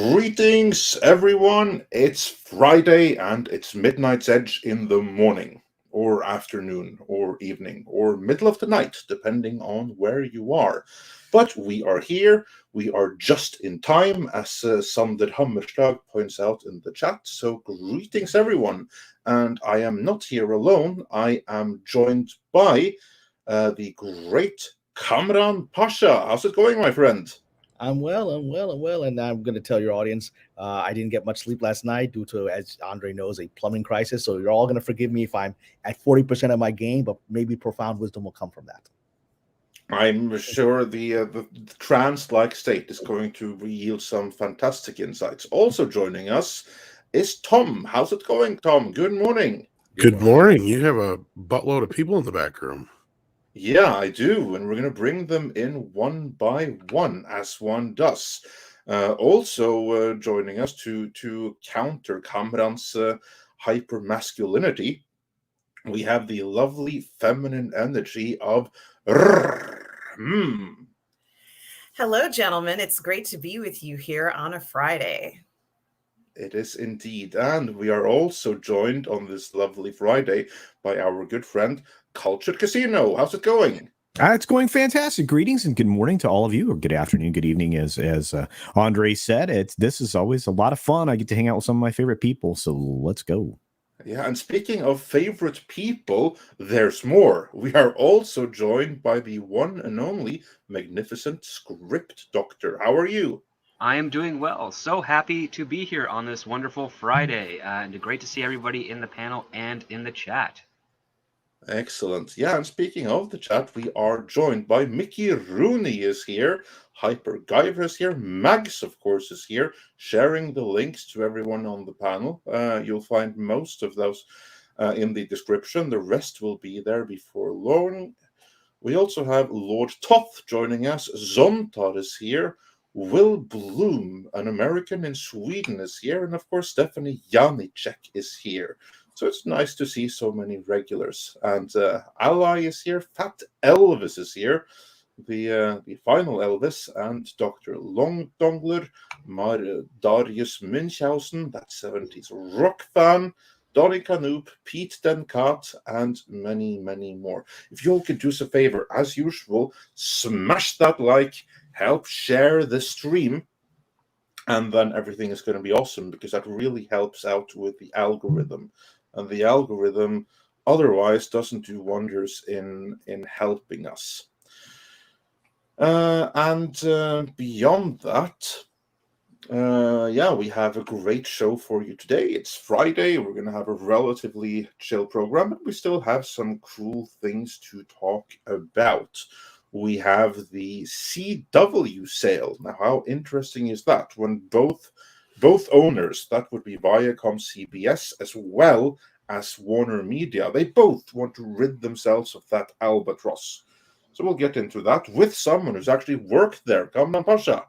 Greetings, everyone. It's Friday and it's midnight's edge in the morning, or afternoon, or evening, or middle of the night, depending on where you are. But we are here. We are just in time, as Sander Hammerslag points out in the chat. So, greetings, everyone. And I am not here alone. I am joined by the great Kamran Pasha. How's it going, my friend? I'm well, and I'm going to tell your audience I didn't get much sleep last night due to, as Andre knows, a plumbing crisis. So you're all going to forgive me if I'm at 40% of my game, but maybe profound wisdom will come from that. I'm sure the trance-like state is going to yield some fantastic insights. Also joining us is Tom. How's it going, Tom? Good morning. Good morning. You have a buttload of people in the back room. Yeah, I do, and we're going to bring them in one by one, as one does. Also joining us to counter Kamran's hyper-masculinity, we have the lovely feminine energy of Mmmmm. Hello, gentlemen. It's great to be with you here on a Friday. It is indeed. And we are also joined on this lovely Friday by our good friend, Cultured Casino. How's it going? It's going fantastic. Greetings and good morning to all of you, or good afternoon, good evening, as Andre said. This is always a lot of fun. I get to hang out with some of my favorite people, so let's go. Yeah, and speaking of favorite people, there's more. We are also joined by the one and only magnificent Script Doctor. How are you? I am doing well. So happy to be here on this wonderful Friday, and great to see everybody in the panel and in the chat. Excellent. Yeah, and speaking of the chat, we are joined by Mickey Rooney is here, Hyper Guyver is here, Mags, of course, is here, sharing the links to everyone on the panel. You'll find most of those in the description. The rest will be there before long. We also have Lord Toth joining us. Zontar is here. Will Bloom, an American in Sweden, is here. And of course, Stephanie Janicek is here. So it's nice to see so many regulars. And Ally is here. Fat Elvis is here. The final Elvis and Dr. Longdongler, Darius Münchhausen, that 70s rock fan, Donny Canoop, Pete Denkat, and many, many more. If you all could do us a favor, as usual, smash that like, help share the stream, and then everything is going to be awesome, because that really helps out with the algorithm. And the algorithm otherwise doesn't do wonders in helping us. And beyond that, we have a great show for you today. It's Friday. We're going to have a relatively chill program, but we still have some cool things to talk about. We have the CW sale. Now, how interesting is that? When both owners, that would be Viacom CBS as well as Warner Media, they both want to rid themselves of that albatross. So we'll get into that with someone who's actually worked there, Kamran Pasha.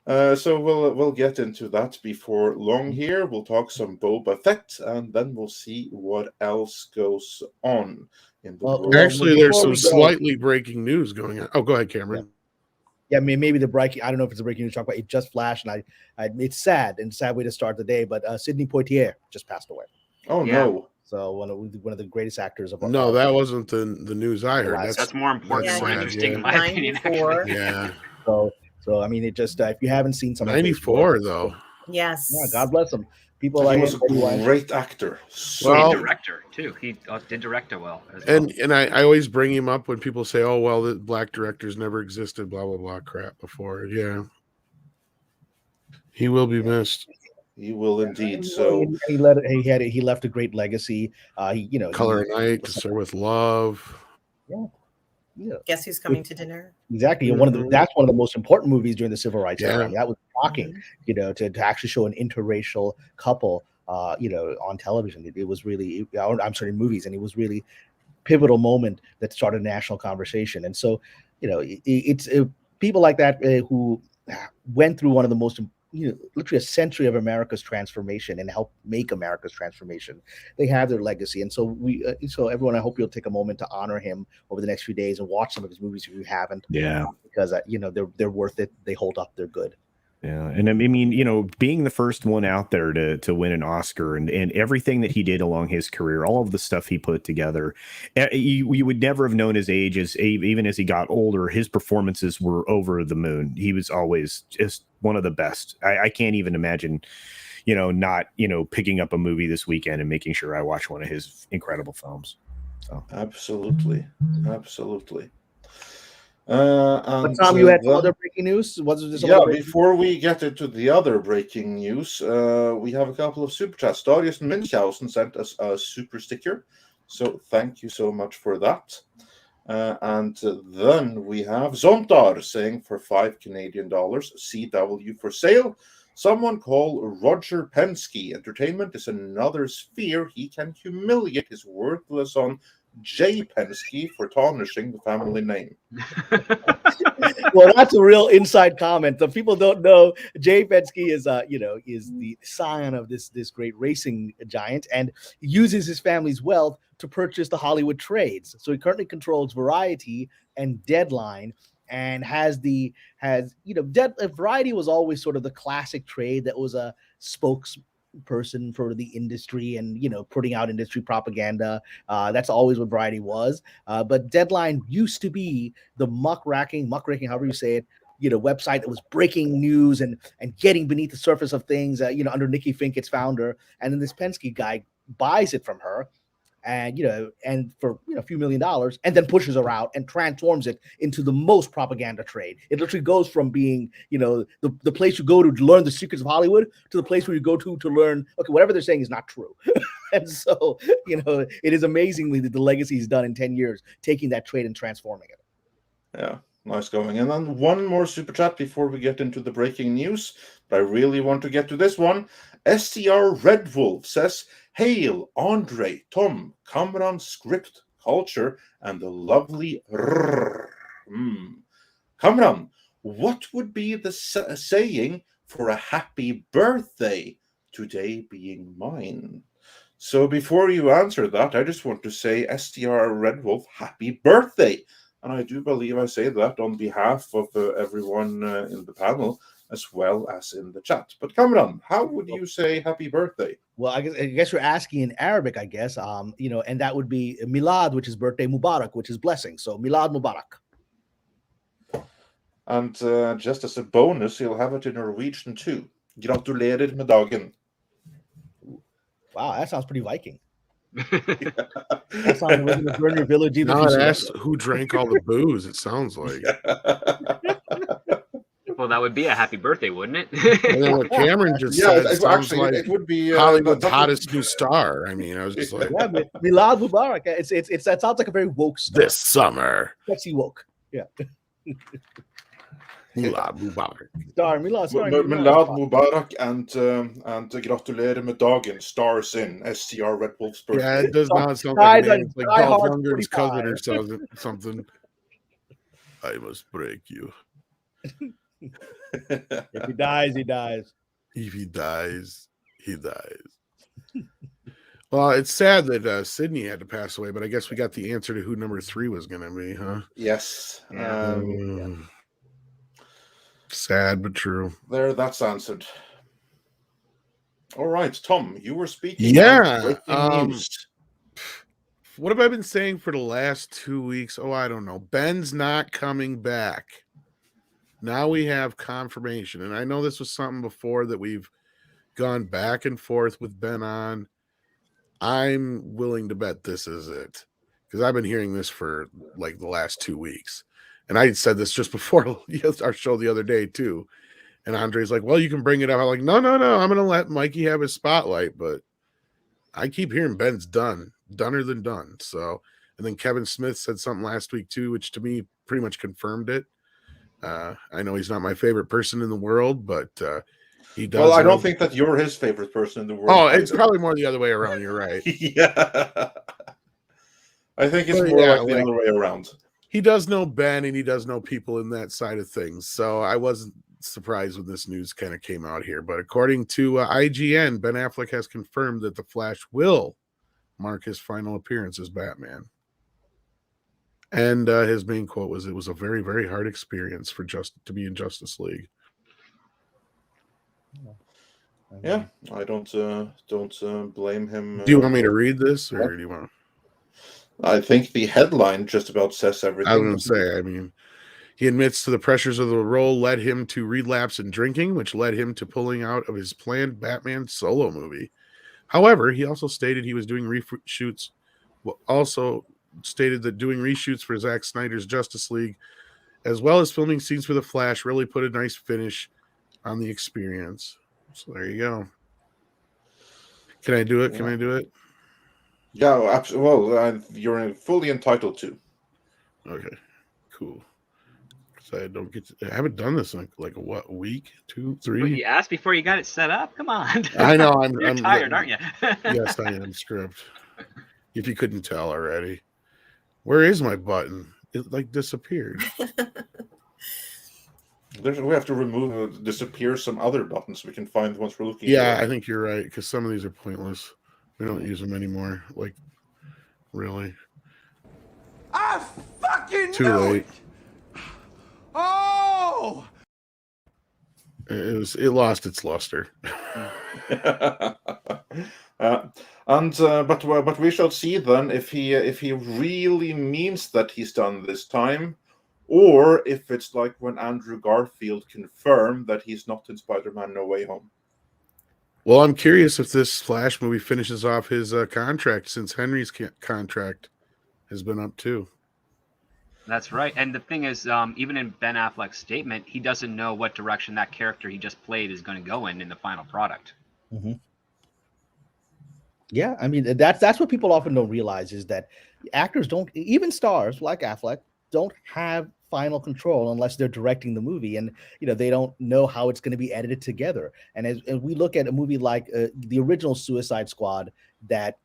So we'll get into that before long here. We'll talk some Boba Fett, and then we'll see what else goes on in the world. Actually, there's some slightly breaking news going on. Oh, go ahead, Cameron. Yeah, I mean, maybe the breaking. I don't know if it's a breaking news. Talk about it just flashed, and it's sad way to start the day. But Sidney Poitier just passed away. Oh yeah. No! So one of the greatest actors of all. No, that wasn't the news I heard. That's more important, more interesting, in my opinion. Actually. Yeah. So I mean, it just if you haven't seen some 94 though. Yes. Yeah, God bless him. People he like was a great actor. Well, director too. He did direct it well. And I always bring him up when people say, "Oh well, the black directors never existed," blah blah blah crap before. Yeah, he will be missed. He will indeed. So he left a great legacy. Color of Night, To Serve with Love. Yeah. Guess who's coming to dinner? Exactly. Mm-hmm. That's one of the most important movies during the Civil Rights era. That was shocking, Mm-hmm. to actually show an interracial couple, on television. It was really, I'm sorry, movies, and it was really pivotal moment that started a national conversation. And so, it's people like that who went through one of the most literally a century of America's transformation and help make America's transformation. They have their legacy, and so so everyone, I hope you'll take a moment to honor him over the next few days and watch some of his movies if you haven't. Yeah, because they're worth it. They hold up. They're good. Yeah, and I mean, being the first one out there to win an Oscar and everything that he did along his career, all of the stuff he put together, you would never have known his age even as he got older. His performances were over the moon. He was always just one of the best. I can't even imagine, not picking up a movie this weekend and making sure I watch one of his incredible films. So Absolutely. But Tom, you had some other breaking news? Before we get into the other breaking news, we have a couple of super chats. Darius Münchhausen sent us a super sticker, so thank you so much for that. And then we have Zontar saying for $5 Canadian, CW for sale. Someone call Roger Penske. Entertainment is another sphere. He can humiliate his worthless son Jay Penske for tarnishing the family name. Well, that's a real inside comment. The people don't know Jay Penske is the scion of this great racing giant and uses his family's wealth to purchase the Hollywood trades. So he currently controls Variety and Deadline, and Variety was always sort of the classic trade that was a spokesperson for the industry and putting out industry propaganda. That's always what Variety was. But Deadline used to be the muckraking, however you say it, website that was breaking news and getting beneath the surface of things. Under Nikki Fink, its founder, and then this Penske guy buys it from her. And for a few $1 million, and then pushes her out and transforms it into the most propaganda trade. It literally goes from being the place you go to learn the secrets of Hollywood to the place where you go to learn whatever they're saying is not true. And so it is amazingly the legacy he's done in 10 years, taking that trade and transforming it. Yeah, nice going. And then one more super chat before we get into the breaking news, but I really want to get to this one. STR Red Wolf says, "Hail, Andre, Tom, Kamran, Script, Culture, and the lovely Kamran, what would be the saying for a happy birthday, today being mine?" So before you answer that, I just want to say, STR Red Wolf, happy birthday. And I do believe I say that on behalf of everyone in the panel, as well as in the chat. But Kamran, how would you say happy birthday? Well, I guess you're asking in Arabic, I guess, and that would be Milad, which is birthday, Mubarak, which is blessing. So Milad Mubarak. And just as a bonus, you'll have it in Norwegian too. Gratulerer med dagen. Wow, that sounds pretty Viking. That sounds like a burn your village. Now it asks who drank all the booze, it sounds like. Well, that would be a happy birthday, wouldn't it? And then what Cameron just said sounds like it would be Hollywood's hottest new star. I mean, I was just like, yeah, Milad Mubarak. It's that sounds like a very woke star. This summer. Sexy woke. Yeah. Milad Mubarak. Milad Mubarak and Gratulerer med dagen stars in STR Red Wolf's birthday. Yeah, it does not sound like Dolph Lundgren's cousin or something. I must break you. If he dies, he dies. If he dies, he dies. Well, it's sad that Sydney had to pass away, but I guess we got the answer to who number 3 was going to be, huh? Yes. Sad but true. There, that's answered. All right, Tom, you were speaking. Yeah. What have I been saying for the last 2 weeks? Oh, I don't know. Ben's not coming back. Now we have confirmation. And I know this was something before that we've gone back and forth with Ben on. I'm willing to bet this is it, because I've been hearing this for like the last 2 weeks. And I said this just before our show the other day too. And Andre's like, well, you can bring it up. I'm like, no. I'm going to let Mikey have his spotlight. But I keep hearing Ben's doner than done. So, and then Kevin Smith said something last week too, which to me pretty much confirmed it. I know he's not my favorite person in the world, but he does. Well, I don't think that you're his favorite person in the world. Oh, it's probably more the other way around. You're right. Yeah. I think it's more like the other way around. He does know Ben and he does know people in that side of things. So I wasn't surprised when this news kind of came out here, but according to IGN, Ben Affleck has confirmed that The Flash will mark his final appearance as Batman. And his main quote was, "It was a very, very hard experience to be in Justice League." Yeah, I don't blame him. Do you want me to read this, or do you want? I think the headline just about says everything. I was going to say, I mean, he admits to the pressures of the role led him to relapse in drinking, which led him to pulling out of his planned Batman solo movie. However, he also stated he was doing reshoots. Also stated that doing reshoots for Zack Snyder's Justice League, as well as filming scenes for The Flash, really put a nice finish on the experience. So there you go. Can I do it? Can I do it? Yeah, absolutely. Well, you're fully entitled to. Okay, cool. So I haven't done this in like a week, 2, 3. But you asked before you got it set up. Come on. I know. You're tired, aren't you? Yes, I am. Script. If you couldn't tell already, where is my button? It like disappeared. We have to disappear some other buttons so we can find the ones we're looking. Yeah, I think you're right, because some of these are pointless. We don't use them anymore. Like, really. I fucking Too late. Oh! It lost its luster. But we shall see then if he really means that he's done this time, or if it's like when Andrew Garfield confirmed that he's not in Spider-Man No Way Home. Well, I'm curious if this Flash movie finishes off his contract, since Henry's contract has been up too. That's right. And the thing is, even in Ben Affleck's statement, he doesn't know what direction that character he just played is going to go in the final product. Mm-hmm. Yeah, I mean, that's what people often don't realize, is that actors don't, even stars like Affleck, don't have final control unless they're directing the movie, and they don't know how it's going to be edited together. And as we look at a movie like the original Suicide Squad, that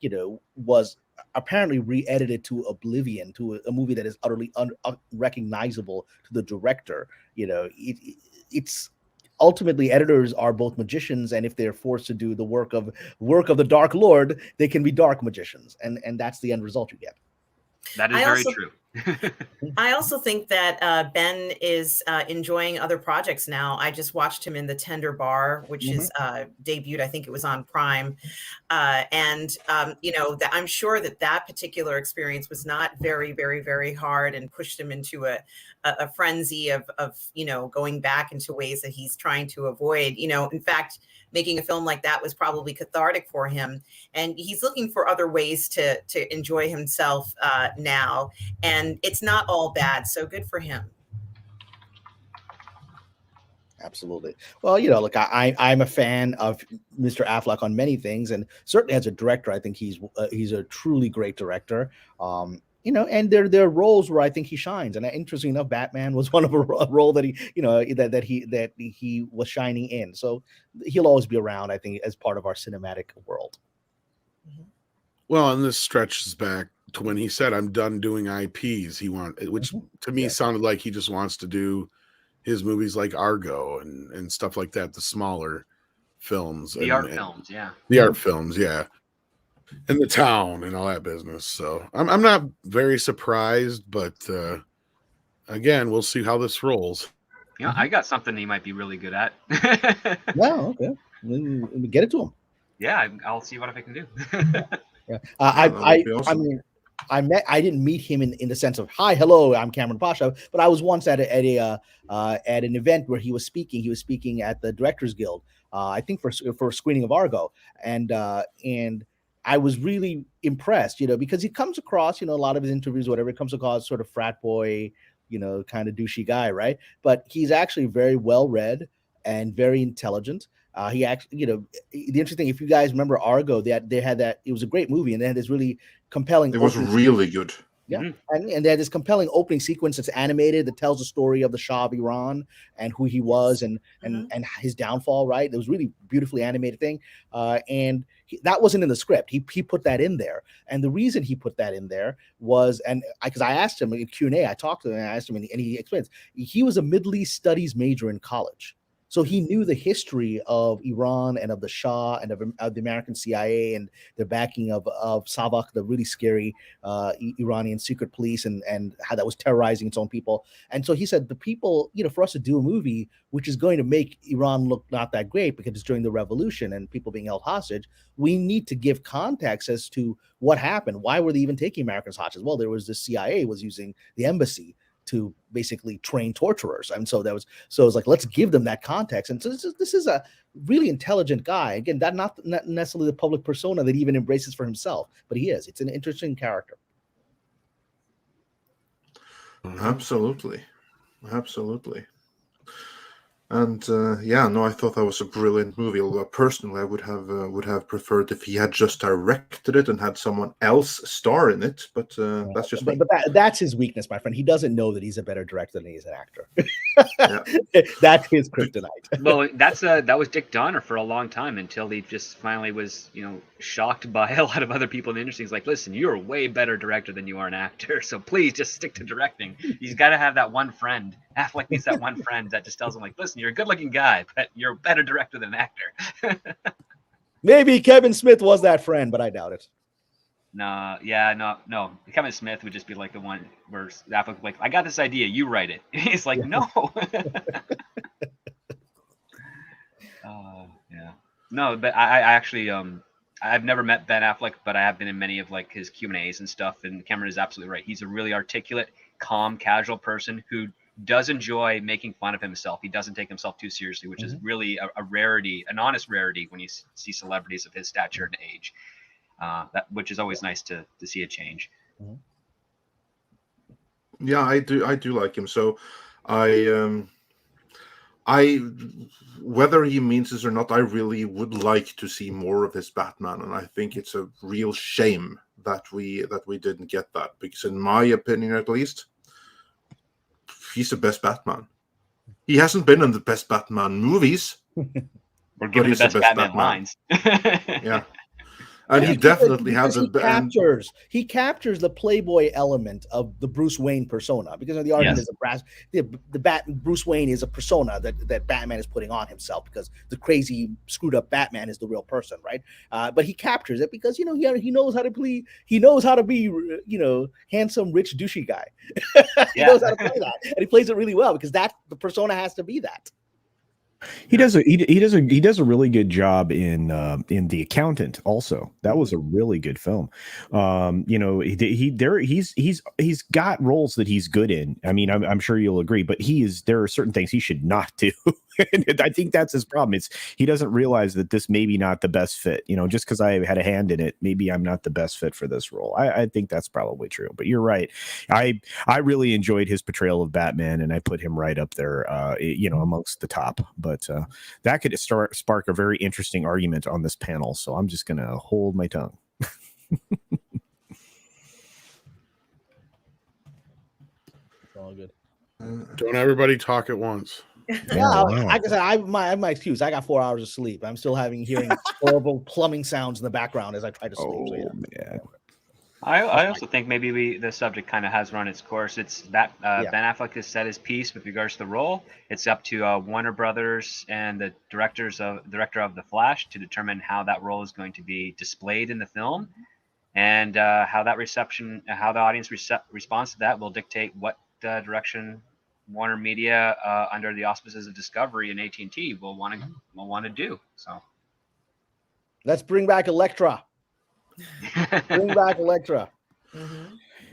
was apparently re-edited to oblivion, to a movie that is utterly unrecognizable to the director. It's ultimately, editors are both magicians, and if they're forced to do the work of the Dark Lord, they can be dark magicians, and that's the end result you get. That is very true. I also think that Ben is enjoying other projects now. I just watched him in The Tender Bar, which is debuted, I think it was on Prime. I'm sure that particular experience was not very, very, very hard and pushed him into a frenzy of going back into ways that he's trying to avoid. In fact, making a film like that was probably cathartic for him, and he's looking for other ways to enjoy himself now, and it's not all bad, so good for him. Absolutely. Well, look, I'm a fan of Mr. Affleck on many things, and certainly as a director, I think he's a truly great director. And there are roles where I think he shines. And interestingly enough, Batman was one of a role that he was shining in. So he'll always be around, I think, as part of our cinematic world. Well, and this stretches back to when he said, "I'm done doing IPs." Which to me sounded like he just wants to do his movies like Argo and stuff like that, the smaller films, the art films, yeah, and The Town and all that business. So I'm not very surprised, but again, we'll see how this rolls. Yeah, I got something he might be really good at. Wow, okay, get it to him. Yeah, I'll see what I can do. Yeah, I didn't meet him in the sense of, hi, hello, I'm Kamran Pasha, but I was once at an event where he was speaking. He was speaking at the Directors Guild, I think for a screening of Argo, and I was really impressed, because he comes across, a lot of his interviews, whatever, it comes across sort of frat boy, kind of douchey guy, right? But he's actually very well read and very intelligent. He actually, the interesting thing, if you guys remember Argo, they had that, it was a great movie, and they had this really compelling. It was really good. Yeah, and they had this compelling opening sequence that's animated, that tells the story of the Shah of Iran and who he was and his downfall. Right, it was really beautifully animated thing, and that wasn't in the script. He put that in there, and the reason he put that in there was, because I asked him in Q&A, I talked to him and I asked him, and he explains he was a Middle East studies major in college. So he knew the history of Iran and of the Shah and of the American CIA and the backing of Savak, the really scary Iranian secret police, and how that was terrorizing its own people. And so he said, the people, for us to do a movie which is going to make Iran look not that great because it's during the revolution and people being held hostage, we need to give context as to what happened. Why were they even taking Americans hostage? Well, there was the CIA was using the embassy to basically train torturers. And so it was like, let's give them that context. And so this is a really intelligent guy. Again, that not necessarily the public persona that he even embraces for himself, but he is. It's an interesting character. Absolutely. And I thought that was a brilliant movie. Although personally, I would have preferred if he had just directed it and had someone else star in it. But that's just me. But that's his weakness, my friend. He doesn't know that he's a better director than he's an actor. That's his kryptonite. Well, that was Dick Donner for a long time until he just finally was, shocked by a lot of other people in the industry. He's like, listen, you're a way better director than you are an actor. So please just stick to directing. He's got to have that one friend. Affleck needs that one friend that just tells him, like, listen, you're a good-looking guy, but you're a better director than an actor. Maybe Kevin Smith was that friend, but I doubt it. No. Kevin Smith would just be like the one where Affleck like, I got this idea, you write it. He's like, no. No, but I actually I've never met Ben Affleck, but I have been in many of like his Q&As and stuff. And Cameron is absolutely right. He's a really articulate, calm, casual person who does enjoy making fun of himself. He doesn't take himself too seriously, which is really a rarity, an honest rarity when you see celebrities of his stature and age. Which is always nice to see a change. Yeah, I do like him. So I whether he means this or not, I really would like to see more of his Batman, and I think it's a real shame that we didn't get that, because in my opinion, at least, he's the best Batman. He hasn't been in the best Batman movies. Or given the best Batman lines. Yeah. And he definitely has he captures the playboy element of the Bruce Wayne persona, because the argument is Bruce Wayne is a persona that Batman is putting on himself, because the crazy screwed up Batman is the real person, right? But he captures it because he knows how to play. He knows how to be handsome, rich, douchey guy. He knows how to play that, and he plays it really well, because the persona has to be that. He does a really good job in The Accountant. Also, that was a really good film. He's got roles that he's good in. I mean, I'm sure you'll agree, but there are certain things he should not do. And I think that's his problem. He doesn't realize that this may be not the best fit. Just because I had a hand in it, maybe I'm not the best fit for this role. I think that's probably true. But you're right. I really enjoyed his portrayal of Batman, and I put him right up there, amongst the top. But that could spark a very interesting argument on this panel. So I'm just gonna hold my tongue. All good. Don't everybody talk at once. Like I said, I have my excuse. I got 4 hours of sleep. I'm still hearing horrible plumbing sounds in the background as I try to sleep. So, man. I also think maybe the subject kind of has run its course. It's that Ben Affleck has said his piece with regards to the role. It's up to Warner Brothers and the director of The Flash to determine how that role is going to be displayed in the film, and how the audience responds to that will dictate what direction Warner Media, under the auspices of Discovery and AT&T, will want to do. So let's bring back Elektra. Bring back Elektra.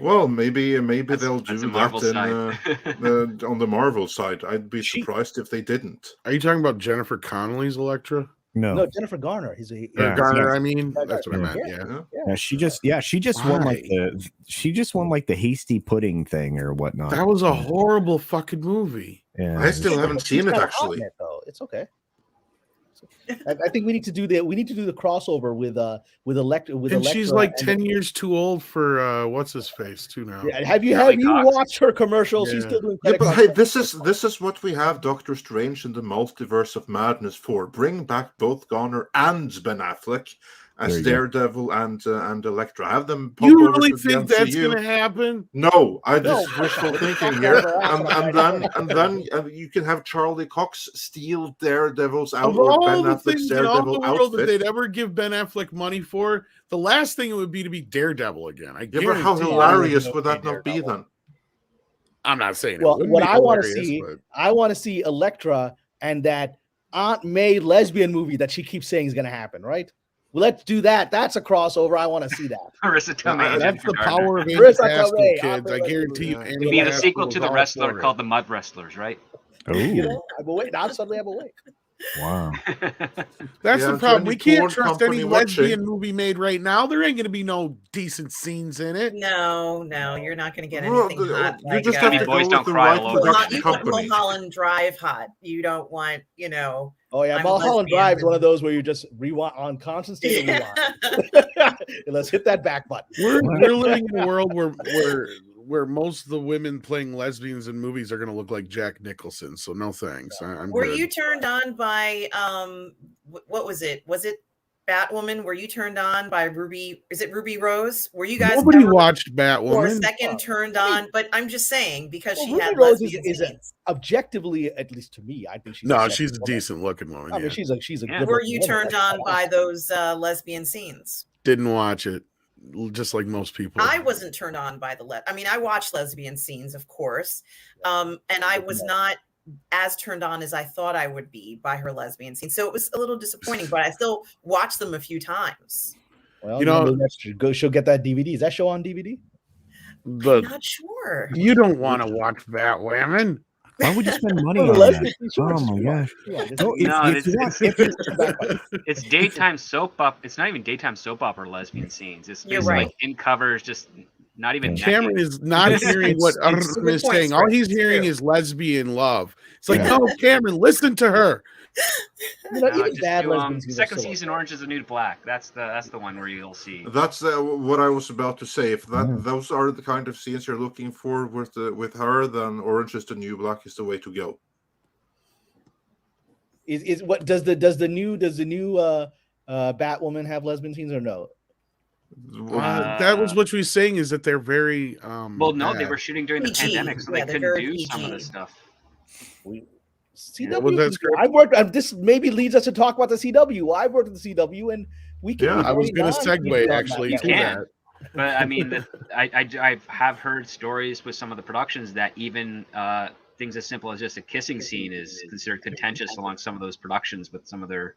Well, maybe they'll do that on the Marvel side. I'd be surprised if they didn't. Are you talking about Jennifer Connelly's Elektra? No, Jennifer Garner. Garner. I mean, that's what I meant. Yeah. She just won like the hasty pudding thing or whatnot. That was a horrible fucking movie. Yeah, I still haven't seen it actually. It's okay. I think we need to do the crossover with Elektra. And she's like 10 years too old for what's his face too now. Yeah, have you watched her commercials? She's still doing. But hey, this is what we have Doctor Strange and the Multiverse of Madness for. Bring back both Garner and Ben Affleck, as Daredevil and Elektra. Have them pop You over really to the think that's MCU. going to happen? No, this No. is wishful thinking here. And then you can have Charlie Cox steal Daredevil's out, Of or all Ben the Affleck's things in all Daredevil the world that outfit. they'd ever give Ben Affleck money for, the last thing it would be to be Daredevil again. I Yeah, but how guarantee you. hilarious would that not be then? I'm not saying Well, it wouldn't what be I want to hilarious, see, but I want to see Elektra and that Aunt May lesbian movie that she keeps saying is going to happen, right? Well, let's do that. That's a crossover. I want to see that. Marissa Tomei. that's the Gardner. power of Andy Marissa Pascal, Tomei, kids. I guarantee you. Yeah. Andy It'd be the Pascal sequel was to the all wrestler for it. called the Mud Wrestlers, right? You Oh, know, I'm awake. Now suddenly I'm awake. wow. That's Yeah, the to problem. any We can't porn trust company any lesbian watching. movie made right now. There ain't going to be no decent scenes in it. No, you're not going to get Well, anything hot. you just have to Boys go Don't with the Cry right all over. production you want company. Mulholland Drive hot. You don't want, Oh yeah, I'm Mulholland lesbian Drive is and- one of those where you just rewind on constant state of Yeah. rewind. And let's hit that back button. We're living in a world where most of the women playing lesbians in movies are going to look like Jack Nicholson. So no thanks. I'm Were good. you turned on by what was it? Was it Batwoman? Were you turned on by Ruby? Is it Ruby Rose? Were you guys Nobody ever watched for a Batwoman. second turned on? But I'm just saying because she Ruby had Rose lesbian is scenes. objectively, at least to me, I think she's No, a she's a sexy woman. decent looking woman. I mean, Yeah. she's a Yeah. good. Were looking you woman. turned on by those lesbian scenes? Didn't watch it, just like most people. I wasn't turned on by I mean, I watched lesbian scenes, of course, and I was not as turned on as I thought I would be by her lesbian scene. So it was a little disappointing, but I still watched them a few times. Well, You know- she'll get that DVD. Is that show on DVD? I'm But not sure. you don't want to watch Batwoman. Why would you spend money Oh, on lesbian that? scene, sure, Oh just my rewind. gosh. Rewind. Just No, rewind. It's daytime soap up. It's not even daytime soap opera lesbian scenes. It's You're basically right. like in covers, just not even. Cameron naked. is not hearing what it's a Artem good is point, saying. All Chris. he's It's hearing true. is lesbian love. It's like, Yeah. no, Cameron, listen to her. You know, No, even just bad do, lesbian scenes are second still season okay. Orange is the New Black. That's the one where you'll see. That's what I was about to say. If those are the kind of scenes you're looking for with her, then Orange is the New Black is the way to go. Is what does the new Batwoman have lesbian scenes or no? That was what we were saying, is that they're very Well, no, they bad. were shooting during the PG. pandemic, so Yeah, they they're couldn't very do some of PG. this stuff. CW. well, that's great. I've worked. This maybe leads us to talk about the CW. I've worked at the CW, and we can. Yeah, be I was very going to segue non-PG on actually that to can. that. But I mean, I have heard stories with some of the productions that even things as simple as just a kissing scene is considered contentious along some of those productions with some of their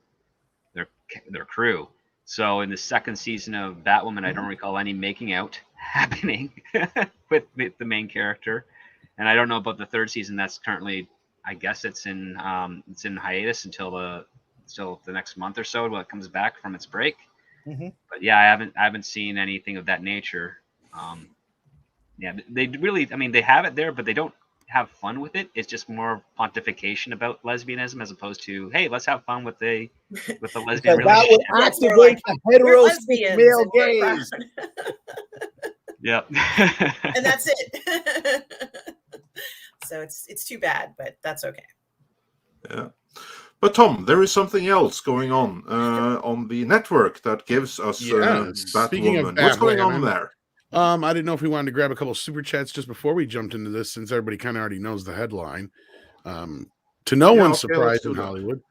crew. So in the second season of Batwoman, I don't recall any making out happening with the main character, and I don't know about the third season. That's currently, I guess it's in hiatus until the next month or so when it comes back from its break. Mhm. But yeah, I haven't seen anything of that nature. Yeah, they really, I mean, they have it there, but they don't have fun with it. It's just more pontification about lesbianism as opposed to, hey, let's have fun with the lesbian Because that relationship. would Yeah, it's more activate like, the We're heterosexual lesbians male and we're gaze. proud. Yep. And that's it. So it's too bad, but that's okay. Yeah. But Tom, there is something else going on the network that gives us Speaking of Batwoman. What's going on Batwoman, there? I didn't know if we wanted to grab a couple super chats just before we jumped into this, since everybody kind of already knows the headline. To no one's surprise in Hollywood.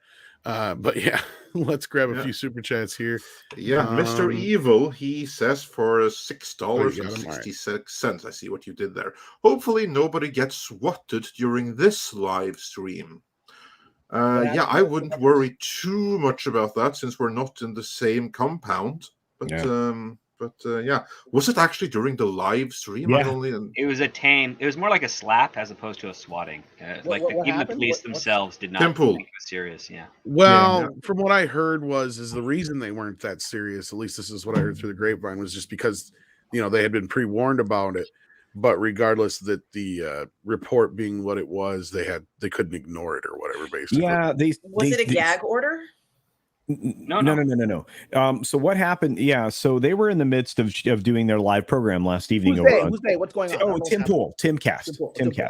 But yeah, let's grab a few super chats here. Yeah, Mr. Evil, he says for $6.66. I see what you did there. Hopefully nobody gets swatted during this live stream. Yeah, I wouldn't worry too much about that since we're not in the same compound. But yeah, was it actually during the live stream? Yeah. It was a tame. It was more like a slap as opposed to a swatting. What even the happened? police themselves did not Temple. think it was serious. Yeah. Well, from what I heard is the reason they weren't that serious, at least this is what I heard through the grapevine, was just because, they had been pre-warned about it. But regardless that the report being what it was, they couldn't ignore it or whatever, basically. Yeah, Was it a gag order? No. So what happened? Yeah, so they were in the midst of doing their live program last evening. Who's they? What's going on? Oh, Timcast. Okay.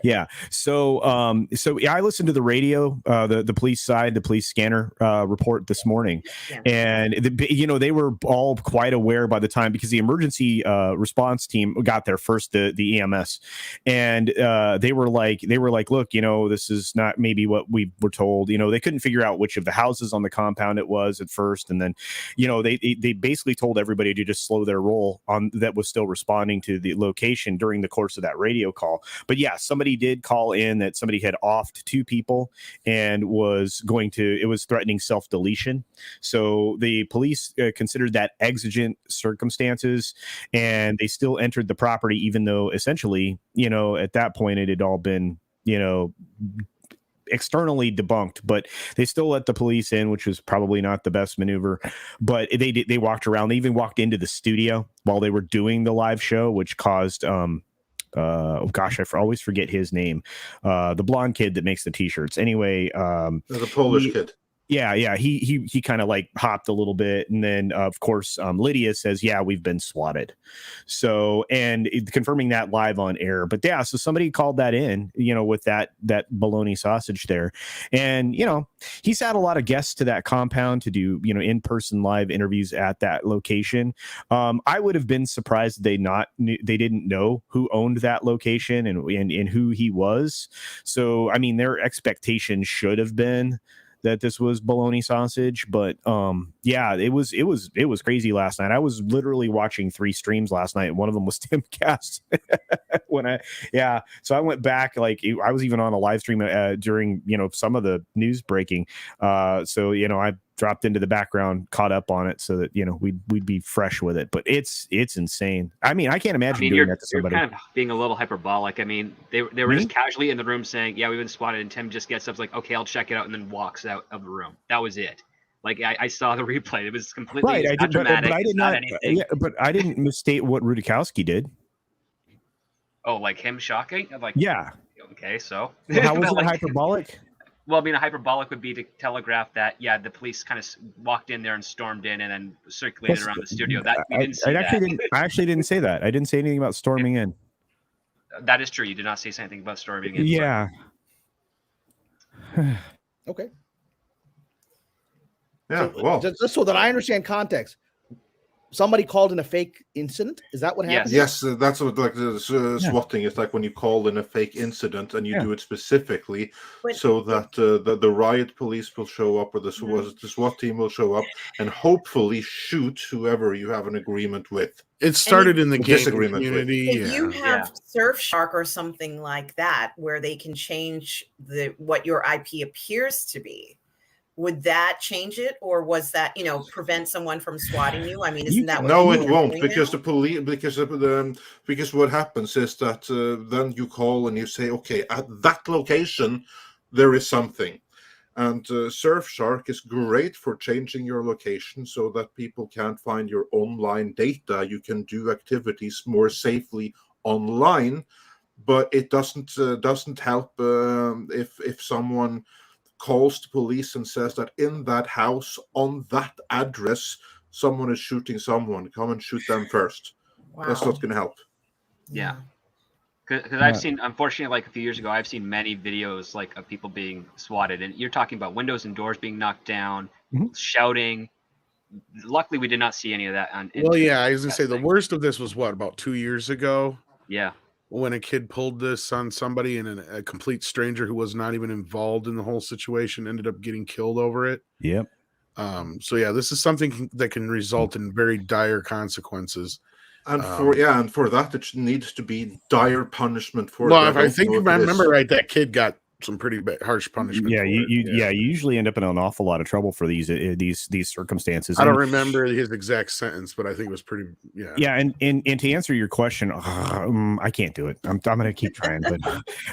Yeah. So I listened to the radio, the police side, the police scanner report this morning, and they were all quite aware by the time, because the emergency response team got there first, the EMS, and they were like, look, this is not maybe what we were told. They couldn't figure out which of the houses on the compound it was at first, and then they basically told everybody to just slow their roll on that was still responding to the location during the course of that radio call. But yeah, somebody did call in that somebody had offed 2 people and it was threatening self-deletion. So the police considered that exigent circumstances, and they still entered the property, even though essentially at that point it had all been externally debunked, but they still let the police in, which was probably not the best maneuver. But they walked around. They even walked into the studio while they were doing the live show, which caused I always forget his name, the blonde kid that makes the t-shirts. Anyway, the Polish kid. Yeah. He kind of like hopped a little bit, and then of course Lydia says, "Yeah, we've been swatted." So, and confirming that live on air. But yeah, so somebody called that in, with that bologna sausage there, and he's had a lot of guests to that compound to do in-person live interviews at that location. I would have been surprised they didn't know who owned that location and who he was. So I mean, their expectation should have been that this was bologna sausage, but it was crazy last night. I was literally watching 3 streams last night, and one of them was Timcast. So I went back, like I was even on a live stream during some of the news breaking. I dropped into the background, caught up on it, so that we'd be fresh with it. But it's insane. I mean, I can't imagine doing that to somebody. You're kind of being a little hyperbolic. I mean, they were just casually in the room saying, "Yeah, we've been spotted," and Tim just gets up, like, "Okay, I'll check it out," and then walks out of the room. That was it. Like I saw the replay. It was completely right. I did, dramatic. But I did not. Yeah, but I didn't misstate what Rudikowski did. Oh, like him shocking? Like, yeah. Okay, so well, how was it hyperbolic? Well, I mean, a hyperbolic would be to telegraph that, the police kind of walked in there and stormed in and then circulated around the studio. That we didn't see I actually didn't say that. I didn't say anything about storming in. That is true. You did not say anything about storming in. Yeah. Okay. Yeah. So, well, just so that I understand context, somebody called in a fake incident. Is that what happened? Yes, that's what swatting is like, when you call in a fake incident and you do it specifically so that the riot police will show up, or the SWAT team will show up and hopefully shoot whoever you have an agreement with. It started in the game community. If you have Surfshark or something like that, where they can change what your IP appears to be, would that change it, or was that prevent someone from swatting you? I mean, isn't that what no? It won't, because the police, because what happens is that then you call and you say, okay, at that location there is something, and Surfshark is great for changing your location so that people can't find your online data. You can do activities more safely online, but it doesn't help if someone calls the police and says that in that house on that address someone is shooting someone. Come and shoot them first. Wow. That's not going to help. Yeah, because I've seen, unfortunately, like a few years ago, I've seen many videos like of people being swatted, and you're talking about windows and doors being knocked down, shouting. Luckily, we did not see any of that. I was going to say the worst of this was about 2 years ago. Yeah. When a kid pulled this on somebody, and a complete stranger who was not even involved in the whole situation ended up getting killed over it. Yep. This is something that can result in very dire consequences. And for that, it needs to be dire punishment for. Well, if I remember right, that kid got some pretty harsh punishment. Yeah, you usually end up in an awful lot of trouble for these circumstances. I don't remember his exact sentence, but I think it was pretty. Yeah. Yeah, and to answer your question, I can't do it. I'm going to keep trying, but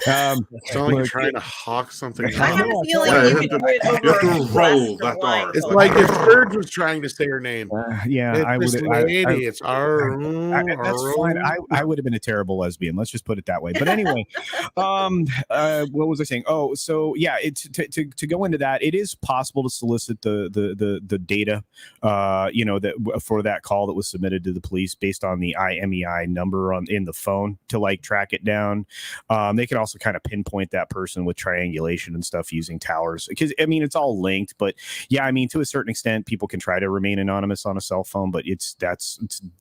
it's not like you're trying to hawk something. I have a feeling you could do it over. You have to roll that R. It's like if Serge was trying to say her name. I would. It's R. That's fine. I would have been a terrible lesbian. Let's just put it that way. But anyway, what was I saying? thing. Oh, so yeah, it's to go into that. It is possible to solicit the data, that for that call that was submitted to the police based on the IMEI number in the phone to like track it down. They can also kind of pinpoint that person with triangulation and stuff using towers, because I mean it's all linked. But yeah, I mean to a certain extent, people can try to remain anonymous on a cell phone, but it's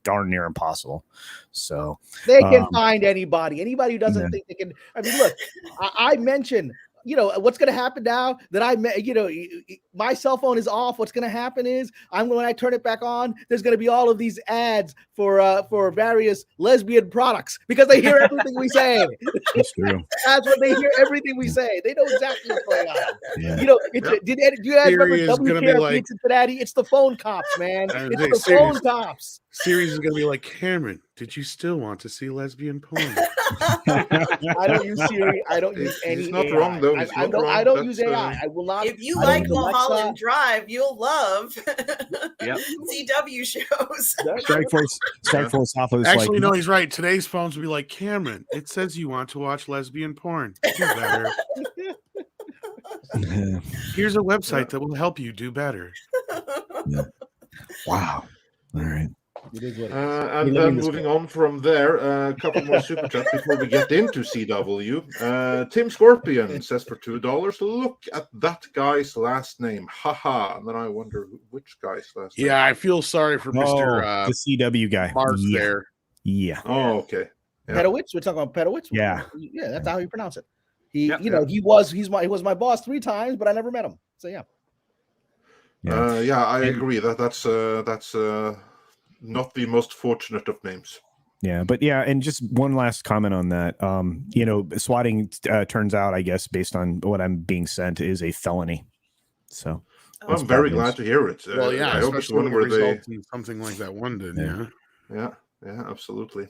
darn near impossible. So they can find anybody who doesn't think they can. I mean, look, I mentioned, what's going to happen now that my cell phone is off. What's going to happen is when I turn it back on, there's going to be all of these ads for various lesbian products because they hear everything we say. That's true. That's what they hear. Everything we say, they know exactly what's going on. Yeah. Do you guys remember WKRP Cincinnati? It's the phone cops, man. It's the phone cops. Series is going to be like, Cameron, did you still want to see lesbian porn? I don't use Siri. I don't use any. He's not AI. wrong though. I don't use AI. I will not. If you like Mulholland Drive, you'll love CW shows. Strike Force Alpha. Actually, no, he's right. Today's phones will be like, Cameron, it says you want to watch lesbian porn. Do better. Here's a website that will help you do better. Yeah. Wow. All right. And then moving on from there, a couple more super chats before we get into CW. Tim Scorpion says for $2, look at that guy's last name. Haha. And then I wonder which guy's last name. Yeah, I feel sorry for Mr. The CW guy. Mars there. Yeah. Oh, okay. Yeah. Pedowitz. We're talking about Pedowitz. Yeah. Yeah, that's how you pronounce it. He was my boss 3 times, but I never met him. So yeah. I agree. That's not the most fortunate of names. Yeah, but yeah, and just one last comment on that. Swatting turns out, I guess, based on what I'm being sent, is a felony. So I'm very glad to hear it. Well, yeah, I hope it's one where something like that one did. Yeah, absolutely.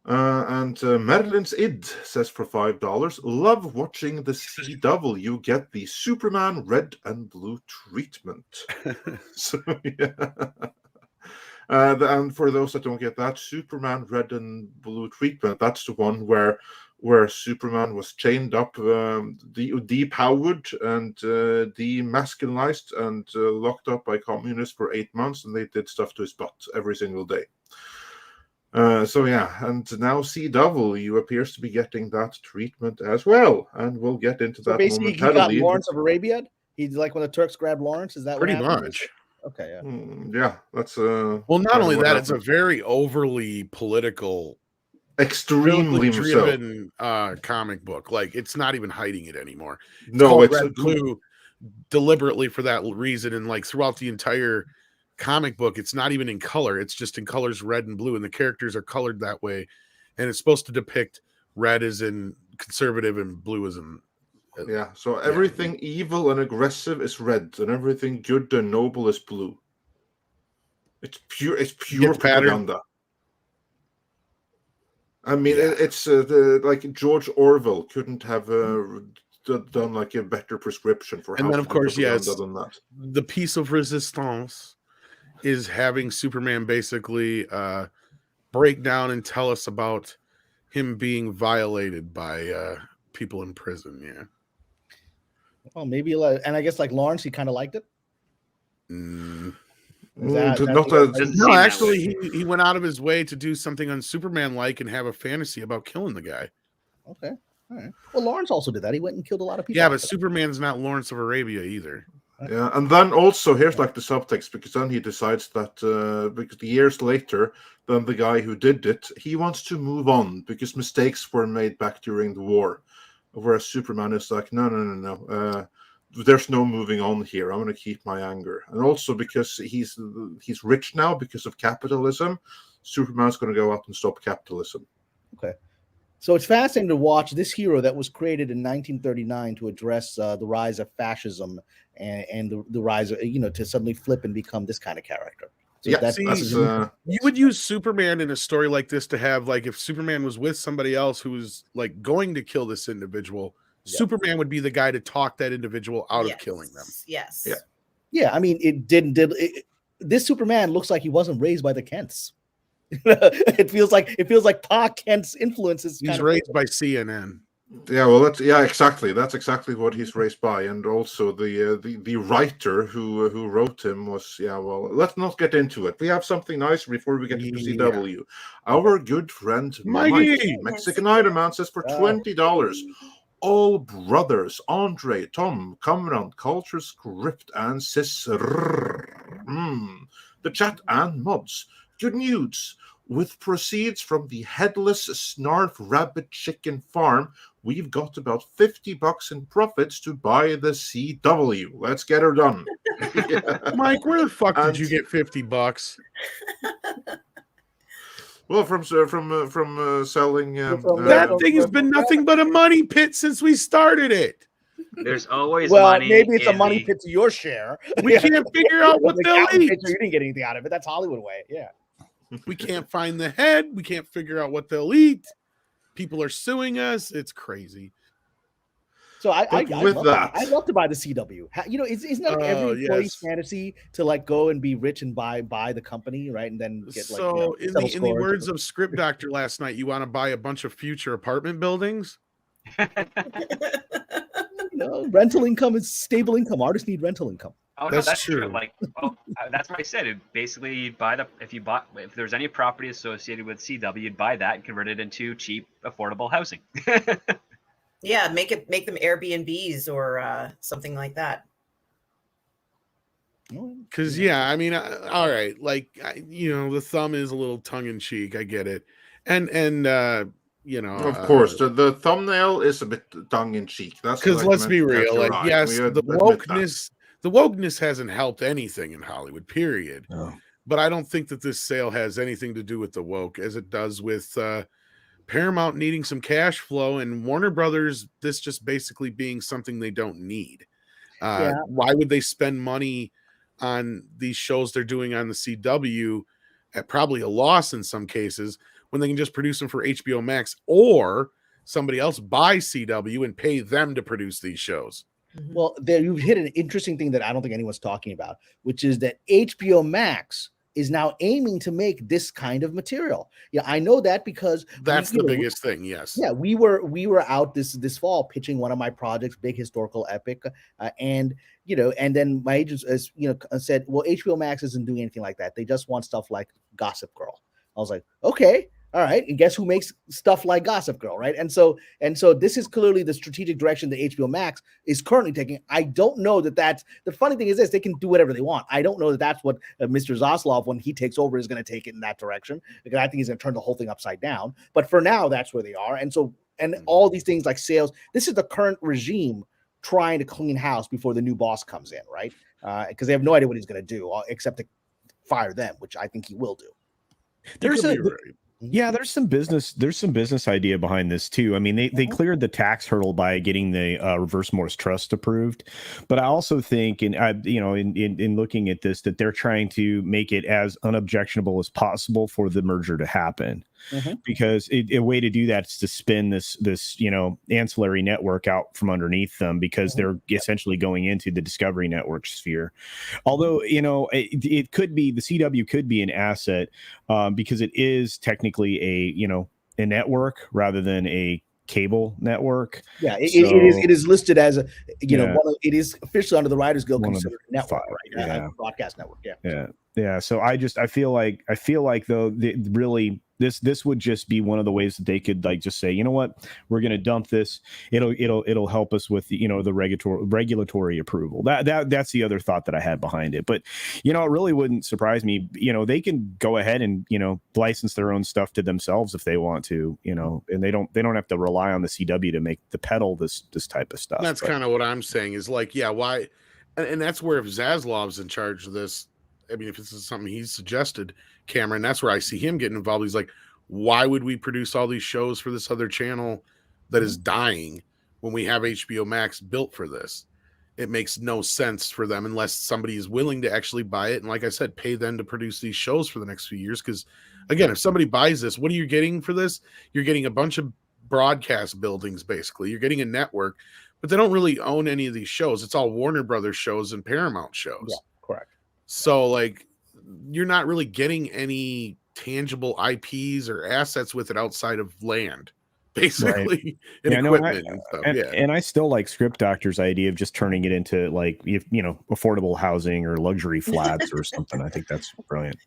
And Marilyn's Id says for $5, love watching the CW get the Superman red and blue treatment. So yeah. And for those that don't get that, Superman red and blue treatment, that's the one where Superman was chained up, depowered and demasculinized and locked up by communists for 8 months, and they did stuff to his butt every single day. And now CW appears to be getting that treatment as well, and we'll get into that basically momentarily. He got Lawrence of Arabia. He's like when the Turks grabbed Lawrence. Is that pretty what much? Okay, yeah. Yeah, that's well, not only that, it's a very overly political, extremely driven comic book. Like, it's not even hiding it anymore. It's called Red Blue deliberately for that reason, and like throughout the entire comic book, it's not even in color. It's just in colors red and blue, and the characters are colored that way, and it's supposed to depict red as in conservative and blue as in so everything evil and aggressive is red, and everything good and noble is blue. It's pure propaganda. I mean, it's like George Orwell couldn't have done like a better prescription for. And then, of course, than that. The piece of resistance is having Superman basically break down and tell us about him being violated by people in prison. Yeah. Well, maybe, and I guess like Lawrence, he kind of liked it. No, actually, he went out of his way to do something on Superman-like and have a fantasy about killing the guy. Okay, all right. Well, Lawrence also did that. He went and killed a lot of people. Yeah, but Superman's not Lawrence of Arabia either. Yeah, and then also here's like the subtext, because then he decides that because years later, then the guy who did it, he wants to move on because mistakes were made back during the war. Whereas Superman is like, no. There's no moving on here. I'm going to keep my anger. And also because he's rich now because of capitalism, Superman's going to go out and stop capitalism. Okay. So it's fascinating to watch this hero that was created in 1939 to address the rise of fascism and the rise of, to suddenly flip and become this kind of character. So you would use Superman in a story like this to have, like, if Superman was with somebody else who was like going to kill this individual, Superman would be the guy to talk that individual out of killing them. Yes. Yeah. I mean, this Superman looks like he wasn't raised by the Kents. It feels like Pa Kent's influences. He's raised by CNN. Yeah, well, exactly. That's exactly what he's raised by, and also the writer who wrote him was Well, let's not get into it. We have something nice before we get into CW. Our good friend Mikey! Mexican Iron Man says for $20. All brothers Andre, Tom, Kamran, Culture Script, and the chat and mods. Good news. With proceeds from the headless Snarf Rabbit Chicken Farm, we've got about $50 in profits to buy the CW. Let's get her done. Mike, where the fuck did you get $50? Well, from selling. That thing has been nothing but a money pit since we started it. There's always money. Maybe it's a money pit to your share. We can't figure out what they'll eat. You didn't get anything out of it. That's Hollywood way. Yeah. We can't find the head. We can't figure out what they'll eat. People are suing us. It's crazy. So I'd love to buy the CW. Isn't that every employee's fantasy to like go and be rich and buy the company, right? And then get like. So in the words of Script Doctor last night, you want to buy a bunch of future apartment buildings? Rental income is stable income. Artists need rental income. Oh, no, that's true. Like, that's what I said. Basically, you'd buy if there's any property associated with CW, you'd buy that and convert it into cheap, affordable housing. Yeah, make them Airbnbs or something like that. Because I mean, all right, like the thumb is a little tongue in cheek. I get it, and of course, the thumbnail is a bit tongue in cheek. That's because let's be real. Like, yes, the wokeness hasn't helped anything in Hollywood. Period. Oh. But I don't think that this sale has anything to do with the woke, as it does with Paramount needing some cash flow and Warner Brothers. This just basically being something they don't need. Why would they spend money on these shows they're doing on the CW at probably a loss in some cases, when they can just produce them for HBO Max, or somebody else buy CW and pay them to produce these shows? Well, there you've hit an interesting thing that I don't think anyone's talking about, which is that HBO Max is now aiming to make this kind of material. Yeah, I know that because that's the biggest thing. Yes. Yeah, we were out this fall pitching one of my projects, big historical epic, and then my agents said, well, HBO Max isn't doing anything like that. They just want stuff like Gossip Girl. I was like, okay. All right, and guess who makes stuff like Gossip Girl, right? And so this is clearly the strategic direction that HBO Max is currently taking. I don't know that's the funny thing is this: they can do whatever they want. I don't know that that's what Mr. Zaslav, when he takes over, is going to take it in that direction, because I think he's going to turn the whole thing upside down. But for now, that's where they are. And all these things like sales, this is the current regime trying to clean house before the new boss comes in, right? Because they have no idea what he's going to do except to fire them, which I think he will do. There's some business idea behind this too. I mean, they cleared the tax hurdle by getting the reverse Morris trust approved, but I also think, in looking at this, that they're trying to make it as unobjectionable as possible for the merger to happen. Because a way to do that is to spin this ancillary network out from underneath them, because they're essentially going into the Discovery Network sphere. Although it could be, the CW could be an asset because it is technically a network rather than a cable network. Yeah, it is listed as it is officially under the Writers Guild considered a network, right? A broadcast network. Yeah. So I feel like though, really this would just be one of the ways that they could like just say, you know what, we're going to dump this. It'll help us with the regulatory approval. That's the other thought that I had behind it. But it really wouldn't surprise me. They can go ahead and license their own stuff to themselves if they want to. And they don't have to rely on the CW to make the peddle this type of stuff. That's kind of what I'm saying is like, why? And that's where if Zaslav's in charge of this, I mean, if this is something he's suggested, Cameron, that's where I see him getting involved. He's like, why would we produce all these shows for this other channel that is dying when we have HBO Max built for this? It makes no sense for them unless somebody is willing to actually buy it. And like I said, pay them to produce these shows for the next few years. Because again, if somebody buys this, what are you getting for this? You're getting a bunch of broadcast buildings, basically. You're getting a network, but they don't really own any of these shows. It's all Warner Brothers shows and Paramount shows. Yeah, correct. So like, you're not really getting any tangible IPs or assets with it outside of land, basically, and Yeah, no, equipment and stuff. and I still like Script Doctor's idea of just turning it into like affordable housing or luxury flats or something. I think that's brilliant.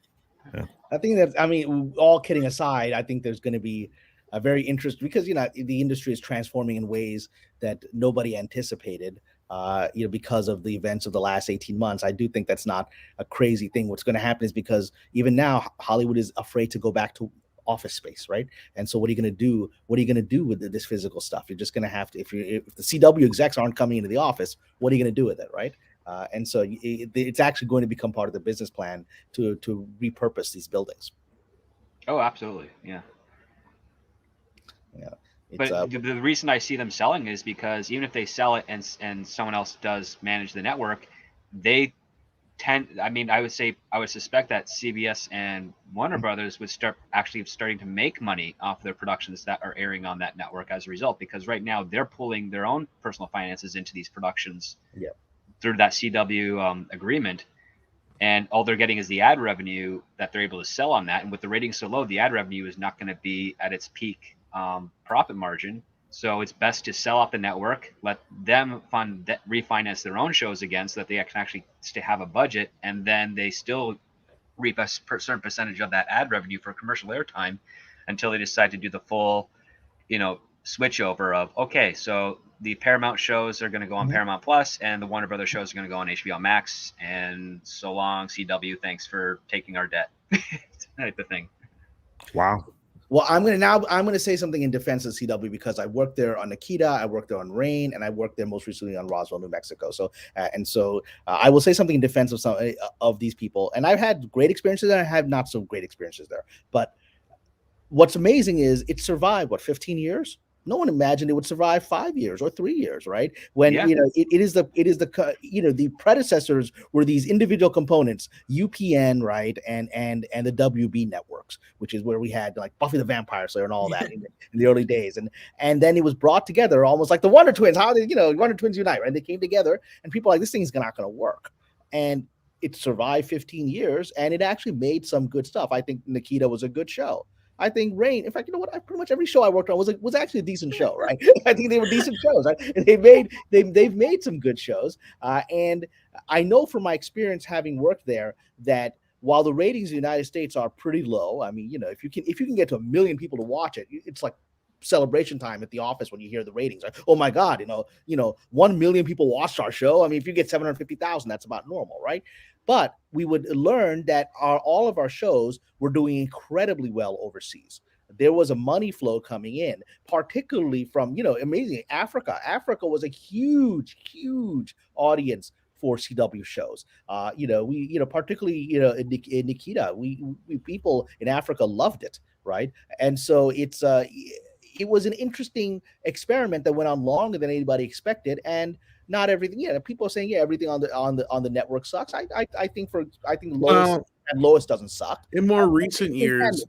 Yeah. I think that, I mean, all kidding aside, I think there's going to be a very interesting, because the industry is transforming in ways that nobody anticipated. Because of the events of the last 18 months, I do think that's not a crazy thing. What's going to happen is, because even now Hollywood is afraid to go back to office space, right? And so what are you going to do? What are you going to do with this physical stuff? You're just going to have to, if the CW execs aren't coming into the office, what are you going to do with it, right? And so it's actually going to become part of the business plan to repurpose these buildings. Oh, absolutely, yeah. Yeah. But the reason I see them selling is because even if they sell it and someone else does manage the network, they tend. I mean, I would suspect that CBS and Warner Brothers would starting to make money off their productions that are airing on that network as a result. Because right now they're pulling their own personal finances into these productions through that CW agreement, and all they're getting is the ad revenue that they're able to sell on that. And with the ratings so low, the ad revenue is not going to be at its peak profit margin. So it's best to sell out the network, let them refinance their own shows again, so that they can actually have a budget, and then they still reap a certain percentage of that ad revenue for commercial airtime until they decide to do the full, switch over of, okay, so the Paramount shows are going to go on Paramount Plus, and the Warner Brothers shows are going to go on HBO Max, and so long, CW, thanks for taking our debt, type of thing. Wow. Well, I'm going to say something in defense of CW, because I worked there on Nikita, I worked there on Rain, and I worked there most recently on Roswell, New Mexico. So, I will say something in defense of some of these people. And I've had great experiences there, and I have not so great experiences there. But what's amazing is it survived, 15 years? No one imagined it would survive 5 years or 3 years, right? When the predecessors were these individual components, UPN, right, and the WB networks, which is where we had like Buffy the Vampire Slayer and all that in the early days, and then it was brought together almost like the Wonder Twins. How did Wonder Twins unite, right? They came together, and people are like, this thing's not going to work, and it survived 15 years, and it actually made some good stuff. I think Nikita was a good show. I think Rain, in fact, pretty much every show I worked on was actually a decent show, right? I think they were decent shows, right? And they've made some good shows. And I know from my experience having worked there that while the ratings in the United States are pretty low, I mean, if you can get to 1 million people to watch it, it's like celebration time at the office when you hear the ratings. Right? Oh my God, 1 million people watched our show. I mean, if you get 750,000, that's about normal, right? But we would learn that all of our shows were doing incredibly well overseas. There was a money flow coming in, particularly from, amazing Africa. Africa was a huge, huge audience for CW shows. Particularly, in Nikita, we people in Africa loved it, right? And so it was an interesting experiment that went on longer than anybody expected, and not everything. Yeah, people are saying everything on the network sucks. I think Lois doesn't suck. In more recent years,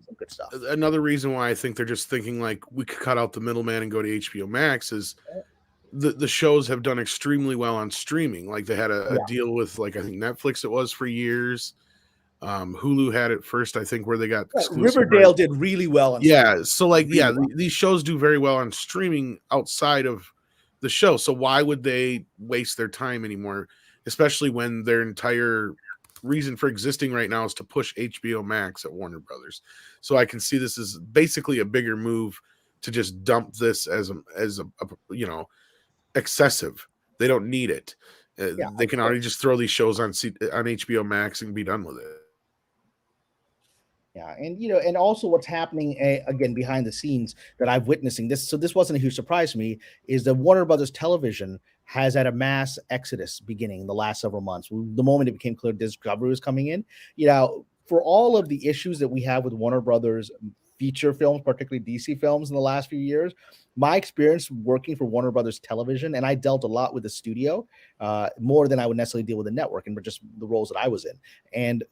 another reason why I think they're just thinking like we could cut out the middleman and go to HBO Max is the shows have done extremely well on streaming. Like they had a deal with, like, I think Netflix it was for years. Hulu had it first, I think, where they got Riverdale did really well on streaming. So like these shows do very well on streaming outside of the show. So why would they waste their time anymore, especially when their entire reason for existing right now is to push HBO Max at Warner Brothers? So I can see this as basically a bigger move to just dump this as excessive. They don't need it. They can already just throw these shows on HBO Max and be done with it. Yeah, and also what's happening again behind the scenes that I'm witnessing this. So this wasn't a huge surprise to me. Is that Warner Brothers Television has had a mass exodus beginning in the last several months. The moment it became clear Discovery was coming in, for all of the issues that we have with Warner Brothers feature films, particularly DC films, in the last few years, my experience working for Warner Brothers Television, and I dealt a lot with the studio, more than I would necessarily deal with the network, and just the roles that I was in, and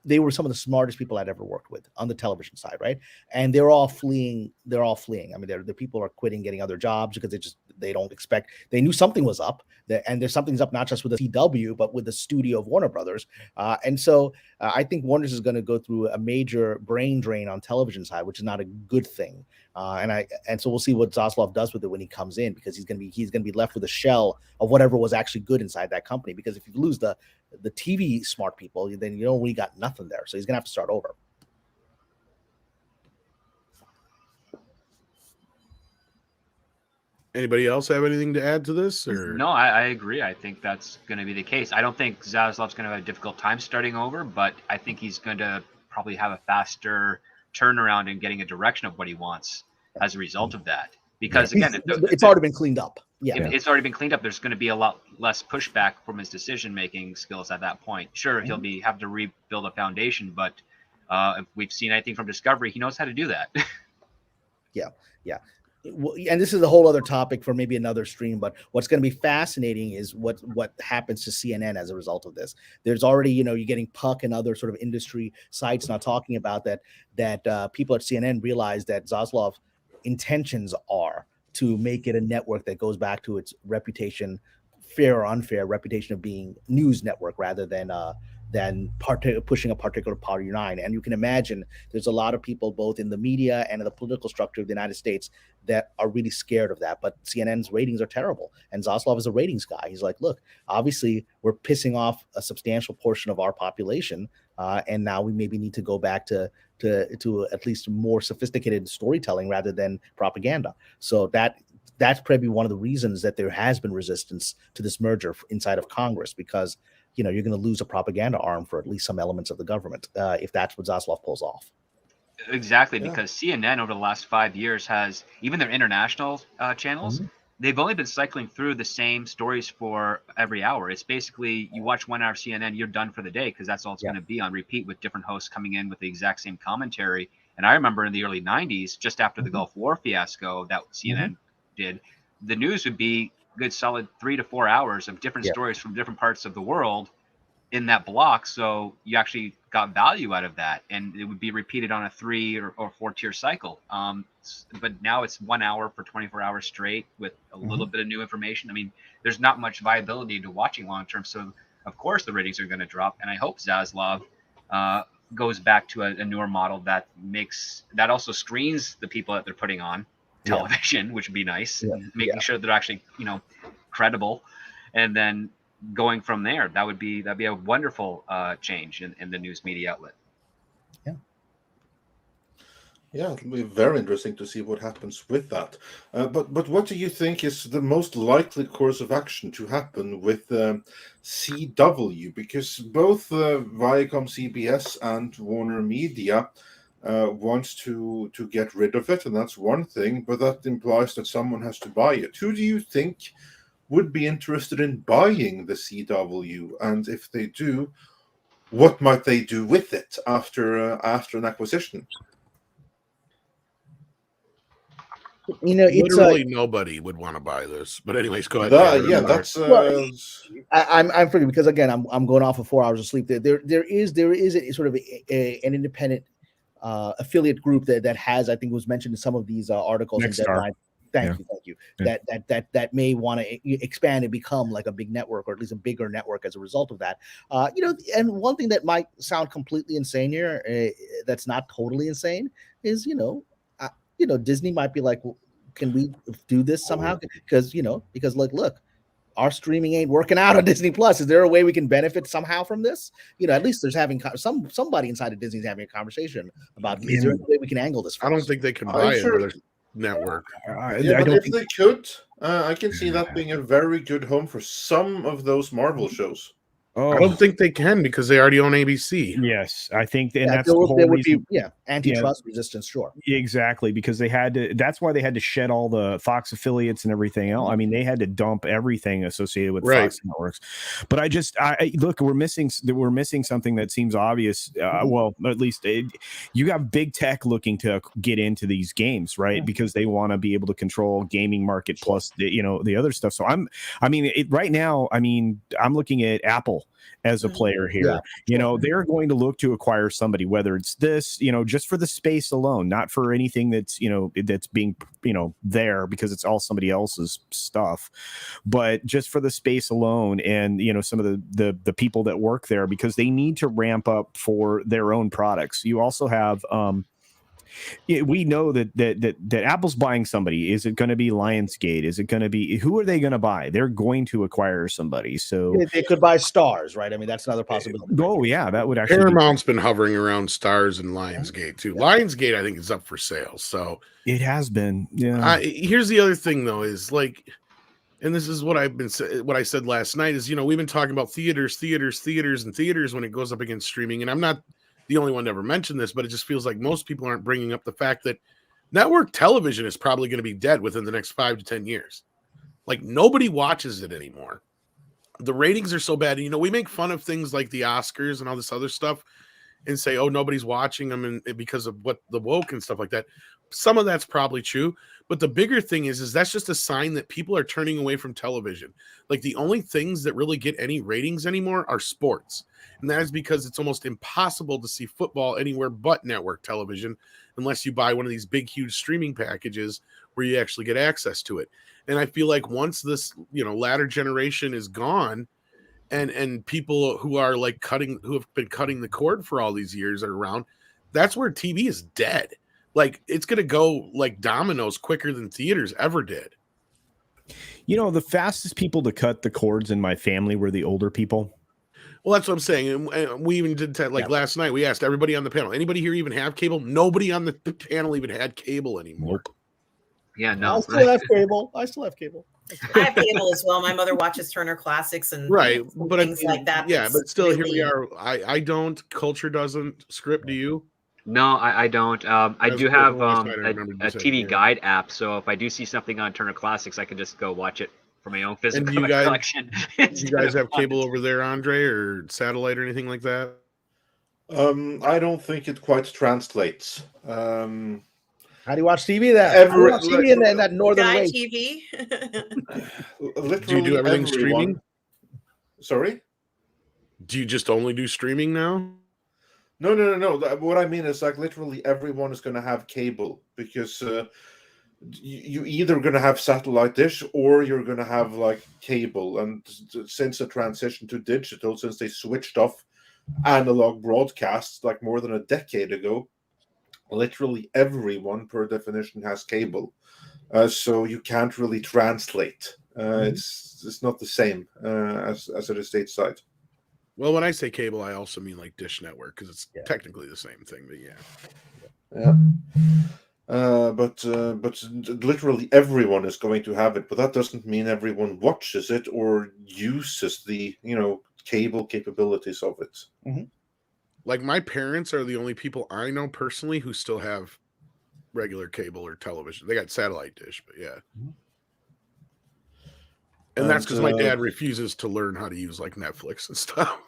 they were some of the smartest people I'd ever worked with on the television side, right? And they're all fleeing. I mean, the people are quitting, getting other jobs because they don't expect. They knew something was up, and there's something's up not just with the CW but with the studio of Warner Brothers. And so I think Warner's is going to go through a major brain drain on television side, which is not a good thing. And so we'll see what Zaslav does with it when he comes in, because he's going to be left with a shell of whatever was actually good inside that company. Because if you lose the TV smart people, then you don't really got nothing there. So he's going to have to start over. Anybody else have anything to add to this? Or no, I agree. I think that's going to be the case. I don't think Zaslav's going to have a difficult time starting over, but I think he's going to probably have a faster turnaround in getting a direction of what he wants as a result of that. Because again, it's already been cleaned up. It's already been cleaned up. There's going to be a lot less pushback from his decision-making skills at that point. Sure, he'll have to rebuild a foundation, but if we've seen anything from Discovery, he knows how to do that. Yeah. And this is a whole other topic for maybe another stream, but what's going to be fascinating is what happens to CNN as a result of this. There's already, you're getting Puck and other sort of industry sites now talking about that people at CNN realize that Zaslav's intentions are to make it a network that goes back to its reputation, fair or unfair reputation of being news network rather than pushing a particular party line. And you can imagine there's a lot of people both in the media and in the political structure of the United States that are really scared of that. But CNN's ratings are terrible, and Zaslav is a ratings guy. He's like, look, obviously we're pissing off a substantial portion of our population, and now we maybe need to go back to at least more sophisticated storytelling rather than propaganda. So that's probably one of the reasons that there has been resistance to this merger inside of Congress, because you're going to lose a propaganda arm for at least some elements of the government if that's what Zaslav pulls off. Exactly, because CNN over the last 5 years has, even their international channels, they've only been cycling through the same stories for every hour. It's basically, you watch 1 hour of CNN, you're done for the day, because that's all it's going to be on repeat with different hosts coming in with the exact same commentary. And I remember in the early 90s, just after the Gulf War fiasco that CNN did, the news would be good solid 3 to 4 hours of different stories from different parts of the world in that block. So you actually got value out of that, and it would be repeated on a 3 or 4 tier cycle. But now it's 1 hour for 24 hours straight with a little bit of new information. I mean, there's not much viability to watching long term. So of course the ratings are going to drop. And I hope Zaslav goes back to a newer model that also screens the people that they're putting on television, which would be nice, making sure they're actually, credible, and then going from there. That'd be a wonderful change in the news media outlet. Yeah, it'll be very interesting to see what happens with that. But what do you think is the most likely course of action to happen with CW? Because both Viacom CBS and Warner Media wants to get rid of it, and that's one thing, but that implies that someone has to buy it. Who do you think would be interested in buying the CW? And if they do, what might they do with it after an acquisition? Literally nobody would want to buy this. But anyways, go ahead. That's I'm pretty, because again I'm going off of 4 hours of sleep. There is a sort of an independent affiliate group that has, I think it was mentioned in some of these articles and deadlines. Thank you. Yeah. That may want to expand and become like a big network, or at least a bigger network as a result of that. And one thing that might sound completely insane here, that's not totally insane, is Disney might be like, well, can we do this somehow? Because look, our streaming ain't working out on Disney Plus. Is there a way we can benefit somehow from this? At least there's having somebody inside of Disney's having a conversation about, is there a way we can angle this? I don't think they can buy another network. But if they could, I can see that being a very good home for some of those Marvel shows. I don't think they can, because they already own ABC. Yes, I think, and that's the whole reason. Antitrust resistance, sure. Exactly, because they had to. That's why they had to shed all the Fox affiliates and everything else. I mean, they had to dump everything associated with Fox networks. But I look, we're missing something that seems obvious. Well, at least you have big tech looking to get into these games, right? Because they want to be able to control gaming market plus the other stuff. So right now, I'm looking at Apple Apple as a player here. Yeah, you know, they're going to look to acquire somebody, whether it's this, you know, just for the space alone, not for anything that's, you know, that's being, you know, there because it's all somebody else's stuff, but just for the space alone. And, you know, some of the people that work there, because they need to ramp up for their own products. You also have, we know that Apple's buying somebody. Is it going to be Lionsgate? Is it going to be, who are they going to buy? They're going to acquire somebody. So they could buy Stars, right? I mean, that's another possibility. Oh yeah, that would actually. Paramount's been hovering around Stars and Lionsgate too. Lionsgate, I think, is up for sale. So it has been. Yeah. Here's the other thing, though, is like, and this is what what I said last night is, you know, we've been talking about theaters when it goes up against streaming, and I'm not the only one to ever mention this, but it just feels like most people aren't bringing up the fact that network television is probably going to be dead within the next 5 to 10 years. Like, nobody watches it anymore. The ratings are so bad. And, you know, we make fun of things like the Oscars and all this other stuff and say, oh, nobody's watching them and because of what the woke and stuff like that. Some of that's probably true. But the bigger thing is that's just a sign that people are turning away from television. Like, the only things that really get any ratings anymore are sports. And that is because it's almost impossible to see football anywhere but network television unless you buy one of these big, huge streaming packages where you actually get access to it. And I feel like once this, you know, latter generation is gone and people who are like who have been cutting the cord for all these years are around, that's where TV is dead. Like, it's going to go like dominoes quicker than theaters ever did. You know, the fastest people to cut the cords in my family were the older people. Well, that's what I'm saying. And we even did that, like, last night. We asked everybody on the panel, anybody here even have cable? Nobody on the panel even had cable anymore. Nope. Yeah, no. I still have cable. I have cable as well. My mother watches Turner Classics and right, but things like that. Yeah, but still, really, here we are. I don't. Culture doesn't. Script, do you? No, I don't. I do have a TV here. Guide app, so if I do see something on Turner Classics, I can just go watch it for my own physical And you guys, collection. You guys have cable over there, Andre, or satellite or anything like that? I don't think it quite translates. How do you watch TV then? Watch TV in that northern Guy way. TV. Literally, do you do everything streaming? Sorry? Do you just only do streaming now? No. What I mean is, like, literally everyone is going to have cable because you either going to have satellite dish or you're going to have like cable. And since the transition to digital, since they switched off analog broadcasts like more than a decade ago, literally everyone per definition has cable. So you can't really translate. It's not the same as it is stateside. Well, when I say cable, I also mean like Dish Network because it's technically the same thing. But but literally everyone is going to have it. But that doesn't mean everyone watches it or uses the cable capabilities of it. Mm-hmm. Like, my parents are the only people I know personally who still have regular cable or television. They got satellite dish, but yeah. And that's because my dad refuses to learn how to use like Netflix and stuff.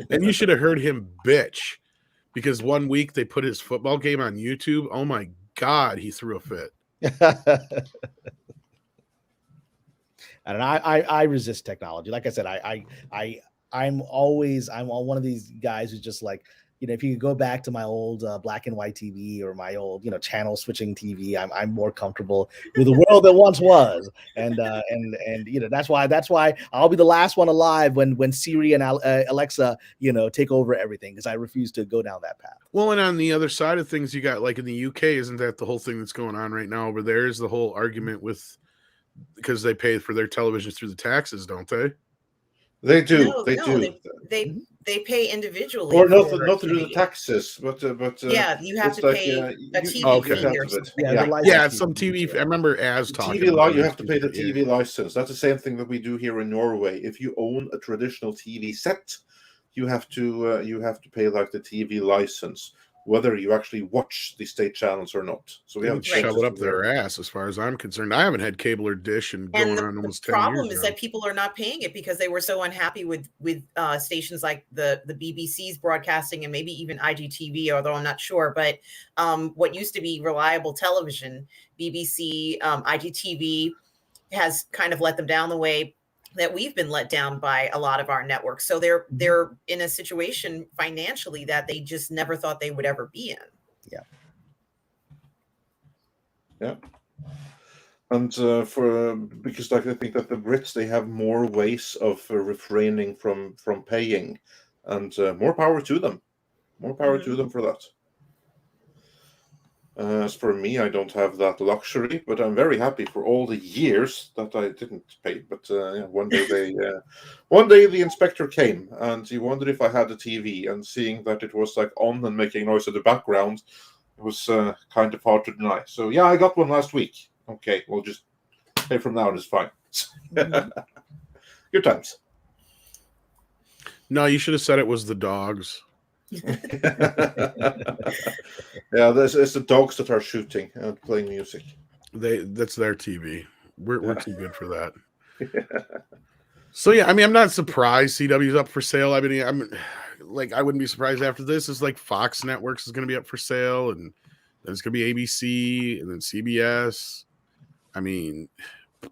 And you should have heard him bitch because one week they put his football game on YouTube. Oh my God, he threw a fit. And I resist technology. Like I said, I'm one of these guys who's just like, if you could go back to my old black and white TV or my old, channel switching TV, I'm more comfortable with the world that once was. And that's why I'll be the last one alive when Siri and Alexa, take over everything, because I refuse to go down that path. Well, and on the other side of things, you got like in the UK, isn't that the whole thing that's going on right now over there? Is the whole argument because they pay for their televisions through the taxes, don't they? They do. They pay individually, or not through the taxes, but yeah, you have to pay a TV some TV. I remember as talking. TV you have to pay the TV license. That's the same thing that we do here in Norway. If you own a traditional TV set, you have to pay like the TV license, whether you actually watch the state channels or not. So we have to shove it up their ass, as far as I'm concerned. I haven't had cable or dish and going on almost 10 years. The problem is that people are not paying it because they were so unhappy with stations like the BBC's broadcasting and maybe even IGTV, although I'm not sure. But what used to be reliable television, BBC, IGTV, has kind of let them down the way. that we've been let down by a lot of our networks. So they're in a situation financially that they just never thought they would ever be in. Yeah. Yeah. And because like I think that the Brits, they have more ways of refraining from paying, and more power to them. More power to them for that. As for me, I don't have that luxury, but I'm very happy for all the years that I didn't pay. But one day the inspector came and he wondered if I had a TV, and seeing that it was like on and making noise in the background, it was kind of hard to deny. So yeah, I got one last week. Okay, we'll just pay from now on. It's fine. Good times. No, you should have said it was the dogs. Yeah, it's the dogs that are shooting and playing music. That's their TV. We're too good for that. So yeah, I mean, I'm not surprised CW's up for sale. I mean, I wouldn't be surprised after this. It's like Fox Networks is going to be up for sale, and then it's going to be ABC, and then CBS. I mean,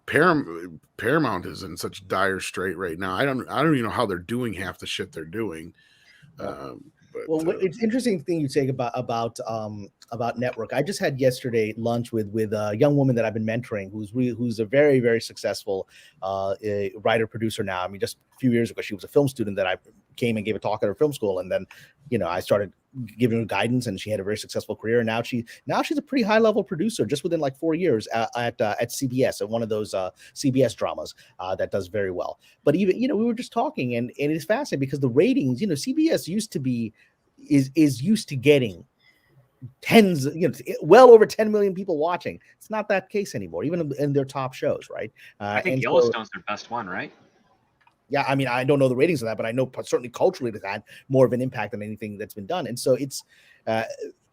Paramount is in such dire strait right now. I don't even know how they're doing half the shit they're doing. It's interesting thing you say about network. I just had yesterday lunch with a young woman that I've been mentoring, who's a very, very successful writer producer now. I mean, just a few years ago, she was a film student that I came and gave a talk at her film school, and then I started giving her guidance, and she had a very successful career. And now she's a pretty high level producer just within like 4 years at CBS, at one of those CBS dramas that does very well. But even we were just talking, and it's fascinating because the ratings, CBS used to be is used to getting tens, well over 10 million people watching. It's not that case anymore, even in their top shows, right? I think Yellowstone's their best one, right? Yeah, I mean, I don't know the ratings of that, but I know certainly culturally it had more of an impact than anything that's been done. And so it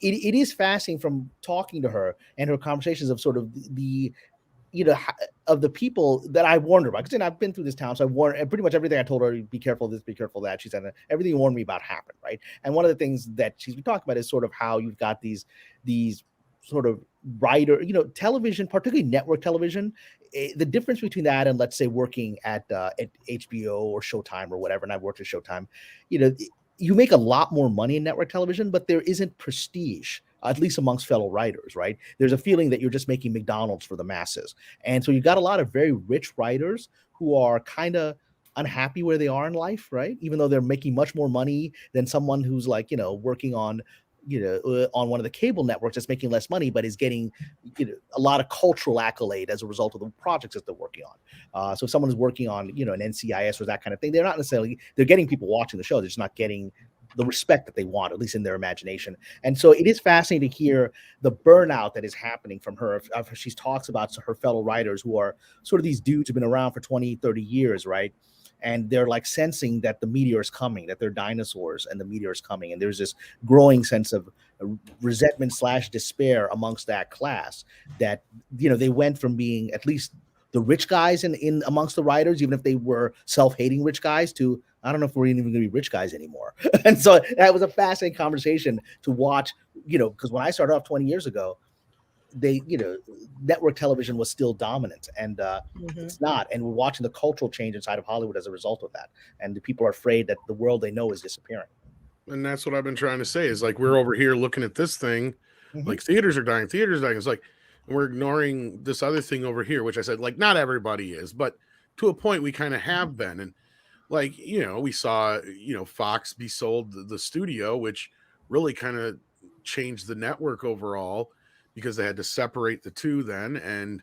is fascinating from talking to her and her conversations of sort of the of the people that I warned her about. Because I've been through this town, so I warned, and pretty much everything I told her, be careful this, be careful that. She said everything you warned me about happened, right? And one of the things that she's been talking about is sort of how you've got these sort of writer, television, particularly network television. The difference between that and, let's say, working at HBO or Showtime or whatever, and I've worked at Showtime, you make a lot more money in network television, but there isn't prestige, at least amongst fellow writers, right? There's a feeling that you're just making McDonald's for the masses. And so you've got a lot of very rich writers who are kind of unhappy where they are in life, right? Even though they're making much more money than someone who's like, working on on one of the cable networks that's making less money, but is getting a lot of cultural accolade as a result of the projects that they're working on. So if someone is working on, an NCIS or that kind of thing, they're not necessarily, they're getting people watching the show. They're just not getting the respect that they want, at least in their imagination. And so it is fascinating to hear the burnout that is happening from her. She talks about her fellow writers who are sort of these dudes who've been around for 20, 30 years, right? And they're like sensing that the meteor is coming, that they're dinosaurs and the meteor is coming. And there's this growing sense of resentment / despair amongst that class that, they went from being at least the rich guys in amongst the writers, even if they were self-hating rich guys, to, I don't know if we're even going to be rich guys anymore. And so that was a fascinating conversation to watch, because when I started off 20 years ago, network television was still dominant, and it's not. And we're watching the cultural change inside of Hollywood as a result of that. And the people are afraid that the world they know is disappearing. And that's what I've been trying to say is like, we're over here looking at this thing, like theaters are dying. It's like, we're ignoring this other thing over here, which I said, like, not everybody is, but to a point we kind of have been. And like, we saw, Fox be sold the studio, which really kind of changed the network overall, because they had to separate the two then. And,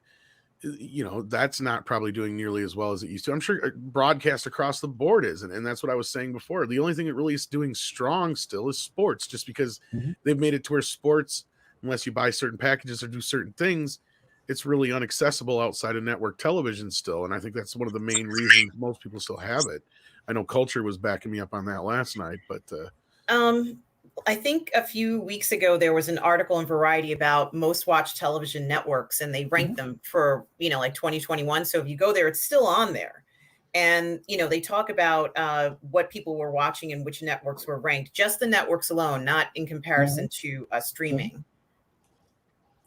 that's not probably doing nearly as well as it used to. I'm sure broadcast across the board isn't. And that's what I was saying before. The only thing that really is doing strong still is sports, just because they've made it to where sports, unless you buy certain packages or do certain things, it's really inaccessible outside of network television still. And I think that's one of the main reasons most people still have it. I know Culture was backing me up on that last night, but I think a few weeks ago there was an article in Variety about most watched television networks, and they ranked them for like 2021. So if you go there, it's still on there. And they talk about what people were watching and which networks were ranked, just the networks alone, not in comparison to streaming.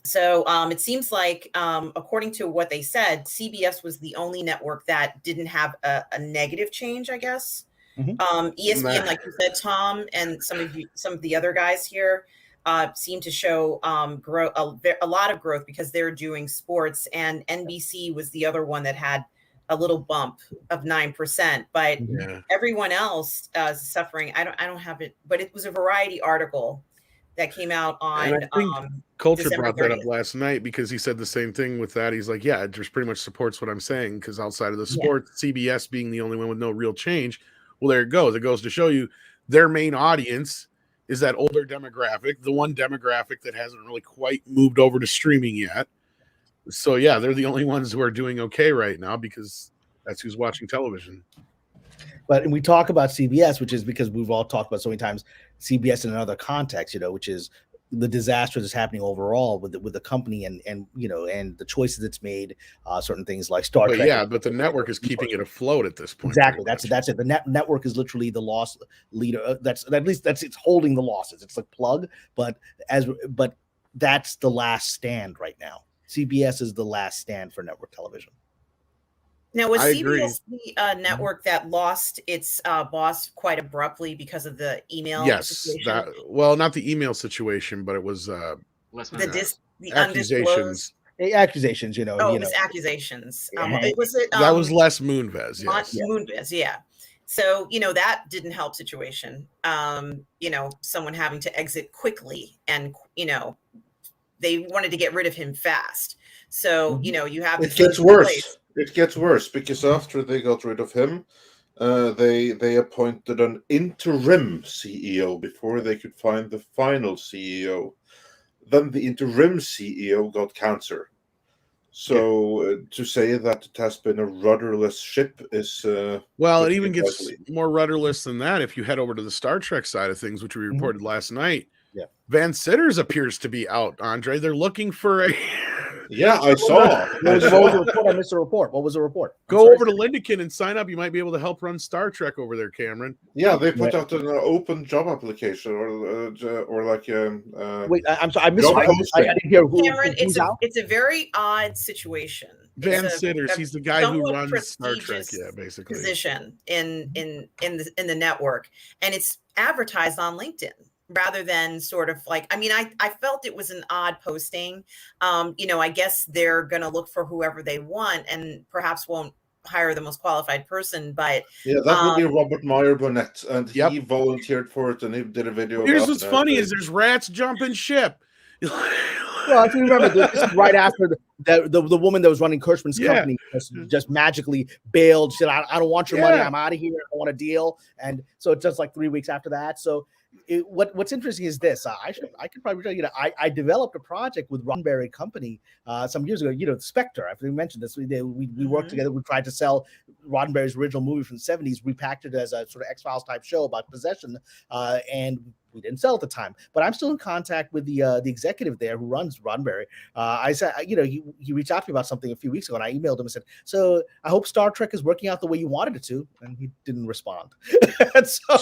So it seems like, according to what they said, CBS was the only network that didn't have a negative change, I guess. ESPN, like you said, Tom, and some of the other guys here seem to show a lot of growth because they're doing sports, and NBC was the other one that had a little bump of 9%, but everyone else is suffering. I don't have it, but it was a Variety article that came out on. And I think Culture December brought that up 30th. last night because he said the same thing with that. He's like, yeah, it just pretty much supports what I'm saying, because outside of the sports, CBS being the only one with no real change, well, there it goes. It goes to show you their main audience is that older demographic, the one demographic that hasn't really quite moved over to streaming yet. So, yeah, they're the only ones who are doing okay right now because that's who's watching television. But we talk about CBS, which is because we've all talked about so many times CBS in another context, you know, which is the disaster that's happening overall with the company and you know, and the choices it's made, certain things like Star Trek. Yeah, but the network is keeping it afloat at this point. Exactly. That's it. The network is literally the loss leader. That's it's holding the losses. It's like plug, but that's the last stand right now. CBS is the last stand for network television. Now, was CBS the network that lost its boss quite abruptly because of the email situation? Not the email situation, but it was the accusations. Accusations, you know. Oh, it was accusations. That was Les Moonves, yes. Moonves, yeah. So, you know, that didn't help situation. You know, someone having to exit quickly, and, you know, they wanted to get rid of him fast. So, you know, you have it gets worse. It gets worse because after they got rid of him, they appointed an interim CEO before they could find the final CEO. Then the interim CEO got cancer. So to say that it has been a rudderless ship is well, it even gets more rudderless than that if you head over to the Star Trek side of things, which we reported last night. Yeah, Van Sitters appears to be out, Andre. They're looking for a Yeah, I saw. What was the report? I missed the report. What was the report? Go over to Lindekin and sign up. You might be able to help run Star Trek over there, Cameron. Yeah, they put out an open job application or like wait, I'm sorry, I missed. I didn't hear who. Cameron, it's a very odd situation. Van Sitters, he's the guy who runs Star Trek. Yeah, basically position in the network, and it's advertised on LinkedIn rather than sort of like, I mean, I felt it was an odd posting. You know, I guess they're going to look for whoever they want and perhaps won't hire the most qualified person, but yeah, that would be Robert Meyer Burnett, and he volunteered for it and he did a video. Here's what's funny is there's rats jumping ship. Well, if you remember, this is right after the woman that was running Kirschman's company just magically bailed. She said, I don't want your money. I'm out of here. I don't want a deal. And so it's just like 3 weeks after that. So what's interesting is this. I could probably tell you, I developed a project with Roddenberry Company some years ago. You know, Spectre. After we mentioned this, we worked together. We tried to sell Roddenberry's original movie from the 70s, repackaged it as a sort of X-Files type show about possession, and we didn't sell at the time. But I'm still in contact with the executive there who runs Roddenberry. I said, you know, he reached out to me about something a few weeks ago, and I emailed him and said, so I hope Star Trek is working out the way you wanted it to, and he didn't respond. And so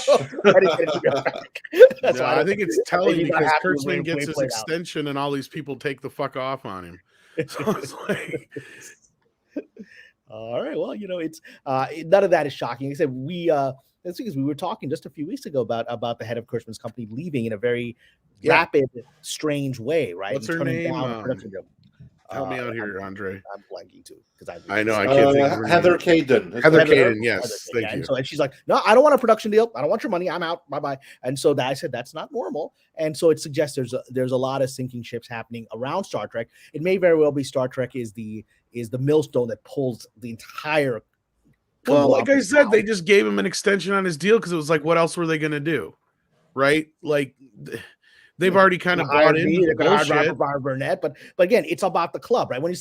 I didn't get it back. I think it's telling because Kurtzman gets his extension and all these people take the fuck off on him. So it's like, all right, well, you know, it's none of that is shocking. Like I said, that's because we were talking just a few weeks ago about the head of Kirschman's company leaving in a very rapid, strange way, right? What's her name? Help me out here, Andre. I'm blanking too because I know I can't think of her Heather name. Caden. Heather Caden, yes, thank you. And she's like, no, I don't want a production deal. I don't want your money. I'm out. Bye bye. And so I said that's not normal. And so it suggests there's a lot of sinking ships happening around Star Trek. It may very well be Star Trek is the millstone that pulls the entire. Well, like I said, they just gave him an extension on his deal because it was like, what else were they going to do, right? Like. They've already kind of bought into the bullshit. Burnett, but again, it's about the club, right? When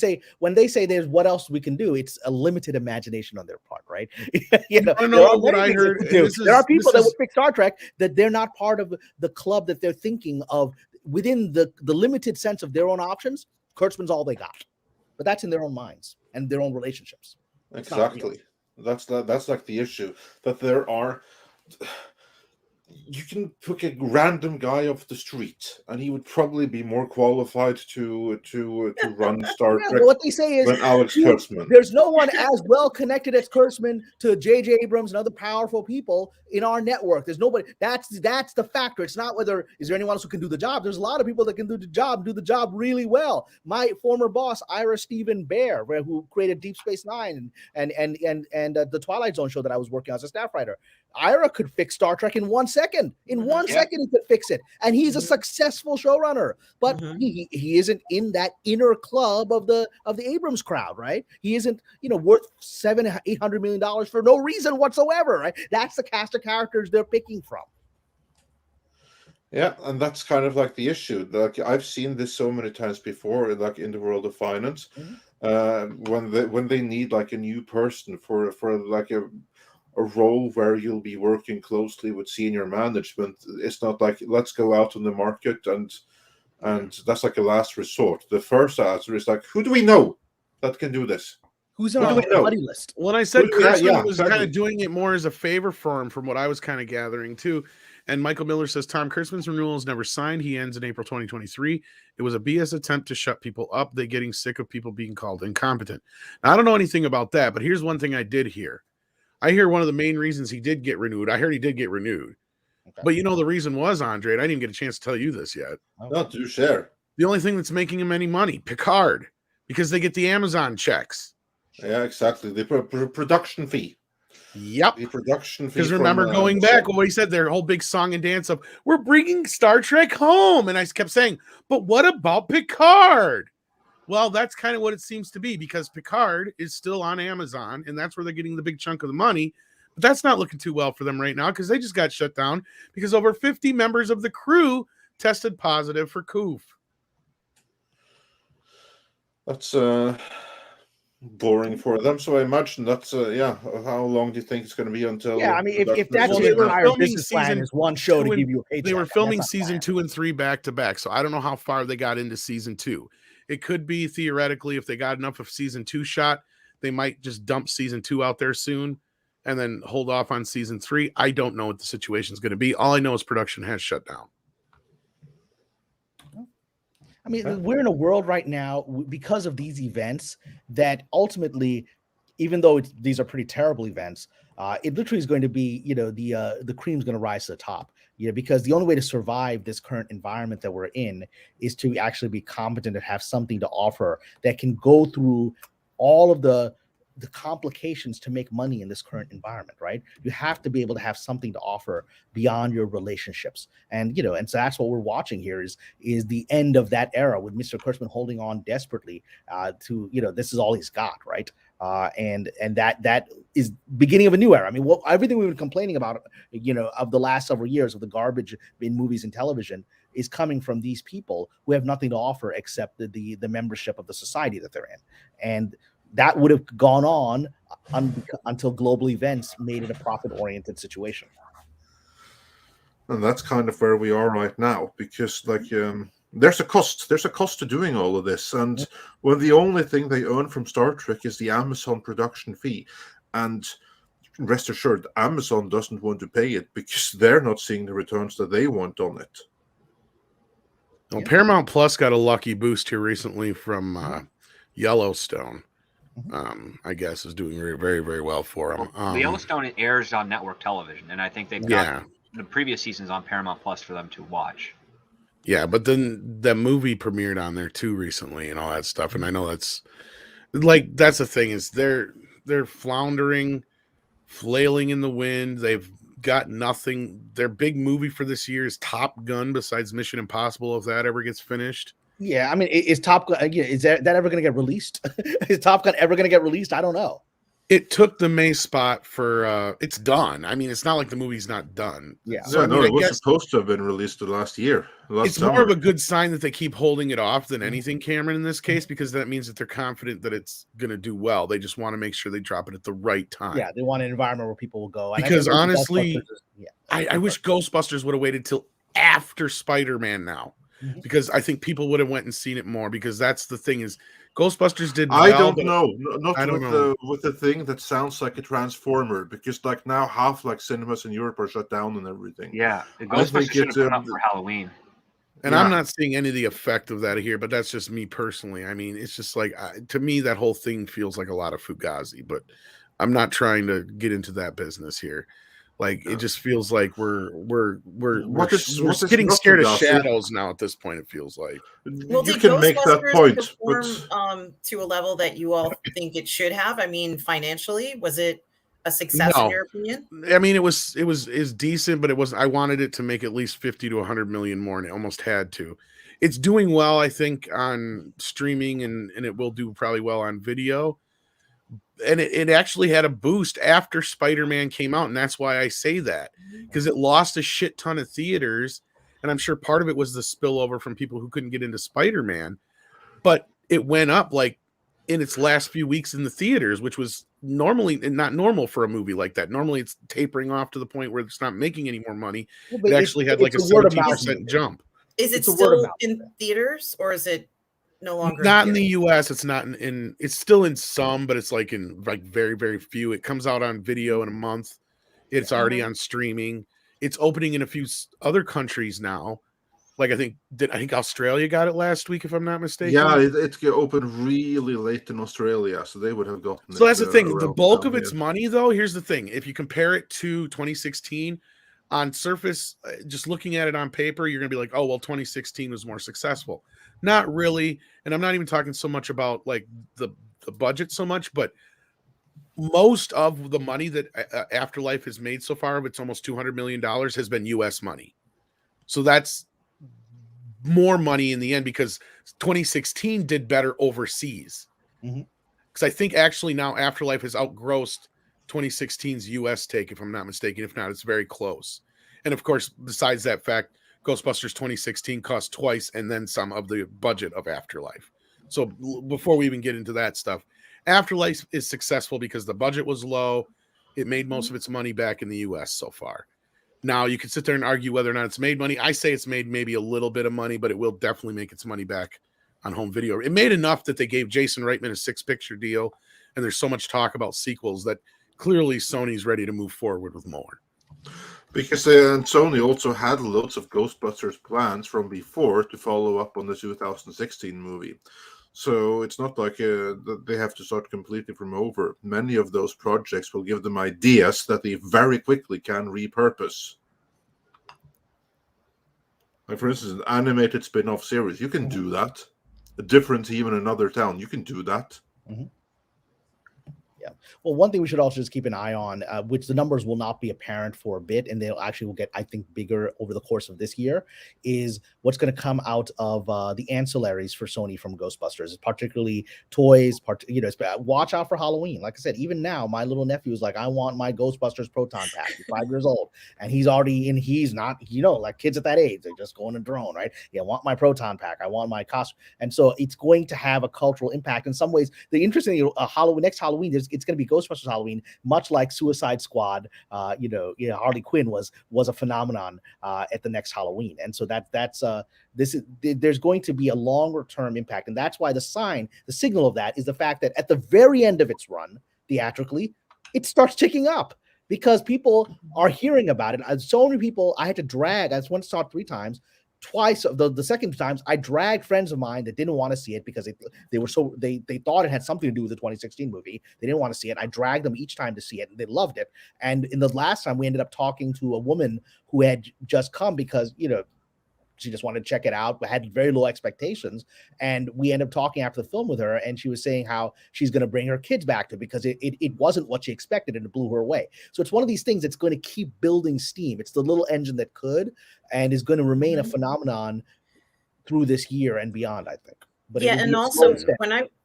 they say there's what else we can do, it's a limited imagination on their part, right? You know, what I heard. There are people that would pick Star Trek that they're not part of the club that they're thinking of within the limited sense of their own options. Kurtzman's all they got, but that's in their own minds and their own relationships. Exactly. That's like the issue that there are. you can pick a random guy off the street, and he would probably be more qualified to run Star Yeah, Trek but what they say is than Alex you- Kurtzman. there's no one as well connected as Kurtzman to J.J. Abrams and other powerful people in our network. There's nobody. That's the factor. It's not whether is there anyone else who can do the job. There's a lot of people that can do the job really well. My former boss, Ira Stephen Bear, who created Deep Space Nine and the Twilight Zone show that I was working on as a staff writer. Ira could fix Star Trek in 1 second. In 1 second, he could fix it, and he's a successful showrunner. But he isn't in that inner club of the Abrams crowd, right? He isn't, worth $700-800 million for no reason whatsoever, right? That's the cast of characters they're picking from. Yeah, and that's kind of like the issue. Like I've seen this so many times before, like in the world of finance, when they need like a new person for like a role where you'll be working closely with senior management. It's not like let's go out on the market and that's like a last resort. The first answer is like, who do we know that can do this? Who's on our buddy list? When I said Kurtzman was exactly. kind of doing it more as a favor for him, from what I was kind of gathering too. And Michael Miller says Tom Kurtzman's renewal is never signed. He ends in April 2023. It was a BS attempt to shut people up. They're getting sick of people being called incompetent. Now, I don't know anything about that, but here's one thing I did hear. I hear one of the main reasons he did get renewed. I heard he did get renewed. Okay. But the reason was, Andre, and I didn't even get a chance to tell you this yet. No, do share. The only thing that's making him any money, Picard, because they get the Amazon checks. Yeah, exactly. The production fee. Yep. The production fee. Because remember going back, what he said, their whole big song and dance of, we're bringing Star Trek home. And I kept saying, but what about Picard? Well, that's kind of what it seems to be, because Picard is still on Amazon, and that's where they're getting the big chunk of the money. But that's not looking too well for them right now, because they just got shut down because over 50 members of the crew tested positive for COOF. That's boring for them. So I imagine that's how long do you think it's going to be until? Yeah, I mean, if that's your entire business plan is one show to give you a paycheck. They were filming season 2 and 3 back to back, so I don't know how far they got into season 2. It could be theoretically, if they got enough of season 2 shot, they might just dump season 2 out there soon and then hold off on season 3. I don't know what the situation is going to be. All I know is production has shut down. I mean, we're in a world right now because of these events that ultimately, even though these are pretty terrible events, it literally is going to be, the cream's going to rise to the top. Because the only way to survive this current environment that we're in is to actually be competent and have something to offer that can go through all of the complications to make money in this current environment, right? You have to be able to have something to offer beyond your relationships. And, and so that's what we're watching here is the end of that era with Mr. Kurtzman holding on desperately to, this is all he's got, right? And that is beginning of a new era. I mean, everything we've been complaining about, of the last several years of the garbage in movies and television is coming from these people who have nothing to offer except the membership of the society that they're in. And that would have gone on until global events made it a profit-oriented situation. And that's kind of where we are right now, because there's a cost. There's a cost to doing all of this. And when the only thing they earn from Star Trek is the Amazon production fee, and rest assured, Amazon doesn't want to pay it because they're not seeing the returns that they want on it. Well, Paramount Plus got a lucky boost here recently from Yellowstone. I guess is doing very, very, very well for them. The Yellowstone airs on network television, and I think they've got the previous seasons on Paramount Plus for them to watch. Yeah, but then the movie premiered on there too recently and all that stuff. And I know that's the thing is they're floundering, flailing in the wind. They've got nothing. Their big movie for this year is Top Gun, besides Mission Impossible, if that ever gets finished. Yeah, I mean, is Top Gun? Is that ever going to get released? Is Top Gun ever going to get released? I don't know. It took the May spot for. It's done. I mean, it's not like the movie's not done. Yeah. So it was supposed to have been released last year. It's more of a good sign that they keep holding it off than anything, Cameron, in this case, because that means that they're confident that it's going to do well. They just want to make sure they drop it at the right time. Yeah, they want an environment where people will go. Because honestly, I wish Ghostbusters would have waited till after Spider-Man now. because I think people would have went and seen it more, because that's the thing is Ghostbusters did well. I don't know. Not I don't with know. the thing that sounds like a transformer, because like now half like cinemas in Europe are shut down and everything. Yeah, the I think Ghostbusters should have it's, come up for Halloween. And I'm not seeing any of the effect of that here, but that's just me personally. I mean, it's just like, to me, that whole thing feels like a lot of Fugazi, but I'm not trying to get into that business here. Like, it just feels like we're getting scared of shadows now at this point, it feels like. Well, you did can make that Ghostbusters point, perform to a level that you all think it should have? I mean, financially, was it a success in your opinion? I mean, it was decent, but it was, I wanted it to make at least 50 to 100 million more, and it almost had to. It's doing well, I think, on streaming, and it will do probably well on video. And it actually had a boost after Spider-Man came out, and that's why I say that, because it lost a shit ton of theaters, and I'm sure part of it was the spillover from people who couldn't get into Spider-Man, but it went up like in its last few weeks in the theaters, which was normally not normal for a movie like that. Normally it's tapering off to the point where it's not making any more money. It actually had like a 17% jump. Is it still in theaters, or is it no longer? Not in the US. It's not in it's still in some, but it's like in like very, very few. It comes out on video in a month. It's already on streaming. It's opening in a few other countries now. Like I think Australia got it last week, if I'm not mistaken. Yeah, it opened really late in Australia, so they would have gotten it. So that's the thing. The bulk of its money, though, here's the thing. If you compare it to 2016, on surface, just looking at it on paper, you're going to be like, oh, well, 2016 was more successful. Not really. And I'm not even talking so much about like the budget so much, but most of the money that Afterlife has made so far, of it's almost $200 million, has been US money. So that's more money in the end, because 2016 did better overseas. Because I think actually now Afterlife has outgrossed 2016's US take, if I'm not mistaken. If not, it's very close. And of course, besides that fact, Ghostbusters 2016 cost twice and then some of the budget of Afterlife. So before we even get into that stuff, Afterlife is successful because the budget was low. It made most of its money back in the US so far. Now, you can sit there and argue whether or not it's made money. I say it's made maybe a little bit of money, but it will definitely make its money back on home video. It made enough that they gave Jason Reitman a 6-picture deal, and there's so much talk about sequels that clearly Sony's ready to move forward with more. Because Sony also had loads of Ghostbusters plans from before to follow up on the 2016 movie. So it's not like they have to start completely from over. Many of those projects will give them ideas that they very quickly can repurpose. Like, for instance, an animated spin-off series. You can do that. A different team in another town. You can do that. Yeah. Well, one thing we should also just keep an eye on, which the numbers will not be apparent for a bit, and they'll actually will get, I think, bigger over the course of this year, is what's going to come out of the ancillaries for Sony from Ghostbusters, particularly toys. Watch out for Halloween. Like I said, even now, my little nephew is like, I want my Ghostbusters Proton Pack. He's 5 years old, and he's already in. He's not, like kids at that age, they just go on a drone, right? Yeah, I want my Proton Pack. I want my costume, and so it's going to have a cultural impact in some ways. The interesting thing, next Halloween, it's going to be Ghostbusters Halloween, much like Suicide Squad. Harley Quinn was a phenomenon at the next Halloween, and so there's going to be a longer term impact, and that's why the signal of that is the fact that at the very end of its run theatrically, it starts ticking up because people are hearing about it. So many people I had to drag. I just went to saw it 3 times. Twice, the second times, I dragged friends of mine that didn't want to see it because they thought it had something to do with the 2016 movie. They didn't want to see it. I dragged them each time to see it, and they loved it. And in the last time, we ended up talking to a woman who had just come because she just wanted to check it out, but had very low expectations. And we ended up talking after the film with her, and she was saying how she's going to bring her kids back to it because it wasn't what she expected, and it blew her away. So it's one of these things that's going to keep building steam. It's the little engine that could and is going to remain a phenomenon through this year and beyond, I think. But yeah, and also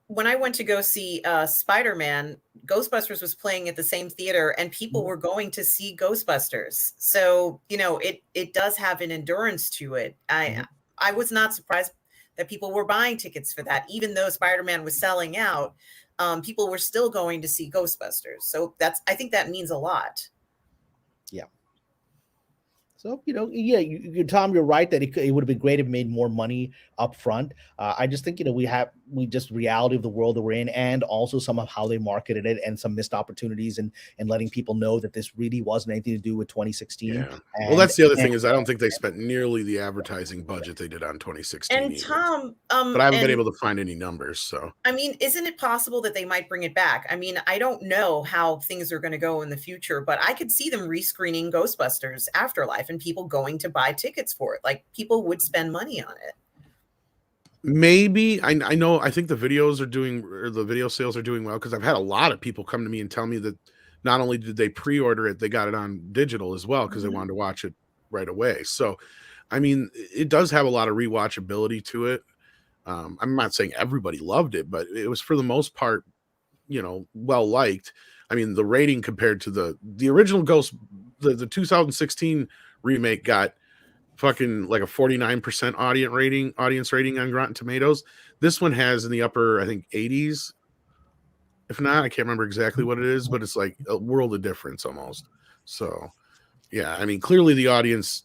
when I went to go see Spider-Man, Ghostbusters was playing at the same theater, and people were going to see Ghostbusters. So, it does have an endurance to it. I was not surprised that people were buying tickets for that. Even though Spider-Man was selling out, people were still going to see Ghostbusters. So I think that means a lot. Yeah. So, yeah, Tom, you're right that it would have been great if it made more money up front. I just think, we just reality of the world that we're in, and also some of how they marketed it and some missed opportunities and letting people know that this really wasn't anything to do with 2016. Yeah. Well, that's the other thing is I don't think they spent nearly the advertising budget they did on 2016. And either. Tom, but I haven't been able to find any numbers. So, I mean, isn't it possible that they might bring it back? I mean, I don't know how things are going to go in the future, but I could see them rescreening Ghostbusters Afterlife and people going to buy tickets for it. Like, people would spend money on it. Maybe I know. I think the video sales are doing well, because I've had a lot of people come to me and tell me that not only did they pre-order it, they got it on digital as well because they wanted to watch it right away. So, I mean, it does have a lot of rewatchability to it. I'm not saying everybody loved it, but it was for the most part, well liked. I mean, the rating compared to the original Ghost, the 2016 remake got fucking like a 49% audience rating on Rotten Tomatoes. This one has in the upper, I think, 80s. If not, I can't remember exactly what it is, but it's like a world of difference almost. So, yeah, I mean, clearly the audience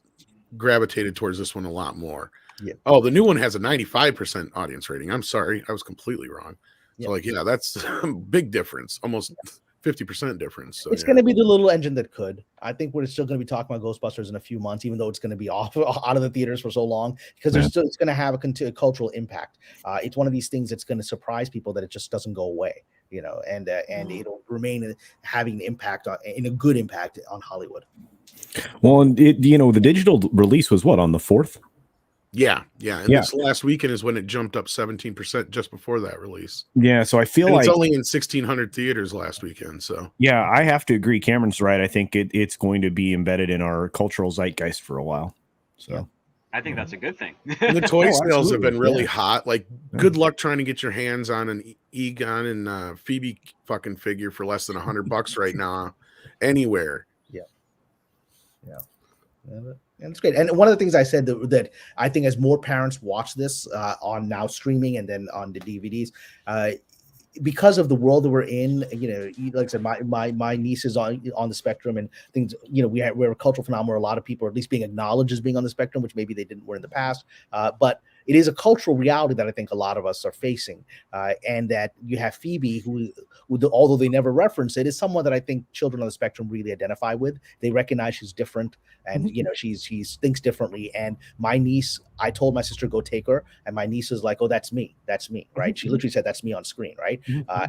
gravitated towards this one a lot more. Yeah. Oh, the new one has a 95% audience rating. I'm sorry, I was completely wrong. Yeah. So, that's a big difference, almost 50% difference. So, it's going to be the little engine that could. I think we're still going to be talking about Ghostbusters in a few months, even though it's going to be out of the theaters for so long, because it's going to have a cultural impact. It's one of these things that's going to surprise people that it just doesn't go away, and it'll remain having an impact in a good impact on Hollywood. Well, and the digital release was what, on the 4th? Yeah. And this last weekend is when it jumped up 17% just before that release. Yeah, so I feel and like it's only in 1,600 theaters last weekend. So yeah, I have to agree. Cameron's right. I think it's going to be embedded in our cultural zeitgeist for a while. So I think that's a good thing. And the toy sales have been really hot. Like, good luck trying to get your hands on an Egon and Phoebe fucking figure for less than $100 right now, anywhere. Yeah. And it's great. And one of the things I said that I think as more parents watch this on now streaming and then on the DVDs, because of the world that we're in, like I said, my niece is on the spectrum and things, we're a cultural phenomenon where a lot of people are at least being acknowledged as being on the spectrum, which maybe they were in the past. But it is a cultural reality that I think a lot of us are facing, and that you have Phoebe, who, although they never reference it, is someone that I think children on the spectrum really identify with. They recognize she's different, and she thinks differently. And my niece, I told my sister go take her, and my niece is like, "Oh, that's me, right?" She literally said, "That's me" on screen, right?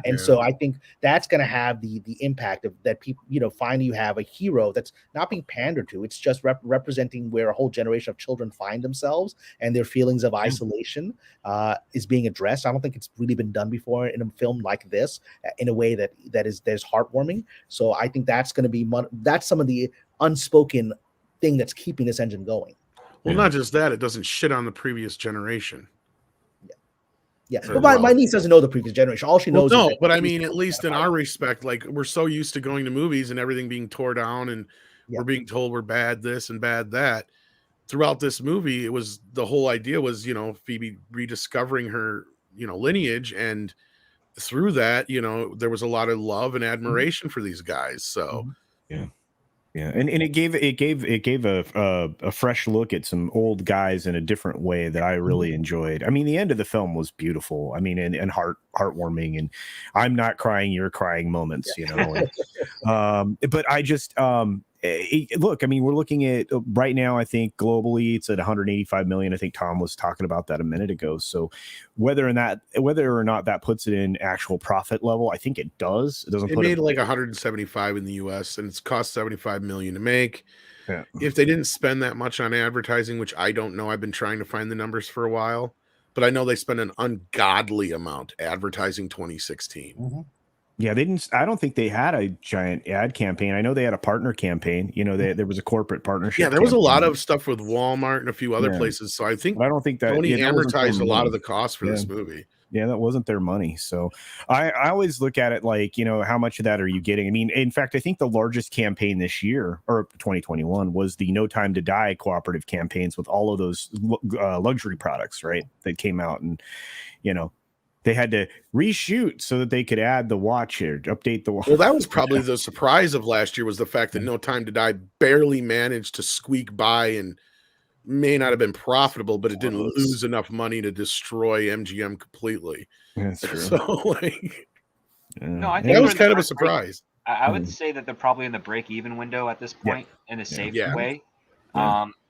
And so I think that's going to have the impact of that. People, finally, you have a hero that's not being pandered to. It's just representing where a whole generation of children find themselves, and their feelings of isolation is being addressed. I don't think it's really been done before in a film like this in a way that is heartwarming. So I think that's going to be that's some of the unspoken thing that's keeping this engine going. Well, not just that, it doesn't shit on the previous generation. Yeah, but my niece doesn't know the previous generation. All she knows. No, but I mean, at least in our respect, like, we're so used to going to movies and everything being tore down, and we're being told we're bad this and bad that. Throughout this movie, it was the whole idea was, Phoebe rediscovering her, lineage, and through that, there was a lot of love and admiration for these guys. So, yeah, and it gave a fresh look at some old guys in a different way that I really enjoyed. I mean, the end of the film was beautiful. I mean, and heartwarming, and I'm not crying, you're crying moments, but I just look, I mean, we're looking at right now, I think globally it's at 185 million. I think Tom was talking about that a minute ago. So whether or not that puts it in actual profit level, I think it does. It made like 175 in the US, and it's cost 75 million to make. Yeah. If they didn't spend that much on advertising, which I don't know, I've been trying to find the numbers for a while, but I know they spent an ungodly amount advertising 2016. Yeah, they didn't. I don't think they had a giant ad campaign. I know they had a partner campaign. There was a corporate partnership. Yeah, there was a lot of stuff with Walmart and a few other places. So I think I don't think that Sony amortized a lot of the cost for this movie. Yeah, that wasn't their money. So I always look at it like, how much of that are you getting? I mean, in fact, I think the largest campaign this year, or 2021, was the No Time to Die cooperative campaigns with all of those luxury products, right, that came out, and they had to reshoot so that they could add the watch or update the watch. Well, that was probably the surprise of last year, was the fact that No Time to Die barely managed to squeak by and may not have been profitable, but it didn't lose enough money to destroy MGM completely. That's true. So, like, No, I think that was they're kind of a break- surprise. I would say that they're probably in the break-even window at this point in a safe way.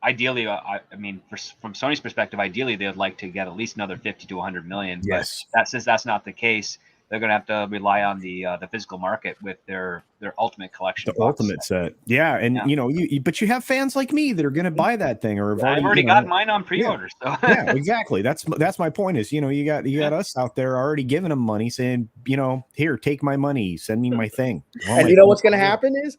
Ideally, I mean, from Sony's perspective, ideally they'd like to get at least another 50 to 100 million. Yes. But since that's not the case, they're going to have to rely on the physical market with their ultimate collection. The ultimate set. Yeah, and you know, but you have fans like me that are going to buy that thing, or I've already got mine on pre-order. Yeah. So yeah, exactly. That's my point. Is, you know, you got us out there already giving them money, saying, you know, here, take my money, send me my thing. And you know what's going to happen is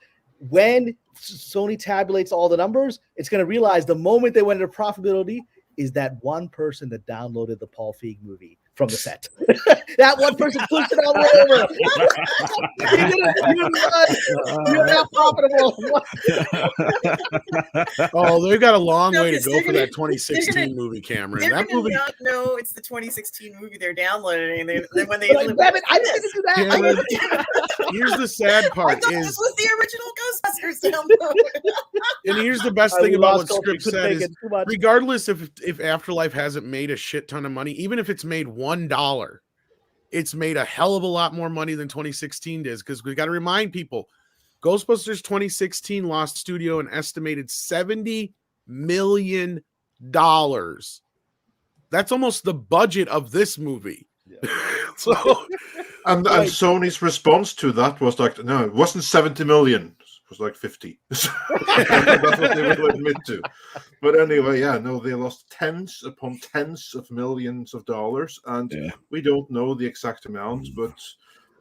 when Sony tabulates all the numbers, it's going to realize the moment they went into profitability is that one person that downloaded the Paul Feig movie from the set. That one person pushed it all the way over. You're not profitable. Oh, they've got a long way to go for that 2016 movie, Cameron. They're That gonna movie. not know it's the 2016 movie they're downloading, and then when they Like, damn it, I didn't do that. Cameron, here's the sad I part thought is, this was the original Ghostbusters download. and here's the best thing about what Script said is, much. regardless if Afterlife hasn't made a shit ton of money, even if it's made $1, it's made a hell of a lot more money than 2016 does, because we got to remind people, Ghostbusters 2016 lost studio an estimated $70 million. That's almost the budget of this movie. So, and Sony's response to that was like, no, it wasn't 70 million. It was like 50. That's what they will admit to. But anyway, yeah, no, they lost tens upon tens of millions of dollars, and we don't know the exact amount, but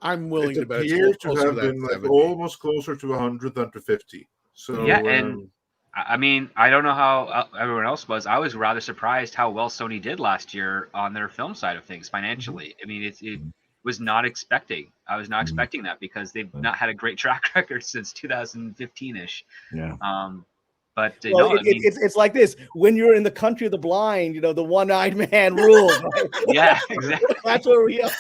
I'm willing to bet it it's appears to closer have to been that like 70. almost closer to 100 than to 50. So yeah, and I mean, I don't know how everyone else was. I was rather surprised how well Sony did last year on their film side of things financially. I mean, it was not expecting. I was not expecting that, because they've not had a great track record since 2015-ish. Yeah. But Well, no, I mean, it's like this: when you're in the country of the blind, you know, the one-eyed man rules. Right? yeah, exactly. That's where we are.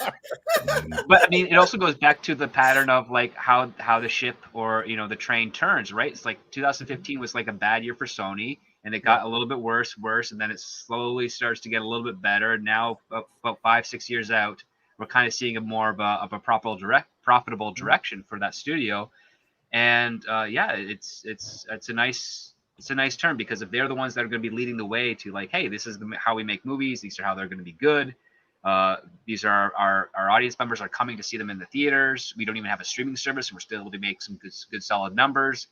But I mean, it also goes back to the pattern of like how the ship, or you know, the train turns, right? It's like 2015 was like a bad year for Sony, and it got a little bit worse, and then it slowly starts to get a little bit better. And now, about 5-6 years out, we're kind of seeing a more of a profitable direction for that studio. And it's a nice turn, because if they're the ones that are going to be leading the way to like, hey, this is how we make movies, these are how they're going to be good. These are our audience members are coming to see them in the theaters. We don't even have a streaming service, and we're still able to make some good solid numbers.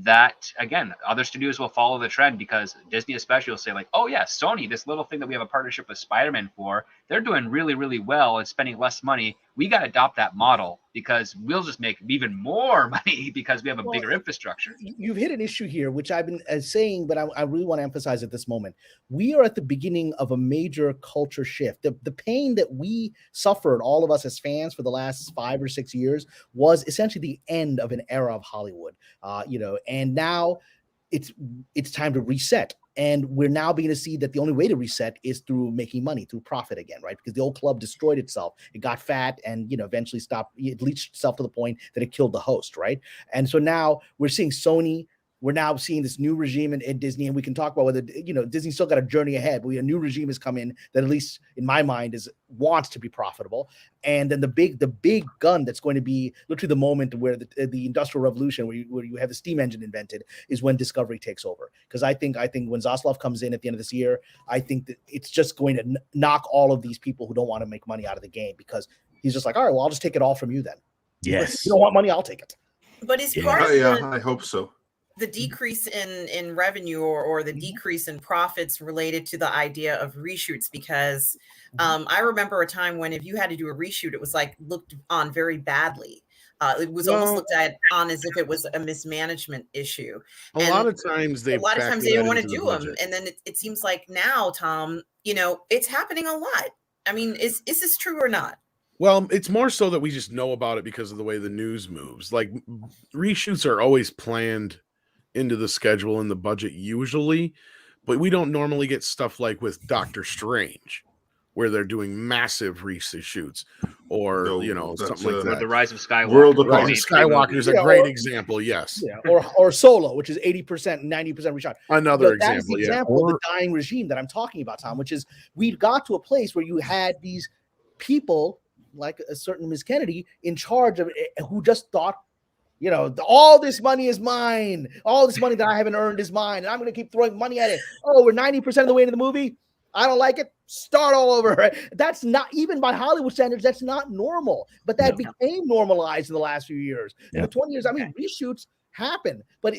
That, again, other studios will follow the trend, because Disney especially will say like, oh yeah, Sony, this little thing that we have a partnership with Spider-Man for, they're doing really, really well and spending less money. We got to adopt that model, because we'll just make even more money because we have a bigger infrastructure. You've hit an issue here, which I've been saying, but I really want to emphasize at this moment. We are at the beginning of a major culture shift. The pain that we suffered, all of us as fans, for the last 5 or 6 years, was essentially the end of an era of Hollywood. And now it's time to reset. And we're now beginning to see that the only way to reset is through making money, through profit again, right? Because the old club destroyed itself. It got fat and, eventually stopped. It leached itself to the point that it killed the host, right? And so now we're seeing Sony. We're now seeing this new regime in Disney, and we can talk about whether, Disney's still got a journey ahead, but a new regime has come in that, at least in my mind, wants to be profitable. And then the big gun that's going to be literally the moment where the Industrial Revolution, where you have the steam engine invented, is when Discovery takes over. Because I think when Zaslav comes in at the end of this year, I think that it's just going to knock all of these people who don't want to make money out of the game, because he's just like, all right, well, I'll just take it all from you then. Yes. If you don't want money, I'll take it. But is part of I hope so. The decrease in revenue or the decrease in profits related to the idea of reshoots? Because I remember a time when if you had to do a reshoot, it was like looked on very badly. It was almost looked at on as if it was a mismanagement issue. A lot of times they didn't want to do them. And then it seems like now, Tom, it's happening a lot. I mean, is this true or not? Well, it's more so that we just know about it because of the way the news moves. Like, reshoots are always planned into the schedule and the budget usually, but we don't normally get stuff like with Doctor Strange, where they're doing massive reshoots, or something like Or that. the Rise of Skywalker. World of Rise of Skywalker is a great example. Yes. Yeah, or Solo, which is 80%, 90% reshot. Another That is example. the Yeah. example of the dying regime that I'm talking about, Tom. Which is we got to a place where you had these people like a certain Miss Kennedy in charge of who just thought, all this money is mine. All this money that I haven't earned is mine, and I'm going to keep throwing money at it. Oh, we're 90% of the way into the movie. I don't like it. Start all over. That's not, even by Hollywood standards, that's not normal. But that became normalized in the last few years. In the 20 years, I mean, reshoots happen. But,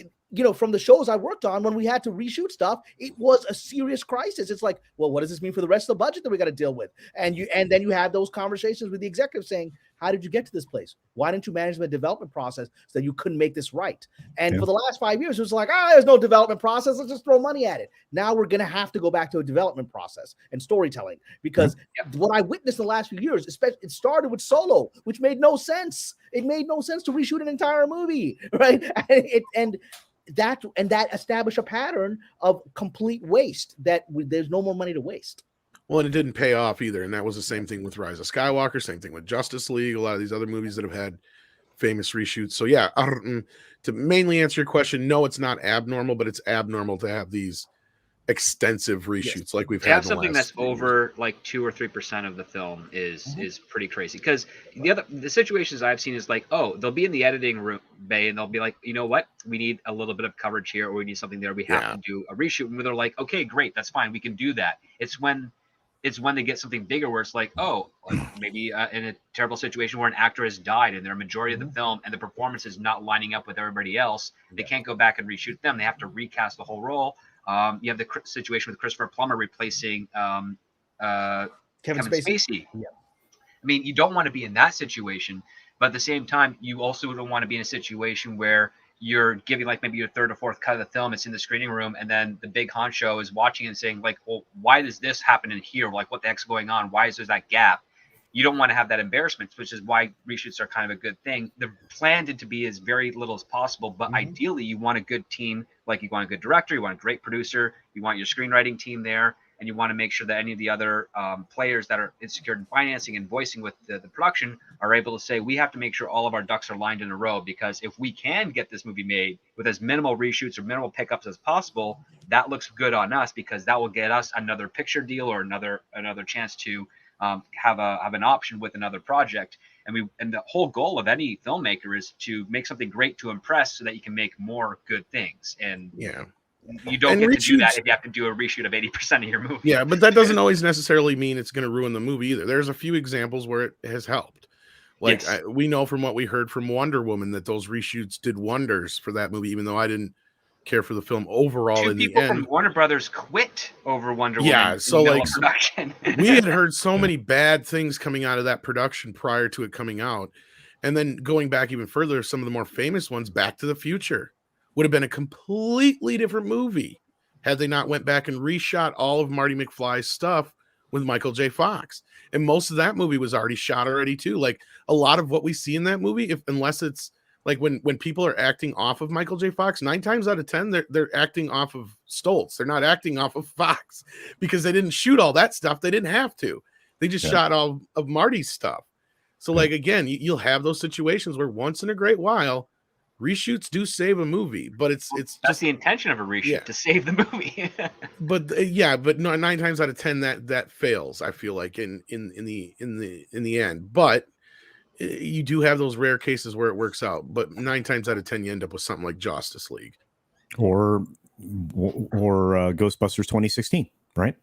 from the shows I worked on, when we had to reshoot stuff, it was a serious crisis. It's like, well, what does this mean for the rest of the budget that we got to deal with? And then you have those conversations with the executive saying, how did you get to this place? Why didn't you manage the development process so that you couldn't make this right? And for the last 5 years, it was like, there's no development process. Let's just throw money at it. Now we're going to have to go back to a development process and storytelling, because what I witnessed in the last few years, especially, it started with Solo, which made no sense. It made no sense to reshoot an entire movie, right? And that established a pattern of complete waste, that there's no more money to waste. Well, and it didn't pay off either. And that was the same thing with Rise of Skywalker, same thing with Justice League, a lot of these other movies that have had famous reshoots. So yeah, to mainly answer your question, no, it's not abnormal, but it's abnormal to have these extensive reshoots like we've had. Have something that's over like 2 or 3% of the film is pretty crazy. Because the situations I've seen is like, they'll be in the editing room bay and they'll be like, you know what, we need a little bit of coverage here, or we need something there. We have to do a reshoot, and they're like, okay, great, that's fine, we can do that. It's when they get something bigger where it's like, maybe in a terrible situation where an actor has died in their majority of the film and the performance is not lining up with everybody else. They can't go back and reshoot them. They have to recast the whole role. You have the situation with Christopher Plummer replacing Kevin Spacey. Yeah. I mean, you don't want to be in that situation, but at the same time, you also don't want to be in a situation where you're giving like maybe your third or fourth cut of the film. It's in the screening room, and then the big honcho is watching and saying like, well, why does this happen in here? Like, what the heck's going on? Why is there that gap? You don't want to have that embarrassment, which is why reshoots are kind of a good thing. They're planned to be as very little as possible, but ideally you want a good team. Like, you want a good director, you want a great producer, you want your screenwriting team there, and you want to make sure that any of the other players that are secured in financing and voicing with the production are able to say, we have to make sure all of our ducks are lined in a row, because if we can get this movie made with as minimal reshoots or minimal pickups as possible, that looks good on us, because that will get us another picture deal or another chance to have an option with another project. And the whole goal of any filmmaker is to make something great to impress, so that you can make more good things. And you don't get to do that if you have to do a reshoot of 80% of your movie. Yeah, but that doesn't always necessarily mean it's going to ruin the movie either. There's a few examples where it has helped. Like, we know from what we heard from Wonder Woman that those reshoots did wonders for that movie, even though I didn't care for the film overall. In the end, people from Warner Brothers quit over Wonder Woman. Yeah, so like production. We had heard so many bad things coming out of that production prior to it coming out. And then going back even further, some of the more famous ones, Back to the Future, would have been a completely different movie had they not went back and reshot all of Marty McFly's stuff with Michael J. Fox. And most of that movie was already shot already too. Like, a lot of what we see in that movie, unless it's like when people are acting off of Michael J. Fox, 9 times out of 10, they're acting off of Stoltz. They're not acting off of Fox, because they didn't shoot all that stuff. They didn't have to. They just shot all of Marty's stuff. So like, again, you'll have those situations where once in a great while, reshoots do save a movie, but it's that's just the intention of a reshoot, to save the movie. but no, 9 times out of 10 that fails, I feel like, in the end. But you do have those rare cases where it works out, but 9 times out of 10 you end up with something like Justice League or Ghostbusters 2016, right?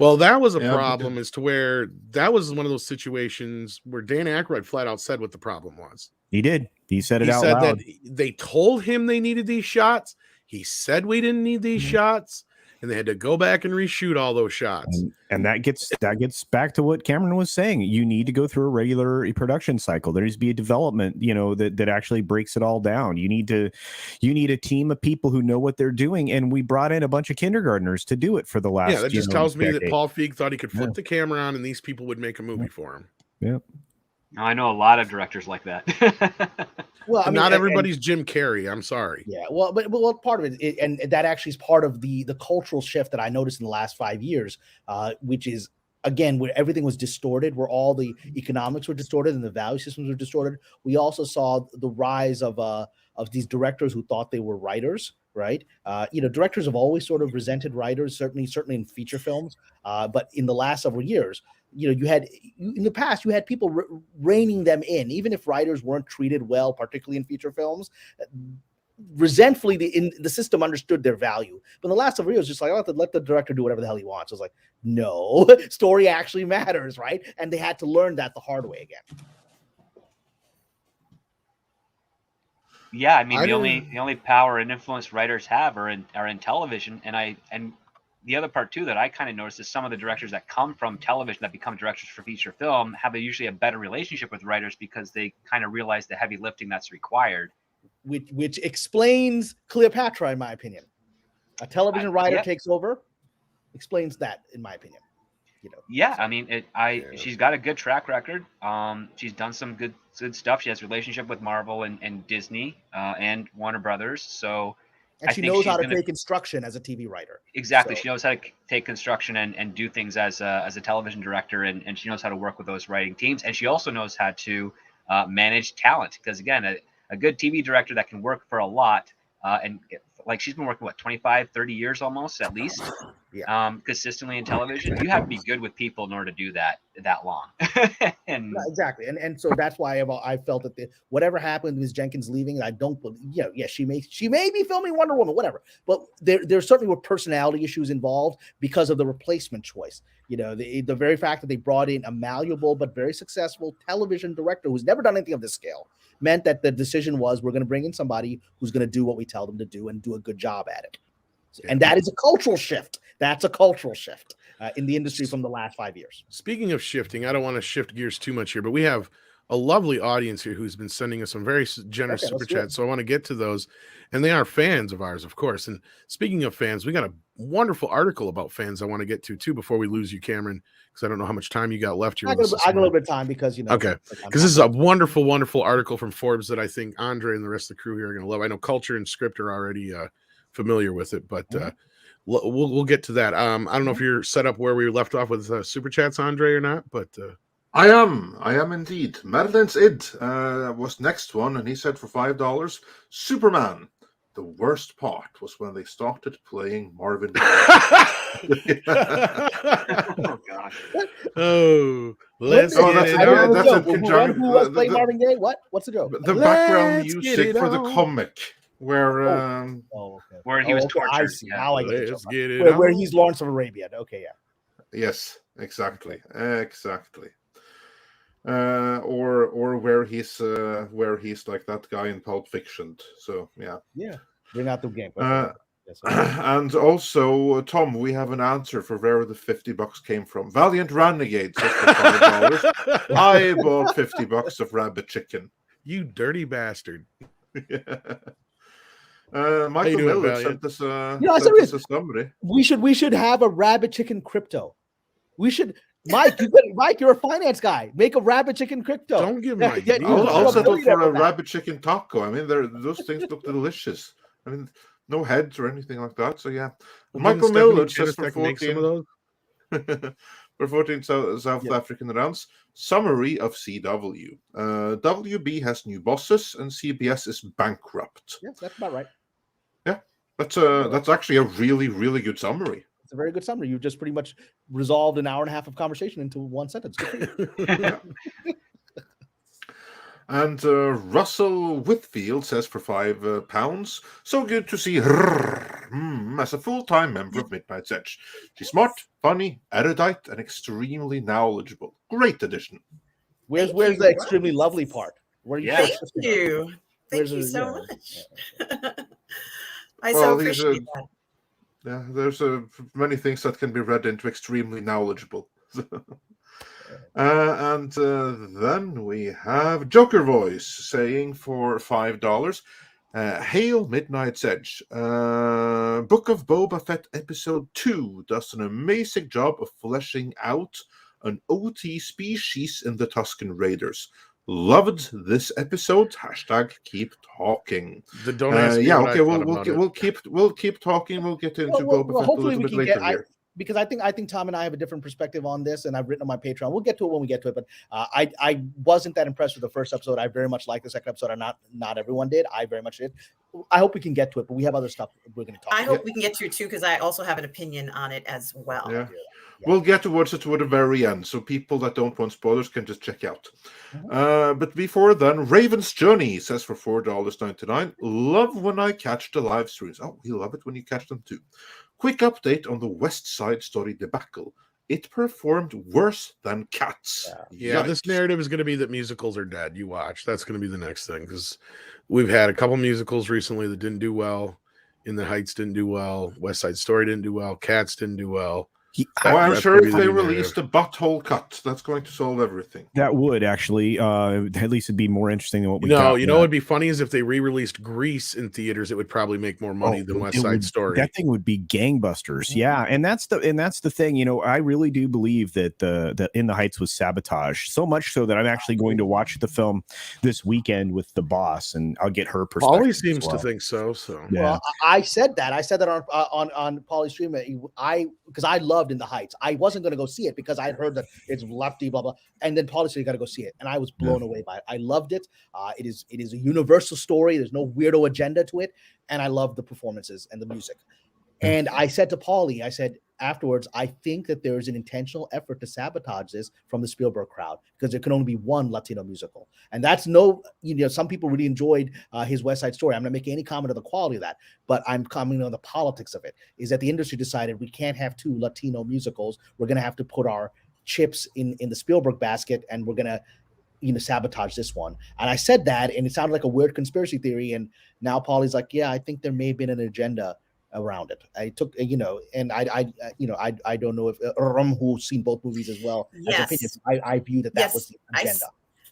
Well, that was a problem, as to where that was one of those situations where Dan Aykroyd flat out said what the problem was. He did. He said it out loud. That they told him they needed these shots. He said we didn't need these shots, and they had to go back and reshoot all those shots. And that gets back to what Cameron was saying. You need to go through a regular production cycle. There needs to be a development, that actually breaks it all down. You need a team of people who know what they're doing. And we brought in a bunch of kindergartners to do it for the last. Yeah, that just tells me that Paul Feig thought he could flip the camera on, and these people would make a movie for him. Yeah. I know a lot of directors like that. Well, I mean, not everybody's Jim Carrey. I'm sorry. Yeah, well, but part of it, and that actually is part of the cultural shift that I noticed in the last 5 years, which is again, where everything was distorted, where all the economics were distorted and the value systems were distorted, we also saw the rise of these directors who thought they were writers, right? Directors have always sort of resented writers, certainly in feature films. But in the last several years, in the past, you had people reining them in, even if writers weren't treated well, particularly in feature films. Resentfully, the system understood their value. But in the last several years, just like, let the director do whatever the hell he wants. I was like, no, story actually matters, right? And they had to learn that the hard way again. Yeah, I mean, the only power and influence writers have are in television, and the other part too that I kind of noticed is some of the directors that come from television that become directors for feature film have usually a better relationship with writers because they kind of realize the heavy lifting that's required. Which explains Cleopatra, in my opinion. A television writer takes over, explains that, in my opinion. Yeah, I mean, she's got a good track record. She's done some good stuff. She has a relationship with Marvel and Disney and Warner Brothers. So, and she knows how to take instruction as a TV writer. Exactly, she knows how to take construction and do things as a television director, and she knows how to work with those writing teams. And she also knows how to manage talent, because again, a good TV director that can work for a lot and like she's been working 25 30 years almost at least consistently in television. You have to be good with people in order to do that long. No, exactly, and so that's why I felt that whatever happened with Jenkins leaving, I don't believe. She may be filming Wonder Woman, whatever, but there certainly were personality issues involved because of the replacement choice. The very fact that they brought in a malleable but very successful television director who's never done anything of this scale meant that the decision was, we're going to bring in somebody who's going to do what we tell them to do and do a good job at it. And that is a cultural shift. That's a cultural shift in the industry from the last 5 years. Speaking of shifting, I don't want to shift gears too much here, but we have a lovely audience here who's been sending us some very generous super chats. So I want to get to those. And they are fans of ours, of course. And speaking of fans, we got a wonderful article about fans I want to get to too before we lose you, Cameron, because I don't know how much time you got left here. I got a little bit of time because, Okay. Because this is a wonderful, wonderful article from Forbes that I think Andre and the rest of the crew here are going to love. I know Culture and Script are already familiar with it, but we'll get to that. I don't know if you're set up where we left off with super chats, Andre, or not, but I am indeed. Madeline's Id was next one, and he said for $5, Superman. The worst part was when they started playing Marvin. Oh gosh. Let's that's a conjunction. Who play Marvin Gaye? What's the joke? The background music for the comic where where he was tortured. I see. Yeah. Now I get Let's get it where he's Lawrence of Arabia. Okay, yeah. Yes, exactly. Or where he's like that guy in Pulp Fiction. So yeah. Bring out the game. And also, Tom, we have an answer for where the $50 came from. Valiant Renegade says for $5. I bought $50 of rabbit chicken. You dirty bastard. Michael Miller sent us a summary. We should have a rabbit chicken crypto. We should. Mike, you're a finance guy. Make a rabbit chicken crypto. Don't give my I'll settle for a rabbit chicken taco. I mean, those things look delicious. I mean, no heads or anything like that. So yeah, well, Michael Miller says for 14 for 14 South African rounds. Summary of CW. WB has new bosses and CBS is bankrupt. Yeah, that's about right. Yeah, that's actually a really, really good summary. It's a very good summary. You just pretty much resolved an hour and a half of conversation into one sentence. And Russell Whitfield says for £5, so good to see her as a full-time member of Midnight's Edge. She's smart, funny, erudite, and extremely knowledgeable. Great addition. Where's the extremely lovely part? Where you? Thank you. Thank you so much. I so appreciate that. Yeah, there's many things that can be read into extremely knowledgeable. And then we have Joker Voice saying for $5, Hail Midnight's Edge. Book of Boba Fett Episode 2 does an amazing job of fleshing out an OT species in the Tusken Raiders. Loved this episode. #keep talking. Don't ask me we'll keep talking. We'll get into Boba Fett a little bit later here. because I think Tom and I have a different perspective on this, and I've written on my Patreon. We'll get to it when we get to it, but I wasn't that impressed with the first episode. I very much liked the second episode. Not everyone did. I very much did. I hope we can get to it, but we have other stuff we're going to talk about. I hope we can get to it too, because I also have an opinion on it as well. Yeah. We'll get towards it toward the very end, so people that don't want spoilers can just check out. But before then, Raven's Journey says for $4.99, love when I catch the live streams. Oh, we love it when you catch them too. Quick update on the West Side Story debacle. It performed worse than Cats. Yeah, this narrative is going to be that musicals are dead. You watch. That's going to be the next thing, because we've had a couple musicals recently that didn't do well. In the Heights didn't do well. West Side Story didn't do well. Cats didn't do well. I'm sure if they released a butthole cut, that's going to solve everything. That would actually, at least it'd be more interesting than what we got. No, you know what would be funny is if they re-released Grease in theaters, it would probably make more money than West Side Story. That thing would be gangbusters. Yeah, and that's the thing. You know, I really do believe that the In the Heights was sabotage, so much so that I'm actually going to watch the film this weekend with the boss, and I'll get her perspective. Paulie seems to think so. So yeah. Well, I said that on Paulie's stream. Because I loved In the Heights. I wasn't going to go see it because I heard that it's lefty, blah blah. And then Paulie said you got to go see it, and I was blown away by it. I loved it. It is a universal story. There's no weirdo agenda to it, and I love the performances and the music. And I said to Paulie, I said afterwards, I think that there is an intentional effort to sabotage this from the Spielberg crowd, because there can only be one Latino musical. And that's some people really enjoyed his West Side Story. I'm not making any comment on the quality of that, but I'm commenting on the politics of it, is that the industry decided we can't have two Latino musicals. We're going to have to put our chips in the Spielberg basket, and we're going to sabotage this one. And I said that, and it sounded like a weird conspiracy theory. And now Paulie's like, yeah, I think there may have been an agenda around it. I took, and I don't know if who's seen both movies as well. Yes. I view that was the agenda.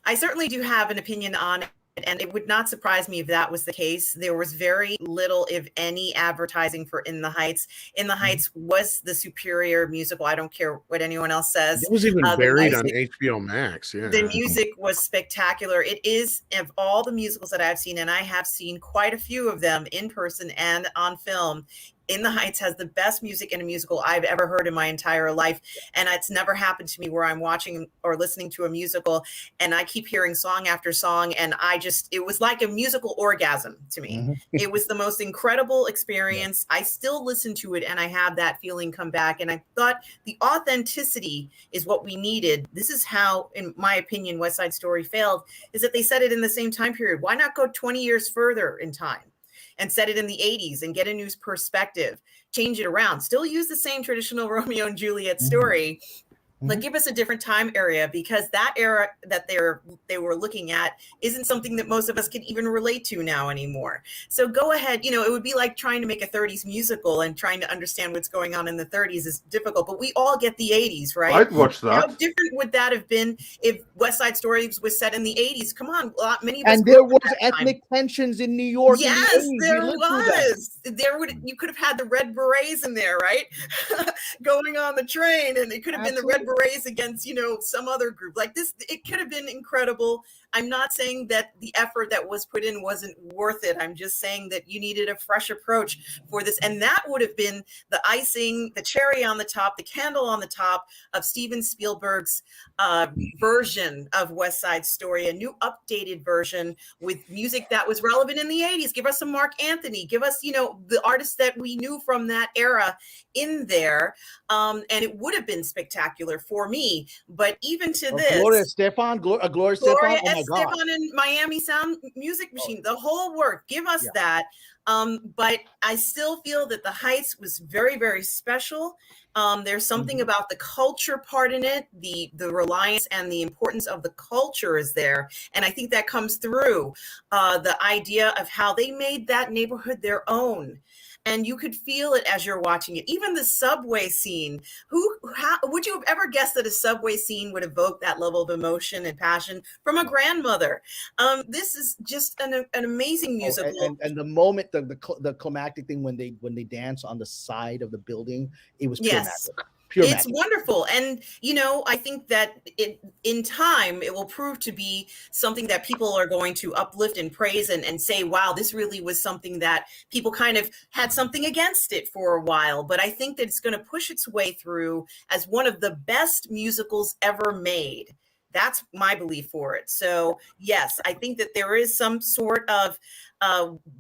I certainly do have an opinion on it, and it would not surprise me if that was the case. There was very little, if any, advertising for In the Heights. In the Heights was the superior musical. I don't care what anyone else says. It was even buried on HBO Max. Yeah, the music was spectacular. It is, of all the musicals that I've seen, and I have seen quite a few of them in person and on film, In the Heights has the best music in a musical I've ever heard in my entire life. And it's never happened to me where I'm watching or listening to a musical and I keep hearing song after song. And it was like a musical orgasm to me. It was the most incredible experience. I still listen to it and I have that feeling come back. And I thought the authenticity is what we needed. This is how, in my opinion, West Side Story failed, is that they set it in the same time period. Why not go 20 years further in time and set it in the 80s and get a new perspective, change it around, still use the same traditional Romeo and Juliet story, but give us a different time area, because that era that they were looking at isn't something that most of us can even relate to now anymore. So go ahead. It would be like trying to make a 30s musical and trying to understand what's going on in the 30s is difficult, but we all get the 80s, right? I'd watch that. How different would that have been if West Side Story was set in the 80s? Come on, many of us. And there was ethnic tensions in New York. Yes, there was. You could have had the Red Berets in there, right? Going on the train, and it could have been the Red Berets against, some other group like this. It could have been incredible. I'm not saying that the effort that was put in wasn't worth it. I'm just saying that you needed a fresh approach for this. And that would have been the icing, the cherry on the top, the candle on the top of Steven Spielberg's version of West Side Story, a new updated version with music that was relevant in the 80s. Give us some Mark Anthony. Give us, the artists that we knew from that era in there. And it would have been spectacular for me. But even to this. Gloria Stefan. Gloria Stefan. Stefan and Miami Sound Music Machine, the whole work. Give us that. But I still feel that The Heights was very, very special. There's something about the culture part in it, the reliance and the importance of the culture is there. And I think that comes through the idea of how they made that neighborhood their own. And you could feel it as you're watching it. Even the subway scene. How would you have ever guessed that a subway scene would evoke that level of emotion and passion from a grandmother? This is just an amazing musical. And the moment, the climactic thing when they dance on the side of the building, it was pure magic. Pure it's magic. wonderful. And, I think that in time, it will prove to be something that people are going to uplift and praise and say, wow, this really was something that people kind of had something against it for a while. But I think that it's going to push its way through as one of the best musicals ever made. That's my belief for it. So, yes, I think that there is some sort of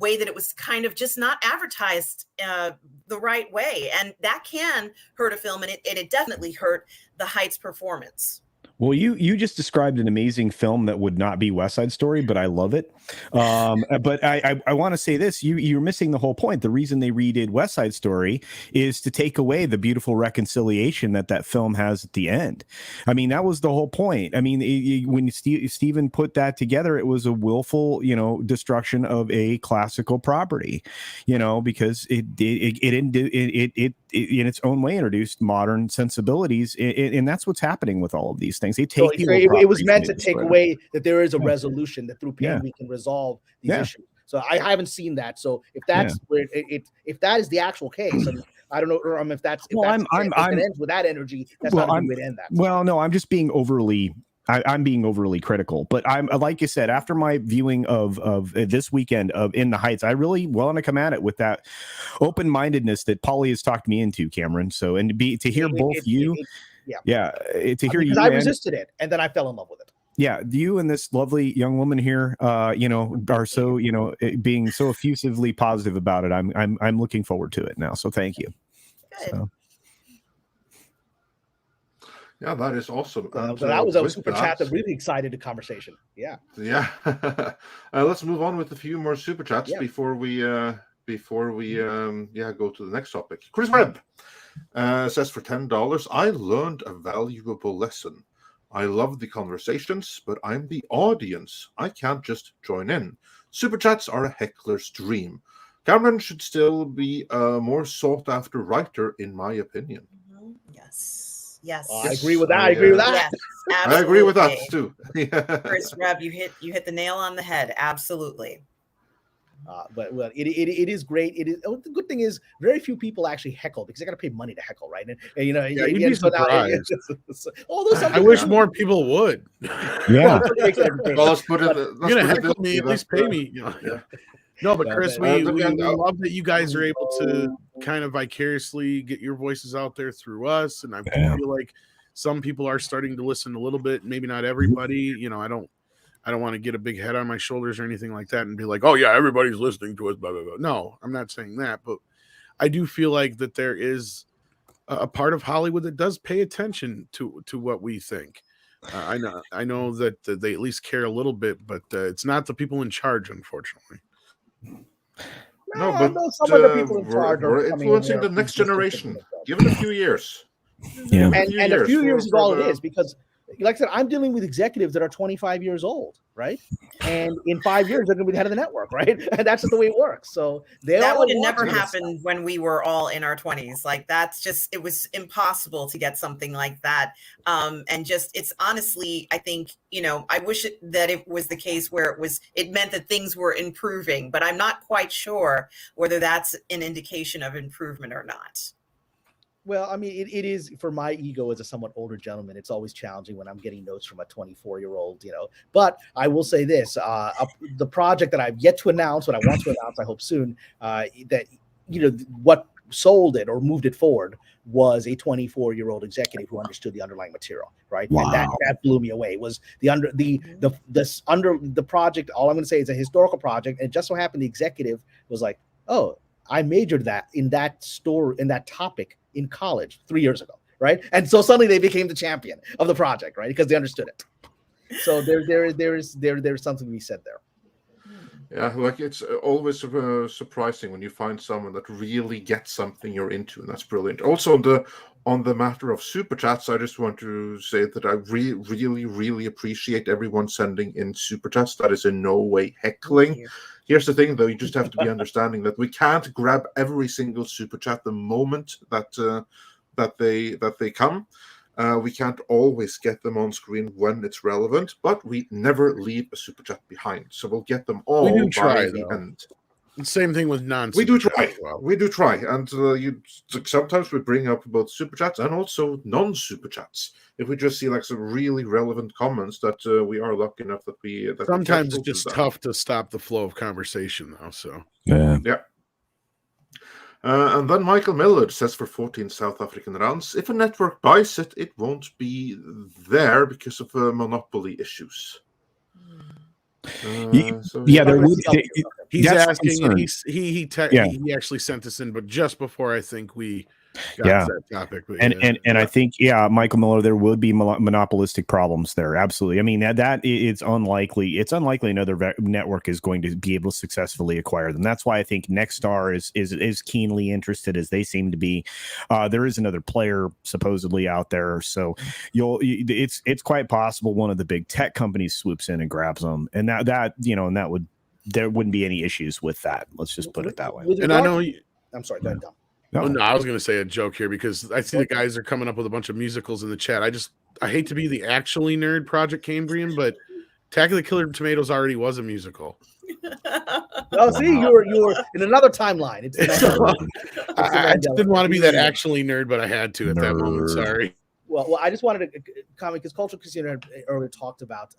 way that it was kind of just not advertised the right way. And that can hurt a film. And it definitely hurt the Heights performance. Well, you just described an amazing film that would not be West Side Story, but I love it. But I want to say this: you're missing the whole point. The reason they redid West Side Story is to take away the beautiful reconciliation that film has at the end. I mean, that was the whole point. I mean, when Steven put that together, it was a willful, destruction of a classical property, because it in its own way introduced modern sensibilities, and that's what's happening with all of these things. They take it was meant to take away that there is a resolution, that through pain we can resolve these issues. So I haven't seen that. So if that's where if that is the actual case, I don't know, if that's if it ends with that energy, that's not a good way to end that. Well, no, I'm just being overly. I'm being overly critical, but I'm, like you said, after my viewing of this weekend of In the Heights, I really want to come at it with that open-mindedness that Polly has talked me into, Cameron. So, and to hear both you, to hear you, I resisted it, and then I fell in love with it. Yeah, you and this lovely young woman here, are so, being so effusively positive about it. I'm looking forward to it now. So thank you. Good. So. Yeah, that is awesome. So that was a super chat that really excited the conversation. Yeah. Yeah. Let's move on with a few more super chats before we go to the next topic. Chris Webb says for $10, I learned a valuable lesson. I love the conversations, but I'm the audience. I can't just join in. Super chats are a heckler's dream. Kamran should still be a more sought after writer, in my opinion. Yes. I agree with that. I agree with that. Yes, I agree with that too. Chris Webb, you hit the nail on the head. Absolutely. But it is great. It is the good thing is very few people actually heckle because they got to pay money to heckle, right? And you'd be surprised. I wish more people would. Yeah. Well, let's put it. You're gonna heckle me, at least pay me. No, but Chris, we love that you guys are able to kind of vicariously get your voices out there through us, and I feel like some people are starting to listen a little bit. Maybe not everybody. I don't want to get a big head on my shoulders or anything like that and be like, oh yeah, everybody's listening to us. Blah blah blah. No, I'm not saying that, but I do feel like that there is a part of Hollywood that does pay attention to what we think. I know that they at least care a little bit, but it's not the people in charge, unfortunately. No, but some of the people in charge are influencing the next generation. Give it a few years. Yeah, and a few years is all it is, because, like I said, I'm dealing with executives that are 25 years old, right? And in 5 years, they're going to be the head of the network, right? And that's just the way it works. So that would have never happened when we were all in our 20s. Like, it was impossible to get something like that. And just, it's honestly, I think, I wish that it was the case where it meant that things were improving, but I'm not quite sure whether that's an indication of improvement or not. Well, I mean, it is, for my ego as a somewhat older gentleman, it's always challenging when I'm getting notes from a 24-year-old, But I will say this, the project that I've yet to announce, what I want to announce, I hope soon, that, what sold it or moved it forward was a 24-year-old executive who understood the underlying material, right? Wow. And that blew me away. Was the project, all I'm going to say is a historical project, and it just so happened the executive was like, oh, I majored in that topic in college 3 years ago, right? And so suddenly they became the champion of the project, right? Because they understood it. So there's something to be said there. Yeah, like it's always surprising when you find someone that really gets something you're into, and that's brilliant. Also, on the matter of super chats, I just want to say that I really appreciate everyone sending in super chats. That is in no way heckling. Here's the thing, though: you just have to be understanding that we can't grab every single super chat the moment that they come. We can't always get them on screen when it's relevant, but we never leave a super chat behind. So we'll get them all by the end. Same thing with non. We do try. We do try, and sometimes we bring up both super chats and also non-super chats. If we just see like some really relevant comments that we are lucky enough that we sometimes it's just tough to stop the flow of conversation, though. So yeah. And then Michael Millard says for 14 South African rounds, if a network buys it, it won't be there because of monopoly issues. There would. He's asking, and he actually sent this in, but just before I think we got to that topic. But and I think Michael Miller, there would be monopolistic problems there. Absolutely. I mean that it's unlikely. It's unlikely another network is going to be able to successfully acquire them. That's why I think Nexstar is keenly interested as they seem to be. There is another player supposedly out there, so it's quite possible one of the big tech companies swoops in and grabs them, and there wouldn't be any issues with that. Let's just put it that way. And I know I'm sorry, go ahead, Dom. No, I was going to say a joke here because I see the guys are coming up with a bunch of musicals in the chat. I hate to be the actually nerd Project Cambrian, but Attack of the Killer Tomatoes already was a musical. Oh, see, you were in another timeline. I just didn't want to be that actually nerd, but I had to at that moment. Sorry. Well, I just wanted to comment because Cultural Casino earlier talked about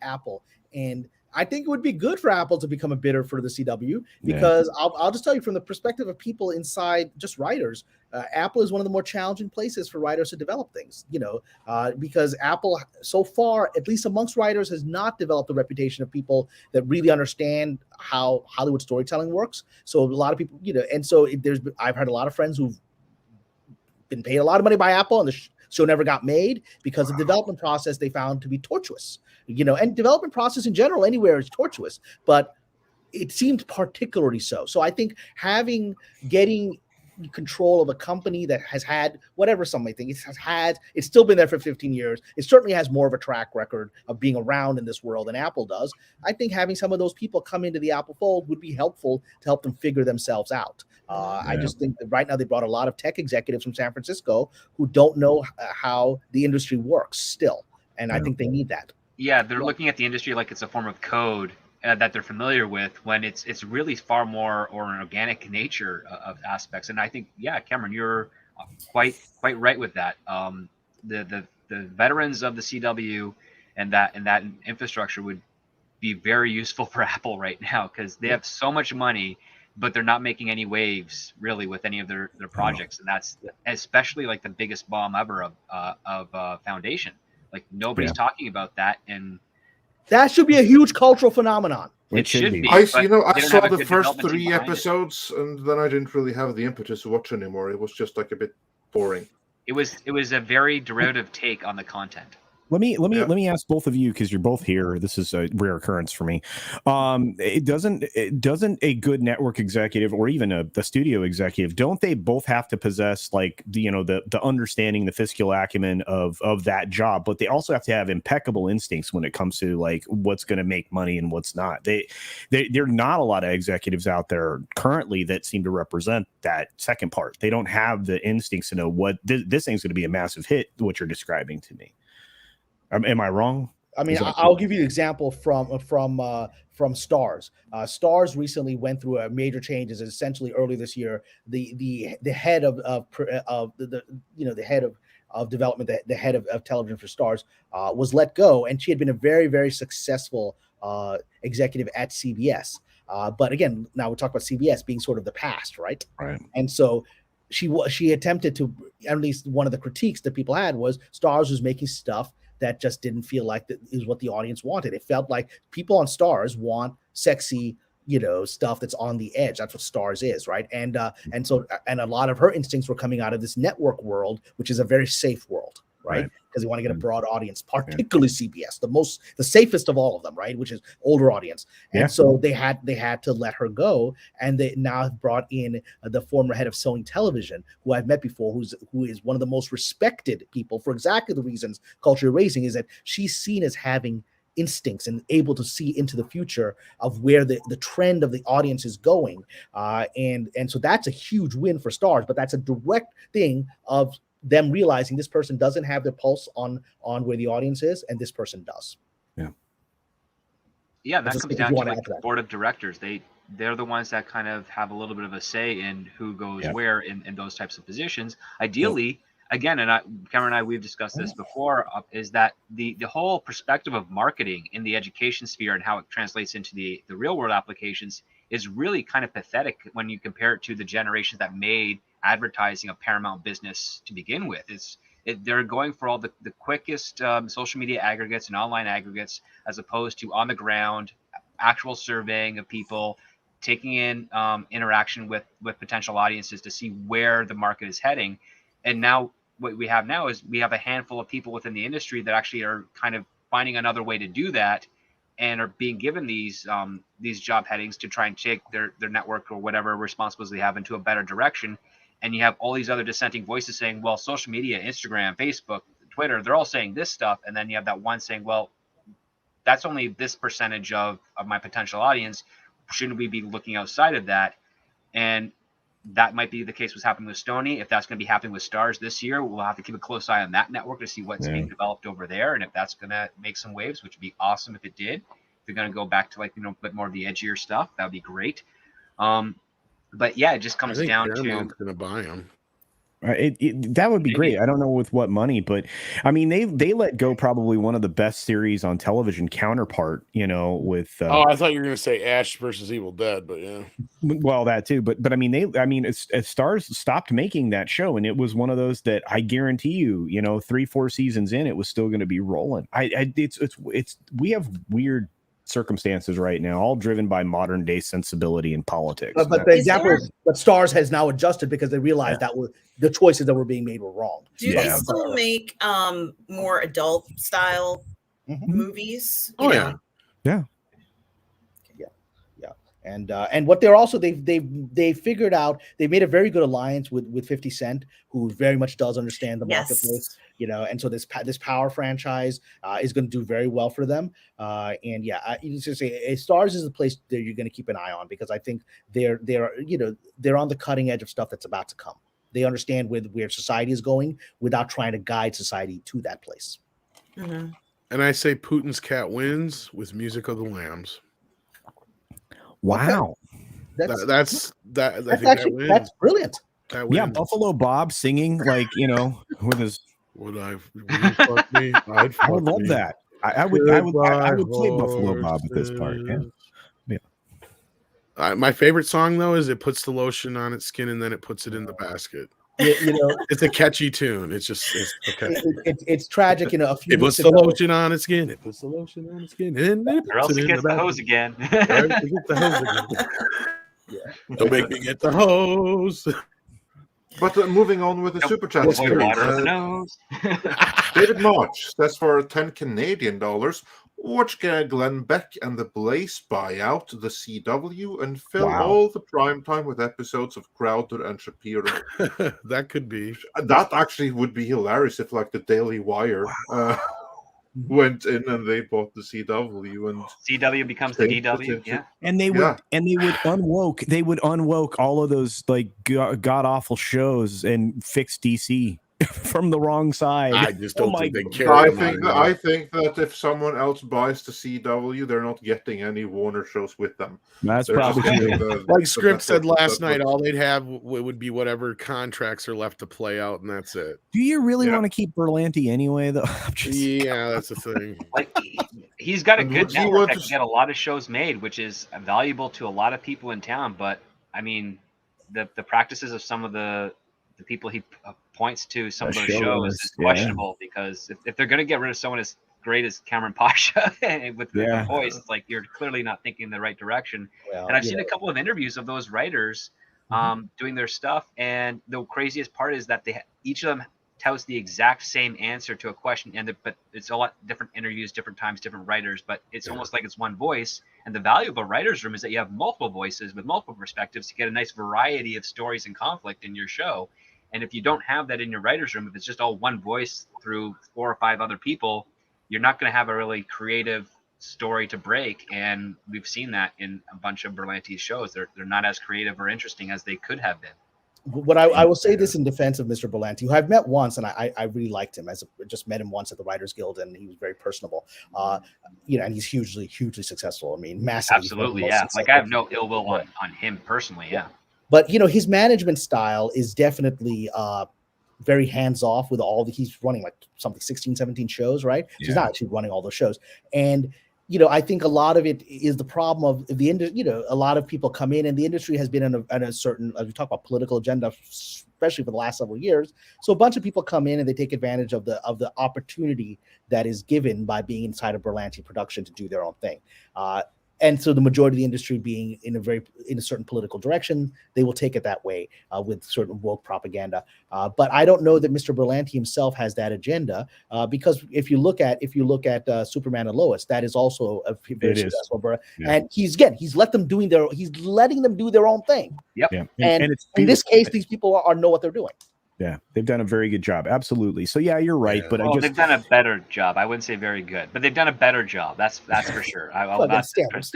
Apple, and I think it would be good for Apple to become a bidder for the CW because I'll just tell you from the perspective of people inside, just writers, Apple is one of the more challenging places for writers to develop things, because Apple so far, at least amongst writers, has not developed a reputation of people that really understand how Hollywood storytelling works. So a lot of people, and so I've had a lot of friends who've been paid a lot of money by Apple and the show never got made because the development process they found to be tortuous, and development process in general anywhere is tortuous, but it seemed particularly so. So I think getting control of a company that has had whatever some may think it's still been there for 15 years. It certainly has more of a track record of being around in this world than Apple does. I think having some of those people come into the Apple fold would be helpful to help them figure themselves out. I just think that right now they brought a lot of tech executives from San Francisco who don't know how the industry works still. And I think they need that. Yeah, they're looking at the industry like it's a form of code that they're familiar with when it's really far more or an organic nature of aspects. And I think, Cameron, you're quite right with that. The veterans of the CW and that infrastructure would be very useful for Apple right now because they have so much money, but they're not making any waves really with any of their projects. And that's especially like the biggest bomb ever of Foundation. Like nobody's talking about that, and that should be a huge cultural phenomenon. It should be. I saw the first 3 episodes, and then I didn't really have the impetus to watch anymore. It was just like a bit boring. It was a very derivative take on the content. Let me ask both of you because you're both here. This is a rare occurrence for me. Doesn't a good network executive or even the studio executive, don't they both have to possess like the understanding, the fiscal acumen of that job, but they also have to have impeccable instincts when it comes to like what's going to make money and what's not. There are not a lot of executives out there currently that seem to represent that second part. They don't have the instincts to know what this thing's going to be a massive hit. What you're describing to me. Am I wrong? I mean, I'll give you an example from Starz. Starz recently went through a major changes. Essentially, early this year, the head of the head of development, the head of television for Starz, was let go, and she had been a very, very successful executive at CBS. But again, now we're talking about CBS being sort of the past, right? Right. And so she attempted to, at least one of the critiques that people had was Starz was making stuff that just didn't feel like that is what the audience wanted. It felt like people on Starz want sexy, stuff that's on the edge. That's what Starz is, right? And so a lot of her instincts were coming out of this network world, which is a very safe world, right? Because they want to get a broad audience, particularly CBS, the safest of all of them, right? Which is older audience. And so they had to let her go, and they now have brought in the former head of Sony Television, who I've met before, who is one of the most respected people for exactly the reasons Culture Raising is that she's seen as having instincts and able to see into the future of where the trend of the audience is going. And so that's a huge win for Starz, but that's a direct thing of them realizing this person doesn't have the pulse on where the audience is, and this person does. Yeah, that comes down to like the board of directors. They they're the ones that kind of have a little bit of a say in who goes Yep. where in those types of positions. Ideally, again, and Cameron and I, we've discussed this before, is that the whole perspective of marketing in the education sphere and how it translates into the real world applications is really kind of pathetic when you compare it to the generations that made advertising a paramount business to begin with. They're going for all the quickest social media aggregates and online aggregates, as opposed to on the ground actual surveying of people, taking in interaction with potential audiences to see where the market is heading. And now what we have now is we have a handful of people within the industry that actually are kind of finding another way to do that, and are being given these job headings to try and take their network or whatever responsibilities they have into a better direction. And you have all these other dissenting voices saying, well, social media, Instagram, Facebook, Twitter, they're all saying this stuff. And then you have that one saying, well, that's only this percentage of my potential audience. Shouldn't we be looking outside of that? And that might be the case what's happening with Stony. If that's going to be happening with Stars this year, we'll have to keep a close eye on that network to see what's being developed over there. And if that's going to make some waves, which would be awesome if it did. If you're going to go back to, like, a bit more of the edgier stuff, that would be great. But yeah, it just comes down Paramount's going to buy them. That would be great. I don't know with what money, but I mean, they let go probably one of the best series on television counterpart, with I thought you were going to say Ash versus Evil Dead, but yeah. Well, that too, but I mean, it's Stars stopped making that show, and it was one of those that I guarantee you, 3-4 seasons in, it was still going to be rolling. We have weird circumstances right now, all driven by modern day sensibility and politics. But the example is that Stars has now adjusted because they realized that the choices that were being made were wrong. Do they still make more adult style movies? Oh yeah. And what they're also they figured out, they made a very good alliance with 50 Cent, who very much does understand the marketplace, and so this Power franchise is going to do very well for them. You just say Stars is the place that you're going to keep an eye on, because I think they're on the cutting edge of stuff that's about to come. They understand where society is going without trying to guide society to that place. And I say Putin's cat wins with Music of the Lambs. Wow. Okay. That's brilliant. Yeah, Buffalo Bob singing, with his would you fuck me? I would love that. I would play Buffalo Bob at this part. Yeah. My favorite song though is "It Puts the Lotion on Its Skin and Then It Puts It in the Basket." It's a catchy tune. It's tragic. It puts the lotion on its skin. It puts the lotion on its skin, and then or else it gets the hose again. Don't make me get the hose. But moving on with the super chat. David March, that's for 10 Canadian dollars. Watch Glenn Beck and the Blaze buy out the CW and fill all the prime time with episodes of Crowder and Shapiro. That could be. That actually would be hilarious if, like, the Daily Wire went in and they bought the CW, and CW becomes the DW. Yeah, and they would unwoke all of those like god awful shows and fix DC from the wrong side. I just don't think they care. I think that if someone else buys the CW, they're not getting any Warner shows with them. That's probably true. Like Script said last night, all they'd have would be whatever contracts are left to play out, and that's it. Do you really want to keep Berlanti anyway, though? That's the thing. Like, he's got a good network that can get a lot of shows made, which is valuable to a lot of people in town. But I mean, the practices of some of the people he points to, some of those shows is questionable, because if they're going to get rid of someone as great as Kamran Pasha with the voice, it's like you're clearly not thinking in the right direction. And I've seen a couple of interviews of those writers doing their stuff, and the craziest part is that each of them tells the exact same answer to a question, but it's a lot different interviews, different times, different writers, but it's almost like it's one voice. And the value of a writer's room is that you have multiple voices with multiple perspectives to get a nice variety of stories and conflict in your show. And if you don't have that in your writer's room, if it's just all one voice through 4 or 5 other people, you're not going to have a really creative story to break. And we've seen that in a bunch of Berlanti's shows. They're not as creative or interesting as they could have been. What I will say this in defense of Mr. Berlanti, who I've met once, and I really liked him. Just met him once at the Writers Guild, and he was very personable. And he's hugely successful. I mean, massively. Absolutely, yeah. Like I have no ill will on him personally, yeah. But his management style is definitely very hands off with he's running like something 16, 17 shows, right? So he's not actually running all those shows. And I think a lot of it is the problem of the industry. A lot of people come in, and the industry has been in a certain, we talk about political agenda, especially for the last several years. So a bunch of people come in and they take advantage of the opportunity that is given by being inside of Berlanti production to do their own thing. And so the majority of the industry being in a certain political direction, they will take it that way with certain woke propaganda. But I don't know that Mr. Berlanti himself has that agenda because if you look at Superman and Lois, that is also a very successful. And he's letting them do their own thing. Yep. Yeah. And it's in this case, these people know what they're doing. Yeah, they've done a very good job. Absolutely. So yeah, you're right. But they've done a better job. I wouldn't say very good, but they've done a better job. That's for sure. Standards.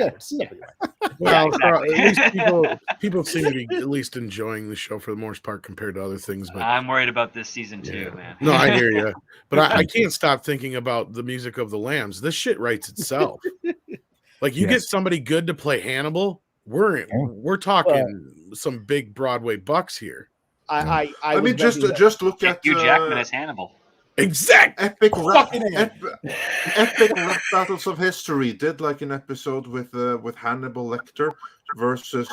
Well, exactly. At least people seem to be at least enjoying the show for the most part compared to other things. But I'm worried about this season too, man. No, I hear you. But I can't stop thinking about the music of the Lambs. This shit writes itself. Like you get somebody good to play Hannibal, we're talking some big Broadway bucks here. I mean, just look at Hugh Jackman as Hannibal. Exact epic rap battles of history. Did like an episode with Hannibal Lecter versus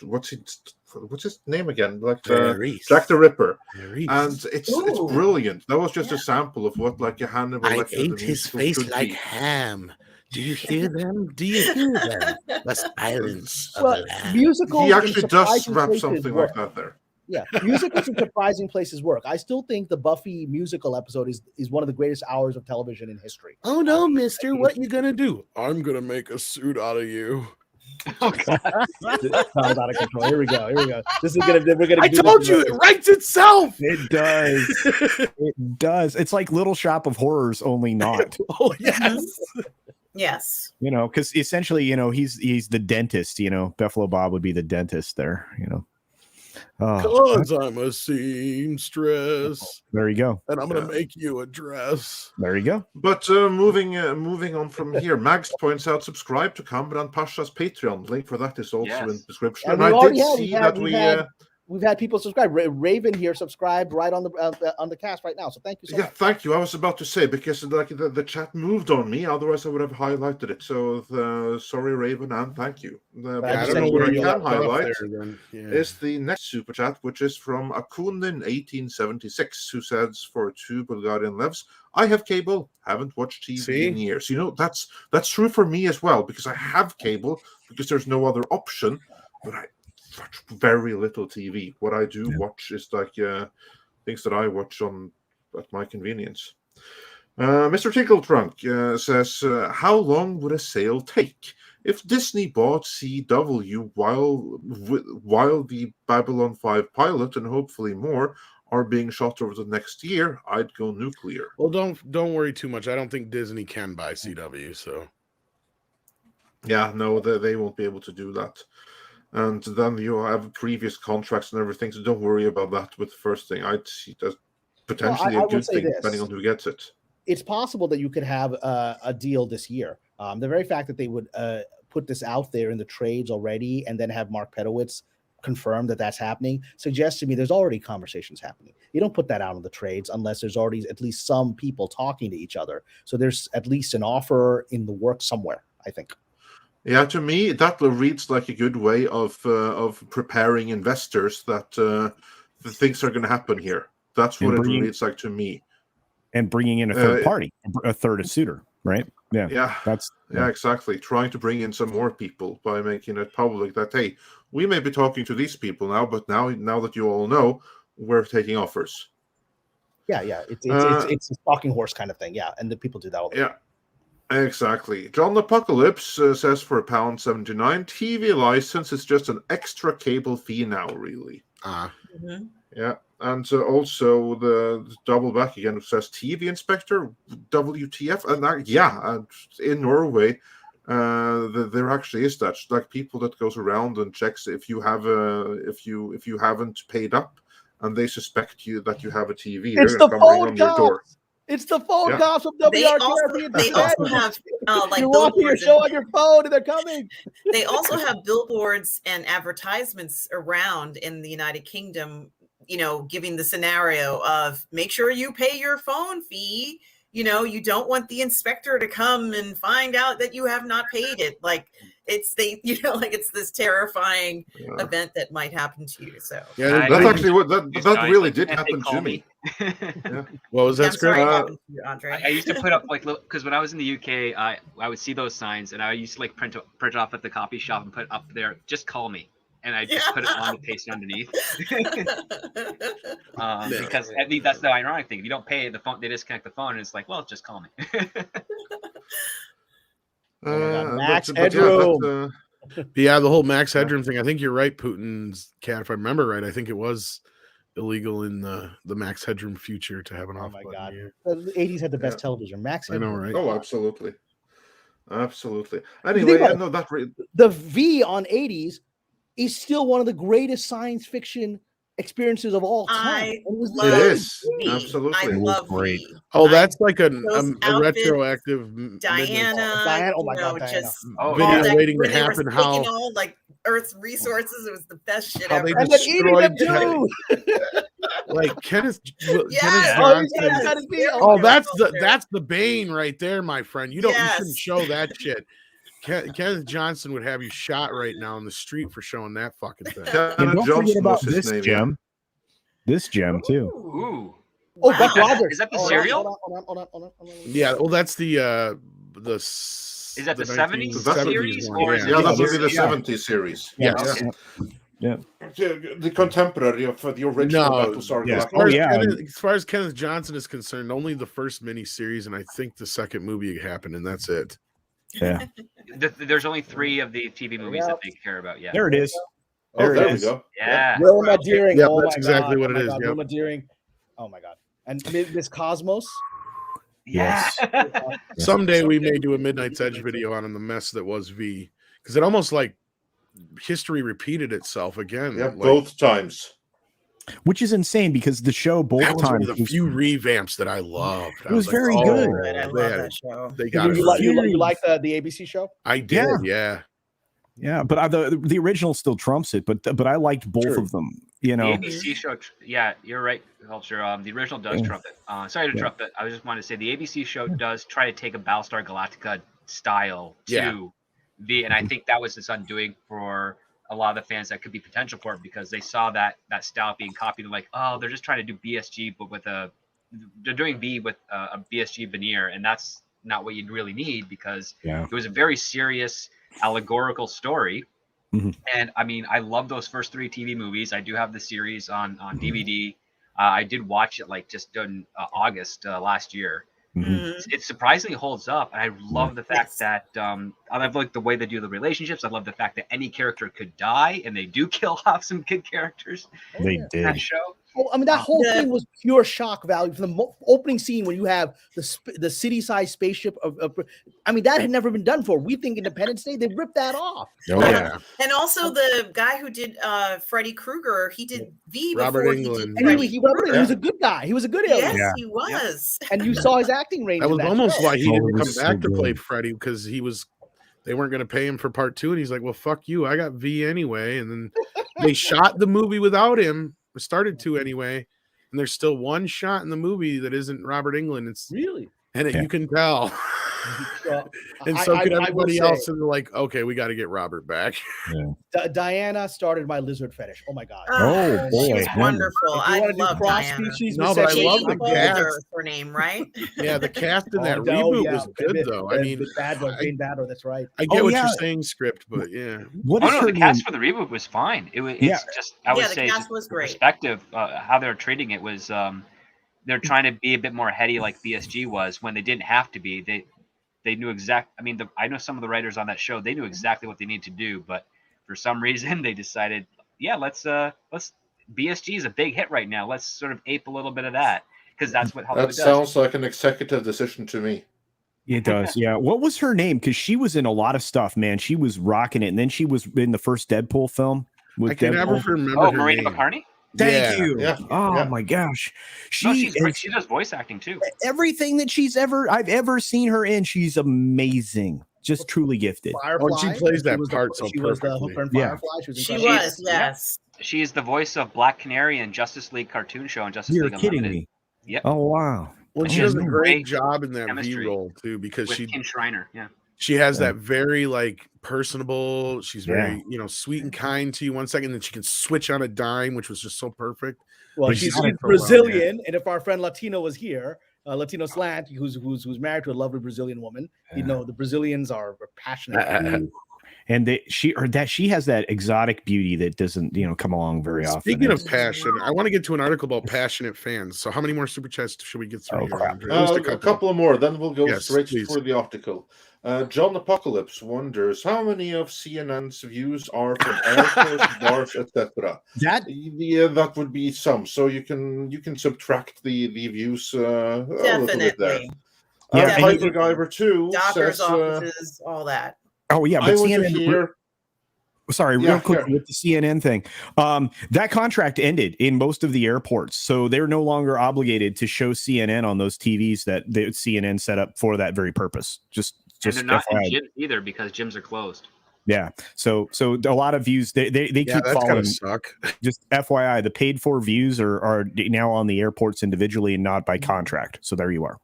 what's his name again? Like Jack the Ripper. And it's brilliant. That was just a sample of what like a Hannibal Lecter. I ate his face like ham. Do you hear them? Do you hear them? The silence of the land. Musicals. He actually does rap something like that there. Yeah, musicals in surprising places work. I still think the Buffy musical episode is one of the greatest hours of television in history. Oh no, mister, what you gonna do? I'm gonna make a suit out of you. Oh God. Sounds out of control. Here we go. This is we're gonna I told you it writes itself. It does. It does. It's like Little Shop of Horrors, only not. Oh yes. Yes. Because essentially, he's the dentist. Buffalo Bob would be the dentist there. Because I'm a seamstress. There you go. And I'm gonna make you a dress. There you go. But moving on from here, Max points out subscribe to Kamran Pasha's Patreon. Link for that is also in the description. And I did see that we've had people subscribe. Raven here subscribed right on the cast right now. So thank you so much. Thank you. I was about to say because like the chat moved on me. Otherwise, I would have highlighted it. So sorry, Raven, and thank you. What I can highlight is the next super chat, which is from Akunin 1876, who says for 2 Bulgarian levs, I have cable, haven't watched TV in years. That's true for me as well because I have cable because there's no other option, but I watch very little TV. What I do watch is like things that I watch at my convenience. Mr. Tinkle Trunk says, how long would a sale take? If Disney bought CW while the Babylon 5 pilot and hopefully more are being shot over the next year, I'd go nuclear. Well, don't worry too much. I don't think Disney can buy CW, so yeah, no, they won't be able to do that. And then you have previous contracts and everything, so don't worry about that with the first thing. I'd see that potentially a good thing, depending on who gets it. It's possible that you could have a deal this year. The very fact that they would put this out there in the trades already and then have Mark Pedowitz confirm that that's happening suggests to me there's already conversations happening. You don't put that out on the trades unless there's already at least some people talking to each other. So there's at least an offer in the works somewhere, I think. Yeah, to me, that reads like a good way of preparing investors that the things are going to happen here. That's what it reads like to me. And bringing in a third party, a third suitor, right? Yeah, exactly. Trying to bring in some more people by making it public that, hey, we may be talking to these people now, but now that you all know, we're taking offers. Yeah, it's a stalking horse kind of thing. Yeah, and the people do that all the time. Exactly. John Apocalypse says for £1.79, TV license is just an extra cable fee now, really. Yeah, and also the double back again says TV inspector, WTF, and in Norway, there actually is that, like, people that goes around and checks if you have if you haven't paid up, and they suspect you that you have a TV. It's They're the gonna come ring phone on your door. cops. It's the phone Yeah. cops from They WRKR also being they also have like you're watching your billboards show and, on your phone and they're coming. they also have billboards and advertisements around in the United Kingdom, you know, giving the scenario of make sure you pay your phone fee. You know, you don't want the inspector to come and find out that you have not paid it. Like it's like it's this terrifying event that might happen to you. So Yeah, That's actually what that guys, really like, did can't they happen call to me. me? what was yeah, that I'm sorry script? it happened to you, Andre. I used to put up like because when I was in the UK, I would see those signs and I used to like print off at the copy shop and put up there, just call me, and I just put it on and paste it underneath. Because I think that's the ironic thing. If you don't pay the phone, they disconnect the phone, and it's like, well, just call me. Max but yeah, Headroom. Yeah, the whole Max Headroom thing. I think you're right, Putin's cat. If I remember right, I think it was illegal in the Max Headroom future to have an Oh off my button god, here. the 80s had the best television. Max I know, Headroom. right? Oh, absolutely. If you Anyway, think yeah, about no, that the V on 80s is still one of the greatest science fiction experiences of all time. I it love is V. absolutely. I It was love great. V. Oh, that's like a those outfits, retroactive midnight Diana, Diana, oh you my know, God, Diana. just Oh, video yeah. waiting to when they were happen. taking How all like Earth's resources, it was the best shit how ever. they And then eating them destroyed too. like Kenneth Yes, Oh, he's Johnson. got his feet. Oh, my that's God. the Bane right there, my friend. You shouldn't show that shit. Kenneth Johnson would have you shot right now in the street for showing that fucking thing. And Diana don't forget Johnson about was his this name. gem. This gem too. Ooh. Oh, Wow. Buck Rogers. Is that the Hold on, cereal? Hold on. Yeah, well, that's the Is that the 70s 1970s series one, or is Yeah, it that the would be the series? 70s series. Yes. Yeah. The contemporary of the original No, Battlestar yeah. as Galactica. far, as yeah. Kenneth, as far as Kenneth Johnson is concerned, only the first miniseries, and I think the second movie happened, and that's it. Yeah. There's only 3 of the TV movies that they care about. Yeah. There it is. Oh, there it we is. go. Yeah. Wilma Deering. Yep, Oh that's my exactly God. what Oh it my is, God. yep. Wilma Deering. Oh my God. And Miss Cosmos. Yeah. Someday we may do a Midnight's Edge video on the mess that was V, because it almost like history repeated itself again. Yeah, like, both times. Which is insane because the show both that was one times of the few revamps that I loved. It was very good. I love that show. They got it. You right. like the ABC show? I did, Yeah. yeah. Yeah, but the original still trumps it. But I liked both True. of them. You know, The ABC show, yeah, you're right, Culture. The original does trump it. Sorry to interrupt, but I was just wanting to say the ABC show does try to take a Battlestar Galactica style to V, and I think that was its undoing for a lot of the fans that could be potential for it because they saw that style being copied and like, oh, they're just trying to do BSG, but they're doing V with a BSG veneer, and that's not what you'd really need because it was a very serious allegorical story. Mm-hmm. And I mean, I love those first 3 TV movies. I do have the series on DVD. I did watch it like just in August last year. Mm-hmm. It surprisingly holds up, and I love the fact that I love like the way they do the relationships. I love the fact that any character could die, and they do kill off some good characters. They in did. that show. Oh, I mean, that whole thing was pure shock value from the opening scene when you have the city-sized spaceship I mean, that had never been done before. We think Independence Day, they ripped that off. Oh, yeah. And also the guy who did Freddy Krueger, he did V Robert before Englund. he did He was a good guy. He was a good alien. Yes, he was. And you saw his acting range. That was almost show. why he didn't was come back so to play good. Freddy because they weren't going to pay him for part 2, and he's like, well, fuck you, I got V anyway. And then they shot the movie without him, or started to anyway, and there's still one shot in the movie that isn't Robert Englund. It's really, and Yeah. you can tell. And so could everybody else, and they're like, okay, we got to get Robert back. Diana started my lizard fetish. Oh my God. Oh, She boy. was wonderful. If you I wanna do love cross Diana. species No, with but I sexual love the people, cast. Boulder, her name, right? Yeah, the cast in that Oh, reboot yeah. was good, though. I mean, Bane Badler, that's right. I get Oh, what yeah. you're saying, script, but yeah. What Oh is no, her the cast name? for the reboot was fine. It's Yeah. just I would Yeah, the say cast just was the great. perspective how they're treating it was they're trying to be a bit more heady like BSG was when they didn't have to be. They knew I mean, I know some of the writers on that show, they knew exactly what they need to do, but for some reason they decided, yeah, let's BSG is a big hit right now. Let's sort of ape a little bit of that because that's what Hollywood That does. sounds like an executive decision to me. It does, yeah. What was her name? Because she was in a lot of stuff, man. She was rocking it, and then she was in the first Deadpool film with I can never Deadpool. remember Oh, her Marina name. McCartney. Thank you. Yeah, Oh yeah. my gosh, No, she does voice acting too. everything that I've ever seen her in. She's amazing, just truly gifted. Oh, she plays that part so She was the perfectly. Hooker and Yeah. Firefly. She incredible. was, yes. She's the voice of Black Canary and Justice League cartoon show and Justice You're League kidding Unlimited. me. Yep. Oh wow. Well, Oh, she does a yeah. great job in that V Chemistry role too, because with she Kim Schreiner. Yeah. She has Yeah. that very like personable. She's very sweet and kind to you. 1 second, then she can switch on a dime, which was just so perfect. Well, But she's done it so Brazilian, well, and if our friend Latino was here, Latino Slant, who's married to a lovely Brazilian woman, you know the Brazilians are passionate. And she has that exotic beauty that doesn't come along very often. Speaking of passion, I want to get to an article about passionate fans. So, how many more super chats should we get through here? crap. Andre? Just A couple more, then we'll go straight please. for the article. John Apocalypse wonders how many of CNN's views are from airports, bars, etc. That would be some. So you can subtract the views a little bit there. Yeah, Hyperguyver 2 doctors' says, offices, all that. Oh yeah, but CNN. Sorry, real quick with the CNN thing. That contract ended in most of the airports, so they're no longer obligated to show CNN on those TVs that the CNN set up for that very purpose. Just and they're not FYI. in gyms either because gyms are closed. Yeah, so a lot of views they keep that's following. Gotta suck. Just FYI, the paid for views are now on the airports individually and not by contract. So there you are.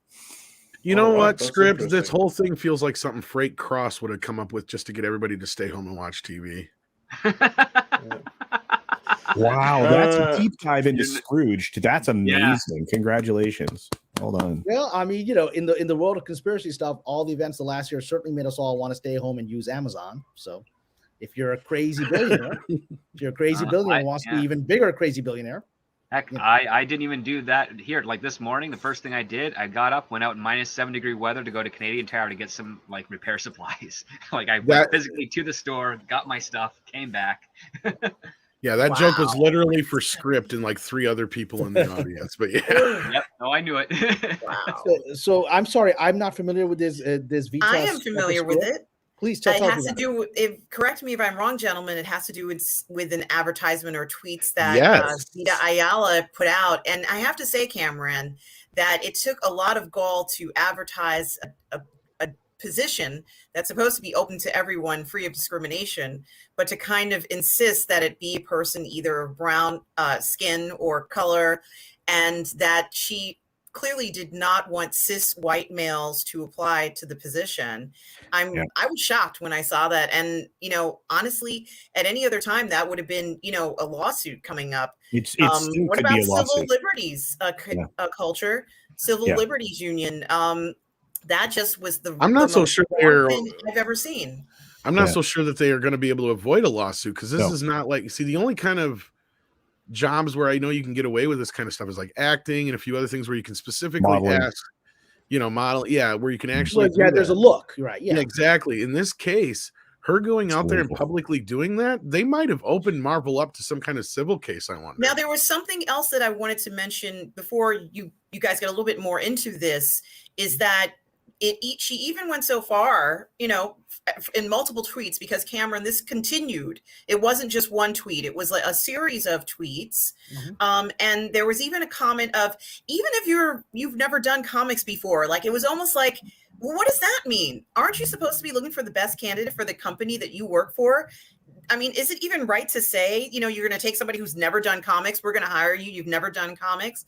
You know what, that's Script? This interesting. whole thing feels like something Freight Cross would have come up with just to get everybody to stay home and watch TV. Wow, that's a deep dive into Scrooged. That's amazing. Congratulations. Hold on. Well, I mean, in the world of conspiracy stuff, all the events of last year certainly made us all want to stay home and use Amazon. So, if you're a crazy billionaire, wants to be even bigger crazy billionaire. Heck, I didn't even do that here. Like this morning, the first thing I did, I got up, went out in -7-degree weather to go to Canadian Tire to get some like repair supplies. Like I went physically to the store, got my stuff, came back. Yeah, that joke was literally for Script and like 3 other people in the audience. But yeah, yep. No, I knew it. Wow. So I'm sorry, I'm not familiar with this VTOS. I am familiar with it. Please tell It me has to about do with, correct me if I'm wrong, gentlemen, it has to do with an advertisement or tweets that Vita Ayala put out. And I have to say, Kamran, that it took a lot of gall to advertise a position that's supposed to be open to everyone, free of discrimination, but to kind of insist that it be a person either of brown skin or color, and that she clearly did not want cis white males to apply to the position. I was shocked when I saw that. And, honestly, at any other time, that would have been, a lawsuit coming up. What about civil liberties culture, civil liberties union? That just was I'm not so sure thing I've ever seen. I'm not so sure that they are going to be able to avoid a lawsuit, because this is not like, see, the only kind of jobs where I know you can get away with this kind of stuff is like acting and a few other things where you can specifically ask, model, where you can actually there's a look, right? Yeah, exactly. In this case, her going out there and publicly doing that, they might have opened Marvel up to some kind of civil case, I wonder. Now, there was something else that I wanted to mention before you guys get a little bit more into this, is that she even went so far, in multiple tweets, because Kamran, this continued. It wasn't just one tweet. It was like a series of tweets. Mm-hmm. And there was even a comment of, even if you've never done comics before, like it was almost like, well, what does that mean? Aren't you supposed to be looking for the best candidate for the company that you work for? I mean, is it even right to say, you're going to take somebody who's never done comics, we're going to hire you, you've never done comics?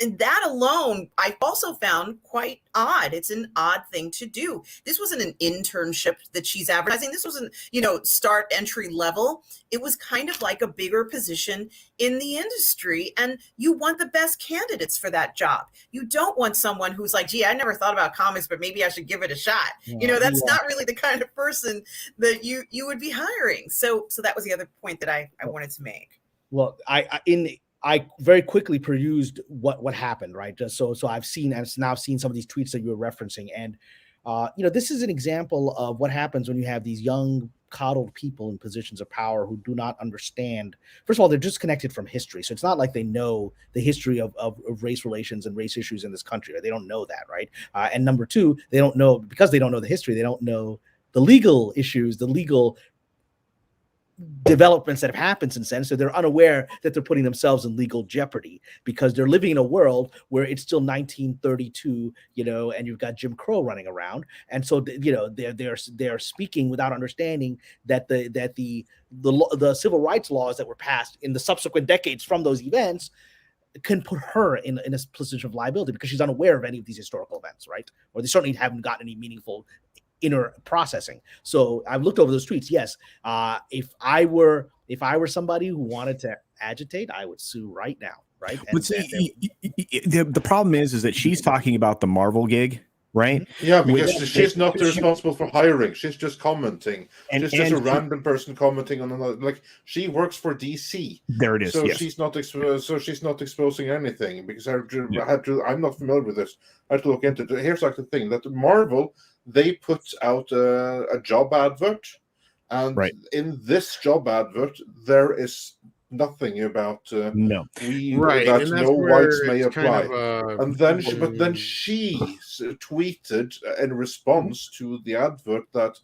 And that alone, I also found quite odd. It's an odd thing to do. This wasn't an internship that she's advertising. This wasn't, start entry level. It was kind of like a bigger position in the industry. And you want the best candidates for that job. You don't want someone who's like, gee, I never thought about comics, but maybe I should give it a shot. That's not really the kind of person that you would be hiring. So that was the other point that I wanted to make. Well, I very quickly perused what happened, right? So I've now seen some of these tweets that you were referencing, and this is an example of what happens when you have these young coddled people in positions of power who do not understand. First of all, they're disconnected from history. So it's not like they know the history of race relations and race issues in this country. Right? They don't know that, right? And number two, they don't know, because they don't know the history, they don't know the legal issues, the legal developments that have happened since then. So they're unaware that they're putting themselves in legal jeopardy because they're living in a world where it's still 1932, and you've got Jim Crow running around. And so, they're speaking without understanding that the civil rights laws that were passed in the subsequent decades from those events can put her in a position of liability because she's unaware of any of these historical events, right? Or they certainly haven't gotten any meaningful inner processing. So I've looked over those tweets. Yes, if I were somebody who wanted to agitate, I would sue right now, right? But see, the problem is that she's talking about the Marvel gig, right? Yeah, because she's not responsible for hiring. She's just commenting. She's just a random person commenting on another. Like, she works for DC. There it is. So yes. she's not exposing anything because I'm not familiar with this. I had to look into it. Here's like the thing that Marvel, they put out a job advert, and in this job advert there is nothing about that no whites may apply. But then she tweeted in response to the advert that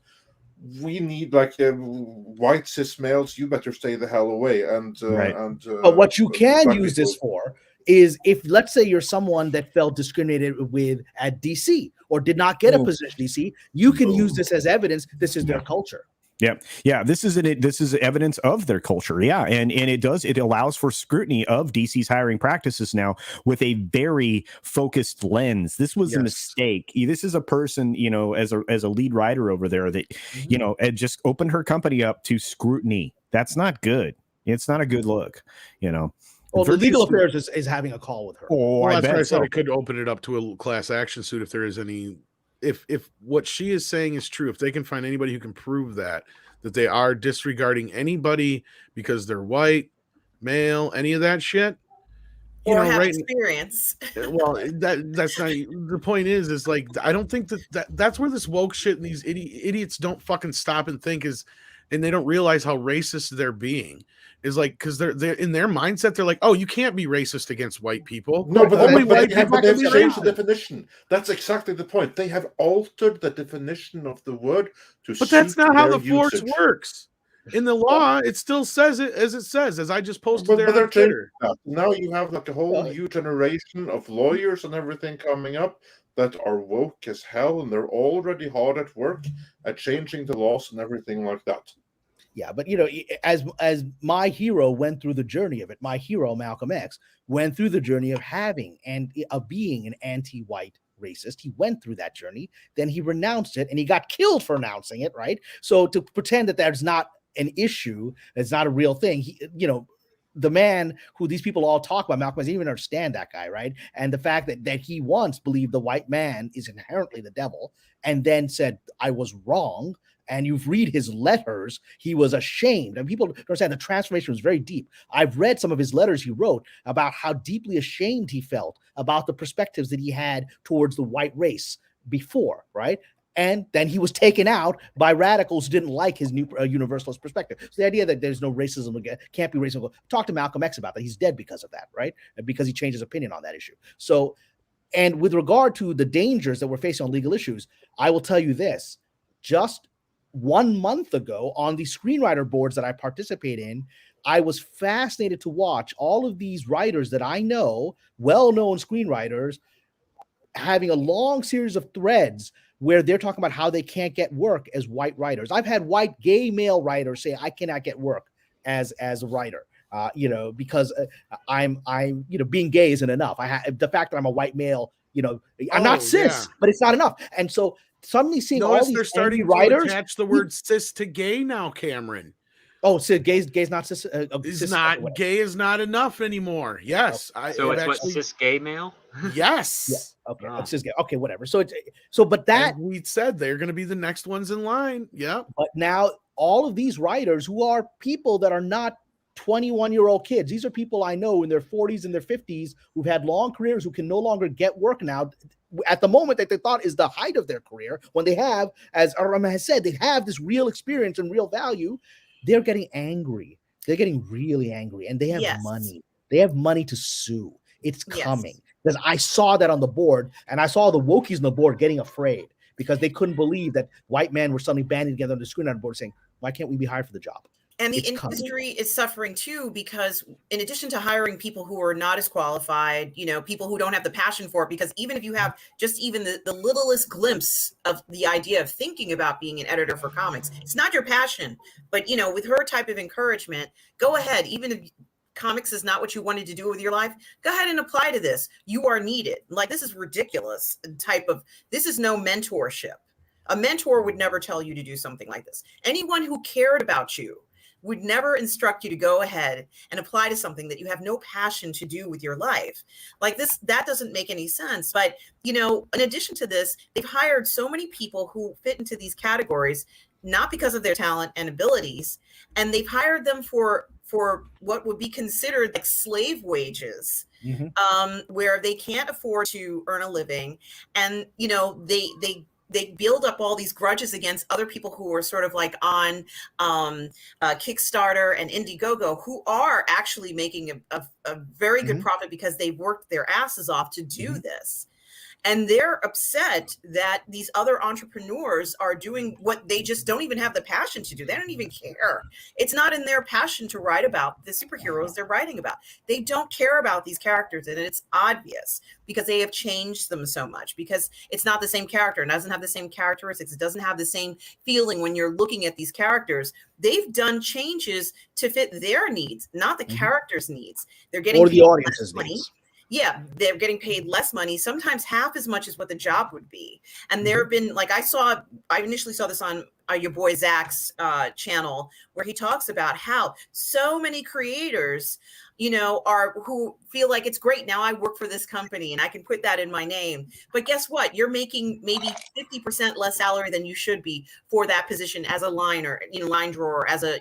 we need white cis males. You better stay the hell away. But what you can use this for is if, let's say, you're someone that felt discriminated with at DC or did not get a position at DC, you can use this as evidence. This is their culture. Yeah. This is evidence of their culture. Yeah, and it allows for scrutiny of DC's hiring practices now with a very focused lens. This was a mistake. This is a person, as a lead writer over there that had just opened her company up to scrutiny. That's not good. It's not a good look. Well, the legal affairs is having a call with her. That's why I said I could open it up to a class action suit if there is any. If what she is saying is true, if they can find anybody who can prove that they are disregarding anybody because they're white, male, any of that shit, or have experience. Well, that's not the point. Is like I don't think that's where this woke shit and these idiots don't fucking stop and think and they don't realize how racist they're being. Is like because they're in their mindset, they're like, oh, you can't be racist against white people. No, but only white people can be changed the definition. That's exactly the point. They have altered the definition of the word to. But that's not how the force works. In the law, it still says it as it says, as I just posted there on Twitter. Now you have like a whole new generation of lawyers and everything coming up that are woke as hell, and they're already hard at work at changing the laws and everything like that. Yeah, but as my hero went through the journey of it, my hero Malcolm X went through the journey of of being an anti-white racist. He went through that journey, then he renounced it, and he got killed for renouncing it. Right. So to pretend that that's not an issue, it's not a real thing. The man who these people all talk about, Malcolm X, didn't even understand that guy, right? And the fact that he once believed the white man is inherently the devil, and then said, I was wrong. And you've read his letters, he was ashamed. And people don't understand the transformation was very deep. I've read some of his letters he wrote about how deeply ashamed he felt about the perspectives that he had towards the white race before, right? And then he was taken out by radicals who didn't like his new universalist perspective. So the idea that there's no racism, can't be racism. Talk to Malcolm X about that. He's dead because of that, right? And because he changed his opinion on that issue. So, and with regard to the dangers that we're facing on legal issues, I will tell you this. Just 1 month ago on the screenwriter boards that I participate in, I was fascinated to watch all of these writers that I know, well-known screenwriters, having a long series of threads where they're talking about how they can't get work as white writers. I've had white gay male writers say I cannot get work as a writer, because I'm being gay isn't enough. The fact that I'm a white male, I'm not cis, but it's not enough. And so suddenly seeing all these they're starting writers to attach the word cis to gay now, Cameron. Oh, so gay's not cis. Gay is not enough anymore. Yes. So it's what, cis gay male? Yes. Yeah. Okay. It's cis gay. Okay, whatever. But that we said they're going to be the next ones in line. Yeah. But now all of these writers who are people that are not 21-year-old kids. These are people I know in their 40s and their 50s who've had long careers who can no longer get work now at the moment that they thought is the height of their career, when they have, as Aram has said, they have this real experience and real value. They're getting angry. They're getting really angry, and they have money. They have money to sue. It's coming. Because I saw that on the board, and I saw the wokies on the board getting afraid because they couldn't believe that white men were suddenly banding together on the screen on the board saying, why can't we be hired for the job? And the industry is suffering too, because in addition to hiring people who are not as qualified, people who don't have the passion for it, because even if you have just even the littlest glimpse of the idea of thinking about being an editor for comics, it's not your passion. But, with her type of encouragement, go ahead. Even if comics is not what you wanted to do with your life, go ahead and apply to this. You are needed. Like, this is ridiculous this is no mentorship. A mentor would never tell you to do something like this. Anyone who cared about you would never instruct you to go ahead and apply to something that you have no passion to do with your life. Like this, that doesn't make any sense. But, in addition to this, they've hired so many people who fit into these categories, not because of their talent and abilities, and they've hired them for what would be considered like slave wages, where they can't afford to earn a living. And, they build up all these grudges against other people who are sort of like on Kickstarter and Indiegogo, who are actually making a very good profit because they've worked their asses off to do this. And they're upset that these other entrepreneurs are doing what they just don't even have the passion to do. They don't even care. It's not in their passion to write about the superheroes they're writing about. They don't care about these characters. And it's obvious because they have changed them so much, because it's not the same character. It doesn't have the same characteristics. It doesn't have the same feeling when you're looking at these characters. They've done changes to fit their needs, not the characters' needs. They're getting the audience's money. needs. Yeah, they're getting paid less money, sometimes half as much as what the job would be. And there have been, like, I initially saw this on your boy Zach's channel, where he talks about how so many creators, who feel like it's great. Now I work for this company and I can put that in my name. But guess what? You're making maybe 50% less salary than you should be for that position as a liner, line drawer, as a,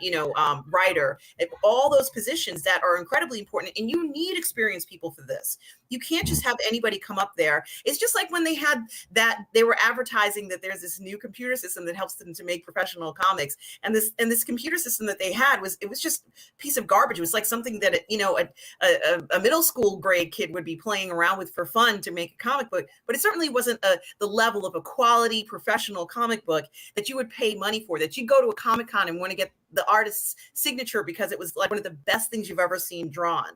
writer, all those positions that are incredibly important. And you need experienced people for this. You can't just have anybody come up there. It's just like when they were advertising that there's this new computer system that helps them to make professional comics. And this computer system that they had was just a piece of garbage. It was like something that, a middle school grade kid would be playing around with for fun to make a comic book, but it certainly wasn't the level of a quality professional comic book that you would pay money for, that you go to a Comic-Con and want to get the artist's signature because it was like one of the best things you've ever seen drawn.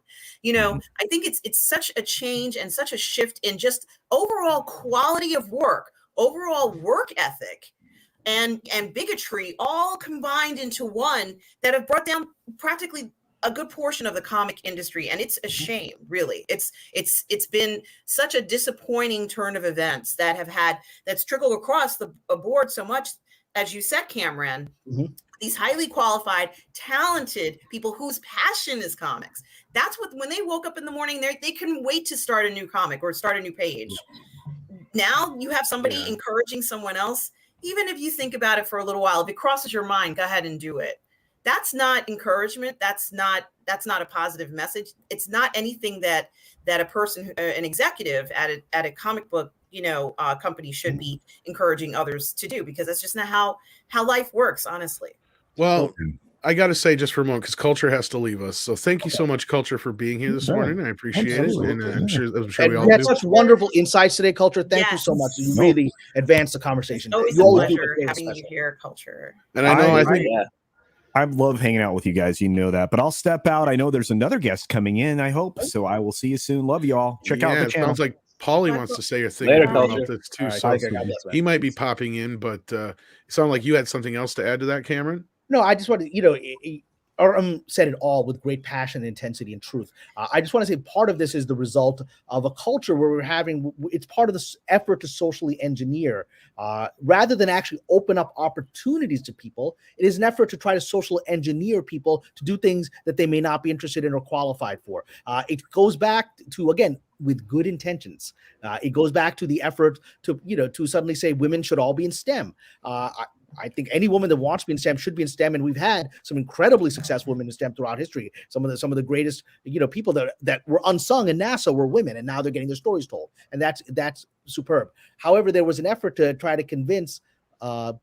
I think it's such a change and such a shift in just overall quality of work, overall work ethic, and bigotry, all combined into one, that have brought down practically a good portion of the comic industry. And it's a shame, really. It's been such a disappointing turn of events that's trickled across the board so much, as you said, Kamran. These highly qualified, talented people whose passion is comics. That's when they woke up in the morning, they couldn't wait to start a new comic or start a new page. Now you have somebody encouraging someone else. Even if you think about it for a little while, if it crosses your mind, go ahead and do it. That's not encouragement. That's not a positive message. It's not anything that a person, an executive at a comic book, company should be encouraging others to do, because that's just not how life works, honestly. Well, I got to say just for a moment, because Culture has to leave us. So thank you so much, Culture, for being here this morning. I appreciate it. And I'm sure we all had do. such wonderful insights today, Culture. Thank you so much. You really advanced the conversation. Always you a always pleasure having you here, Culture. And I think I love hanging out with you guys. You know that. But I'll step out. I know there's another guest coming in, I hope. So I will see you soon. Love you all. Check out the channel. Sounds like Paulie wants to say a thing Later, about Culture. this too. Right, So he might be popping in, but it sounded like you had something else to add to that, Kamran. No, I just wanted, said it all with great passion, intensity, and truth. I just want to say part of this is the result of a culture where it's part of this effort to socially engineer. Rather than actually open up opportunities to people, it is an effort to try to social engineer people to do things that they may not be interested in or qualified for. It goes back to, again, with good intentions. It goes back to the effort to suddenly say women should all be in STEM. I think any woman that wants to be in STEM should be in STEM, and we've had some incredibly successful women in STEM throughout history. Some of the greatest, people that were unsung in NASA were women, and now they're getting their stories told, and that's superb. However, there was an effort to try to convince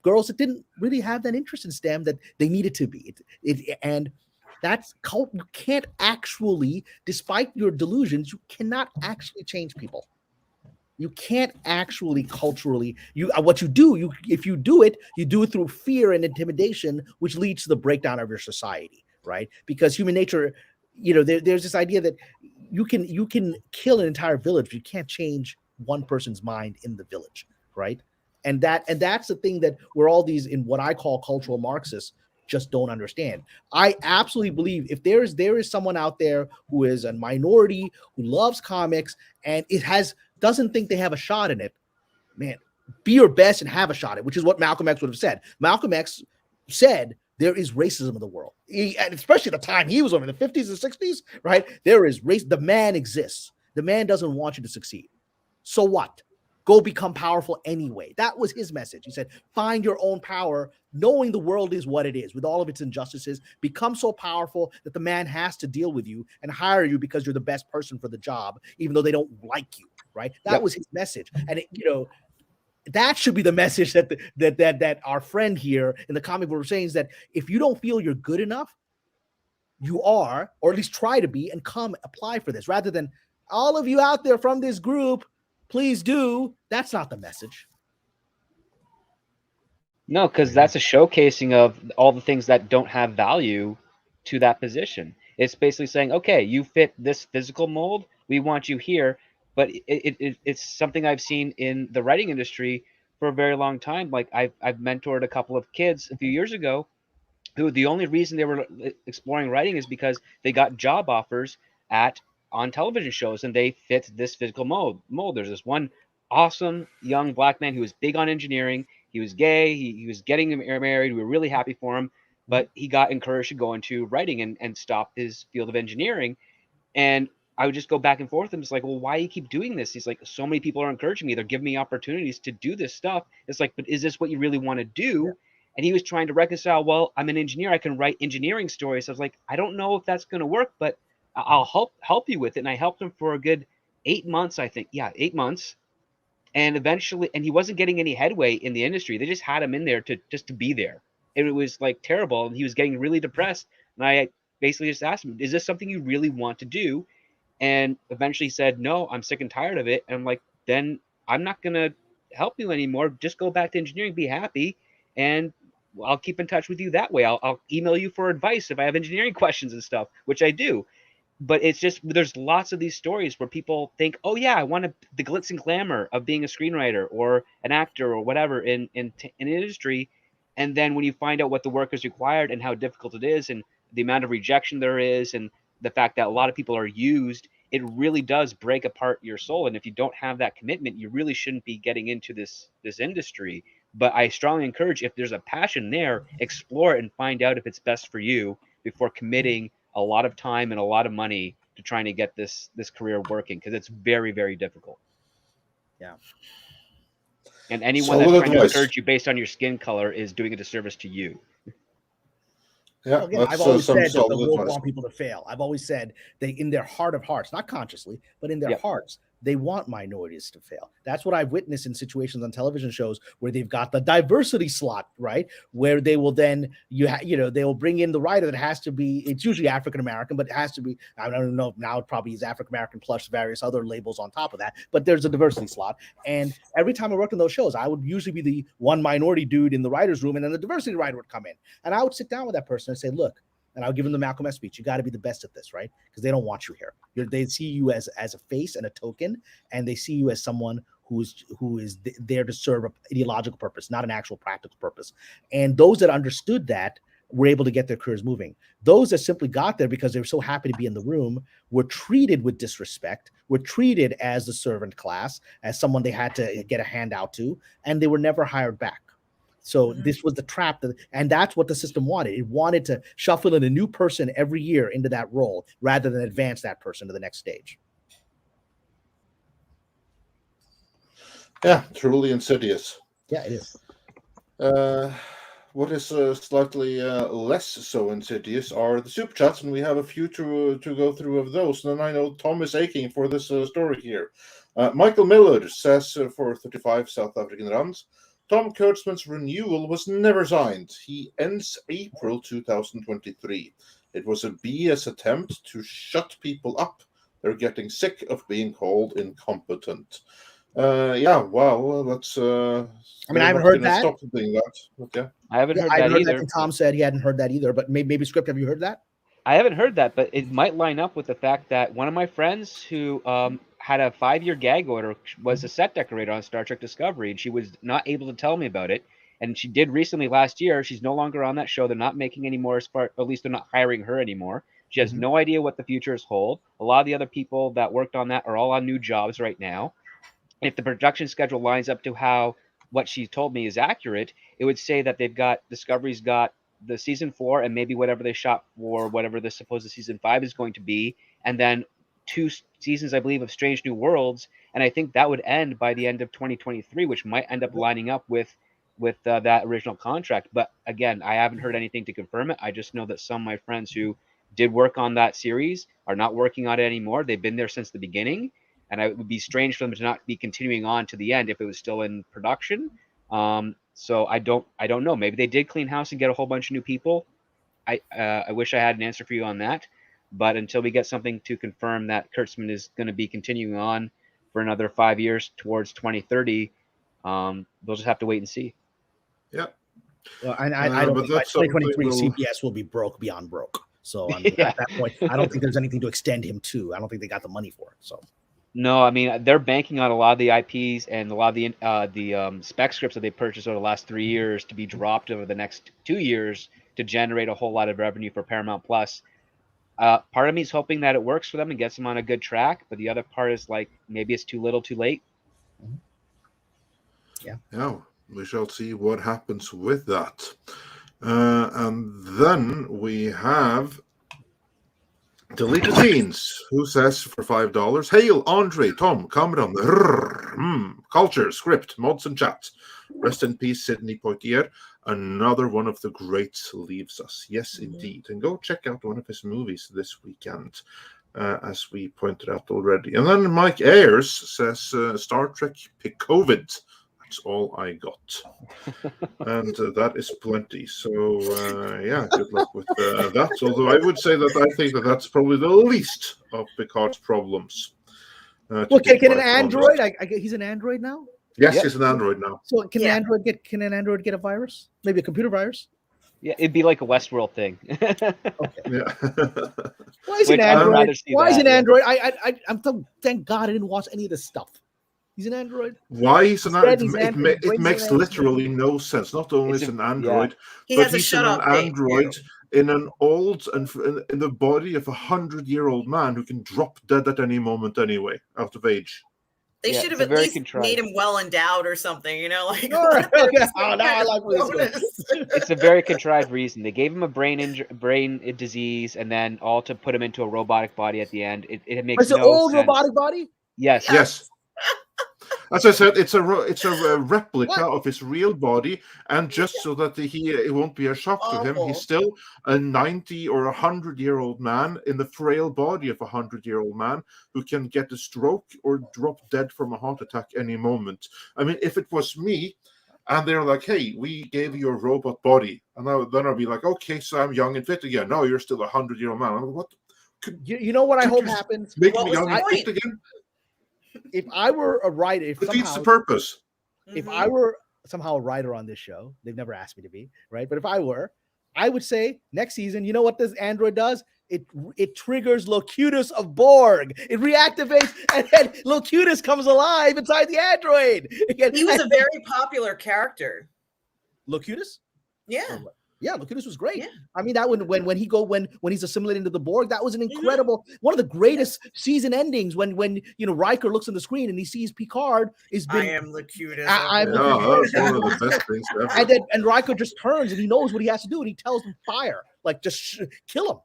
girls that didn't really have that interest in STEM that they needed to be. And that's you can't actually, despite your delusions, you cannot actually change people. You can't actually culturally. What you do, if you do it through fear and intimidation, which leads to the breakdown of your society, right? Because human nature, there's this idea that you can kill an entire village, but you can't change one person's mind in the village, right? And that's the thing that we're all these, in what I call cultural Marxists, just don't understand. I absolutely believe if there is someone out there who is a minority who loves comics and doesn't think they have a shot in it, man, be your best and have a shot at it, which is what Malcolm X would have said. Malcolm X said there is racism in the world, and especially the time he was over in the 50s and 60s, right? There is race. The man exists. The man doesn't want you to succeed. So what? Go become powerful anyway. That was his message. He said, find your own power, knowing the world is what it is, with all of its injustices. Become so powerful that the man has to deal with you and hire you because you're the best person for the job, even though they don't like you, right? That was his message. And that should be the message that our friend here in the comic book was saying, is that if you don't feel you're good enough, you are, or at least try to be, and come apply for this, rather than all of you out there from this group, please do. That's not the message. No, because that's a showcasing of all the things that don't have value to that position. It's basically saying, okay, you fit this physical mold, we want you here. But it's something I've seen in the writing industry for a very long time. Like I've mentored a couple of kids a few years ago who the only reason they were exploring writing is because they got job offers on television shows and they fit this physical mold. There's this one awesome young black man who was big on engineering. He was gay. He was getting married. We were really happy for him, but he got encouraged to go into writing and stop his field of engineering. And I would just go back and forth with him. It's like, well, why do you keep doing this? He's like, so many people are encouraging me. They're giving me opportunities to do this stuff. It's like, but is this what you really want to do? Yeah. And he was trying to reconcile, well, I'm an engineer. I can write engineering stories. I was like, I don't know if that's going to work, but I'll help you with it. And I helped him for a good 8 months, I think. Yeah, 8 months. And eventually, and he wasn't getting any headway in the industry. They just had him in there to be there. And it was like terrible. And he was getting really depressed. And I basically just asked him, is this something you really want to do? And eventually he said, no, I'm sick and tired of it. And I'm like, then I'm not going to help you anymore. Just go back to engineering, be happy. And I'll keep in touch with you that way. I'll email you for advice if I have engineering questions and stuff, which I do. But it's just, there's lots of these stories where people think, oh yeah, I want the glitz and glamour of being a screenwriter or an actor or whatever in an industry. And then when you find out what the work is required and how difficult it is and the amount of rejection there is and the fact that a lot of people are used, it really does break apart your soul. And if you don't have that commitment, you really shouldn't be getting into this industry. But I strongly encourage, if there's a passion there, explore it and find out if it's best for you before committing a lot of time and a lot of money to trying to get this career working, because it's very, very difficult. Yeah. And anyone that's trying to encourage you based on your skin color is doing a disservice to you. Yeah, again, I've always said that the wolves want people to fail. I've always said they, in their heart of hearts, not consciously, but in their hearts, they want minorities to fail. That's what I've witnessed in situations on television shows where they've got the diversity slot, right? Where they will then, they will bring in the writer that has to be, it's usually African-American, but it has to be, I don't know, now it probably is African-American plus various other labels on top of that, but there's a diversity slot. And every time I worked on those shows, I would usually be the one minority dude in the writer's room, and then the diversity writer would come in. And I would sit down with that person and say, look, and I'll give them the Malcolm X speech. You got to be the best at this, right? Because they don't want you here. They see you as a face and a token, and they see you as someone who is there to serve an ideological purpose, not an actual practical purpose. And those that understood that were able to get their careers moving. Those that simply got there because they were so happy to be in the room were treated with disrespect, were treated as the servant class, as someone they had to get a handout to, and they were never hired back. So this was the trap, and that's what the system wanted. It wanted to shuffle in a new person every year into that role rather than advance that person to the next stage. Yeah, truly insidious. Yeah, it is. what is slightly less so insidious are the super chats, and we have a few to go through of those. And then I know Tom is aching for this story here. Michael Miller says for 35 South African runs, Tom Kurtzman's renewal was never signed. He ends April 2023. It was a BS attempt to shut people up. They're getting sick of being called incompetent. Yeah, well, that's. I mean, I haven't heard that. Stop doing that. Okay. I haven't heard I that heard either. that, and Tom said he hadn't heard that either. But maybe Script, have you heard that? I haven't heard that, but it might line up with the fact that one of my friends who had a 5-year gag order was a set decorator on Star Trek Discovery, and she was not able to tell me about it. And she did recently last year. She's no longer on that show. They're not making any more, at least they're not hiring her anymore. She has no idea what the futures hold. A lot of the other people that worked on that are all on new jobs right now. If the production schedule lines up to how what she told me is accurate, it would say that Discovery's got the season 4 and maybe whatever they shot for whatever the supposed season 5 is going to be, and then 2 seasons, I believe, of Strange New Worlds, and I think that would end by the end of 2023, which might end up lining up with that original contract. But again, I haven't heard anything to confirm it. I just know that some of my friends who did work on that series are not working on it anymore. They've been there since the beginning, and it would be strange for them to not be continuing on to the end if it was still in production. So I don't know. Maybe they did clean house and get a whole bunch of new people. I wish I had an answer for you on that. But until we get something to confirm that Kurtzman is going to be continuing on for another 5 years towards 2030, we'll just have to wait and see. Yeah. Well, I don't think by 2023 CBS will be broke beyond broke. So I mean, at that point, I don't think there's anything to extend him to. I don't think they got the money for it. So. No, I mean, they're banking on a lot of the IPs and a lot of the spec scripts that they purchased over the last 3 years to be dropped over the next 2 years to generate a whole lot of revenue for Paramount Plus. Part of me is hoping that it works for them and gets them on a good track, but the other part is like maybe it's too little, too late. Yeah. Yeah, we shall see what happens with that. And then we have Deleted Scenes, who says for $5, Hail, Andre, Tom, Kamran, Culture, Script, Mods, and Chat. Rest in peace, Sidney Poitier. Another one of the greats leaves us. Yes, indeed. And go check out one of his movies this weekend, as we pointed out already. And then Mike Ayers says, Star Trek pick COVID. That's all I got. And that is plenty. So, yeah, good luck with that. Although I would say that I think that that's probably the least of Picard's problems. Well, can an Android? He's an Android now? Yes, he's an Android now. So can an Android get a virus? Maybe a computer virus? Yeah, it'd be like a Westworld thing. Okay. Yeah. Why is an Android? Why is an Android? I'm thank God I didn't watch any of this stuff. He's an Android. Why he's an Android? It makes literally no sense. Not only is an Android, but he's an Android in an old and in the body of 100-year-old man who can drop dead at any moment anyway, out of age. They should have at least made him well endowed or something, you know, like. I like this. It's a very contrived reason. They gave him a brain disease, and then all to put him into a robotic body at the end. It makes no sense. It's an old robotic body. Yes. Yes. As I said, it's a replica of his real body, and just so that it won't be a shock to him, he's still a 90 or 100-year-old man in the frail body of a 100-year-old man who can get a stroke or drop dead from a heart attack any moment. I mean, if it was me, and they're like, "Hey, we gave you a robot body," and then I'll be like, "Okay, so I'm young and fit again." No, you're still a 100-year-old man. I'm like, what? You know what I hope happens? Make me young and fit again. If I were a writer, it defeats the purpose. If I were somehow a writer on this show, they've never asked me to be, right? But if I were, I would say next season, you know what this android does? It triggers Locutus of Borg. It reactivates, and then Locutus comes alive inside the android. He was a very popular character. Locutus? Yeah. Yeah, Locutus was great. Yeah. I mean, that when he's assimilated into the Borg, that was an incredible one of the greatest season endings. When Riker looks on the screen and he sees Picard I am Locutus. I'm Locutus. That's one of the best things ever. And Riker just turns and he knows what he has to do, and he tells him fire, like just kill him,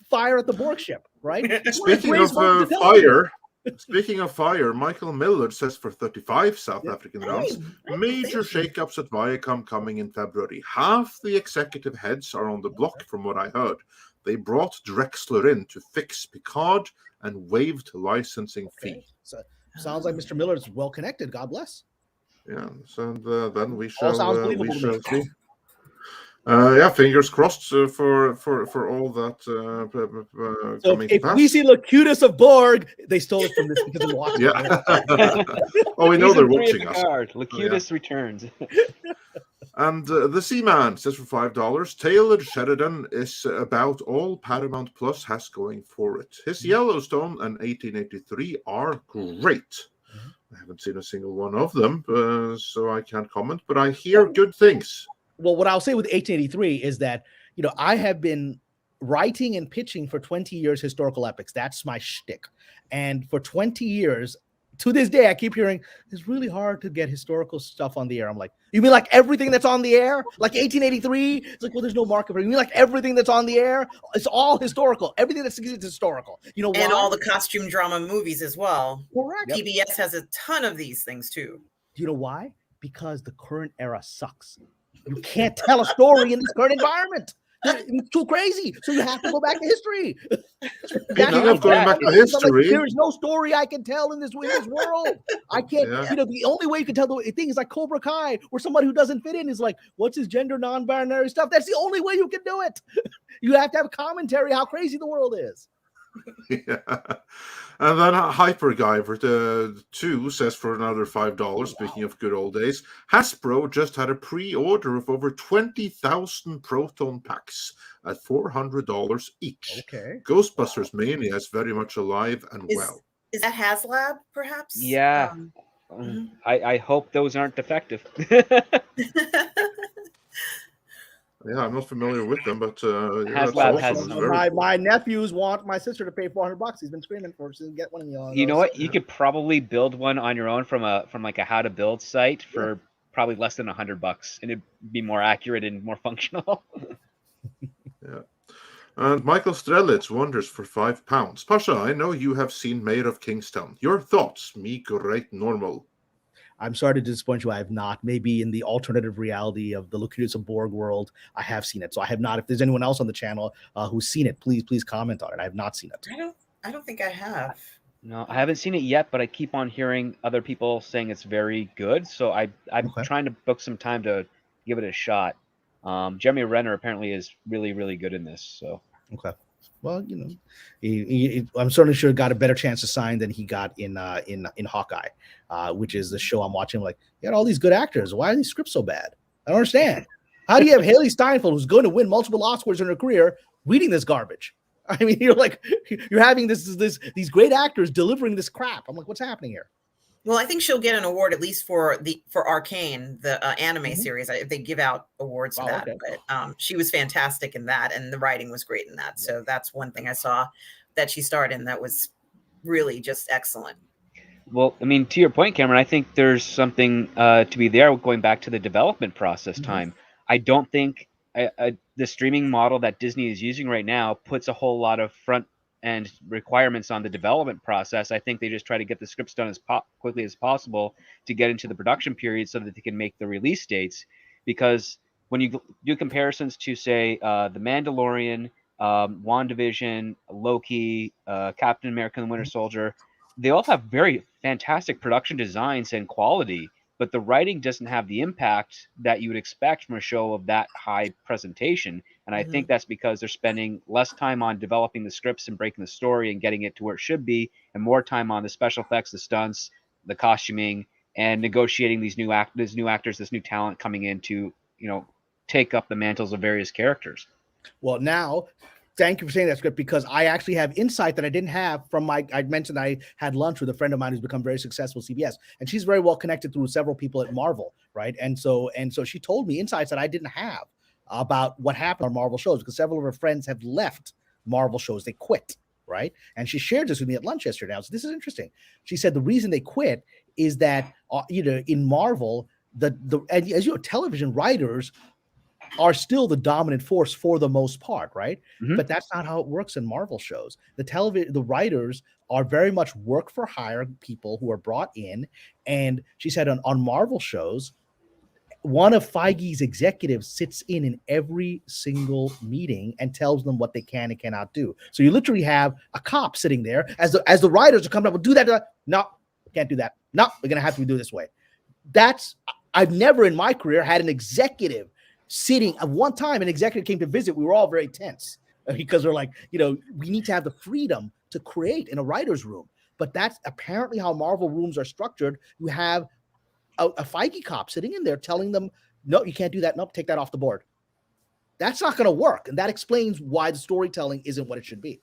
fire at the Borg ship, right? Speaking of fire. Speaking of fire, Michael Miller says for 35 South African rounds, Hey, major thank you. shakeups at Viacom coming in February. Half the executive heads are on the block, from what I heard. They brought Drexler in to fix Picard and waived licensing fee. So, sounds like Mr. Miller is well connected. God bless. Yeah, so then we All sounds shall believable to me. see. Yeah, fingers crossed for all that So coming to if pass. we see Locutus of Borg, they stole it from this because of watching. Yeah. Oh, we know they're watching us. Locutus returns. And the Seaman says for $5, Taylor Sheridan is about all Paramount Plus has going for it. His Yellowstone and 1883 are great. I haven't seen a single one of them, so I can't comment, but I hear good things. Well, what I'll say with 1883 is that, I have been writing and pitching for 20 years historical epics. That's my shtick. And for 20 years, to this day, I keep hearing it's really hard to get historical stuff on the air. I'm like, you mean like everything that's on the air? Like 1883? It's like, well, there's no market for it. You mean like everything that's on the air? It's all historical. Everything that's historical. You know why? And all the costume drama movies as well. Correct. PBS has a ton of these things too. Do you know why? Because the current era sucks. You can't tell a story in this current environment. It's too crazy. So you have to go back to history. Speaking of going back to history, there is no story I can tell in this world. I can't. Yeah. The only way you can tell the thing is like Cobra Kai, where somebody who doesn't fit in is like, what's his gender non-binary stuff? That's the only way you can do it. You have to have commentary how crazy the world is. Yeah. And then Hyperguyver 2 says for another $5, speaking of good old days, Hasbro just had a pre-order of over 20,000 proton packs at $400 each. Okay. Ghostbusters Mania is very much alive and well. Is that HasLab, perhaps? Yeah. Mhm. I hope those aren't defective. Yeah, I'm not familiar with them, but yeah, that's HasLab has awesome. some. Very- My nephews want my sister to pay $400. He's been screaming for us to get one of you. You know what? You could probably build one on your own from like a how to build site for probably less than $100, and it'd be more accurate and more functional. Yeah. And Michael Strelitz wonders for £5. Pasha, I know you have seen Mayor of Kingstown. Your thoughts? Me great normal. I'm sorry to disappoint you. I have not. Maybe in the alternative reality of the Locutus of Borg world, I have seen it. So I have not. If there's anyone else on the channel who's seen it, please comment on it. I have not seen it. I don't think I have. No, I haven't seen it yet, but I keep on hearing other people saying it's very good. So I'm trying to book some time to give it a shot. Jeremy Renner apparently is really, really good in this. So okay. Well, I'm certainly sure got a better chance to sign than he got in Hawkeye, which is the show I'm watching. Like, you got all these good actors. Why are these scripts so bad? I don't understand. How do you have Haley Steinfeld, who's going to win multiple Oscars in her career, reading this garbage? I mean, you're having these great actors delivering this crap. I'm like, what's happening here? Well, I think she'll get an award at least for Arcane, the anime series. They give out awards for that. Okay. But she was fantastic in that, and the writing was great in that. So that's one thing I saw that she starred in that was really just excellent. Well, I mean, to your point, Cameron, I think there's something to be there going back to the development process time. I don't think the streaming model that Disney is using right now puts a whole lot of front and requirements on the development process. I think they just try to get the scripts done as quickly as possible to get into the production period so that they can make the release dates. Because when you do comparisons to, say, The Mandalorian, WandaVision, Loki, Captain America and the Winter Soldier, they all have very fantastic production designs and quality, but the writing doesn't have the impact that you would expect from a show of that high presentation. And I think that's because they're spending less time on developing the scripts and breaking the story and getting it to where it should be, and more time on the special effects, the stunts, the costuming, and negotiating these new actors, this new talent coming in to, take up the mantles of various characters. Well, now, thank you for saying that, Script, because I actually have insight that I didn't have from I mentioned I had lunch with a friend of mine who's become very successful at CBS, and she's very well connected through several people at Marvel, right? And so she told me insights that I didn't have about what happened on Marvel shows, because several of her friends have left Marvel shows. They quit, right? And she shared this with me at lunch yesterday. So this is interesting. She said the reason they quit is that in Marvel, the as you know, television writers are still the dominant force for the most part, right? Mhm. But that's not how it works in Marvel shows. The writers are very much work for hire people who are brought in. And she said on Marvel shows, one of Feige's executives sits in every single meeting and tells them what they can and cannot do. So you literally have a cop sitting there as the writers are coming up with do that. No, can't do that. No, we're gonna have to do it this way. I've never in my career had an executive sitting. At one time, an executive came to visit. We were all very tense because we're like, we need to have the freedom to create in a writer's room. But that's apparently how Marvel rooms are structured. You have a Feige cop sitting in there telling them, no, you can't do that. Nope, take that off the board. That's not going to work. And that explains why the storytelling isn't what it should be.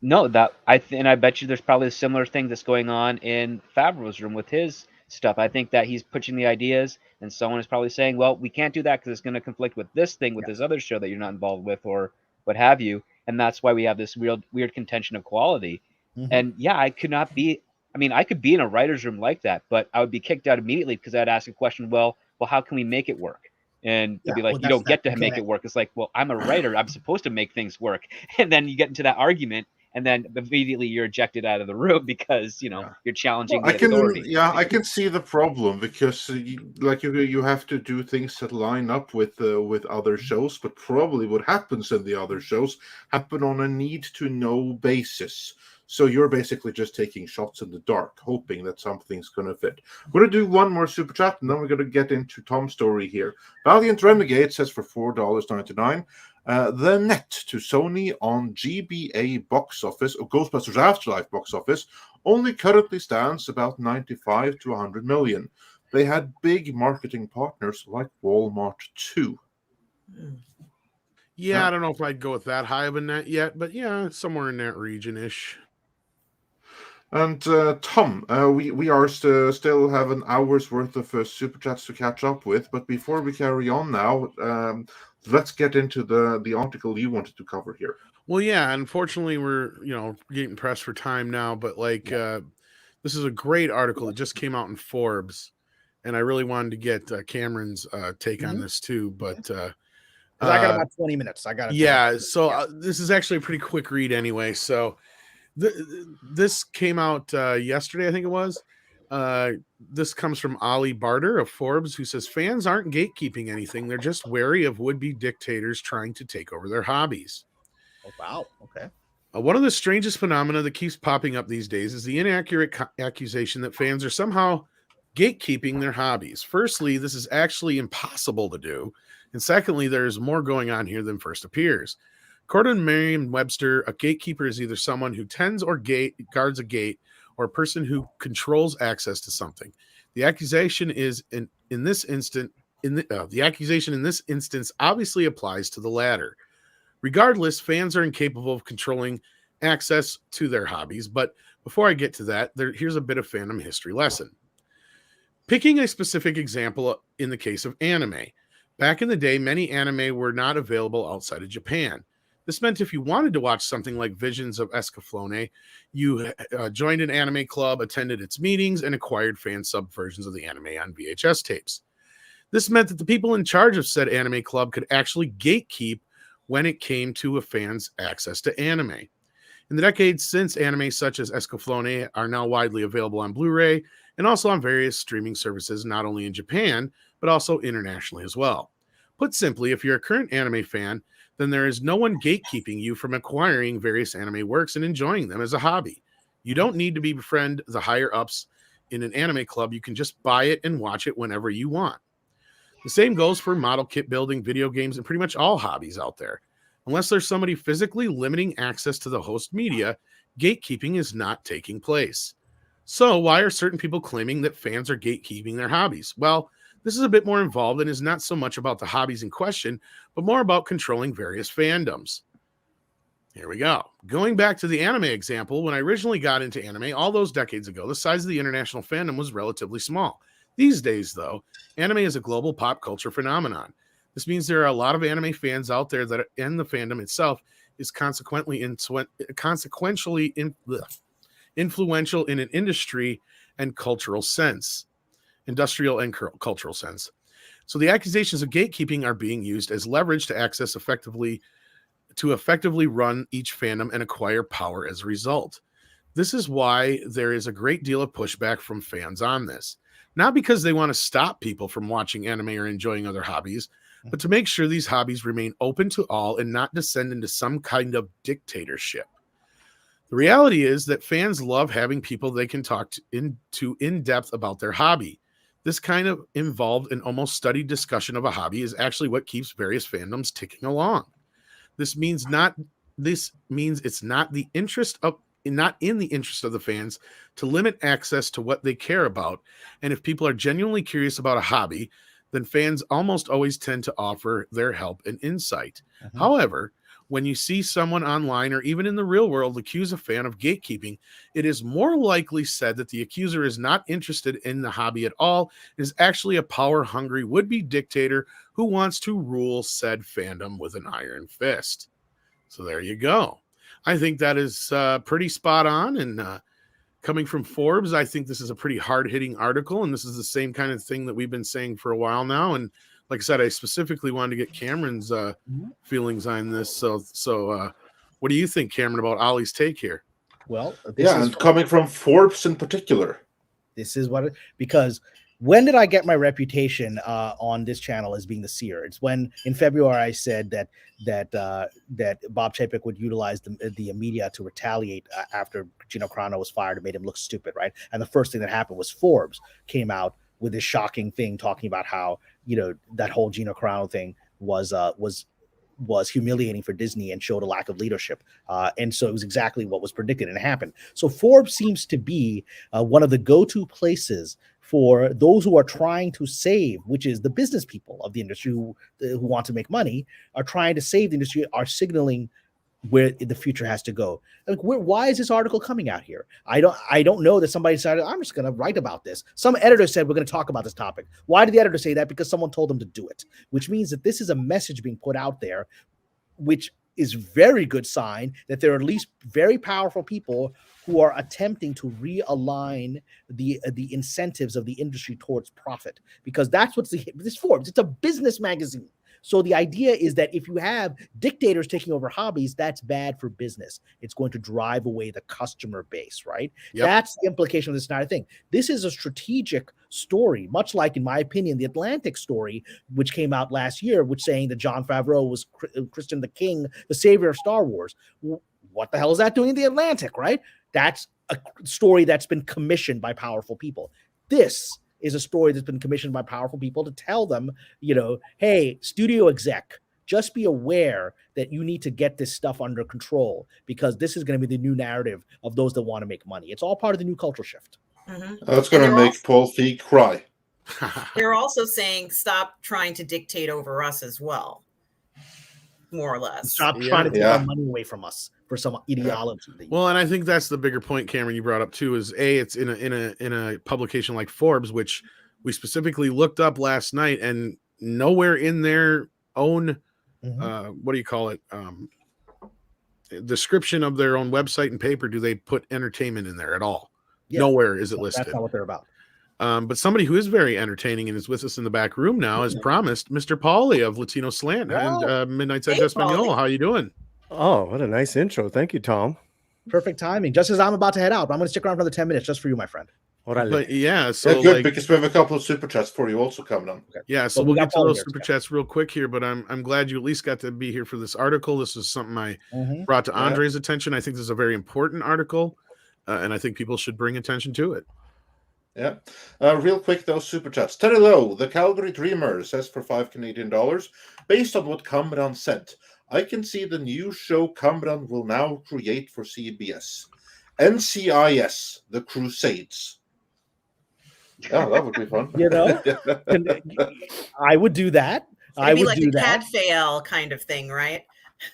No, and I bet you there's probably a similar thing that's going on in Favreau's room with his stuff. I think that he's pushing the ideas, and someone is probably saying, well, we can't do that because it's going to conflict with this thing, with this other show that you're not involved with, or what have you. And that's why we have this weird contention of quality. Mm-hmm. And yeah, I could be in a writer's room like that, but I would be kicked out immediately because I'd ask a question, well, how can we make it work? And to be like, you don't get to make it work. It's like, well, I'm a writer. I'm supposed to make things work. And then you get into that argument, and then immediately you're ejected out of the room because, you're challenging the authority. I can see the problem because you have to do things that line up with other shows, but probably what happens in the other shows happen on a need-to-know basis. So you're basically just taking shots in the dark, hoping that something's going to fit. We're going to do one more super chat, and then we're going to get into Tom's story here. Valiant Renegade says for $4.99, the net to Sony on GBA box office, or Ghostbusters Afterlife box office, only currently stands about 95 to 100 million. They had big marketing partners like Walmart too. Yeah, I don't know if I'd go with that high of a net yet, but yeah, somewhere in that region-ish. And Tom, we are still have an hour's worth of super chats to catch up with. But before we carry on now, let's get into the article you wanted to cover here. Well, yeah, unfortunately, we're getting pressed for time now. But this is a great article that just came out in Forbes, and I really wanted to get Cameron's take on this too. But I got about 20 minutes. This is actually a pretty quick read anyway. So. This came out yesterday, I think it was. This comes from Ollie Barter of Forbes, who says fans aren't gatekeeping anything. They're just wary of would-be dictators trying to take over their hobbies. Oh, wow. Okay. One of the strangest phenomena that keeps popping up these days is the inaccurate accusation that fans are somehow gatekeeping their hobbies. Firstly, this is actually impossible to do. And secondly, there's more going on here than first appears. According to Merriam-Webster, a gatekeeper is either someone who tends or guards a gate, or a person who controls access to something. The accusation is in this instance obviously applies to the latter. Regardless, fans are incapable of controlling access to their hobbies. But before I get to that, here's a bit of fandom history lesson. Picking a specific example in the case of anime. Back in the day, many anime were not available outside of Japan. This meant if you wanted to watch something like Visions of Escaflowne, you joined an anime club, attended its meetings, and acquired fan sub versions of the anime on VHS tapes. This meant that the people in charge of said anime club could actually gatekeep when it came to a fan's access to anime. In the decades since, anime such as Escaflowne are now widely available on Blu-ray and also on various streaming services, not only in Japan, but also internationally as well. Put simply, if you're a current anime fan, then there is no one gatekeeping you from acquiring various anime works and enjoying them as a hobby. You don't need to befriend the higher-ups in an anime club. You can just buy it and watch it whenever you want. The same goes for model kit building, video games, and pretty much all hobbies out there. Unless there's somebody physically limiting access to the host media, gatekeeping is not taking place. So why are certain people claiming that fans are gatekeeping their hobbies? Well, this is a bit more involved and is not so much about the hobbies in question, but more about controlling various fandoms. Here we go. Going back to the anime example, when I originally got into anime all those decades ago, the size of the international fandom was relatively small. These days, though, anime is a global pop culture phenomenon. This means there are a lot of anime fans out there that, and the fandom itself is consequentially influential in an industrial and cultural sense. So the accusations of gatekeeping are being used as leverage to effectively run each fandom and acquire power as a result. This is why there is a great deal of pushback from fans on this. Not because they want to stop people from watching anime or enjoying other hobbies, but to make sure these hobbies remain open to all and not descend into some kind of dictatorship. The reality is that fans love having people they can talk to in depth about their hobby. This kind of involved and almost studied discussion of a hobby is actually what keeps various fandoms ticking along. This means it's not in the interest of the fans to limit access to what they care about. And if people are genuinely curious about a hobby, then fans almost always tend to offer their help and insight. However, when you see someone online or even in the real world accuse a fan of gatekeeping, it is more likely said that the accuser is not interested in the hobby at all, is actually a power-hungry would-be dictator who wants to rule said fandom with an iron fist. So there you go. I think that is pretty spot on. And coming from Forbes, I think this is a pretty hard-hitting article, and this is the same kind of thing that we've been saying for a while now. And like I said, I specifically wanted to get Cameron's feelings on this. So what do you think, Cameron, about Ollie's take here? Well, and coming from Forbes in particular. This is because when did I get my reputation on this channel as being the seer? It's when in February I said that Bob Chapek would utilize the media to retaliate after Gino Carano was fired and made him look stupid, right? And the first thing that happened was Forbes came out with this shocking thing talking about how, that whole Gino Carano thing was humiliating for Disney and showed a lack of leadership. And so it was exactly what was predicted and it happened. So Forbes seems to be one of the go-to places for those who are trying to save, which is the business people of the industry who want to make money, are trying to save the industry, are signaling where the future has to go. Like, why is this article coming out here? I don't know that somebody decided, I'm just going to write about this. Some editor said, we're going to talk about this topic. Why did the editor say that? Because someone told them to do it, which means that this is a message being put out there, which is very good sign that there are at least very powerful people who are attempting to realign the incentives of the industry towards profit, because that's what's this Forbes. It's a business magazine. So the idea is that if you have dictators taking over hobbies, that's bad for business. It's going to drive away the customer base, right? Yep. That's the implication of this entire thing. This is a strategic story, much like, in my opinion, the Atlantic story, which came out last year, which saying that Jon Favreau was Christian the King, the savior of Star Wars. What the hell is that doing in the Atlantic, right? That's a story that's been commissioned by powerful people. This is a story that's been commissioned by powerful people to tell them, hey, studio exec, just be aware that you need to get this stuff under control, because this is going to be the new narrative of those that want to make money. It's all part of the new cultural shift. That's going to make Paul Feig cry. They're also saying, stop trying to dictate over us as well, more or less. Stop trying to take our money away from us for some ideology. Well, and I think that's the bigger point, Cameron, you brought up too, is it's in a publication like Forbes, which we specifically looked up last night, and nowhere in their own what do you call it, description of their own website and paper do they put entertainment in there at all. Nowhere is it listed. That's not what they're about. But somebody who is very entertaining and is with us in the back room now has promised, Mr. Pauly of Latino Slant and Midnight Espanol. How you doing? Oh, what a nice intro. Thank you, Tom. Perfect timing. Just as I'm about to head out, but I'm going to stick around for another 10 minutes just for you, my friend. But yeah, so good, because we have a couple of super chats for you also coming on. Okay. Yeah, so we'll get to those super chats real quick here, but I'm glad you at least got to be here for this article. This is something I brought to Andre's attention. I think this is a very important article, and I think people should bring attention to it. Yeah. Real quick, those super chats. Terry Lowe, the Calgary Dreamer, says for $5 Canadian, based on what Kamran said, I can see the new show Kamran will now create for CBS. NCIS, The Crusades. Yeah, that would be fun. I would do that. I would like do a that. Cadfael kind of thing, right?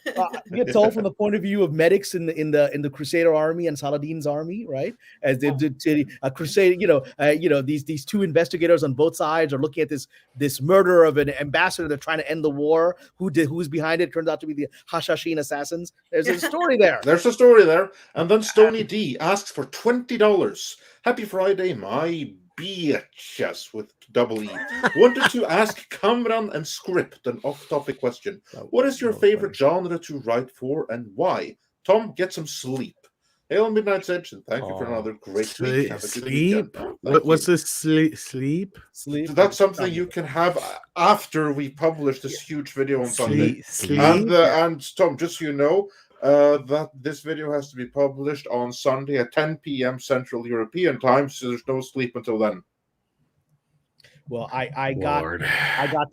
It's all from the point of view of medics in the Crusader army and Saladin's army, right? As they did a crusade, these two investigators on both sides are looking at this murder of an ambassador. They're trying to end the war. Who's behind it? Turns out to be the Hashashin assassins. There's a story there. There's a story there. And then Stony D asks for $20. Happy Friday, my Beaches with double E wanted to ask Kamran and Script an off-topic question. What is your favorite genre to write for and why? Tom, get some sleep. Hail Midnight's Edge, and thank you for another great week. Have a good Sleep. weekend. What's this? Sleep. That's something you can have after we publish this huge video on Sunday. And Tom, just so you know, that this video has to be published on Sunday at 10 p.m. Central European time, so there's no sleep until then. Well, I got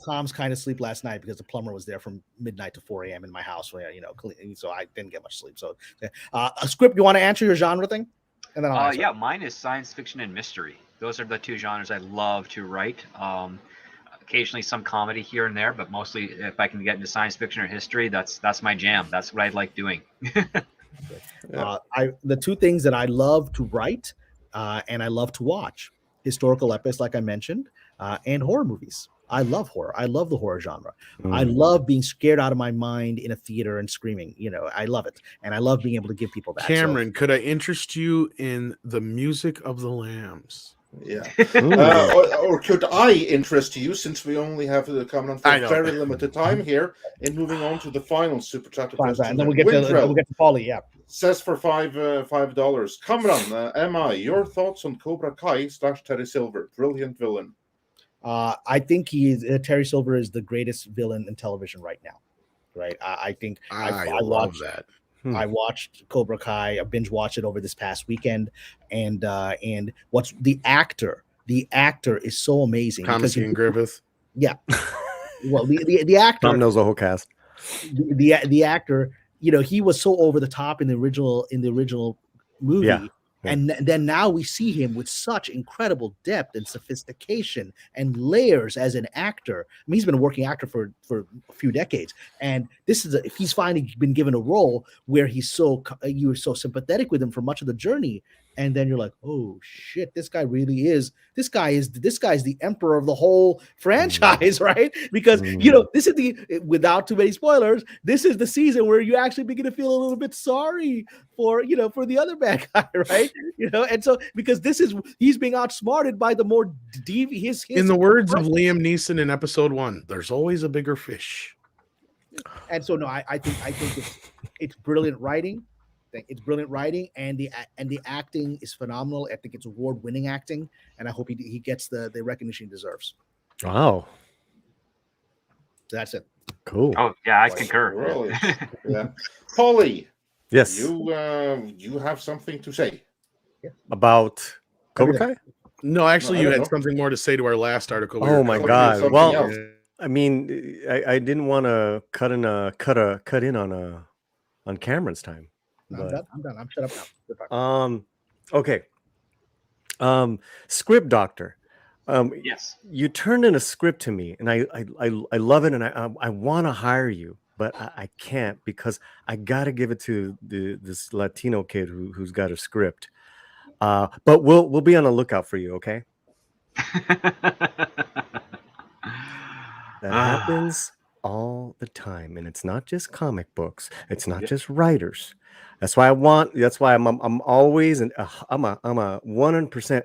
Tom's kind of sleep last night because the plumber was there from midnight to 4 a.m. in my house, where so I didn't get much sleep. So, a Script, you want to answer your genre thing? And then I'll yeah, mine is science fiction and mystery. Those are the two genres I love to write. Occasionally some comedy here and there, but mostly if I can get into science fiction or history, that's my jam. That's what I like doing. The two things that I love to write and I love to watch: historical epics, like I mentioned, and horror movies. I love horror. I love the horror genre. I love being scared out of my mind in a theater and screaming. I love it, and I love being able to give people that. Cameron, could I interest you in the music of the Lambs? Yeah. Or could I interest you, since we only have the comment for a very limited time here, in moving on to the final super chat question? And then we'll get to Polly. Yeah. Says for $5. Kamran, M.I., your thoughts on Cobra Kai / Terry Silver? Brilliant villain. I think Terry Silver is the greatest villain in television right now. Right. I think I love that. I watched Cobra Kai. I binge watched it over this past weekend, and what's the actor? The actor is so amazing. Thomas Ian Griffith. Yeah. Well, the actor. Tom knows the whole cast. The actor, he was so over the top in the original movie. Yeah. And then now we see him with such incredible depth and sophistication and layers as an actor. I mean, he's been a working actor for a few decades, and he's finally been given a role where you were so sympathetic with him for much of the journey, and then you're like, oh shit, this guy really is. This guy is the emperor of the whole franchise, right? Because this is without too many spoilers, this is the season where you actually begin to feel a little bit sorry for the other bad guy, right? And so because he's being outsmarted by the more devious. In the words of Liam Neeson in episode 1, there's always a bigger fish. And so I think it's brilliant writing. It's brilliant writing, and the acting is phenomenal. I think it's award-winning acting, and I hope he gets the recognition he deserves. Wow. So that's it. Cool. Oh yeah, I concur. Really? Yeah. Polly. Yes. You have something to say about Cobra Kai? No, actually, you had something more to say to our last article. Oh my God! Well, I mean, I didn't want to cut in on Cameron's time. I'm done. I'm shut up now. Okay. Script Doctor. Yes. You turned in a script to me, and I love it, and I want to hire you, but I can't because I got to give it to this Latino kid who's got a script. But we'll be on the lookout for you, okay? That happens all the time, and it's not just comic books. It's not just writers. That's why I'm always I'm a 100%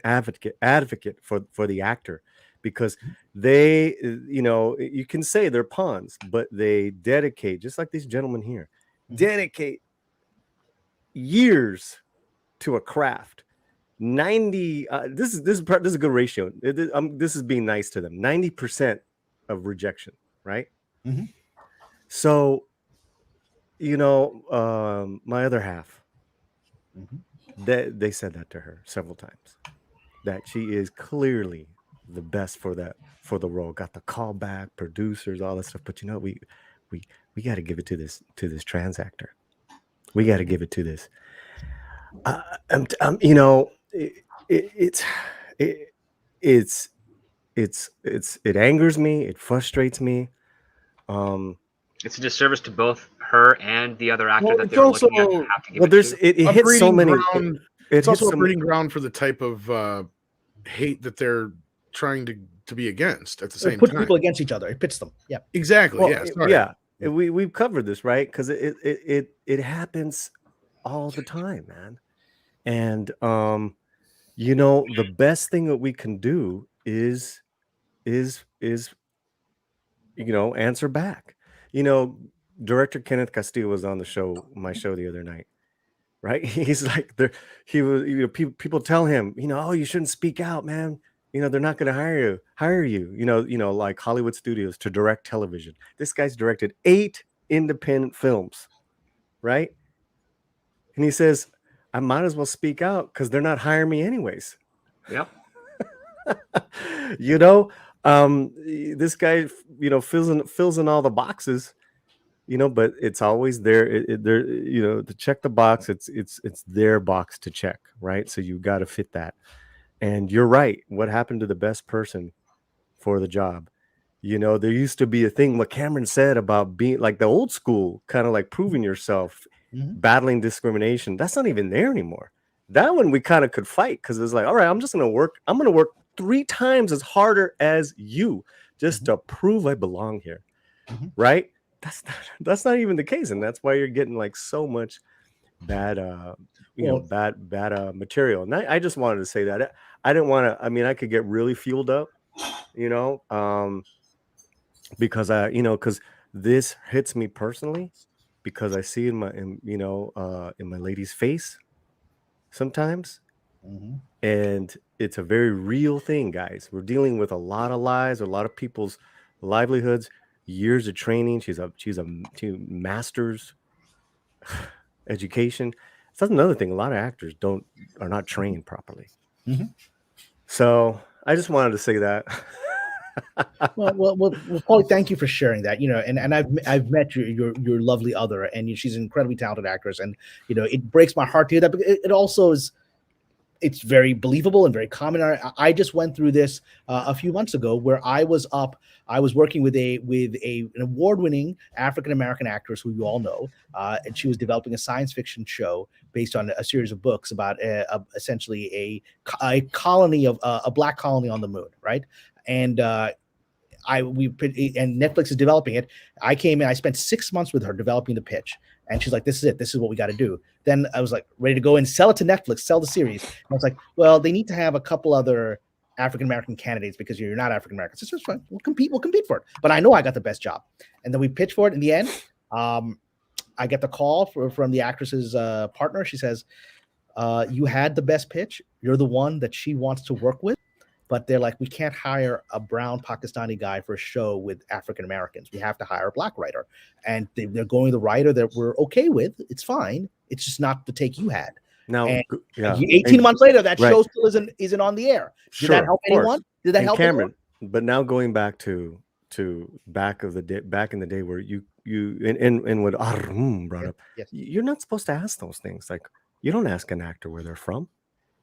advocate for the actor, because they, you can say they're pawns, but they dedicate, just like these gentlemen here, dedicate years to a craft. 90 this is a good ratio. This is being nice to them. 90% of rejection, right? Mm-hmm. So my other half, they said that to her several times, that she is clearly the best for the role. Got the callback, producers, all that stuff. But we got to give it to this trans actor. We got to give it to this. It angers me. It frustrates me. It's a disservice to both her and the other actor that they're looking at. Have to give it hits so many. It's also a breeding ground for the type of hate that they're trying to be against at the same time. It puts people against each other. It pits them. Yeah, exactly. Well, yeah. We've covered this, right? Because it happens all the time, man. And You know, the best thing that we can do is answer back. You know, director Kenneth Castillo was on my show the other night, right? He's like, people tell him, oh, you shouldn't speak out, man. They're not going to hire you, like Hollywood studios to direct television. This guy's directed 8 independent films, right? And he says, I might as well speak out because they're not hiring me anyways. Yep. This guy, fills in all the boxes, but it's always there. To check the box, it's their box to check, right? So you got to fit that. And you're right. What happened to the best person for the job? There used to be a thing, what Cameron said about being like the old school, kind of like proving yourself, battling discrimination. That's not even there anymore. That one we kind of could fight because it's like, all right, I'm going to work 3 times as harder as you just to prove I belong here. Right? That's not even the case. And that's why you're getting like so much bad, bad material. And I just wanted to say that. I didn't want to, I could get really fueled up, because because this hits me personally, because I see in my lady's face sometimes. And it's a very real thing, guys. We're dealing with a lot of lives, a lot of people's livelihoods, years of training. She's a master's education. That's another thing. A lot of actors are not trained properly. So I just wanted to say that. well, Paulie, thank you for sharing that. And I've met your lovely other, and she's an incredibly talented actress, and it breaks my heart to hear that. But it also is. It's very believable and very common. I just went through this a few months ago, where I was working with an award-winning African-American actress who you all know, and she was developing a science fiction show based on a series of books about essentially a colony of a black colony on the moon, right? And Netflix is developing it. I came in, I spent 6 months with her developing the pitch, and she's like, this is it. This is what we got to do. Then I was like, ready to go and sell it to Netflix, sell the series. And I was like, well, they need to have a couple other African-American candidates because you're not African-American. So it's fine. We'll compete for it. But I know I got the best job. And then we pitched for it. In the end, I get the call from the actress's partner. She says, you had the best pitch. You're the one that she wants to work with. But they're like, we can't hire a brown Pakistani guy for a show with African Americans. We have to hire a black writer. And they're going the writer that we're okay with. It's fine. It's just not the take you had. Now, 18 months later, that show still isn't on the air. Did that help anyone? Did that help Cameron? Anyone? But now going back to back in the day where you and what Arun brought up, you're not supposed to ask those things. Like, you don't ask an actor where they're from.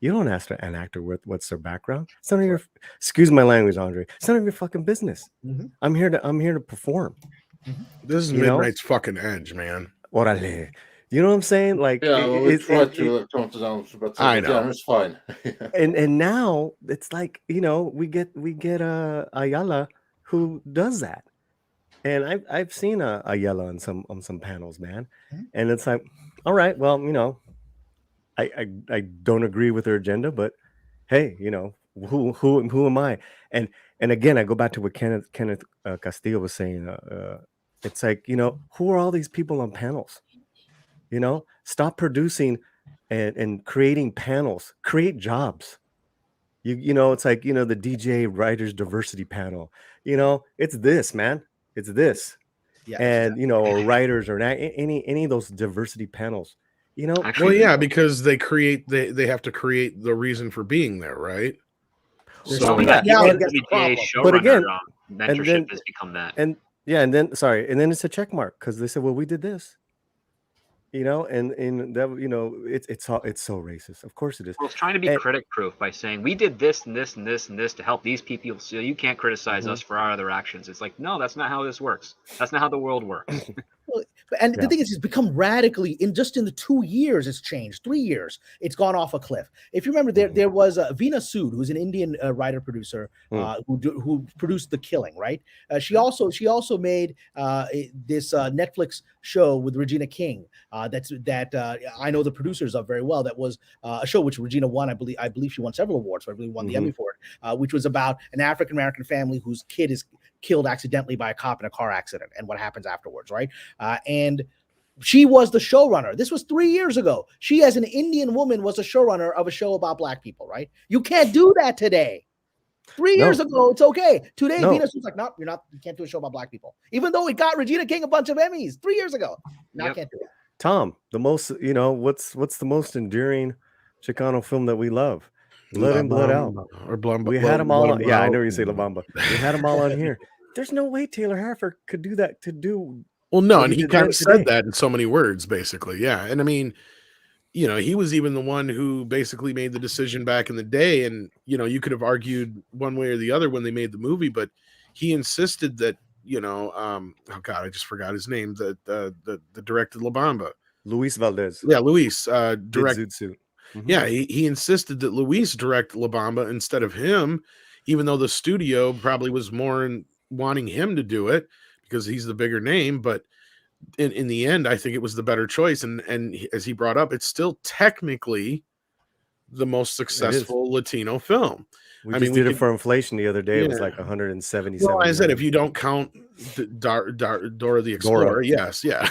You don't ask an actor what's their background. It's none of your, excuse my language, Andre. It's none of your fucking business. I'm here to perform. This is Midnight's fucking edge, man. Orale. You know what I'm saying? Like, we try to tone it down, but I know it's fine. and now it's like, we get Ayala who does that, and I've seen Ayala on some panels, man, and it's like, all right, well, I don't agree with her agenda, but hey, who am I? And again, I go back to what Kenneth Castillo was saying. It's like, who are all these people on panels? Stop producing and creating panels. Create jobs. It's like, the DJ Writers Diversity Panel. It's this, man. It's this. Yeah, and or writers or any of those diversity panels. Actually, well, yeah, because they have to create the reason for being there, right? So but again, mentorship has become that. And then it's a check mark because they said, well, we did this. And that, it's so racist. Of course it is. Well, it's trying to be critic proof by saying we did this and this and this and this to help these people, so you can't criticize us for our other actions. It's like, no, that's not how this works. That's not how the world works. And the thing is, it's become radically in the 2 years. It's changed. 3 years, it's gone off a cliff. If you remember, there was Veena Sood, who's an Indian writer producer who produced The Killing. Right? She also made this Netflix show with Regina King. That I know the producers of very well. That was a show which Regina won. I believe she won several awards. So I believe won the Emmy for it. Which was about an African American family whose kid is killed accidentally by a cop in a car accident and what happens afterwards, right? And she was the showrunner. This was 3 years ago. She, as an Indian woman, was a showrunner of a show about Black people, right? You can't do that today. 3 years ago, it's okay. Today, Venus was like, no, you can't do a show about Black people. Even though it got Regina King a bunch of Emmys 3 years ago. Now can't do it. Tom, the most, what's the most enduring Chicano film that we love? Blood In, Blood Out. Or Blum, we had them all on. Yeah, I know you say La Bamba. We had them all on here. There's no way Taylor Hafer could do that Well, no, and he kind of said that in so many words, basically. Yeah. And I mean, he was even the one who basically made the decision back in the day. And, you could have argued one way or the other when they made the movie, but he insisted that, oh God, I just forgot his name, that directed La Bamba. Luis Valdez. Yeah, Luis directed. Mm-hmm. Yeah, he insisted that Luis direct La Bamba instead of him, even though the studio probably was more in wanting him to do it because he's the bigger name. But in the end, I think it was the better choice. And as he brought up, it's still technically the most successful Latino film. We did it for inflation the other day. It was like 177. Well, I said if you don't count Dora the Explorer, yes, yeah.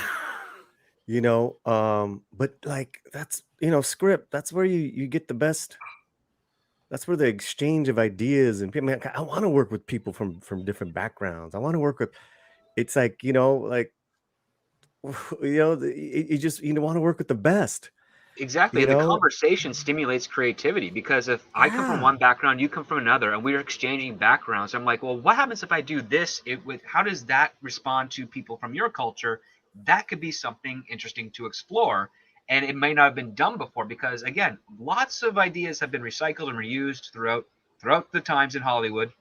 But like that's script. That's where you get the best. That's where the exchange of ideas and people. I want to work with people from different backgrounds. I want to work with. It's like you just want to work with the best. Exactly. The conversation stimulates creativity because if I come from one background, you come from another, and we're exchanging backgrounds. I'm like, well, what happens if I do this? How does that respond to people from your culture? That could be something interesting to explore. And it may not have been done before because, again, lots of ideas have been recycled and reused throughout the times in Hollywood.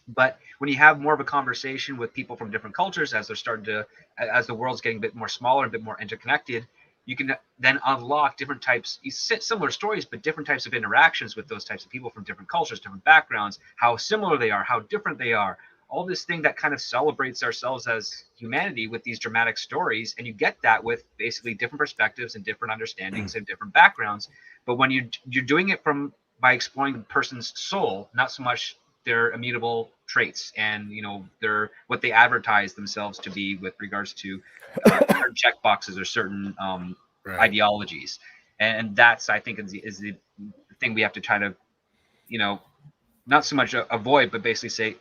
But when you have more of a conversation with people from different cultures, as the world's getting a bit more smaller, a bit more interconnected, you can then unlock different types, similar stories, but different types of interactions with those types of people from different cultures, different backgrounds, how similar they are, how different they are. All this thing that kind of celebrates ourselves as humanity with these dramatic stories. And you get that with basically different perspectives and different understandings and different backgrounds. But when you're doing it by exploring the person's soul, not so much their immutable traits and, what they advertise themselves to be with regards to certain check boxes or certain ideologies. And that's, I think, is the thing we have to try to, not so much avoid, but basically say,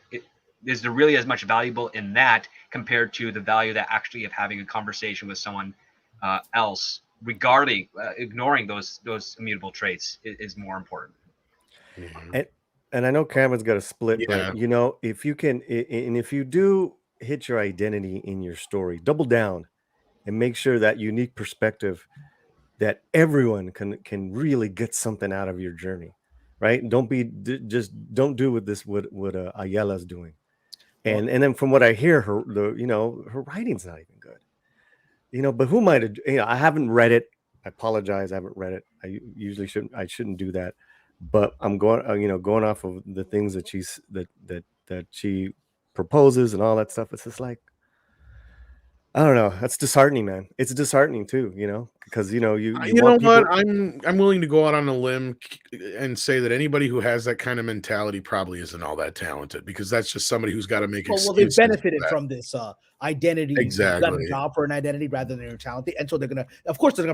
is there really as much valuable in that compared to the value that actually of having a conversation with someone else regarding ignoring those immutable traits is more important. Mm-hmm. And I know Cameron's got a split, but if you can, and if you do hit your identity in your story, double down and make sure that unique perspective that everyone can really get something out of your journey, right? Don't do what Ayala's doing. And then from what I hear, her writing's not even good. But who might have? I haven't read it. I apologize. I haven't read it. I usually shouldn't. I shouldn't do that. But I'm going off of the things that she proposes and all that stuff. It's just like, I don't know. That's disheartening, man. It's disheartening too, because you know what? I'm willing to go out on a limb and say that anybody who has that kind of mentality probably isn't all that talented, because that's just somebody who's got to make excuses. Well, they've benefited from this identity. Exactly. Got a job for an identity rather than their talent, and so they're gonna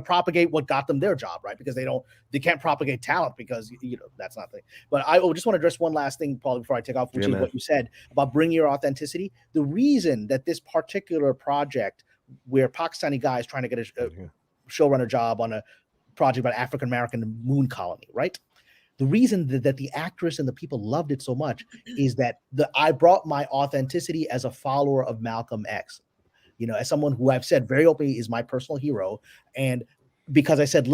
propagate what got them their job, right? Because they can't propagate talent because that's not the. But I just want to address one last thing, Paul, before I take off, which is what you said about bringing your authenticity. The reason that this particular project, where Pakistani guy is trying to get a showrunner job on a project about African American moon colony, right? The reason that the actress and the people loved it so much is that I brought my authenticity as a follower of Malcolm X, as someone who I've said very openly is my personal hero. And because I said,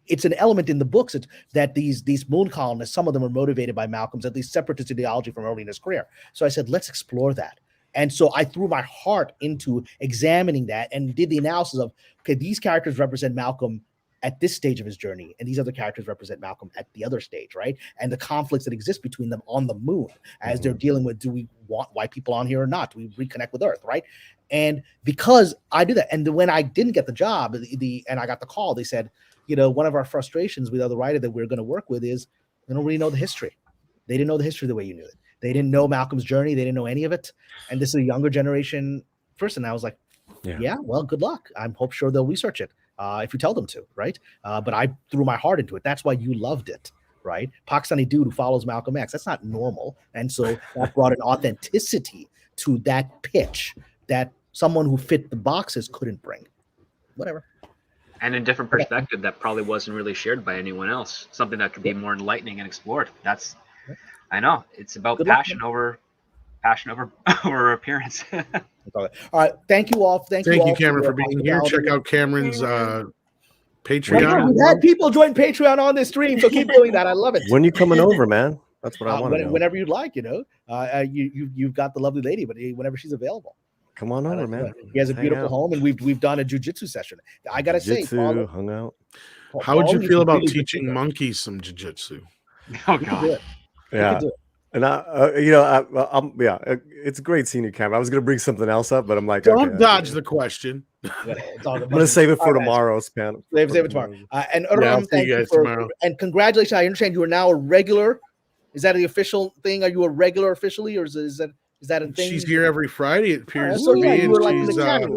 it's an element in the books that these moon colonists, some of them are motivated by Malcolm's, at least separatist ideology from early in his career. So I said, let's explore that. And so I threw my heart into examining that and did the analysis of, okay, these characters represent Malcolm at this stage of his journey, and these other characters represent Malcolm at the other stage, right? And the conflicts that exist between them on the moon as they're dealing with, do we want white people on here or not? Do we reconnect with Earth, right? And because I do that, and when I didn't get the job, and I got the call, they said, one of our frustrations with the other writer that we're going to work with is they don't really know the history. They didn't know the history the way you knew it. They didn't know Malcolm's journey. They didn't know any of it. And this is a younger generation person. I was like, yeah, well, good luck. I'm sure they'll research it if you tell them to, right? But I threw my heart into it. That's why you loved it, right? Pakistani dude who follows Malcolm X. That's not normal. And so that brought an authenticity to that pitch that someone who fit the boxes couldn't bring. Whatever. And a different perspective that probably wasn't really shared by anyone else. Something that could be more enlightening and explored. I know. It's about passion over appearance. All right. Thank you all. Thank you, Cameron, for being here. Check out Cameron's Patreon. Yeah, we've had people join Patreon on this stream, so keep doing that. I love it. When you coming over, man? That's what I want to know. Whenever you'd like, you've got the lovely lady, but whenever she's available. Come on over, man. He has a beautiful home, and we've done a jiu-jitsu session. I gotta say, hung out. How would you feel about teaching monkeys some jiu-jitsu? Oh God. Yeah. And it's great seeing you, Cameron. I was gonna bring something else up, but I'm like, don't dodge the question. I'm gonna save it for tomorrow's panel. Save it tomorrow. And thank you tomorrow. And congratulations. I understand you are now a regular. Is that the official thing? Are you a regular officially, or is that a thing? She's here every Friday. It appears to be.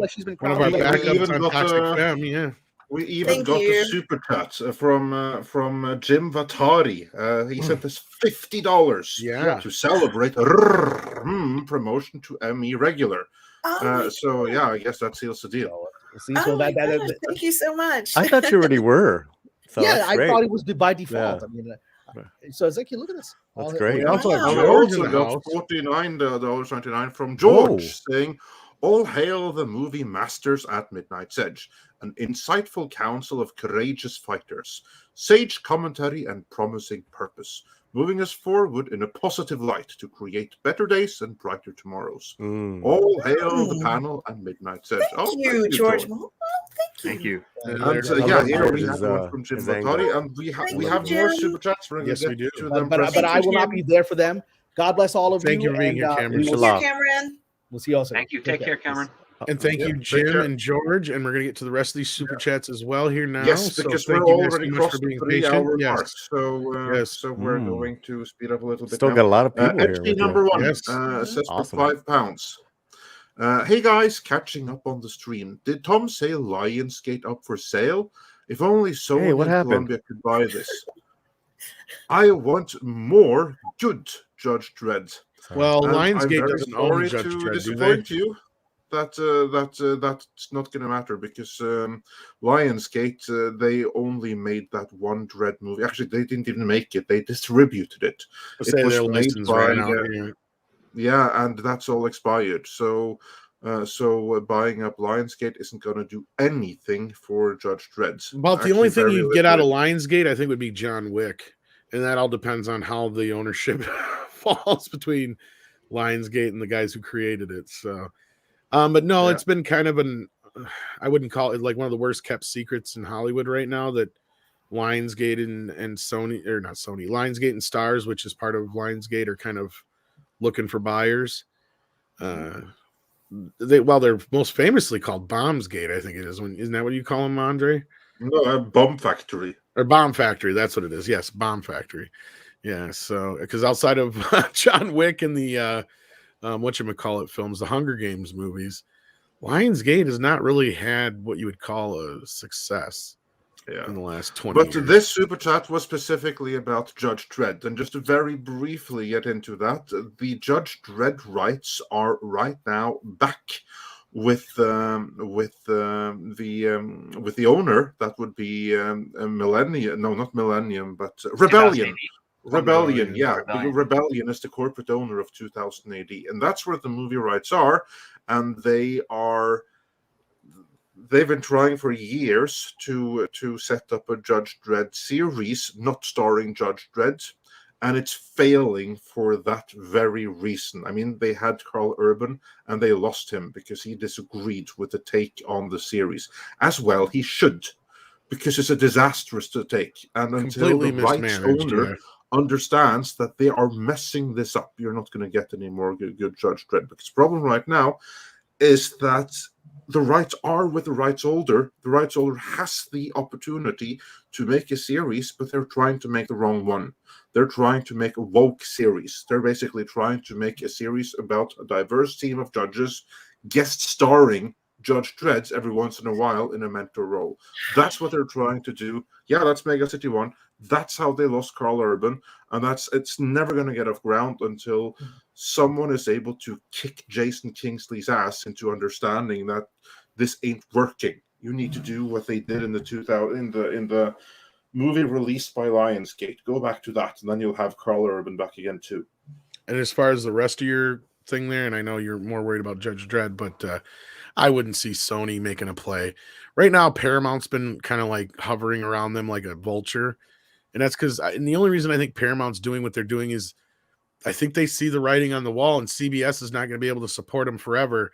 She's been one of our backups on Toxic Femme. Yeah. We even got a super chat from Jim Vatari. He sent us $50 to celebrate promotion to ME regular. So yeah, I guess that seals the deal. Thank you so much. I thought you already were. So yeah, I thought it was by default. Yeah. I mean, so it's like, look at this. That's great. We also got $49.99 from George saying, "All hail the movie masters at Midnight's Edge. An insightful council of courageous fighters, sage commentary and promising purpose, moving us forward in a positive light to create better days and brighter tomorrows. All hail the panel and Midnight's Edge." Thank you, George. Thank you. And here we have one from Jim Vatari, and we have more super chats. Yes, we do. But I will not be there for them. God bless all of you. Thank you for being here, Cameron. Cameron. We'll see you all soon. Thank you. Take care, Cameron. And thank you, Jim and George. And we're going to get to the rest of these super chats as well here now. Yes, because we're already crossed the 3-hour mark. So we're going to speed up a little bit. Still got a lot of people here. FG number one says awesome. For £5. Hey guys, catching up on the stream. Did Tom say Lionsgate up for sale? If only Sony and Columbia could buy this. I want more good Judge Dredd. Well, Lionsgate doesn't own Judge Dredd, do they? That's not going to matter because Lionsgate they only made that one Dredd movie. Actually, they didn't even make it; they distributed it. It was made by and that's all expired. So buying up Lionsgate isn't going to do anything for Judge Dredd. Well, the only thing you get out of Lionsgate, I think, would be John Wick, and that all depends on how the ownership falls between Lionsgate and the guys who created it. So. But no, it's been kind of I wouldn't call it like one of the worst kept secrets in Hollywood right now that Lionsgate and Sony, or not Sony, Lionsgate and Stars, which is part of Lionsgate, are kind of looking for buyers. They're most famously called Bombsgate, I think it is. Isn't that what you call them, Andre? No, Bomb Factory. Or Bomb Factory, that's what it is. Yes, Bomb Factory. Yeah, so because outside of John Wick and the whatchamacallit films, the Hunger Games movies, Lionsgate has not really had what you would call a success in the last 20 years. But this super chat was specifically about Judge Dredd, and just to very briefly get into that, the Judge Dredd rights are right now back with the owner. That would be Millennium. No, not Millennium, but Rebellion. Rebellion is the corporate owner of 2000 AD, and that's where the movie rights are. And they've been trying for years to set up a Judge Dredd series, not starring Judge Dredd, And it's failing for that very reason. I mean, they had Carl Urban and they lost him because he disagreed with the take on the series. As well, he should, because it's a disastrous to take. And until Completely the rights mismanaged, owner yeah. understands that they are messing this up, you're not going to get any more good Judge Dredd. Because the problem right now is that the rights are with the rights holder. The rights holder has the opportunity to make a series, but they're trying to make the wrong one. They're trying to make a woke series. They're basically trying to make a series about a diverse team of judges, guest starring Judge Dredd every once in a while in a mentor role. That's what they're trying to do. Yeah, that's Mega City 1. That's how they lost Carl Urban, and it's never going to get off ground until someone is able to kick Jason Kingsley's ass into understanding that this ain't working. You need to do what they did in the movie released by Lionsgate. Go back to that, and then you'll have Carl Urban back again too. And as far as the rest of your thing there, and I know you're more worried about Judge Dredd, but I wouldn't see Sony making a play. Right now, Paramount's been kind of like hovering around them like a vulture. And that's because, and the only reason I think Paramount's doing what they're doing is I think they see the writing on the wall, and CBS is not going to be able to support them forever.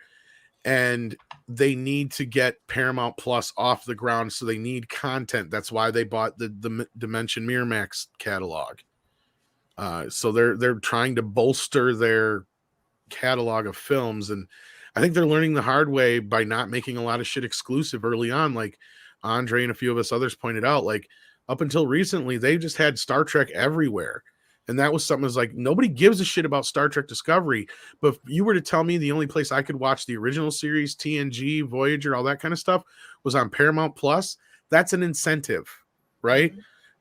And they need to get Paramount Plus off the ground, so they need content. That's why they bought the Dimension Miramax catalog. So they're trying to bolster their catalog of films, and I think they're learning the hard way by not making a lot of shit exclusive early on, like Andre and a few of us others pointed out. Like up until recently, they just had Star Trek everywhere. And that was something that's like, nobody gives a shit about Star Trek Discovery. But if you were to tell me the only place I could watch the original series, TNG, Voyager, all that kind of stuff was on Paramount Plus, that's an incentive, right?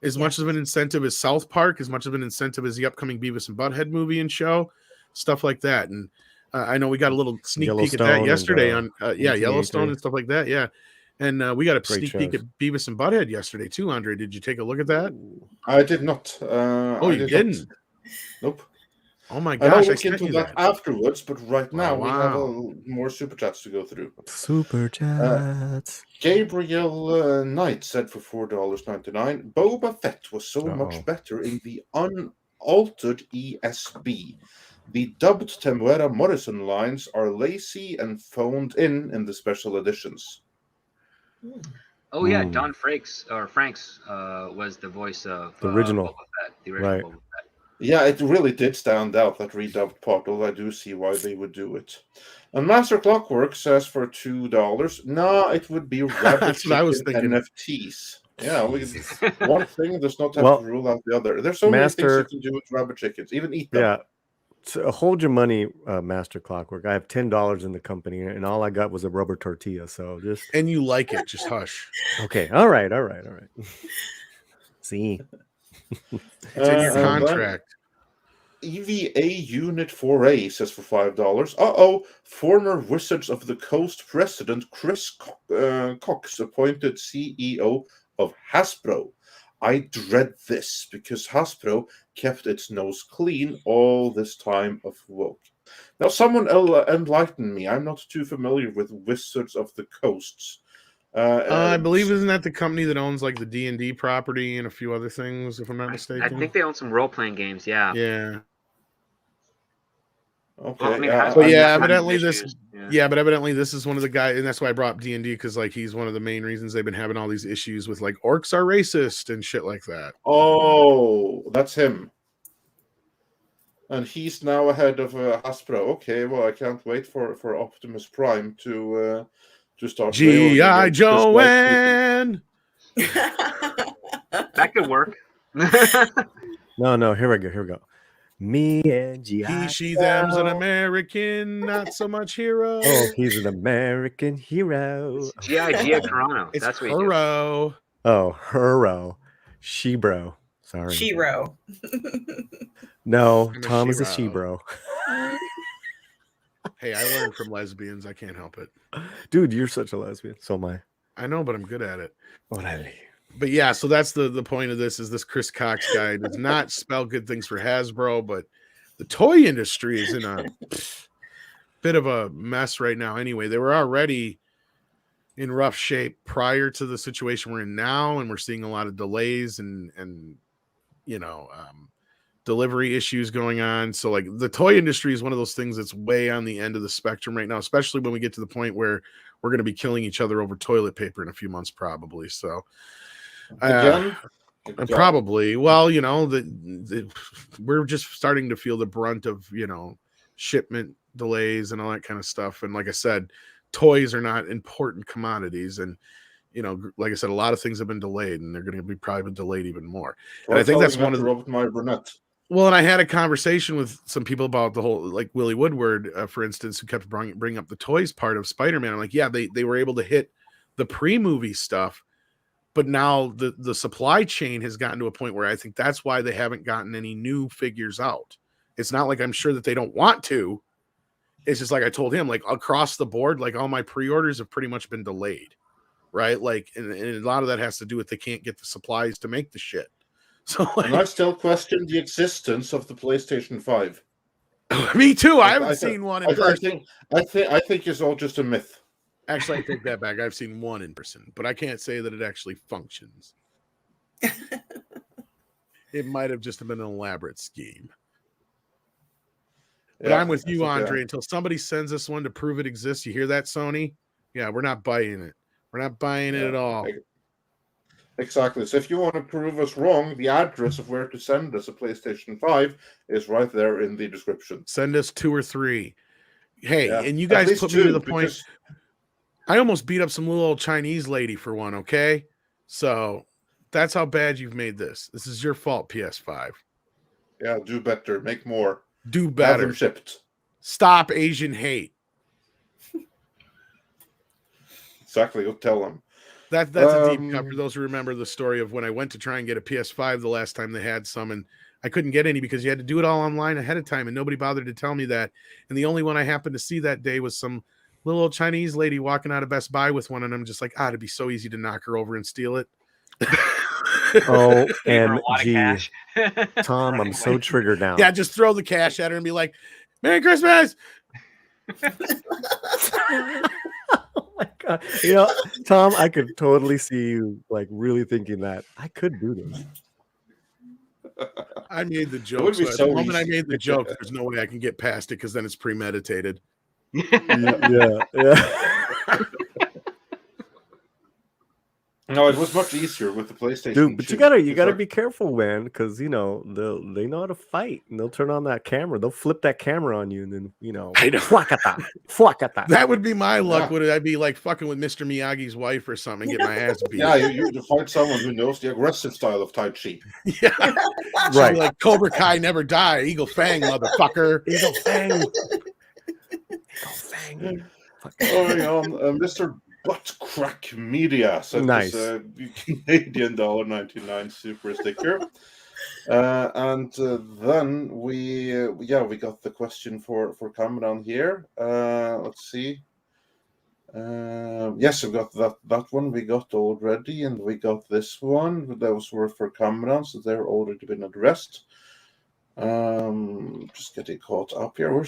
As much of an incentive as South Park, as much of an incentive as the upcoming Beavis and Butthead movie and show, stuff like that. And I know we got a little sneak peek at that yesterday on Yellowstone and stuff like that. Yeah. And we got a sneak peek at Beavis and Butthead yesterday too, Andre. Did you take a look at that? I did not. You didn't? Nope. Oh my gosh! I'll look into that afterwards, but right now we have more super chats to go through. Super chats. Gabriel Knight said for $4.99, Boba Fett was so much better in the unaltered ESB. The dubbed Temuera Morrison lines are lazy and phoned in the special editions. Oh yeah, Don Franks was the voice of the original Boba Fett, the original Boba Fett. Yeah, it really did stand out, that redubbed part, although I do see why they would do it. And Master Clockwork says for $2, no, it would be rabbit chicken NFTs. Yeah, one thing does not have to rule out the other. There's so many things you can do with rabbit chickens, even eat them. Yeah. So hold your money, Master Clockwork. I have $10 in the company, and all I got was a rubber tortilla. So just and you like it, just hush. Okay, all right. See, it's in your contract. EVA Unit 4A says for $5. Former Wizards of the Coast president Chris Cox appointed CEO of Hasbro. I dread this because Hasbro kept its nose clean all this time of woke. Now, someone enlighten me. I'm not too familiar with Wizards of the Coasts. I believe, isn't that the company that owns like the D&D property and a few other things, if I'm not mistaken? I think they own some role-playing games, yeah. Yeah. Okay. Well, I mean, evidently but evidently this is one of the guys, and that's why I brought up D&D, because like he's one of the main reasons they've been having all these issues with like orcs are racist and shit like that. Oh, that's him. And he's now ahead of Hasbro. Okay, well, I can't wait for Optimus Prime to start. G.I. Joanne. That could work. No, here we go. Me and G.I. He, she, them's an American, not so much hero. Oh, he's an American hero. G.I. Carano. It's that's what hero. Oh, hero. She-bro. Sorry. She-ro. No, Tom is a she-bro. Hey, I learned from lesbians. I can't help it. Dude, you're such a lesbian. So am I. I know, but I'm good at it. Orale. But yeah, so that's the point of this, is this Chris Cox guy does not spell good things for Hasbro, but the toy industry is in a bit of a mess right now. Anyway, they were already in rough shape prior to the situation we're in now, and we're seeing a lot of delays and delivery issues going on. So like the toy industry is one of those things that's way on the end of the spectrum right now, especially when we get to the point where we're going to be killing each other over toilet paper in a few months, probably. So Again, and probably, well, you know, we're just starting to feel the brunt of, you know, shipment delays and all that kind of stuff. And like I said, toys are not important commodities. And, you know, like I said, a lot of things have been delayed, and they're going to be probably delayed even more. And I think that's one of my brunette. Well, and I had a conversation with some people about the whole, like Willie Woodward, for instance, who kept bringing up the toys part of Spider-Man. I'm like, yeah, they were able to hit the pre-movie stuff, but now the supply chain has gotten to a point where I think that's why they haven't gotten any new figures out. It's not like I'm sure that they don't want to. It's just like I told him, like across the board, like all my pre-orders have pretty much been delayed, right? Like, and a lot of that has to do with they can't get the supplies to make the shit. So, like, and I still question the existence of the PlayStation 5. Me too. I haven't seen one in person. I think it's all just a myth. Actually, I take that back. I've seen one in person, but I can't say that it actually functions. It might have just been an elaborate scheme. But I'm with you, Andre. Until somebody sends us one to prove it exists, you hear that, Sony? Yeah, we're not buying it. We're not buying it at all. Exactly. So if you want to prove us wrong, the address of where to send us a PlayStation 5 is right there in the description. Send us 2 or 3. Hey, and you guys put me to the point. I almost beat up some little old Chinese lady for one, okay? So that's how bad you've made this. This is your fault, PS5. Yeah, do better. Make more. Do better. Have them shipped. Stop Asian hate. Exactly. You'll tell them. That's a deep cut for those who remember the story of when I went to try and get a PS5 the last time they had some, and I couldn't get any because you had to do it all online ahead of time, and nobody bothered to tell me that. And the only one I happened to see that day was some little old Chinese lady walking out of Best Buy with one, and I'm just like, it'd be so easy to knock her over and steal it. Oh, and gee, Tom, I'm so triggered now. Yeah, just throw the cash at her and be like, "Merry Christmas." Oh my God. You know, Tom, I could totally see you like really thinking that I could do this. I made the joke. So the moment I made the joke, there's no way I can get past it because then it's premeditated. Yeah. No, it was much easier with the PlayStation. Dude, but you gotta be careful, man, because you know they know how to fight, and they'll turn on that camera, they'll flip that camera on you, and then I know. Fuakata. That would be my luck. Would I'd be like fucking with Mr. Miyagi's wife or something, and get my ass beat? Yeah, you find someone who knows the aggressive style of Tai Chi. Yeah, right. Like Cobra Kai never die. Eagle Fang, motherfucker. Eagle Fang. Oh, yeah, Mr. Butt Crack Media sent nice. us a Canadian $1.99 super sticker. And then we got the question for Kamran here. Let's see. Yes, we got that one we got already, and we got this one. Those were for Kamran, so they're already been addressed. Just getting caught up here. We're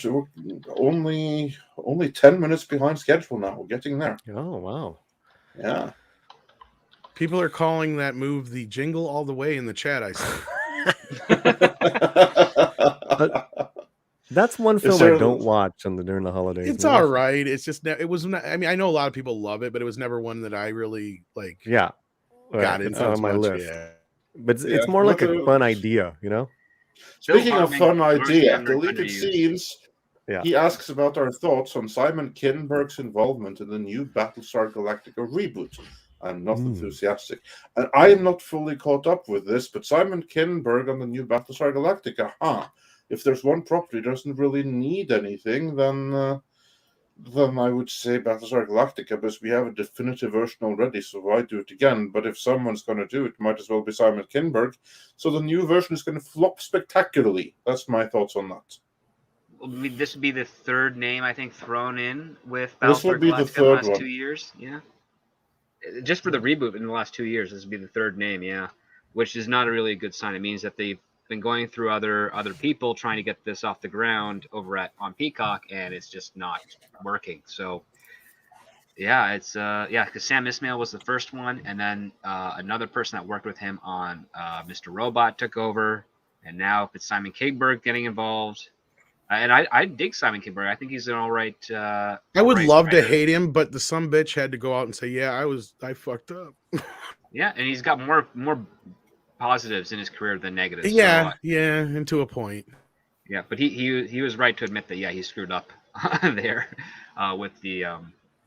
only 10 minutes behind schedule now. We're getting there. Oh wow. Yeah. People are calling that move the jingle all the way in the chat, I see. That's one film I don't watch during the holidays. It's all right. It's just it was not, I mean, I know a lot of people love it, but it was never one that I really like. Yeah. Got into on my list. Yeah. But it's more like a fun idea, you know? Speaking of fun idea, deleted scenes. Yeah. He asks about our thoughts on Simon Kinberg's involvement in the new Battlestar Galactica reboot. I'm not enthusiastic. And I'm not fully caught up with this, but Simon Kinberg on the new Battlestar Galactica, if there's one property that doesn't really need anything, then I would say Battlestar Galactica, because we have a definitive version already, so why do it again? But if someone's going to do it, might as well be Simon Kinberg. So the new version is going to flop spectacularly. That's my thoughts on that. This would be the third name, I think, thrown in with Battlestar Galactica in the last 2 years. Yeah. Just for the reboot in the last 2 years, this would be the third name, yeah. Which is not a really good sign. It means that they've been going through other people trying to get this off the ground over on Peacock, and it's just not working. So yeah, it's because Sam Ismail was the first one, and then another person that worked with him on Mr. Robot took over. And now if it's Simon Kingberg getting involved, and I dig Simon Kingberg. I think he's an all right. I would love to hate him, but the sumbitch had to go out and say, "Yeah, I fucked up." Yeah, and he's got more positives in his career than negatives. Yeah, and to a point. Yeah, but he was right to admit that. Yeah, he screwed up there with the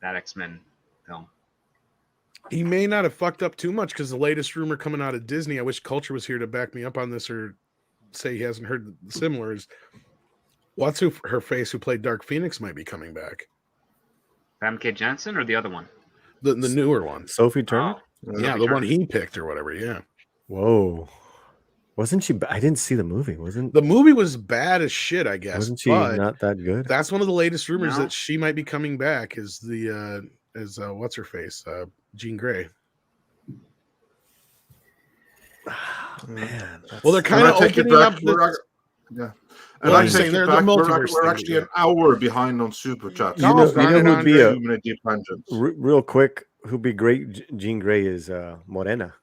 that X-Men film. He may not have fucked up too much because the latest rumor coming out of Disney, I wish Culture was here to back me up on this or say he hasn't heard the similars. What's her face who played Dark Phoenix might be coming back. Famke Janssen or the other one? The newer one. Sophie Turner? Yeah, the one he picked or whatever, yeah. Whoa. Wasn't she? I didn't see the movie. The movie was bad as shit, I guess. Wasn't she not that good? That's one of the latest rumors that she might be coming back as the what's her face? Jean Grey. Oh, man. Well, they're kind of opening up. And I'm saying we're actually an hour behind on Super Chat. You know who'd be real quick, who'd be great, Jean Grey, is Morena.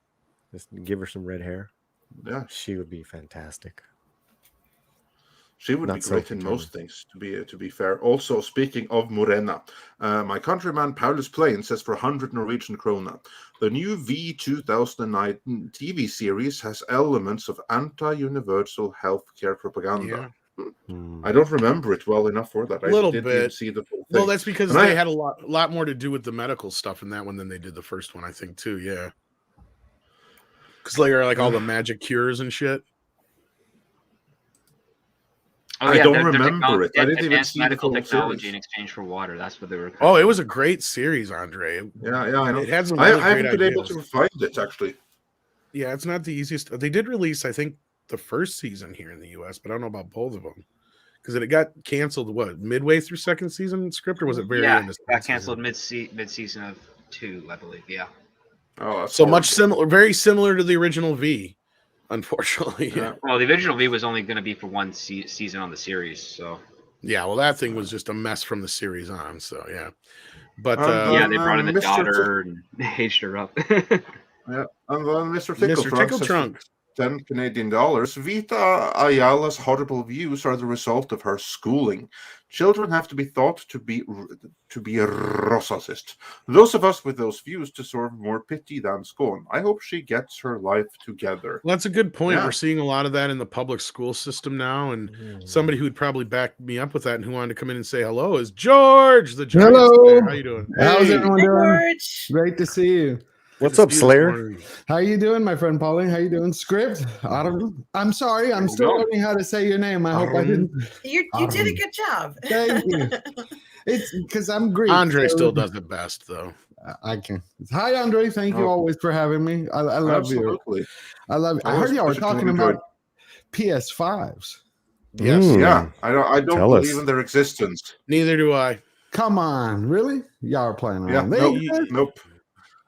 Just give her some red hair. Yeah. She would be fantastic. She would be great in most things, to be fair. Also, speaking of Morena, my countryman Paulus Plain says for 100 Norwegian krona, the new V2009 TV series has elements of anti-universal healthcare propaganda. I don't remember it well enough for that. A little bit. See the full thing. Well, that's because they had a lot more to do with the medical stuff in that one than they did the first one, I think, too. Yeah. Because they're like all the magic cures and shit. Oh, yeah, I don't remember it. I didn't even see medical the technology in exchange for water. That's what they were. Oh, it was a great series, Andre. Yeah, I know. It had some I really haven't great been able ideas. to find it actually. Yeah, it's not the easiest. They did release, I think, the first season here in the U.S., but I don't know about both of them because it got canceled. What, midway through second season script, or was it very end? It got canceled mid season of 2, I believe. Yeah. Oh, so much similar, very similar to the original V. Unfortunately, yeah. Well, the original V was only going to be for one season on the series, so. Yeah, well, that thing was just a mess from the series on. So yeah, but yeah, they brought in the daughter and aged her up. Yeah, and then Mr. Tickle Trunk. 10 Canadian dollars. Vita Ayala's horrible views are the result of her schooling. Children have to be taught to be racist. Those of us with those views deserve more pity than scorn. I hope she gets her life together. Well, that's a good point. Yeah. We're seeing a lot of that in the public school system now, and somebody who'd probably back me up with that and who wanted to come in and say hello is George. The Giants. Hello. How you doing? How's everyone doing? George. Great to see you. What's up, Slayer? How you doing, my friend Pauline? How you doing? Script? I'm sorry. I'm still learning how to say your name. I hope I didn't. You did a good job. Thank you. It's because I'm Greek. Andre still does it best, though. I can. Hi, Andre. Thank you always for having me. I love you. I love you. I heard y'all were talking about PS5s. Yes. Yeah. I don't believe in their existence. Neither do I. Come on. Really? Y'all are playing around. Yeah, nope.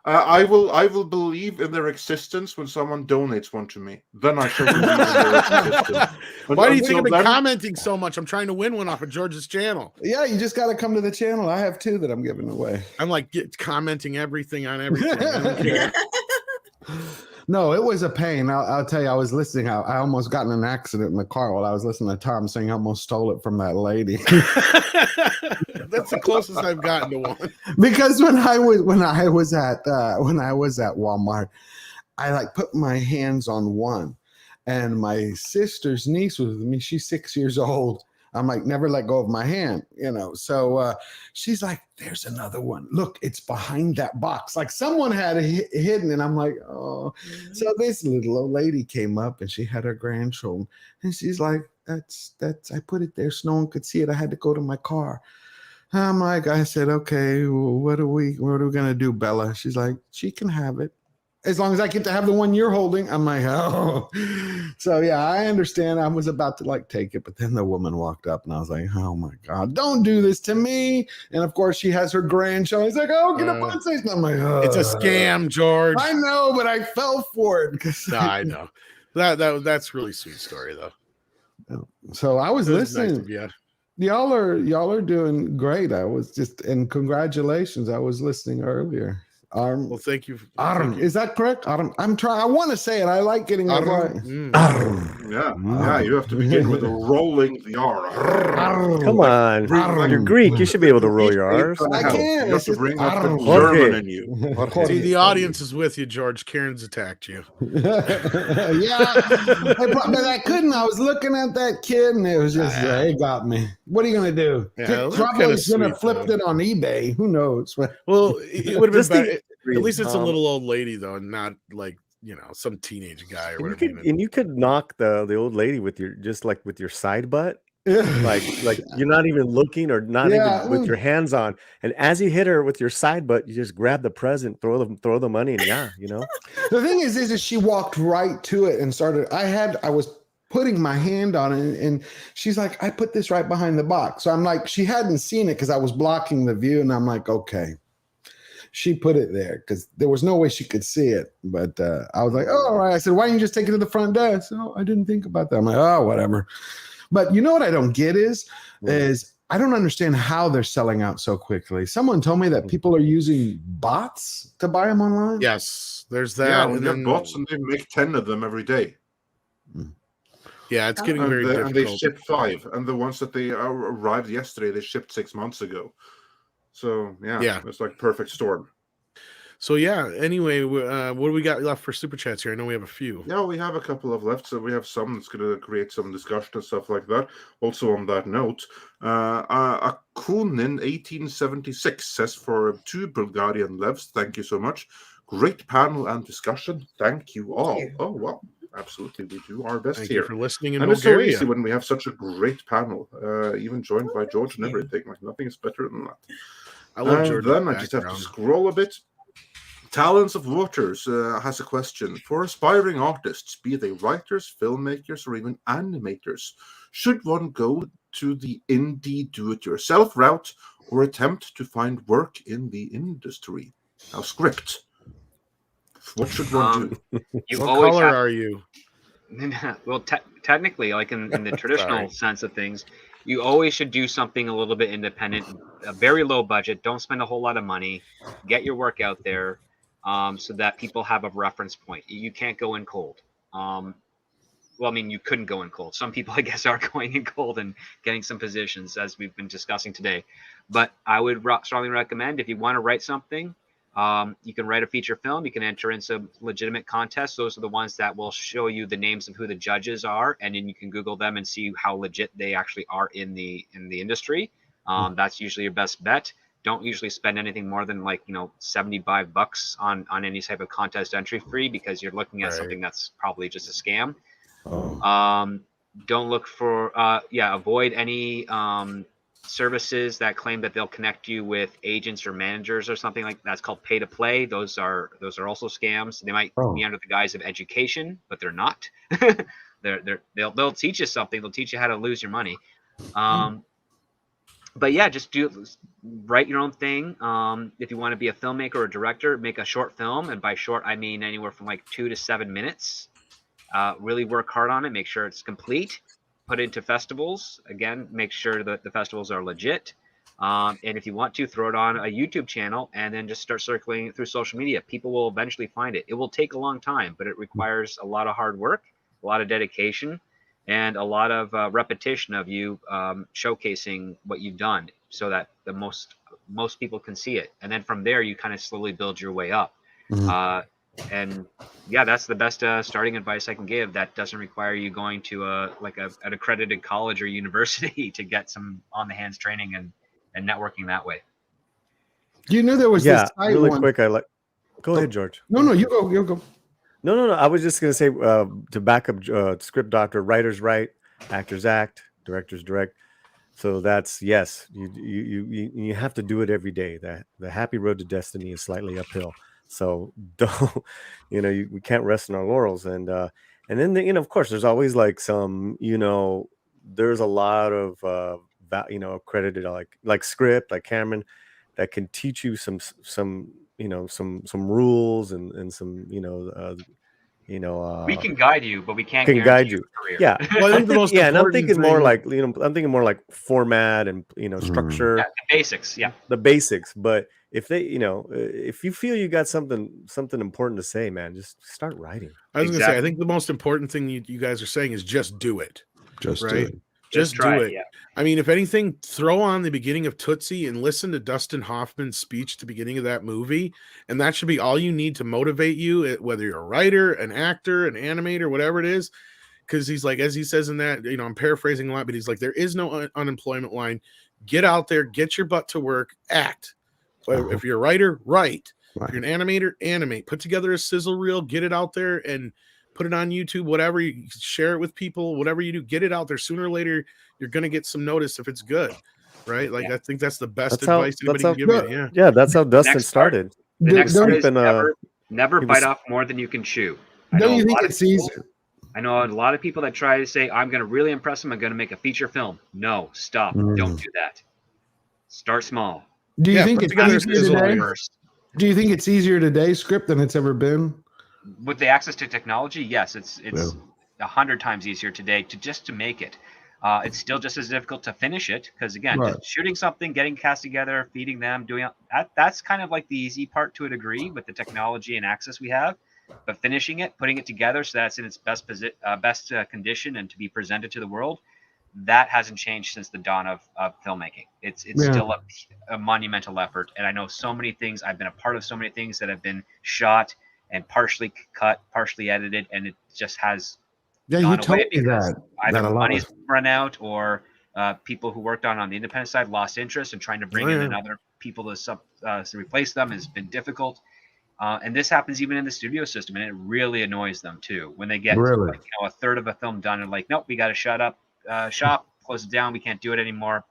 I will believe in their existence when someone donates one to me. Then I shall believe in their existence. Why do you think I've been commenting so much? I'm trying to win one off of George's channel. Yeah, you just got to come to the channel. I have 2 that I'm giving away. I'm like commenting everything on everything. I don't care. No, it was a pain. I'll tell you, I was listening. I almost got in an accident in the car while I was listening to Tom sing. I almost stole it from that lady. That's the closest I've gotten to one. Because when I was at Walmart, I like put my hands on one, and my sister's niece was with me. She's 6 years old. I'm like, never let go of my hand, So she's like, there's another one. Look, it's behind that box. Like someone had it hidden. And I'm like, oh. So this little old lady came up and she had her grandchildren. And she's like, that's, I put it there so no one could see it. I had to go to my car. I'm like, I said, okay, well, what are we going to do, Bella? She's like, she can have it. As long as I get to have the one you're holding. I'm like, oh. So, yeah, I understand. I was about to, take it. But then the woman walked up, and I was like, oh, my God, don't do this to me. And, of course, she has her grandchild. He's like, oh, get a PlayStation. I'm like, oh. It's a scam, George. I know, but I fell for it. I know. That's really sweet story, though. So I was listening. Nice. Y'all are doing great. I was and congratulations. I was listening earlier. Well, thank you. Is that correct? I'm trying. I want to say it. I like getting it right. Yeah, you have to begin with rolling the R. Come on, you're Greek. You should be able to roll your R's. I can. You have to bring out the Jorge. German in you. See, the audience is with you, George. Karen's attacked you. Yeah, but I couldn't. I was looking at that kid, and it was just it got me. What are you gonna do? Yeah, Probably gonna flip it on eBay. Who knows? Well, it would have been better. At At least it's a little old lady though, not like some teenage guy or whatever. And you could knock the old lady with your side butt. like you're not even looking or not even with your hands on, and as you hit her with your side butt, you just grab the present, throw the money, and the thing is she walked right to it and started. I was putting my hand on it, and she's like, I put this right behind the box. So I'm like, she hadn't seen it because I was blocking the view, and I'm like, okay, she put it there because there was no way she could see it. But I was like, oh, all right. I said, why didn't you just take it to the front desk? Oh, I didn't think about that. I'm like, oh, whatever. But you know what I don't get is I don't understand how they're selling out so quickly. Someone told me that people are using bots to buy them online. Yes, there's that. Yeah, and then bots, and they make 10 of them every day. Yeah, it's getting very difficult. And they ship 5, and the ones that they arrived yesterday, they shipped 6 months ago. So yeah, it's like perfect storm. So yeah, anyway, what do we got left for super chats here? I know we have a few. Yeah, we have a couple of left, so we have some that's going to create some discussion and stuff like that. Also on that note, Akunin 1876 says for 2 Bulgarian levs, thank you so much. Great panel and discussion. Thank you all. Oh, wow. Absolutely, we do our best Thank here. you for listening in and Bulgaria. It's so easy when we have such a great panel, even joined by George and everything. Like, nothing is better than that. I love George. Then I just have to scroll a bit. Talents of Waters has a question. For aspiring artists, be they writers, filmmakers, or even animators, should one go to the indie do-it-yourself route or attempt to find work in the industry? Now, script. What should one do? What color are you? Well, technically, like in the traditional sense of things, you always should do something a little bit independent, a very low budget. Don't spend a whole lot of money. Get your work out there so that people have a reference point. You can't go in cold. Well, I mean, you couldn't go in cold. Some people, I guess, are going in cold and getting some positions, as we've been discussing today. But I would strongly recommend, if you want to write something, you can write a feature film. You can enter in some legitimate contests. Those are the ones that will show you the names of who the judges are, and then you can Google them and see how legit they actually are in the industry. That's usually your best bet. Don't usually spend anything more than $75 on any type of contest entry fee, because you're looking at something that's probably just a scam. Don't look for avoid any services that claim that they'll connect you with agents or managers or something like that. That's called pay to play. Those are also scams. They might be under the guise of education, but they're not. They'll teach you something. They'll teach you how to lose your money. But yeah, just write your own thing. If you want to be a filmmaker or a director, make a short film, and by short I mean anywhere from 2 to 7 minutes. Really work hard on it. Make sure it's complete. Put it into festivals. Again, make sure that the festivals are legit. And if you want to, throw it on a YouTube channel and then just start circling it through social media. People will eventually find it. It will take a long time, but it requires a lot of hard work, a lot of dedication, and a lot of repetition of you showcasing what you've done, so that the most people can see it. And then from there, you kind of slowly build your way up. And yeah, that's the best starting advice I can give. That doesn't require you going to an accredited college or university to get some on the hands training and networking that way. You knew there was this really quick. Go ahead, George. No, you go. No. I was just gonna say to back up script doctor, writers write, actors act, directors direct. So that's yes. You have to do it every day. The happy road to destiny is slightly uphill. So don't, we can't rest on our laurels. And then, of course, there's always some, there's a lot of, accredited, like script, like Cameron, that can teach you some rules and some, we can guide you, but we can't can guide guarantee you. your career. Yeah. Well, I think the most And I'm important thinking more thing- like, I'm thinking more like format and, structure. Yeah, the basics. Yeah. The basics. But if they, if you feel you got something important to say, man, just start writing. I was going to say, I think the most important thing you guys are saying is just do it. Just right? do it. Just try do it, it. yeah. I mean, if anything, throw on the beginning of Tootsie and listen to Dustin Hoffman's speech at the beginning of that movie. And that should be all you need to motivate you, whether you're a writer, an actor, an animator, whatever it is. Because he's like, as he says in that, I'm paraphrasing a lot, but he's like, there is no unemployment line. Get out there, get your butt to work, act. If you're a writer, write. Right. If you're an animator, animate. Put together a sizzle reel, get it out there and put it on YouTube, whatever, you share it with people, whatever you do, get it out there. Sooner or later, you're going to get some notice if it's good, right? Like, I think that's the best advice anybody can give you. Yeah, that's how Dustin started. The next part is Sleeping, never he bite was- off more than you can chew. Don't you think it's easy? I know a lot of people that try to say, I'm going to really impress them. I'm going to make a feature film. No, stop. Don't do that. Start small. Do you think put it's together a easier sizzle today? reel. Do you think it's easier today, script, than it's ever been? With the access to technology, yes, it's 100 times easier today to make it. It's still just as difficult to finish it because, again, just shooting something, getting cast together, feeding them, doing that's kind of like the easy part to a degree with the technology and access we have. But finishing it, putting it together so that's in its best condition and to be presented to the world, that hasn't changed since the dawn of filmmaking. It's still a monumental effort. And I know so many things. I've been a part of so many things that have been shot and partially cut, partially edited, and it just has gone away because either money's run out or people who worked on the independent side lost interest, and trying to bring in another people to replace them has been difficult. And this happens even in the studio system, and it really annoys them too when they get a third of a film done and like, nope, we got to shut up shop, close it down, we can't do it anymore.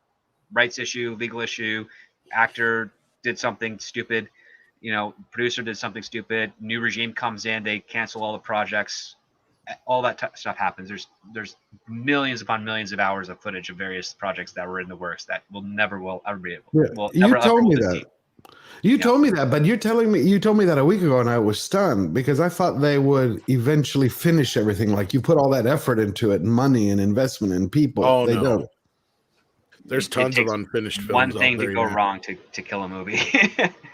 Rights issue, legal issue, actor did something stupid. Producer did something stupid. New regime comes in, they cancel all the projects. All that stuff happens. There's millions upon millions of hours of footage of various projects that were in the works that will ever be able. You told me that. You told me that, but you told me that a week ago, and I was stunned because I thought they would eventually finish everything. Like, you put all that effort into it, and money and investment and people. Oh, they no. don't. There's tons of unfinished films. One thing to go wrong to kill a movie.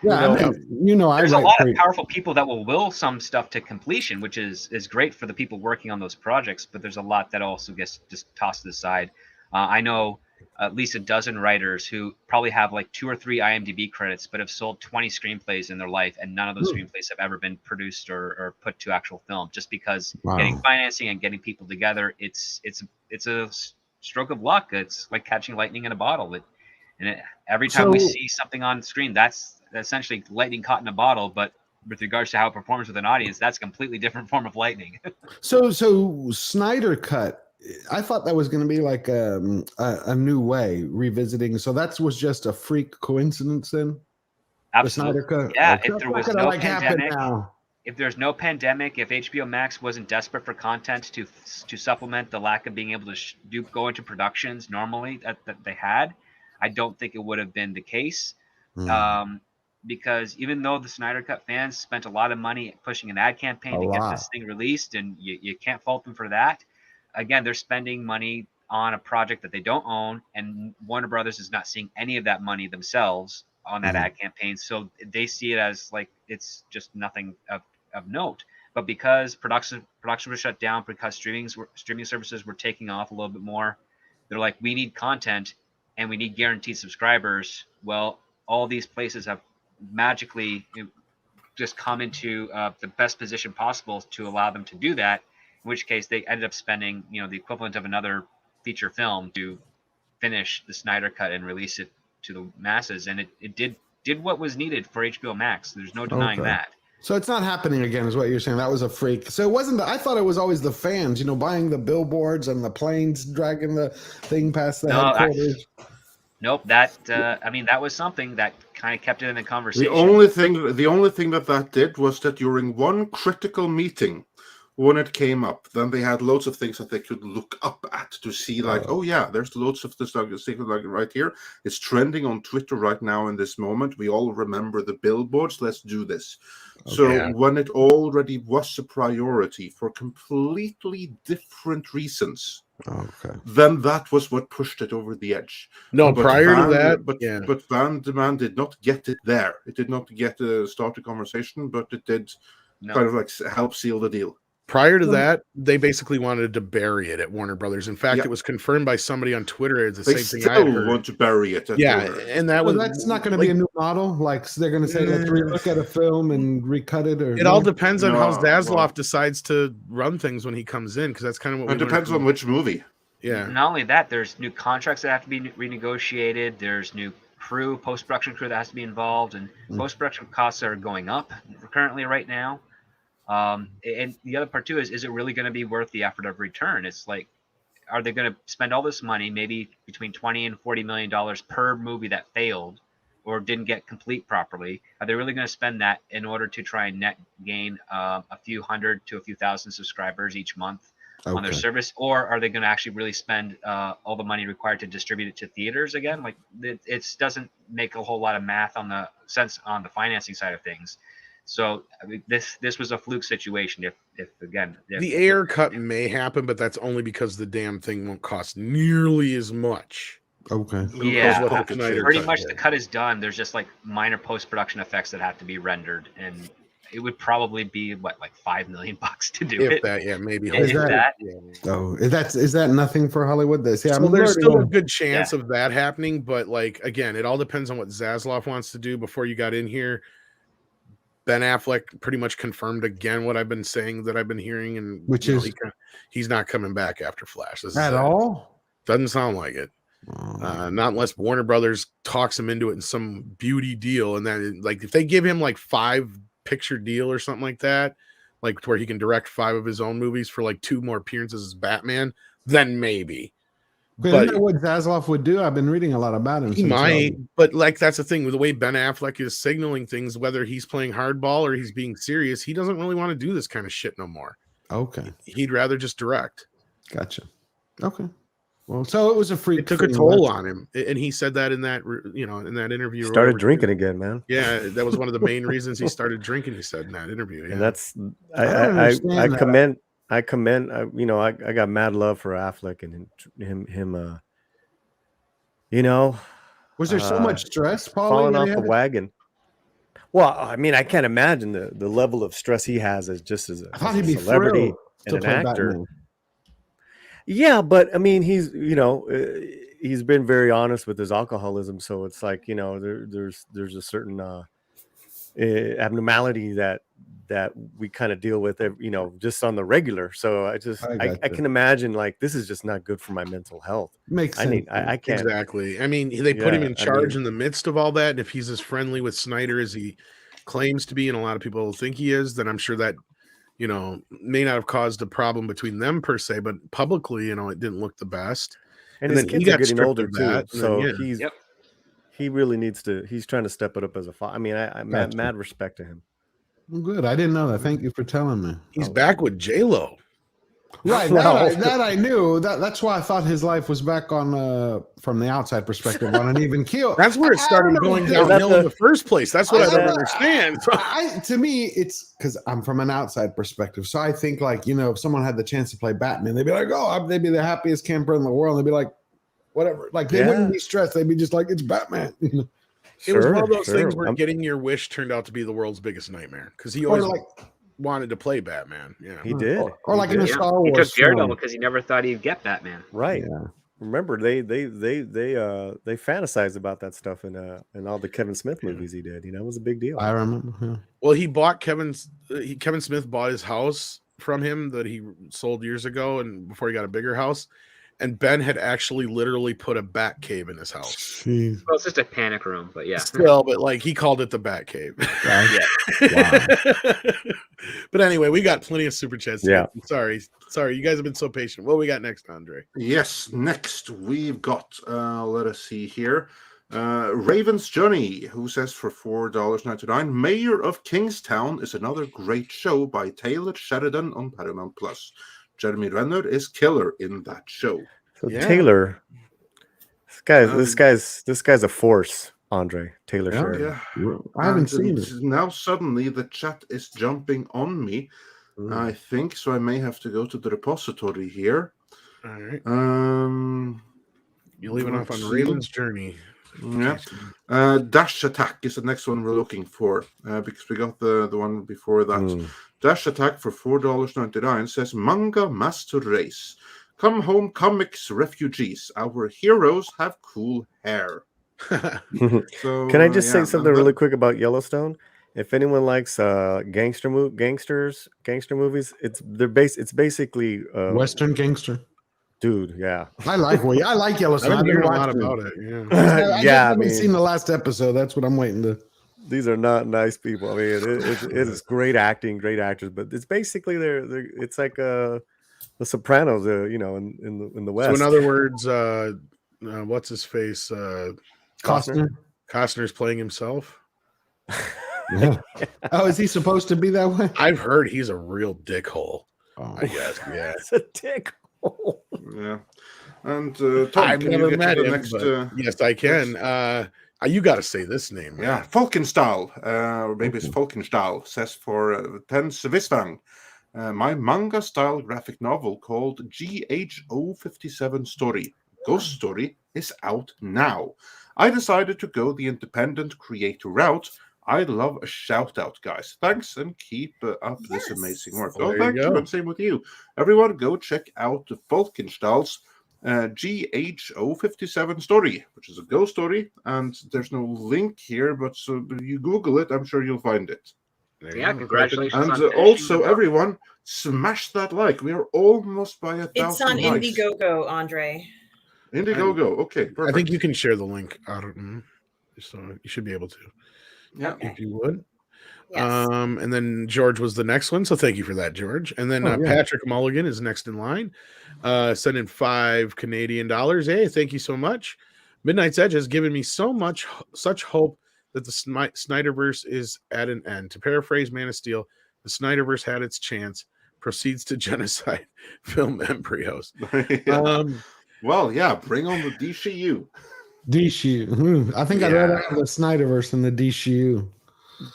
Yeah, there's a lot of powerful people that will will some stuff to completion, which is great for the people working on those projects. But there's a lot that also gets just tossed aside. I know at least a dozen writers who probably have like 2 or 3 IMDb credits, but have sold 20 screenplays in their life, and none of those screenplays have ever been produced or put to actual film, just because getting financing and getting people together, it's a stroke of luck. It's like catching lightning in a bottle. Every time we see something on screen, that's essentially lightning caught in a bottle, but with regards to how it performs with an audience, that's a completely different form of lightning. So Snyder Cut, I thought that was going to be like a new way revisiting. So that was just a freak coincidence then? Absolutely. The Snyder Cut? Yeah, if there was no pandemic, if there's no pandemic, if HBO Max wasn't desperate for content to supplement the lack of being able to go into productions normally that they had, I don't think it would have been the case. Because even though the Snyder Cut fans spent a lot of money pushing an ad campaign to get this thing released, and you can't fault them for that. Again, they're spending money on a project that they don't own, and Warner Brothers is not seeing any of that money themselves on that ad campaign. So they see it as like it's just nothing of note. But because production was shut down, because streaming services were taking off a little bit more, they're like, we need content and we need guaranteed subscribers. Well, all these places have magically just come into the best position possible to allow them to do that. In which case, they ended up spending, the equivalent of another feature film to finish the Snyder Cut and release it to the masses, and it did what was needed for HBO Max. There's no denying that. So it's not happening again, is what you're saying. That was a freak. So it wasn't. I thought it was always the fans, buying the billboards and the planes dragging the thing past the headquarters. Nope. That that was something that kind of kept it in the conversation. The only thing that did was that during one critical meeting, when it came up, then they had loads of things that they could look up at to see, like, oh yeah, there's loads of this like right here. It's trending on Twitter right now in this moment. We all remember the billboards. Let's do this. So when it already was a priority for completely different reasons, then that was what pushed it over the edge. No, but prior to fan, that, but fan demand did not get it there. It did not get start a conversation, but it did kind of like help seal the deal. Prior to that, they basically wanted to bury it at Warner Brothers. In fact, it was confirmed by somebody on Twitter. It's the same thing I had heard. Want to bury it. At Warner. And that was that's not going to be a new model. Like they're going to say, let's relook at a film and recut it, or it all depends on how Zaslav decides to run things when he comes in, because that's kind of what it depends on which movie. Yeah. Not only that, there's new contracts that have to be renegotiated. There's new crew, post-production crew that has to be involved, and post-production costs are going up currently right now. And the other part too is it really going to be worth the effort of return? It's like, are they going to spend all this money, maybe between $20 and $40 million per movie that failed or didn't get complete properly? Are they really going to spend that in order to try and net gain a few hundred to a few thousand subscribers each month on their service? Or are they going to actually really spend all the money required to distribute it to theaters again? Like it doesn't make a whole lot of math on the financing side of things. So I mean, this was a fluke situation. If the air cut may happen, but that's only because the damn thing won't cost nearly as much. Okay. Yeah, pretty much the cut is done. There's just like minor post-production effects that have to be rendered, and it would probably be like $5 million to do it. Maybe. Is that nothing for Hollywood? There's still a good chance of that happening, but like again, it all depends on what Zaslav wants to do. Before you got in here, Ben Affleck pretty much confirmed again what I've been saying that I've been hearing, and which is he's not coming back after Flash. At all? Doesn't sound like it. Not unless Warner Brothers talks him into it in some beauty deal, and then like if they give him like 5-picture deal or something like that, like where he can direct 5 of his own movies for like 2 more appearances as Batman, then maybe. But isn't that what Zaslav would do? I've been reading a lot about him. He might, but like that's the thing with the way Ben Affleck is signaling things, whether he's playing hardball or he's being serious, he doesn't really want to do this kind of shit no more. Okay. He'd rather just direct. Gotcha. Okay. Well, so it was a freak. It took a toll on him, and he said that in that in that interview. Started drinking again, man. Yeah, that was one of the main reasons he started drinking. He said in that interview, and that's I commend. I got mad love for Affleck and him. Was there so much stress, Paul, falling off the wagon? Well, I mean, I can't imagine the level of stress he has as a celebrity and an actor. Batman. Yeah, but I mean, he's been very honest with his alcoholism, so it's like there's a certain abnormality that we kind of deal with, just on the regular. So I can imagine like this is just not good for my mental health. Makes sense. I can't exactly. I mean, they put him in charge in the midst of all that, and if he's as friendly with Snyder as he claims to be, and a lot of people think he is, then I'm sure that may not have caused a problem between them per se, but publicly, it didn't look the best. And his kids are getting older too, so he really needs to. He's trying to step it up as a father. I mean, I'm mad respect to him. Well, good. I didn't know that. Thank you for telling me. He's back with J-Lo. Right. That I knew. That's why I thought his life was back on from the outside perspective on an even keel. That's where it started going downhill in the first place. That's what I don't understand. To me, it's because I'm from an outside perspective. So I think like, if someone had the chance to play Batman, they'd be like, oh, they'd be the happiest camper in the world. They'd be like, whatever. Like they wouldn't be stressed. They'd be just like, it's Batman. It was one of those things where getting your wish turned out to be the world's biggest nightmare because he always wanted to play Batman. Yeah, he did. Or like in the Star Wars. He took Daredevil because he never thought he'd get Batman. Right. Yeah. Remember, they fantasized about that stuff in all the Kevin Smith movies he did. It was a big deal. I remember. Yeah. Well, he bought Kevin Smith bought his house from him that he sold years ago, and before he got a bigger house. And Ben had actually literally put a bat cave in his house. Jeez. Well, it's just a panic room, but yeah. Still, but like he called it the bat cave. Wow. But anyway, we got plenty of super chats. Yeah. Sorry. You guys have been so patient. What we got next, Andre? Yes, next we've got, let us see here. Raven's Johnny, who says for $4.99, Mayor of Kingstown is another great show by Taylor Sheridan on Paramount Plus. Jeremy Renner is killer in that show. So Taylor, this guy's a force, Andre. Taylor Sheridan. Yeah. I haven't seen it. Now suddenly the chat is jumping on me. I think so. I may have to go to the repository here. All right. You're leaving off on Raven's Journey. Yeah. Dash Attack is the next one we're looking for because we got the one before that. Dash Attack for $4.99 says Manga Master Race. Come home, comics refugees. Our heroes have cool hair. So, can I just say something really quick about Yellowstone? If anyone likes gangster movies, it's basically Western gangster. Dude, yeah, I like Yellowstone. I've been hearing a lot about it. Yeah, I haven't seen the last episode. That's what I'm waiting to. These are not nice people. I mean, it is great acting, great actors, but it's basically it's like The Sopranos, in the West. So in other words, what's his face? Costner. Costner's playing himself. Yeah. Oh, is he supposed to be that way? I've heard he's a real dickhole. I guess. Yeah, it's a dickhole. Yeah, and Tom, I've never met him. Next, yes, I can. You got to say this name. Man. Yeah, Falkenstahl, or maybe it's Falkenstahl, says for 10 Swiss franc. My manga-style graphic novel called GHO57 Story, Ghost Story, is out now. I decided to go the independent creator route. I love a shout out, guys. Thanks and keep up this amazing work. Well, thank you, and same with you. Everyone, go check out the Falkenstahl's GHO57 Story, which is a ghost story. And there's no link here, but so you Google it, I'm sure you'll find it. Yeah, congratulations. And also, everyone, smash that like. We are almost by 1,000 It's on likes. Indiegogo, Andre. Indiegogo, okay, perfect. I think you can share the link. So you should be able to. Yeah, if you would. Yes. And then George was the next one, so thank you for that, George. And then Patrick Mulligan is next in line. Send in $5 Canadian. Hey, thank you so much. Midnight's Edge has given me such hope that the Snyderverse is at an end. To paraphrase Man of Steel, the Snyderverse had its chance, proceeds to genocide film embryos. Well, yeah, bring on the DCU. DCU. I think I'd rather have the Snyderverse than the DCU.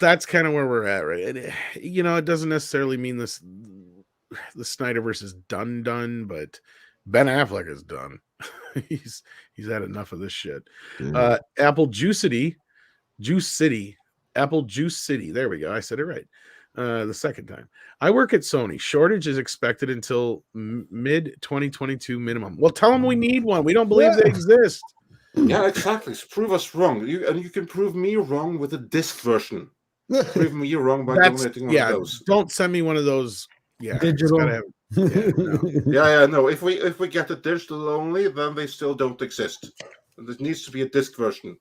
That's kind of where we're at, right? And, it doesn't necessarily mean the Snyderverse is done, but Ben Affleck is done. he's had enough of this shit. Apple Juice City. Apple Juice City. There we go. I said it right. The second time. I work at Sony. Shortage is expected until mid 2022 minimum. Well, tell them we need one. We don't believe they exist. Yeah, exactly. So prove us wrong. You can prove me wrong with a disc version. Prove me wrong by donating one of those. Don't send me one of those. Yeah, digital. No. If we get the digital only, then they still don't exist. There needs to be a disc version.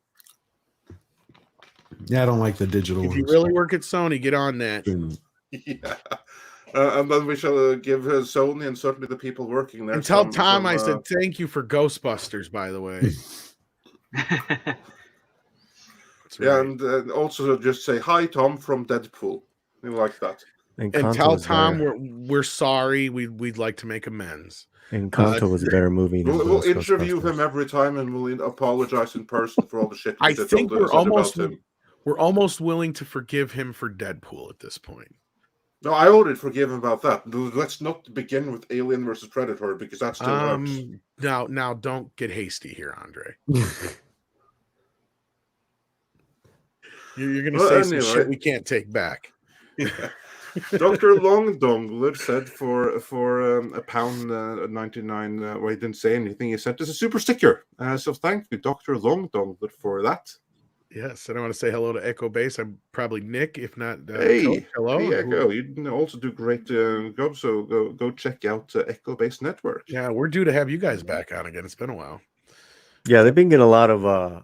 Yeah, I don't like the digital ones. If you really work at Sony, get on that. Yeah. And then we shall give Sony and certainly the people working there. And tell Tom I said thank you for Ghostbusters, by the way. Yeah, and also just say hi, Tom from Deadpool. We like that. And tell Tom we're sorry. We'd like to make amends. And Kanto was a better movie. We'll interview him every time, and we'll apologize in person for all the shit. I think we're almost willing to forgive him for Deadpool at this point. No, I already forgive him about that. Let's not begin with Alien versus Predator because that's still works. Now, don't get hasty here, Andre. You're going to say some shit we can't take back. Yeah. Dr. Longdongler said for £1.99. Well, he didn't say anything. He said there's a super sticker. So thank you, Dr. Longdongler, for that. Yes, and I want to say hello to Echo Base. I'm probably Nick, if not. Hey, Coach. Hello. Hey, Echo. You also do great job. So go check out Echo Base Network. Yeah, we're due to have you guys back on again. It's been a while. Yeah, they've been getting a lot of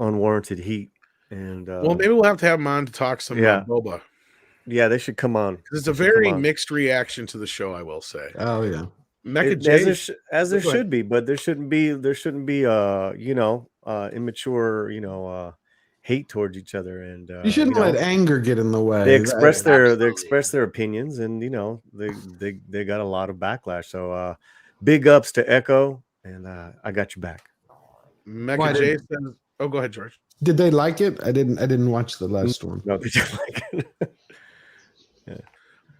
unwarranted heat, and well, maybe we'll have to have them on to talk some Boba. Yeah, they should come on. It's a very mixed reaction to the show, I will say. Oh yeah, as there should be, but there shouldn't be immature, hate towards each other, and you shouldn't let anger get in the way. They express their opinions, and they got a lot of backlash. So big ups to Echo, and I got your back. Mecca J says, "Oh, go ahead, George." Did they like it? I didn't watch the last one. No, they didn't like it. Yeah.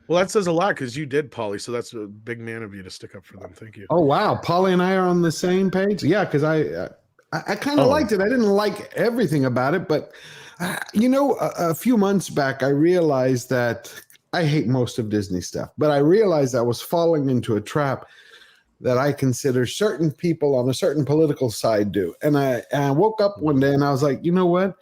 Well, that says a lot because you did, Paulie. So that's a big man of you to stick up for them. Thank you. Oh wow, Paulie and I are on the same page. Yeah, because I kind of liked it. I didn't like everything about it, but a few months back, I realized that I hate most of Disney stuff, but I realized I was falling into a trap that I consider certain people on a certain political side do. And I woke up one day and I was like, you know what?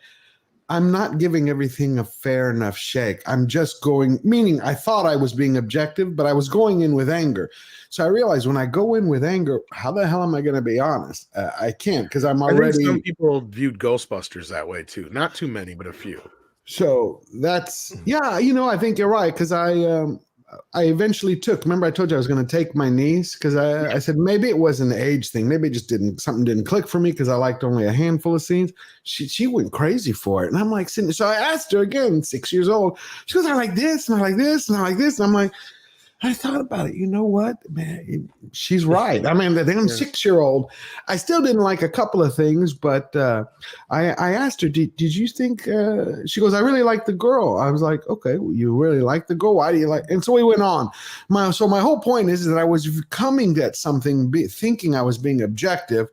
I'm not giving everything a fair enough shake. I'm just meaning I thought I was being objective, but I was going in with anger. So I realized when I go in with anger, how the hell am I going to be honest? I can't, because I'm already. I think some people viewed Ghostbusters that way too. Not too many, but a few. So that's, I think you're right, because I eventually remember I told you I was going to take my niece, because I said maybe it was an age thing. Maybe it just something didn't click for me because I liked only a handful of scenes. She went crazy for it. And I'm like, so I asked her again, 6 years old. She goes, I like this, and I like this, and I like this. And I'm like, I thought about it. You know what, man? She's right. I mean, the damn 6-year-old. I still didn't like a couple of things, but I asked her, did you think? She goes, I really like the girl. I was like, okay, well, you really like the girl. Why do you like? And so we went on. My whole point is that I was coming at something, thinking I was being objective,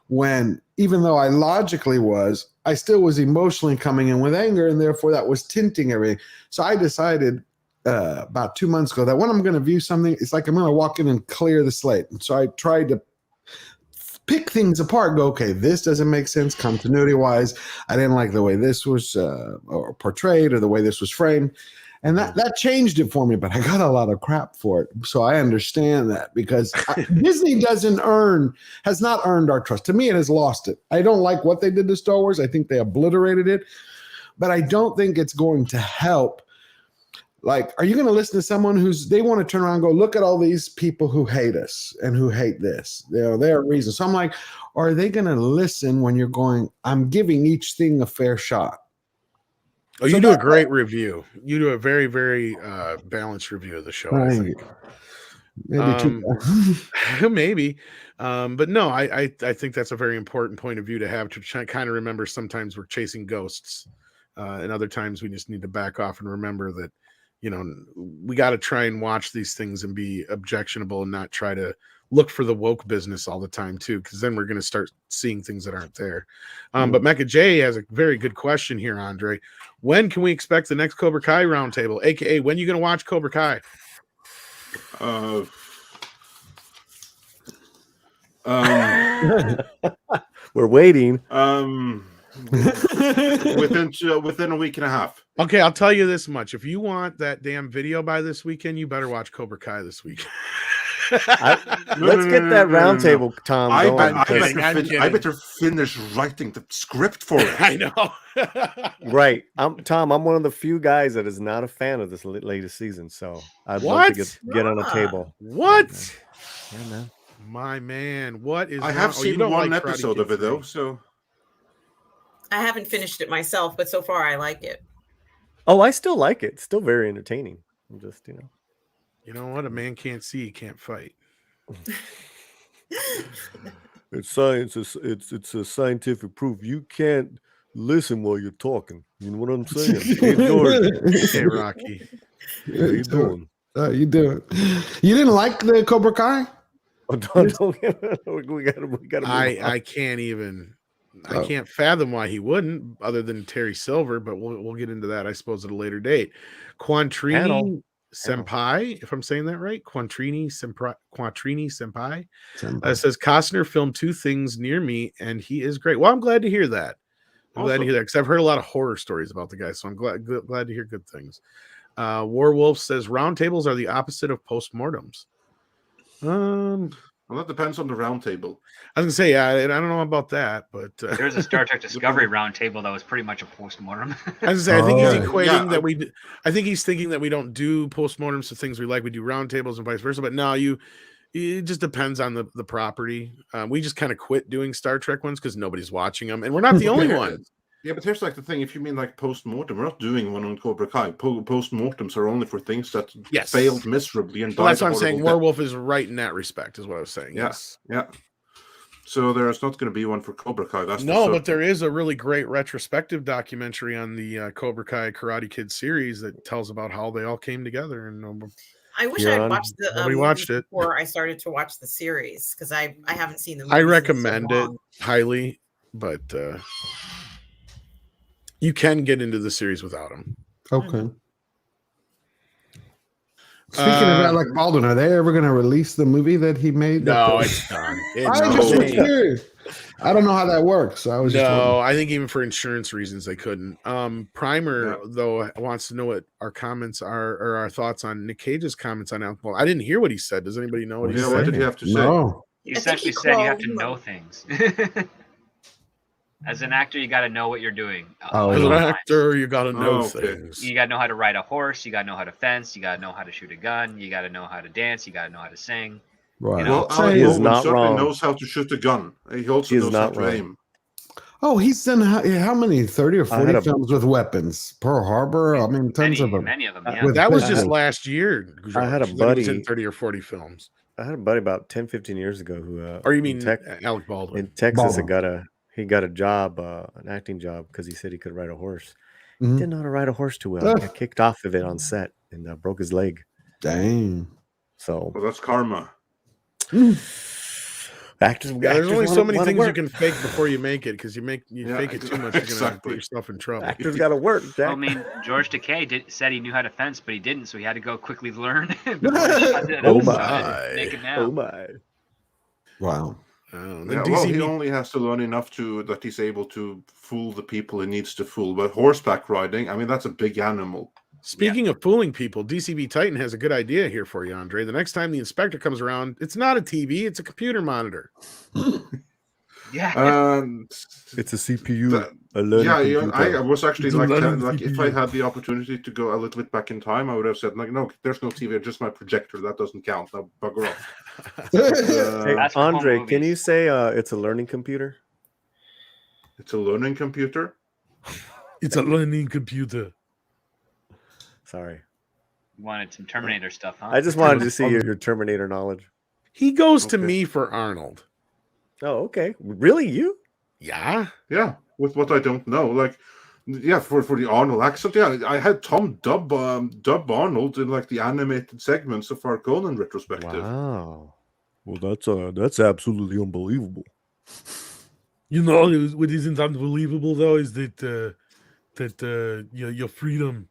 when even though I logically was, I still was emotionally coming in with anger, and therefore that was tinting everything. So I decided about 2 months ago that when I'm going to view something, it's like I'm going to walk in and clear the slate. And so I tried to pick things apart, go, okay, this doesn't make sense continuity wise. I didn't like the way this was or portrayed, or the way this was framed. And that changed it for me, but I got a lot of crap for it. So I understand that, because Disney has not earned our trust. To me, it has lost it. I don't like what they did to Star Wars. I think they obliterated it, but I don't think it's going to help. Like, are you going to listen to someone they want to turn around and go, look at all these people who hate us and who hate this? There are reasons. So I'm like, are they going to listen when you're going, I'm giving each thing a fair shot? Oh, you do a great review. You do a very, very balanced review of the show, I think. Maybe. But no, I think that's a very important point of view to have, to kind of remember sometimes we're chasing ghosts. And other times we just need to back off and remember that, we got to try and watch these things and be objectionable and not try to look for the woke business all the time too, because then we're going to start seeing things that aren't there. But Mecca J has a very good question here, Andre. When can we expect the next Cobra Kai roundtable? AKA, when are you going to watch Cobra Kai? We're waiting. Within a week and a half. Okay, I'll tell you this much. If you want that damn video by this weekend, you better watch Cobra Kai this week. Let's get that roundtable, Tom. I better finish writing the script for it. I know. Right. Tom, I'm one of the few guys that is not a fan of this latest season, so I'd love to get on a table. What? Yeah, man. My man, what is? I have seen one episode of it though, so I haven't finished it myself, but so far I like it. Oh, I still like it. It's still very entertaining. I'm just, You know what? A man can't see, he can't fight. It's science. It's a scientific proof. You can't listen while you're talking. You know what I'm saying? Hey, George. Hey, Rocky. How you doing? You doing? You didn't like the Cobra Kai? Oh, don't we gotta. I can't even. I can't fathom why he wouldn't, other than Terry Silver, but we'll get into that, I suppose, at a later date. Quantrini Senpai, if I'm saying that right, Quantrini Senpai says Costner filmed 2 things near me, and he is great. Well, I'm glad to hear that. Glad to hear that, because I've heard a lot of horror stories about the guy, so I'm glad to hear good things. Warwolf says roundtables are the opposite of postmortems. Well, that depends on the roundtable. I was gonna say, yeah, and I don't know about that, but there's a Star Trek Discovery roundtable that was pretty much a postmortem. I was gonna say, I think he's equating that I think he's thinking that we don't do postmortems to things we like. We do roundtables and vice versa. But now you It just depends on the property. We just kind of quit doing Star Trek ones because nobody's watching them, and we're not the only ones. Yeah, but here's like the thing: if you mean like post-mortem, we're not doing one on Cobra Kai. Post-mortems are only for things that failed miserably and died. Well, that's what I'm saying. Werewolf is right in that respect, is what I was saying. Yes, yeah. So there's not going to be one for Cobra Kai. That's no, but there is a really great retrospective documentary on the Cobra Kai Karate Kid series that tells about how they all came together. And I wish I had watched the nobody watched it before I started to watch the series because I haven't seen the movie. I recommend it highly, but you can get into the series without them. Okay. Speaking of Alec Baldwin, are they ever going to release the movie that he made? No, it's done. I don't know how that works. I was I think even for insurance reasons they couldn't. Primer though wants to know what our comments are or our thoughts on Nick Cage's comments on alcohol. I didn't hear what he said. Does anybody know what he said? What did he have to say? No. You essentially said you have to know things. As an actor, you got to know what you're doing. As an actor, you got to know things. You got to know how to ride a horse. You got to know how to fence. You got to know how to shoot a gun. You got to know how to dance. You got to know how to sing. Right. You know? Well, Alec Baldwin certainly knows how to shoot a gun. He also knows how to aim. Oh, he's done how many 30 or 40 films with weapons? Pearl Harbor. I mean, tons of them. Many of them. Yeah. That was just last year. I had a buddy in 30 or 40 films. I had a buddy about 10, 15 years ago who. Or you mean Alec Baldwin? In Texas, he got a job, an acting job, because he said he could ride a horse. He didn't know how to ride a horse too well. He got kicked off of it on set and broke his leg. Dang. So well, that's karma. There's only so many things you can fake before you make it, because you fake it too much, you're gonna put yourself in trouble. Actors got to work. Jack. Well, I mean, George Takei said he knew how to fence, but he didn't, so he had to go quickly learn. Oh my! Make it now. Oh my! Wow. Well, he only has to learn enough that he's able to fool the people he needs to fool. But horseback riding, I mean, that's a big animal. Speaking of fooling people, DCB Titan has a good idea here for you, Andre. The next time the inspector comes around, it's not a TV, it's a computer monitor. Yeah. It's a CPU. I was actually like if I had the opportunity to go a little bit back in time, I would have said, like, no, there's no TV, just my projector. That doesn't count. Now bugger off. Hey, Andre, can you say it's a learning computer? It's a learning computer? It's a learning computer. Sorry. Wanted some Terminator stuff, huh? I just wanted to see your Terminator knowledge. He goes to me for Arnold. Oh, okay. Really? You? Yeah. Yeah. With what I don't know. Like, yeah, for the Arnold accent. Yeah, I had Tom dub Arnold in like the animated segments of our Conan retrospective. Wow. Well, that's absolutely unbelievable. You know, what isn't unbelievable though is that your freedom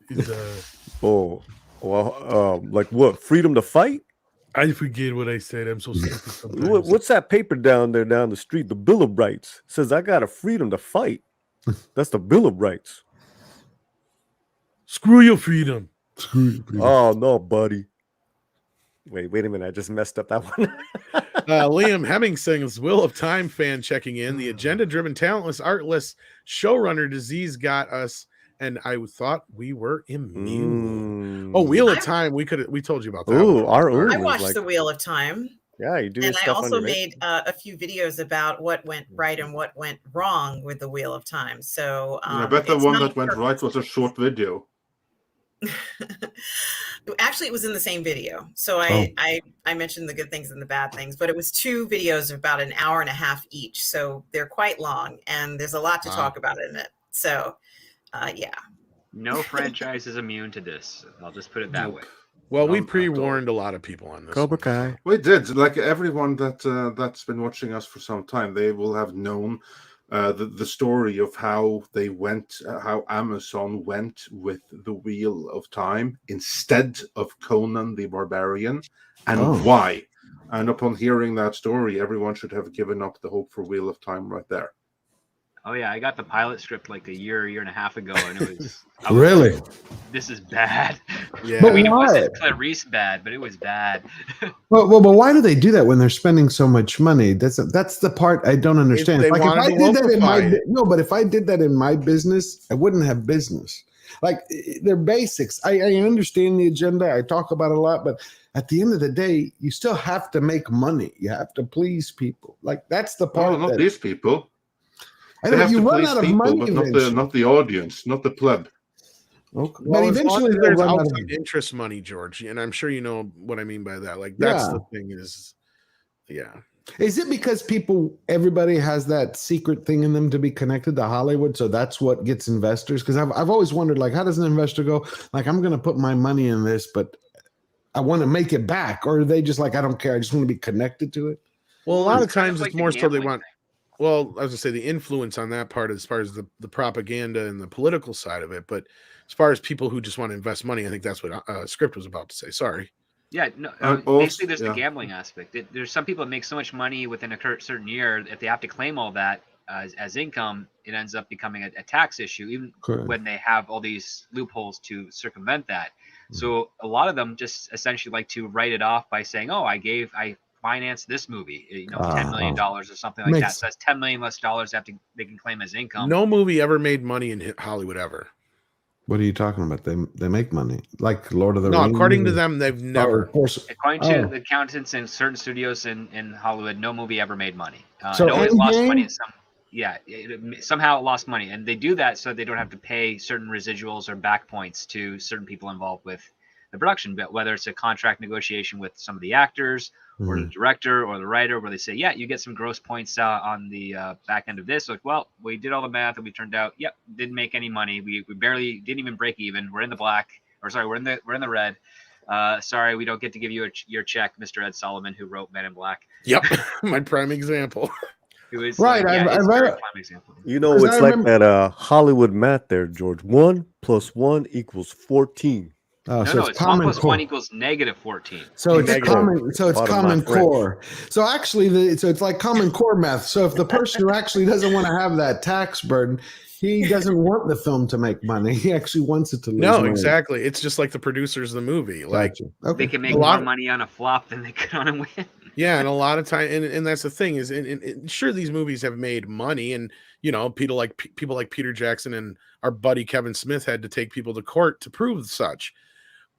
is like what? Freedom to fight? I forget what I said. I'm so stupid sometimes. What's that paper down there down the street? The Bill of Rights says I got a freedom to fight. That's the Bill of Rights. Screw your freedom. Oh no, buddy. Wait a minute. I just messed up that one. Liam Hemming sings Wheel of Time fan checking in. The agenda-driven, talentless, artless showrunner disease got us, and I thought we were immune. Oh, Wheel of Time. We told you about that. Ooh, I watched the Wheel of Time. Yeah, you do. And I also made a few videos about what went right and what went wrong with the Wheel of Time. So I bet the one that went right was a short video. Actually, it was in the same video. So I mentioned the good things and the bad things, but it was 2 videos of about an hour and a half each. So they're quite long, and there's a lot to talk about in it. So, yeah. No franchise is immune to this. I'll just put it that way. Well, we pre-warned a lot of people on this. Cobra Kai. We did. Like everyone that's been watching us for some time, they will have known the story of how they went, how Amazon went with the Wheel of Time instead of Conan the Barbarian, and why. And upon hearing that story, everyone should have given up the hope for Wheel of Time right there. Oh yeah, I got the pilot script like a year and a half ago, and it was really. Like, this is bad. Yeah, but I mean, why? It wasn't Clarice bad, but it was bad. But why do they do that when they're spending so much money? That's the part I don't understand. If I did that in my but if I did that in my business, I wouldn't have business. Like they're basics. I understand the agenda. I talk about it a lot, but at the end of the day, you still have to make money. You have to please people. Like that's the part. Not these people. I They know have you to run please out of people, money but eventually. not the audience, not the pleb. Okay. Well, But eventually there's they'll run out outside of interest money, George, and I'm sure you know what I mean by that. Like that's the thing is, yeah. Is it because everybody has that secret thing in them to be connected to Hollywood, so that's what gets investors? Because I've always wondered, like, how does an investor go? Like, I'm going to put my money in this, but I want to make it back, or are they just like, I don't care, I just want to be connected to it? Well, a lot of times like it's the more so they gambling want. thing. Well, I was gonna say the influence on that part as far as the propaganda and the political side of it, but as far as people who just want to invest money, I think that's what Script was about to say. Sorry. Yeah, no. Basically, there's the gambling aspect. There's some people that make so much money within a certain year, if they have to claim all that as income, it ends up becoming a tax issue, even when they have all these loopholes to circumvent that. So a lot of them just essentially like to write it off by saying, "Oh, I financed this movie, $10 million or something like that." So that's $10 million less dollars they can claim as income. No movie ever made money in Hollywood ever. What are you talking about? They make money, like Lord of the No, Rings. according to them, they've never. According to the accountants in certain studios in Hollywood, no movie ever made money. So it always lost money. Somehow it lost money, and they do that so they don't have to pay certain residuals or back points to certain people involved with the production, but whether it's a contract negotiation with some of the actors or the director or the writer, where they say, yeah, you get some gross points on the back end of this. Like, well, we did all the math and we turned out, yep, didn't make any money. We barely didn't even break even. We're in the black, or sorry, we're in the red. Sorry, we don't get to give you your check, Mr. Ed Solomon, who wrote Men in Black. Yep, my prime example. It was right. It's a very prime example. You know, it's like that Hollywood math there, George. 1 + 1 = 14. Oh, no, it's 1 + 1 = -14. So it's common. So it's Common Core. So actually, it's like Common Core math. So if the person who actually doesn't want to have that tax burden, he doesn't want the film to make money. He actually wants it to lose money. Exactly. It's just like the producers of the movie. Like they can make more money on a flop than they could on a win. Yeah, and a lot of time, and that's the thing is, and sure, these movies have made money, and people like Peter Jackson and our buddy Kevin Smith had to take people to court to prove such.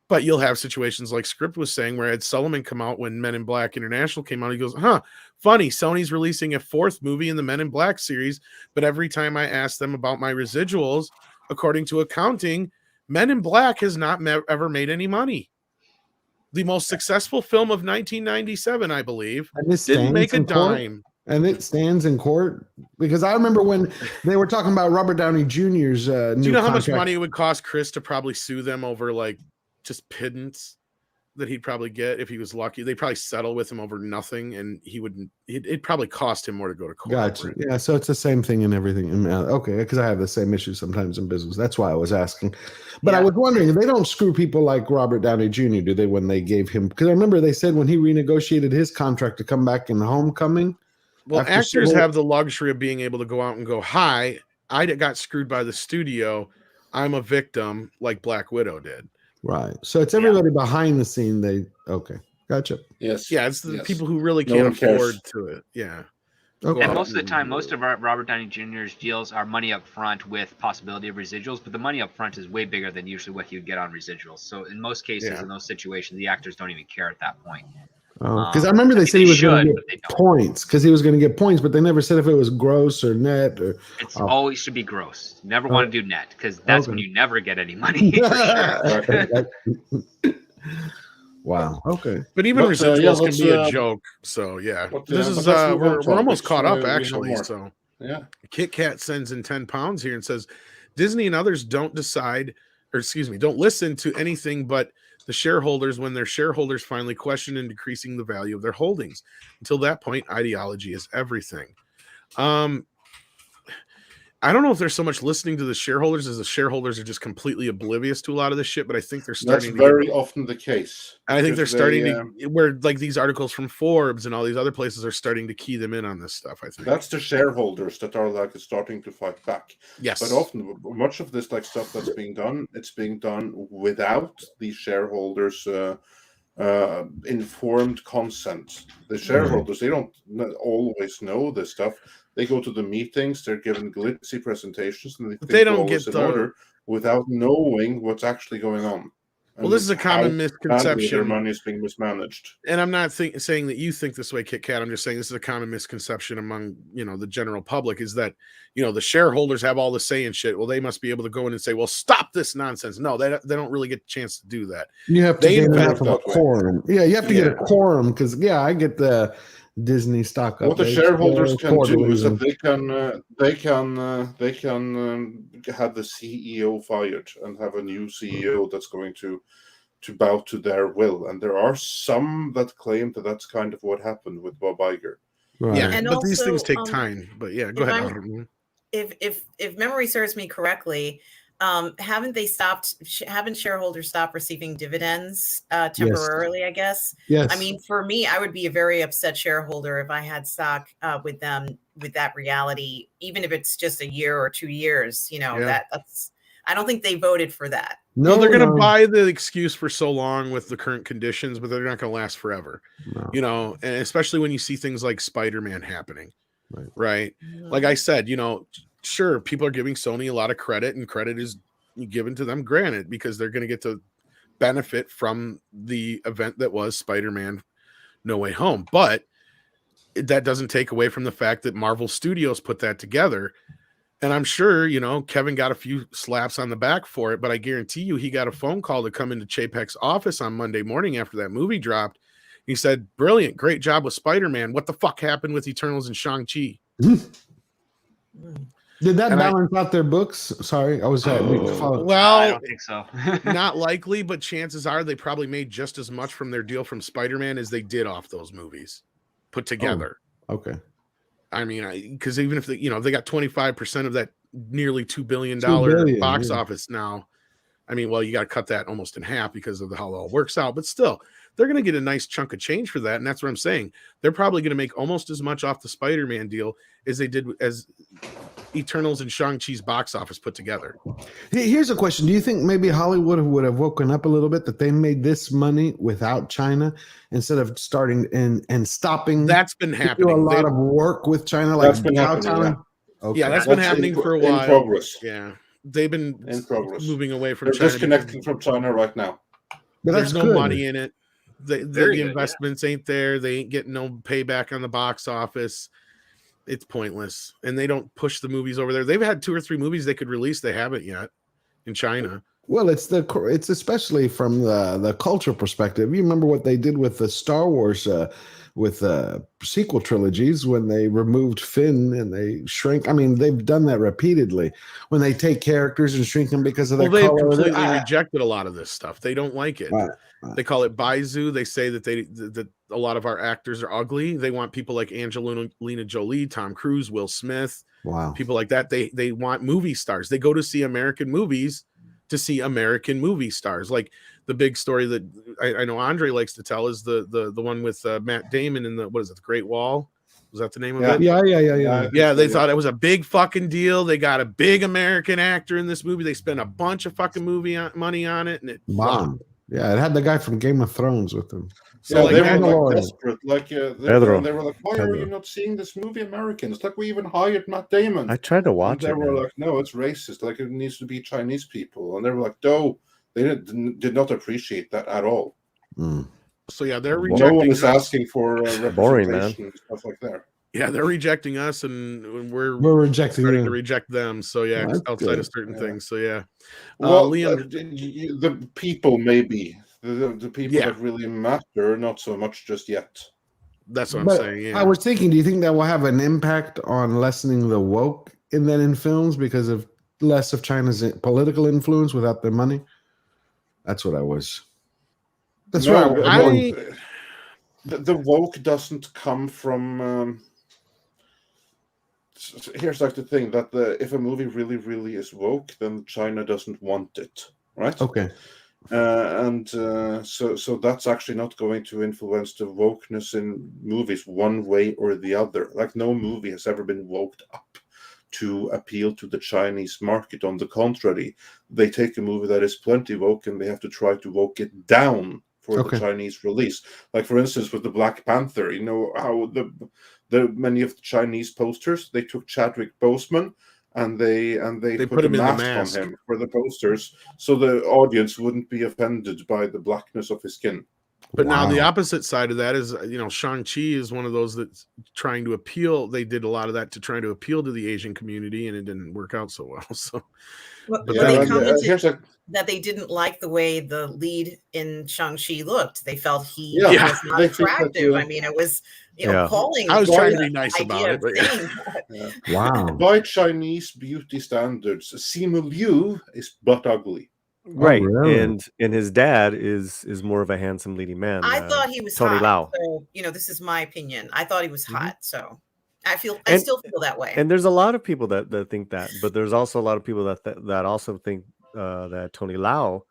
But you'll have situations like Script was saying, where Ed Solomon come out when Men in Black International came out. He goes, funny, Sony's releasing a 4th movie in the Men in Black series, but every time I ask them about my residuals, according to accounting, Men in Black has not ever made any money. The most successful film of 1997, I believe, didn't make a dime. And it stands in court because I remember when they were talking about Robert Downey Jr.'s new. Do you know how much money it would cost Chris to probably sue them over like just pittance that he'd probably get if he was lucky? They'd probably settle with him over nothing, and it'd probably cost him more to go to court. Gotcha. Yeah, so it's the same thing in everything. Okay, because I have the same issue sometimes in business. That's why I was asking. But I was wondering, they don't screw people like Robert Downey Jr., do they, when they gave him? Because I remember they said when he renegotiated his contract to come back in Homecoming. Well, actors have the luxury of being able to go out and go, hi, I got screwed by the studio. I'm a victim, like Black Widow did. Right. So it's everybody behind the scene. Okay. Gotcha. Yes. Yeah, it's the people who really can't afford to it. Yeah. Okay. And most of the time, most of our Robert Downey Jr.'s deals are money up front with possibility of residuals, but the money up front is way bigger than usually what you'd get on residuals. So in most cases, in those situations, the actors don't even care at that point. Because I remember they said he was going to get points, because he was going to get points, but they never said if it was gross or net. Or it's always should be gross. Never want to do net, because that's when you never get any money. For sure. Wow. Okay. But even residuals can be a joke. So this is we're almost caught up actually. So Kit Kat sends in 10 pounds here and says Disney and others don't listen to anything but the shareholders when their shareholders finally question and decreasing the value of their holdings. Until that point, ideology is everything. I don't know if they're so much listening to the shareholders as the shareholders are just completely oblivious to a lot of this shit, but I think they're starting That's very often the case. And I think they're starting to, where like these articles from Forbes and all these other places are starting to key them in on this stuff, I think. That's the shareholders that are like starting to fight back. Yes. But often, much of this like stuff that's being done, it's being done without the shareholders' informed consent. The shareholders, they don't always know this stuff. They go to the meetings, they're given glitzy presentations, and But they they think don't all is get in the. order without knowing what's actually going on. Well, this is a how common badly misconception. their money is being mismanaged. And I'm not saying that you think this way, Kit Kat. I'm just saying this is a common misconception among, the general public, is that, the shareholders have all the say and shit. Well, they must be able to go in and say, well, stop this nonsense. No, they don't really get a chance to do that. You have to gain enough of a that way. quorum. Yeah, you have to get a quorum because, I get the Disney stock updates. What the shareholders can do is that and- they can have the CEO fired and have a new CEO that's going to bow to their will. And there are some that claim that that's kind of what happened with Bob Iger. Right. Yeah, And but also, these things take time. But yeah, go ahead. If memory serves me correctly, haven't shareholders stopped receiving dividends temporarily? Yes. I guess. Yes. I mean, for me, I would be a very upset shareholder if I had stock with them with that reality, even if it's just a year or 2 years. That's. I don't think they voted for that. No, they're going to buy the excuse for so long with the current conditions, but they're not going to last forever. No. And especially when you see things like Spider-Man happening, right? Mm-hmm. Like I said, sure, people are giving Sony a lot of credit, and credit is given to them, granted, because they're going to get to benefit from the event that was Spider-Man No Way Home. But that doesn't take away from the fact that Marvel Studios put that together. And I'm sure, Kevin got a few slaps on the back for it, but I guarantee you he got a phone call to come into Chapek's office on Monday morning after that movie dropped. He said, brilliant, great job with Spider-Man. What the fuck happened with Eternals and Shang-Chi? Did that balance out their books? Sorry, I was well, I don't think so. Not likely, but chances are they probably made just as much from their deal from Spider-Man as they did off those movies put together. Oh, okay. I mean, because even if they got 25% of that nearly $2 billion box office now, I mean, well, you got to cut that almost in half because of how it all works out. But still, they're going to get a nice chunk of change for that, and that's what I'm saying. They're probably going to make almost as much off the Spider-Man deal as they did as Eternals and Shang-Chi's box office put together. Here's a question. Do you think maybe Hollywood would have woken up a little bit that they made this money without China instead of starting and stopping? That's been happening. Do a lot of work with China. Like that's been happening. Okay. Yeah, that's been happening for a while. In progress. Yeah. They've been in progress. Moving away from They're China. disconnecting from China right now. But there's no money in it. The investments ain't there. They ain't getting no payback on the box office. It's pointless. And they don't push the movies over there. They've had 2 or 3 movies they could release. They haven't yet in China. Well, it's especially from the culture perspective. You remember what they did with the Star Wars with sequel trilogies when they removed Finn and they shrink. I mean, they've done that repeatedly when they take characters and shrink them because of their color. They've completely rejected a lot of this stuff. They don't like it. Right. They call it Baizu. They say that that a lot of our actors are ugly. They want people like Angelina Jolie, Tom Cruise, Will Smith. Wow. People like that. They want movie stars. They go to see American movies to see American movie stars. Like the big story that I know Andre likes to tell is the one with Matt Damon in the Great Wall. Was that the name of it? Yeah. They thought it was a big fucking deal. They got a big American actor in this movie. They spent a bunch of fucking money on it, and it bombed. Yeah, it had the guy from Game of Thrones with them. So they were like desperate. Like they were like, "Why are you not seeing this movie, Americans? Like we even hired Matt Damon." I tried to watch it. They were like, "No, it's racist. Like it needs to be Chinese people." And they were like, "No, they did not appreciate that at all." Mm. So yeah, they're rejecting. No one is asking for representation boring, man. And stuff like that. Yeah, they're rejecting us, and we're rejecting starting to reject them. So yeah, outside of certain things. So yeah, well, Liam, the people maybe. The people that really matter, not so much just yet. That's what I'm saying. Yeah. I was thinking, do you think that will have an impact on lessening the woke in films because of less of China's political influence without their money? That's what I was. That's right. The woke doesn't come from. Here's like the thing that if a movie really, really is woke, then China doesn't want it, right? Okay. So that's actually not going to influence the wokeness in movies one way or the other. Like no movie has ever been woked up to appeal to the Chinese market. On the contrary, they take a movie that is plenty woke and they have to try to woke it down for the Chinese release. Like, for instance, with the Black Panther, you know how the many of the Chinese posters, they took Chadwick Boseman and they put a mask on him for the posters, so the audience wouldn't be offended by the blackness of his skin. But now the opposite side of that is, you know, Shang-Chi is one of those that's trying to appeal. They did a lot of that to try to appeal to the Asian community, and it didn't work out so well. So, but they commented that they didn't like the way the lead in Shang-Chi looked. They felt he was not attractive. I mean, it was, you know, calling. I was trying to be nice about it. But Wow. By Chinese beauty standards, Simu Liu is butt ugly. Right, really? and his dad is more of a handsome leading man. I thought he was Tony hot. Lau. So, you know, this is my opinion. I thought he was hot. So I still feel that way. And there's a lot of people that think that, but there's also a lot of people that also think that Tony Lau,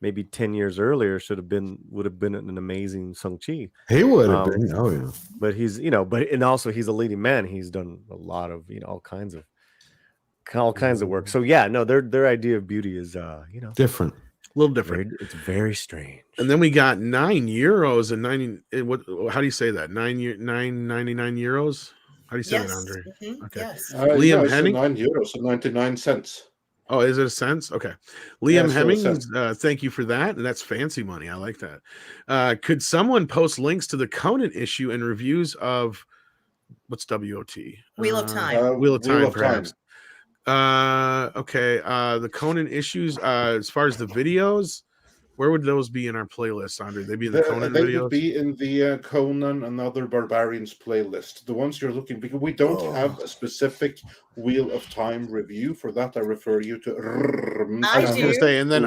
maybe 10 years earlier, would have been an amazing Shang-Chi. He would have been. Oh yeah. But he's, you know, and also he's a leading man. He's done a lot of, you know, all kinds of work. So yeah, no, their idea of beauty is you know, different, a little different. It's very strange. And then we got €9 and 90. What? How do you say that? 9.99 euros. How do you say that, Andre? Mm-hmm. Okay. Yes. Liam Henning. €9, so 99 cents. Oh, is it a cents? Okay. Liam Hemming, thank you for that. And that's fancy money. I like that. Could someone post links to the Conan issue and reviews of what's WOT? Wheel of Time. Wheel of Time, perhaps. Okay. The Conan issues, as far as the videos, where would those be in our playlist, Andre? They'd be in the Conan videos? They would be in the Conan and Other Barbarians playlist. The ones you're looking, because we don't have a specific Wheel of Time review. For that, I refer you to... I was going to say, and then...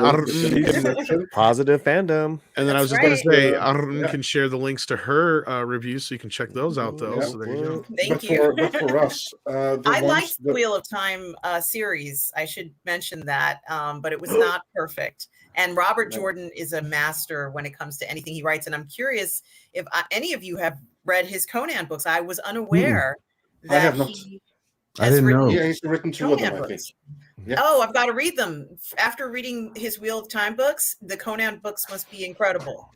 Positive fandom. And then I was just going to say, Arun can share the links to her reviews, so you can check those out, though. Yeah. So there you go. Thank you. But for us... I liked the Wheel of Time series. I should mention that, but it was not perfect. And Robert Jordan is a master when it comes to anything he writes. And I'm curious if any of you have read his Conan books. I was unaware that I have not. I didn't know. Yeah, he's written 2 of them, I think. Yeah. Oh, I've got to read them. After reading his Wheel of Time books, the Conan books must be incredible.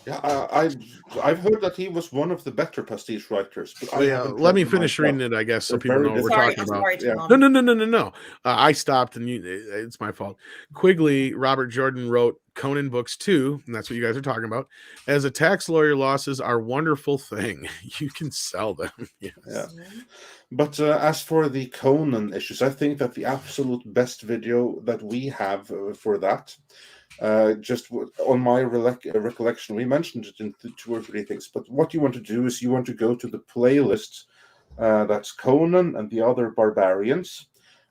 Yeah, I've heard that he was one of the better pastiche writers. But let me finish reading it, I guess, so people know what we're talking about. Yeah. No. I stopped, and it's my fault. Quigley, Robert Jordan wrote Conan books too, and that's what you guys are talking about. As a tax lawyer, losses are a wonderful thing. You can sell them. Yes. Yeah. But as for the Conan issues, I think that the absolute best video that we have for that, just on my recollection, we mentioned it in 2 or 3 things. But what you want to do is you want to go to the playlist that's Conan and the Other Barbarians.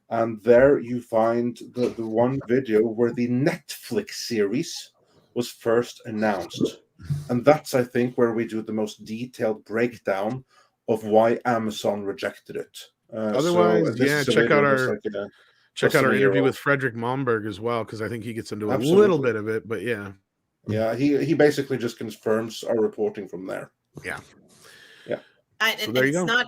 And there you find the one video where the Netflix series was first announced. And that's, I think, where we do the most detailed breakdown of why Amazon rejected it. Otherwise, check out our interview with Frederick Momberg as well, because I think he gets into a little bit of it, but yeah. Yeah, he basically just confirms our reporting from there. Yeah. And so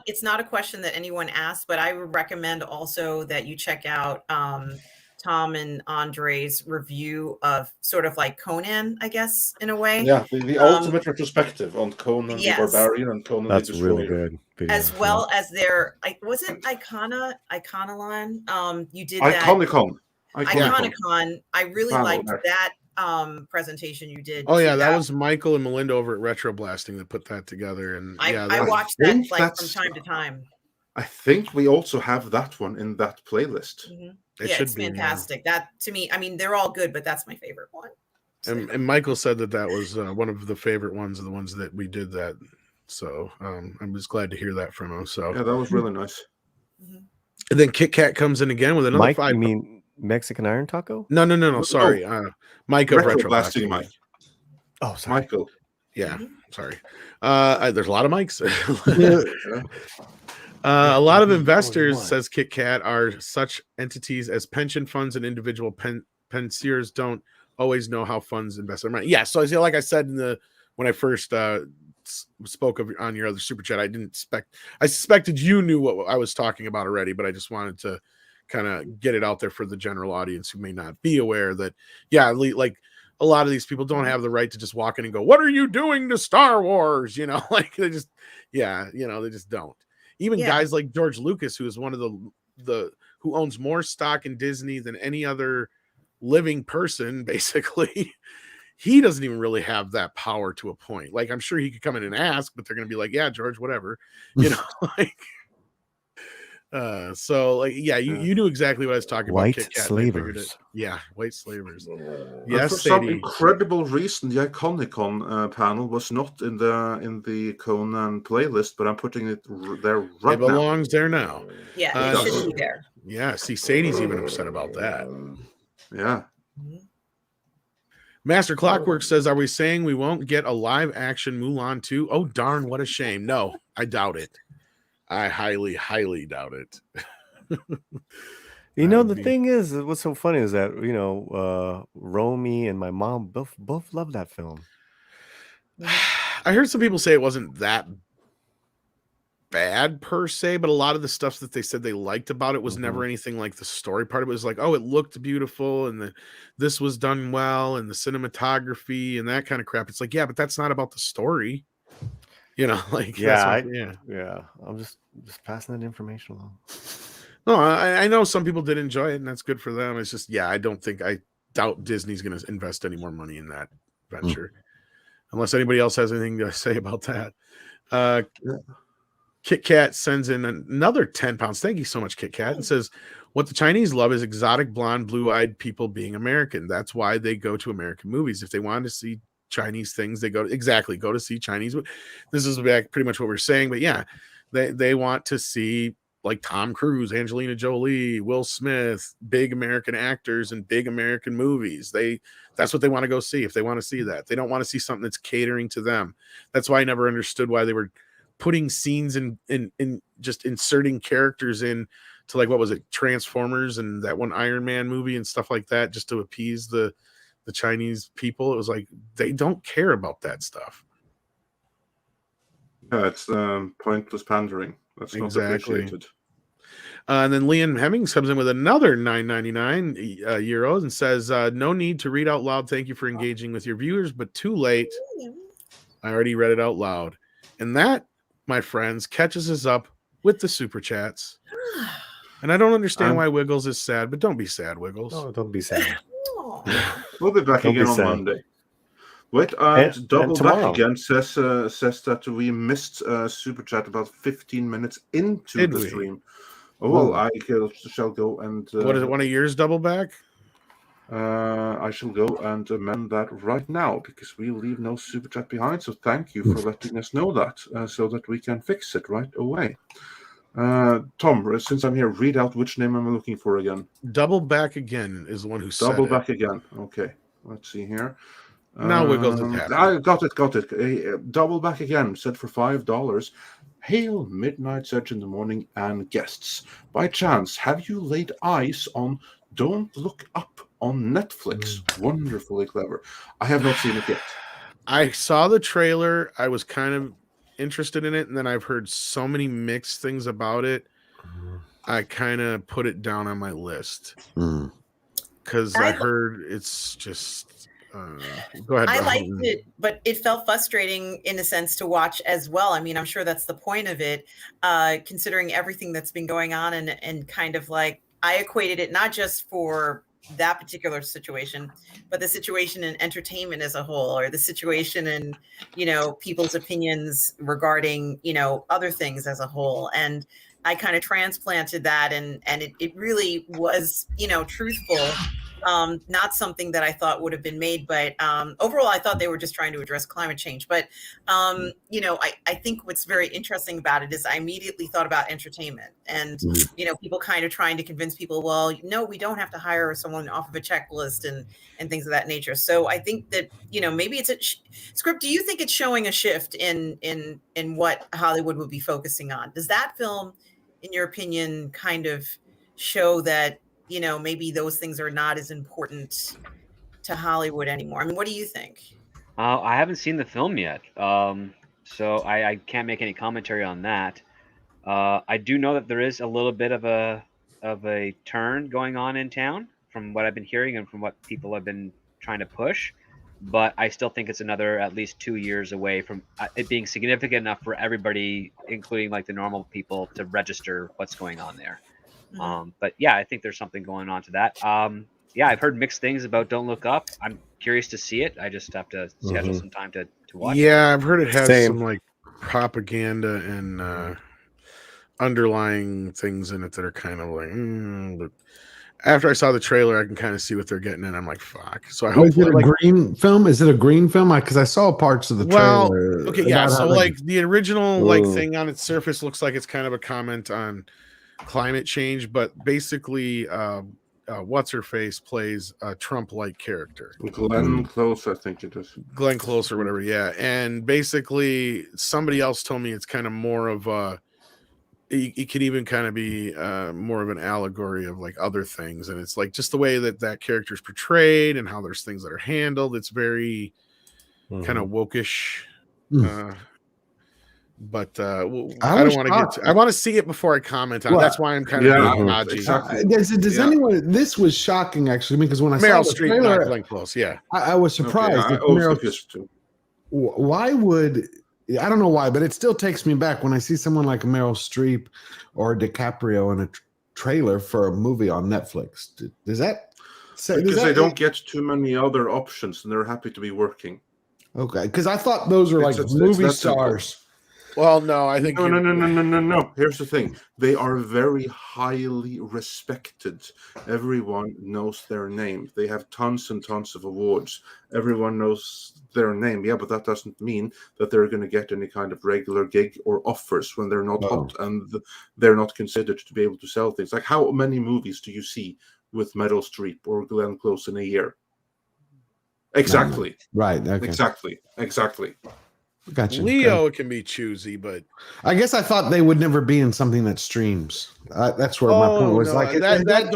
it's not a question that anyone asked, but I would recommend also that you check out Tom and Andre's review of sort of like Conan, I guess, in a way. Yeah, the ultimate retrospective on Conan the Barbarian and Conan the Destroyer. That's really good. Video. As well as their, was it Iconoline? You did Iconicon. Iconicon. I really liked that presentation you did. Oh yeah, that was Michael and Melinda over at Retro Blasting that put that together, and I watched that like from time to time. I think we also have that one in that playlist. Mm-hmm. It's fantastic. That to me, I mean, they're all good, but that's my favorite one. And Michael said that was one of the favorite ones of the ones that we did that. So I was glad to hear that from him. So yeah, that was really nice. Mm-hmm. And then Kit Kat comes in again with another Mike, 5. You mean Mexican Iron Taco? No. Sorry, Mike of Retro Blasting. Mike. Oh, sorry. Michael. Yeah, sorry. There's a lot of mics. A lot of investors, says Kit Kat, are such entities as pension funds and individual pensiers don't always know how funds invest their money. Yeah, so like I said when I first spoke on your other super chat, I suspected you knew what I was talking about already, but I just wanted to kind of get it out there for the general audience who may not be aware that, like a lot of these people don't have the right to just walk in and go, "What are you doing to Star Wars?" You know, like they just, they just don't. Even guys like George Lucas, who is one of the who owns more stock in Disney than any other living person, basically. He doesn't even really have that power to a point. Like, I'm sure he could come in and ask, but they're going to be like, "Yeah, George, whatever," like. So like, you knew exactly what I was talking White about. Kit Kat, slavers. White slavers. Yes, for some incredible reason, the Iconicon panel was not in the Conan playlist, but I'm putting it there right now. It belongs there now. Yeah, it should be there. Yeah, see, Sadie's even upset about that. Yeah. Master Clockwork says, "Are we saying we won't get a live action Mulan 2? Oh darn, what a shame. No, I doubt it. I highly, highly doubt it." The thing is, what's so funny is that Romy and my mom both love that film. I heard some people say it wasn't that bad per se, but a lot of the stuff that they said they liked about it was never anything like the story part of it. Was like, oh, it looked beautiful and this was done well and the cinematography and that kind of crap. It's like, yeah, but that's not about the story. Like, I'm just passing that information along. No, I know some people did enjoy it, and that's good for them. It's just, I doubt Disney's going to invest any more money in that venture, unless anybody else has anything to say about that. Kit Kat sends in another 10 pounds. Thank you so much, Kit Kat, and says, "What the Chinese love is exotic, blonde, blue-eyed people being American. That's why they go to American movies. If they want to see Chinese things, they go to see Chinese." This is pretty much what we're saying, but they want to see like Tom Cruise, Angelina Jolie, Will Smith, big American actors and big American movies. That's what they want to go see. If they want to see that, they don't want to see something that's catering to them. That's why I never understood why they were putting scenes in just inserting characters in to, like, what was it, Transformers and that one Iron Man movie and stuff like that, just to appease the Chinese people. It was like, they don't care about that stuff. Yeah, it's pointless pandering. That's not appreciated. And then Liam Hemmings comes in with another €9.99 euros and says, "No need to read out loud. Thank you for engaging with your viewers, but too late. I already read it out loud." And that, my friends, catches us up with the super chats. And I don't understand why Wiggles is sad, but don't be sad, Wiggles. No, don't be sad. We'll be back again on Monday. Wait, Double Back Again says that we missed super chat about 15 minutes into the stream. Oh, well, I shall go and... what is it, one of yours, Double Back? I shall go and amend that right now, because we leave no super chat behind. So thank you for letting us know that, so that we can fix it right away. Tom, since I'm here, read out which name I'm looking for again. Double Back Again is the one who said Double Back Again. Okay, let's see here. Now Wiggles is happy. I got it. Double Back Again said for $5. Hail Midnight Search in the Morning and guests. By chance, have you laid eyes on Don't Look Up on Netflix? Wonderfully clever. I have not seen it yet. I saw the trailer. I was kind of interested in it, and then I've heard so many mixed things about it. I kind of put it down on my list because I heard it's just... go ahead. I liked it, but it felt frustrating in a sense to watch as well. I mean, I'm sure that's the point of it, considering everything that's been going on, and kind of like, I equated it not just for that particular situation, but the situation in entertainment as a whole, or the situation in, people's opinions regarding, other things as a whole. And I kind of transplanted that, and it really was, truthful. Not something that I thought would have been made, but overall, I thought they were just trying to address climate change. But, I think what's very interesting about it is I immediately thought about entertainment and, people kind of trying to convince people, well, no, we don't have to hire someone off of a checklist and things of that nature. So I think that, maybe it's a script. Do you think it's showing a shift in what Hollywood would be focusing on? Does that film, in your opinion, kind of show that, maybe those things are not as important to Hollywood anymore? I mean, what do you think? I haven't seen the film yet, so I can't make any commentary on that. I do know that there is a little bit of a turn going on in town, from what I've been hearing and from what people have been trying to push. but I still think it's another at least 2 years away from it being significant enough for everybody, including like the normal people, to register what's going on there. But yeah, I think there's something going on to that. Yeah, I've heard mixed things about Don't Look Up. I'm curious to see it. I just have to schedule some time to watch it. Yeah, I've heard it has Same. some like propaganda and underlying things in it that are kind of like, but after I saw the trailer, I can kind of see what they're getting in. I'm like, fuck. So I hope is it a green film? Is it a green film? Because I saw parts of the trailer. Okay, yeah. So like the original like Ooh. thing on its surface looks like it's kind of a comment on climate change, but basically what's her face plays a Trump-like character. Glenn Close, I think it is. Glenn Close or whatever, yeah. And basically somebody else told me it's kind of more of a it could even kind of be more of an allegory of like other things, and it's like just the way that character is portrayed and how there's things that are handled. It's very kind of wokish. But I don't want to get. I want to see it before I comment on it. That's why I'm kind of being dodgy. Exactly. Does anyone? This was shocking actually because when I Meryl saw the Streep, trailer, not Glenn Close. Yeah, I was surprised. Okay, that Meryl, too. why would I don't know why, but it still takes me back when I see someone like Meryl Streep or DiCaprio in a trailer for a movie on Netflix. Does that say? Because they don't get too many other options, and they're happy to be working. Okay, because I thought those were like movie stars. Well, no, I think no. Here's the thing: they are very highly respected. Everyone knows their name. They have tons and tons of awards. Everyone knows their name. Yeah, but that doesn't mean that they're going to get any kind of regular gig or offers when they're not hot and they're not considered to be able to sell things. Like, how many movies do you see with Meryl Streep or Glenn Close in a year? Exactly. Right. Okay. Exactly. Gotcha. Leo can be choosy, but I guess I thought they would never be in something that streams. That's where my point was. No, like that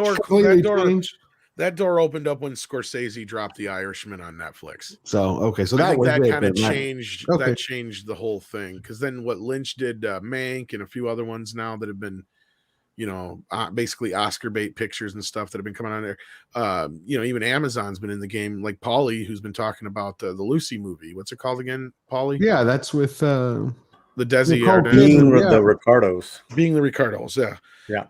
door opened up when Scorsese dropped The Irishman on Netflix. So so I that think was that kind of changed. Okay. That changed the whole thing because then what Lynch did, Mank and a few other ones now that have been, basically Oscar bait pictures and stuff that have been coming on there. Even Amazon's been in the game, like Paulie, who's been talking about the Lucy movie. What's it called again, Paulie? Yeah, that's with the Desi being the Ricardos. Being the Ricardos, yeah. Yeah.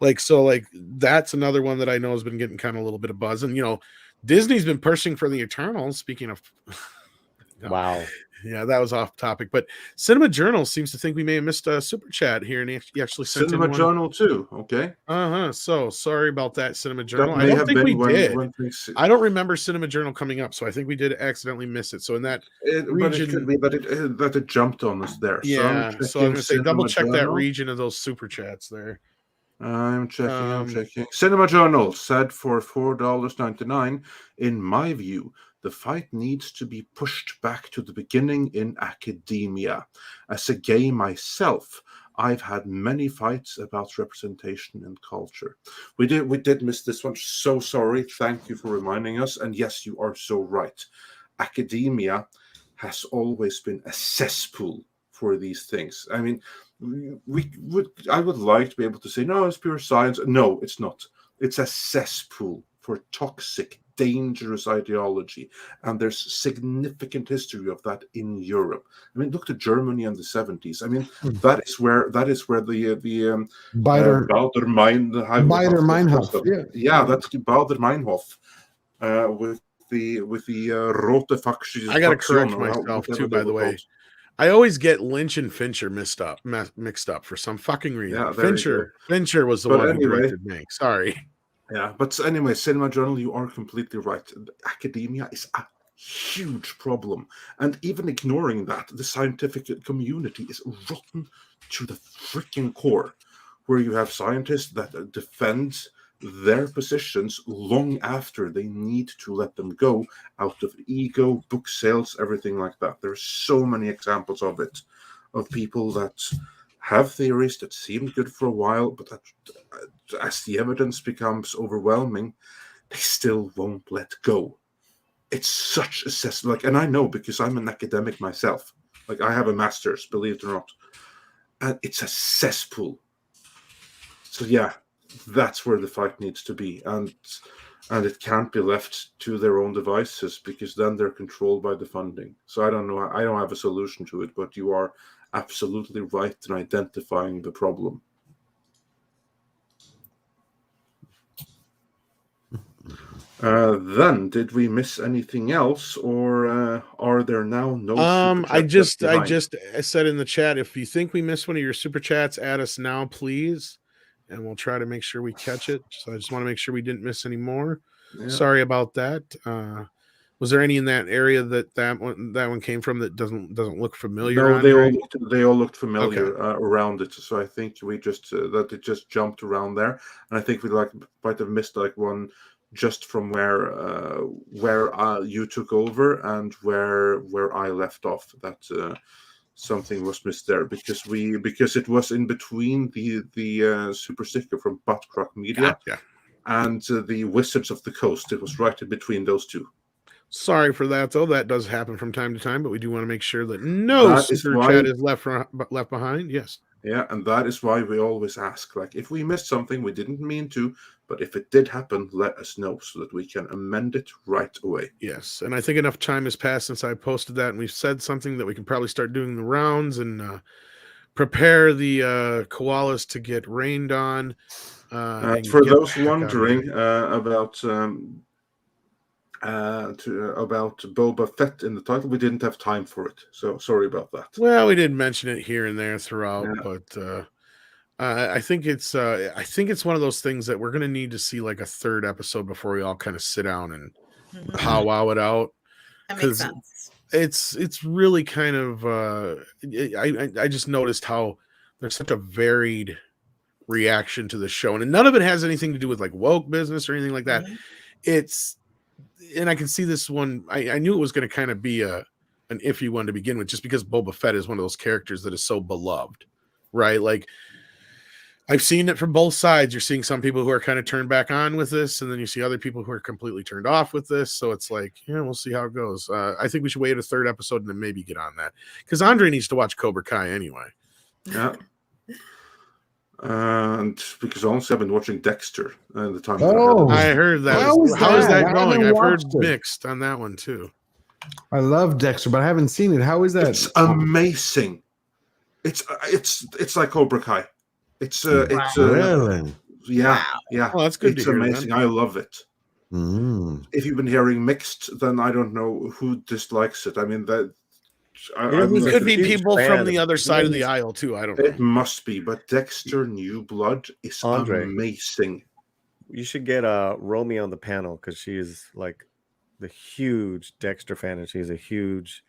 That's another one that I know has been getting kind of a little bit of buzz. And Disney's been pushing for the Eternals, speaking of Wow. Yeah, that was off topic, but Cinema Journal seems to think we may have missed a super chat here, and he actually sent Cinema in one. Journal too. Okay. So sorry about that, Cinema Journal. I don't think we did. I don't remember Cinema Journal coming up, so I think we did accidentally miss it. So in that region, it could be that it jumped on us there. Yeah. So I'm going to say double check that region of those super chats there. I'm checking. Cinema Journal said for $4.99. In my view, the fight needs to be pushed back to the beginning in academia. As a gay myself, I've had many fights about representation and culture. We did miss this one. So sorry. Thank you for reminding us. And yes, you are so right. Academia has always been a cesspool for these things. I mean, I would like to be able to say, no, it's pure science. No, it's not. It's a cesspool for toxic, dangerous ideology, and there's significant history of that in Europe. I mean, look to Germany in the 70s. I mean, that is where the Baader Meinhof. Yeah, that's Baader Meinhof with the Rote Faction. I got to correct myself too, by the way. I always get Lynch and Fincher mixed up for some fucking reason. Yeah, Fincher was the one who directed Mank. Sorry. Yeah, but anyway, Cinema Journal, you are completely right. Academia is a huge problem. And even ignoring that, the scientific community is rotten to the freaking core, where you have scientists that defend their positions long after they need to let them go out of ego, book sales, everything like that. There's so many examples of it, of people that have theories that seem good for a while, but that as the evidence becomes overwhelming, they still won't let go. It's such a cesspool. And I know because I'm an academic myself. Like, I have a master's, believe it or not. And it's a cesspool. So yeah, that's where the fight needs to be, and it can't be left to their own devices, because then they're controlled by the funding. So I don't know. I don't have a solution to it, but you are absolutely right in identifying the problem. Then, did we miss anything else, or are there now no super chats I just said in the chat, if you think we missed one of your super chats, add us now, please, and we'll try to make sure we catch it. So I just want to make sure we didn't miss any more. Yeah. Sorry about that. Was there any in that area that one came from that doesn't look familiar? No, they all looked familiar Okay. around it. So I think we just that it just jumped around there, and I think we might have missed one just from where you took over and where I left off. That something was missed there because it was in between the super sticker from Buttcrock Media and the Wizards of the Coast. It was right in between those two. Sorry for that, though. That does happen from time to time, but we do want to make sure that no super chat is left behind. Yes. Yeah, and that is why we always ask, if we missed something, we didn't mean to, but if it did happen, let us know so that we can amend it right away. Yes, and I think enough time has passed since I posted that, and we've said something that we can probably start doing the rounds and prepare the koalas to get rained on. For those wondering about Boba Fett in the title, we didn't have time for it, so sorry about that. Well, we did mention it here and there throughout, but I think it's one of those things that we're going to need to see a third episode before we all kind of sit down and powwow it out. That makes sense. It's really kind of I just noticed how there's such a varied reaction to the show, and none of it has anything to do with woke business or anything like that. And I can see this one. I knew it was going to kind of be an iffy one to begin with, just because Boba Fett is one of those characters that is so beloved, right? I've seen it from both sides. You're seeing some people who are kind of turned back on with this, and then you see other people who are completely turned off with this. So it's we'll see how it goes. I think we should wait a third episode and then maybe get on that, because Andre needs to watch Cobra Kai anyway. Yeah. And because honestly, I've been watching Dexter and the time. I heard that. How is that going? I've heard mixed on that one too. I love Dexter, but I haven't seen it. How is that? It's amazing. It's like Cobra Kai. Really? Yeah. Well, that's good. It's amazing. I love it. If you've been hearing mixed, then I don't know who dislikes it. I mean that. It could be people from the other side of the aisle too. I don't know. It must be, but Dexter New Blood is amazing. You should get Romy on the panel, because she is the huge Dexter fan, and she's a huge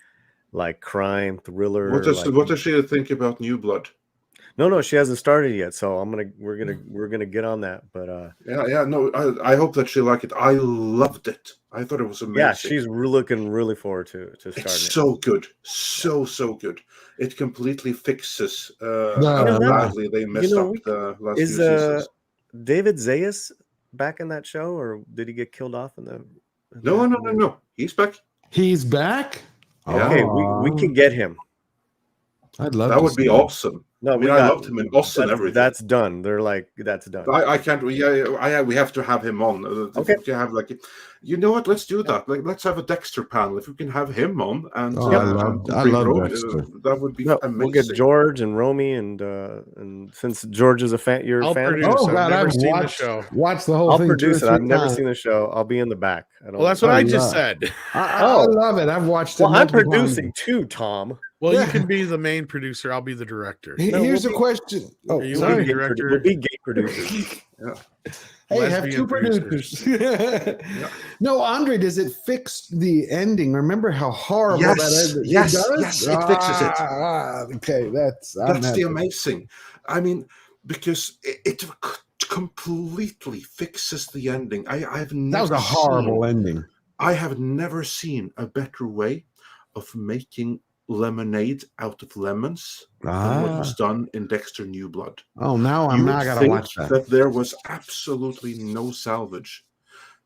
crime thriller. What does she think about New Blood? No, she hasn't started yet, so we're gonna get on that. But no, I hope that she liked it. I loved it. I thought it was amazing. Yeah, she's looking really forward to starting. It's so good, so good. It completely fixes how badly they messed up the last few seasons. David Zayas back in that show, or did he get killed off in the? No. He's back. He's back. Okay, we can get him. I'd love that. Would be awesome. No, I loved him in Boston. Everything that's done. They're that's done. I can't. We have to have him on. Okay. To have you know what? Let's do that. Let's have a Dexter panel. If we can have him on, and I love Dexter. That would be amazing. We'll get George and Romy, and since George is a fan, you're a fan. Oh God, I've seen the show. Watch the whole thing. I'll produce it. I've never seen the show. I'll be in the back. Well, that's what I just said. I love it. I've watched it. Well, I'm producing too, Tom. Well, you can be the main producer. I'll be the director. Here's a question. Oh, you want to be director? We'll be gay producers. Hey, have two producers. No, Andre, does it fix the ending? Remember how horrible that is? Yes, it fixes it. Okay, that's the amazing. I mean, because it completely fixes the ending. That was a horrible ending. I have never seen a better way of making lemonade out of lemons than what was done in Dexter New Blood. Oh, now I'm not gonna watch that there was absolutely no salvage,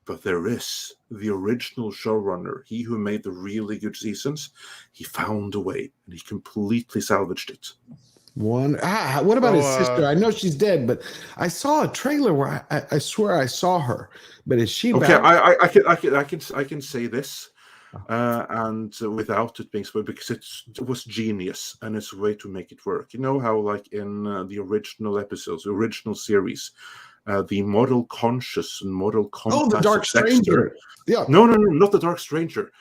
but there is. The original showrunner, he who made the really good seasons, he found a way and he completely salvaged it. What about his sister? I know she's dead, but I saw a trailer where I swear I saw her. But is she okay? back? I can say this, and without it being spoiled, because it was genius and it's a way to make it work. You know how, like in the original episodes, the original series, the model conscious and model compass. Oh, the Dark Stranger. Yeah. No, not the Dark Stranger.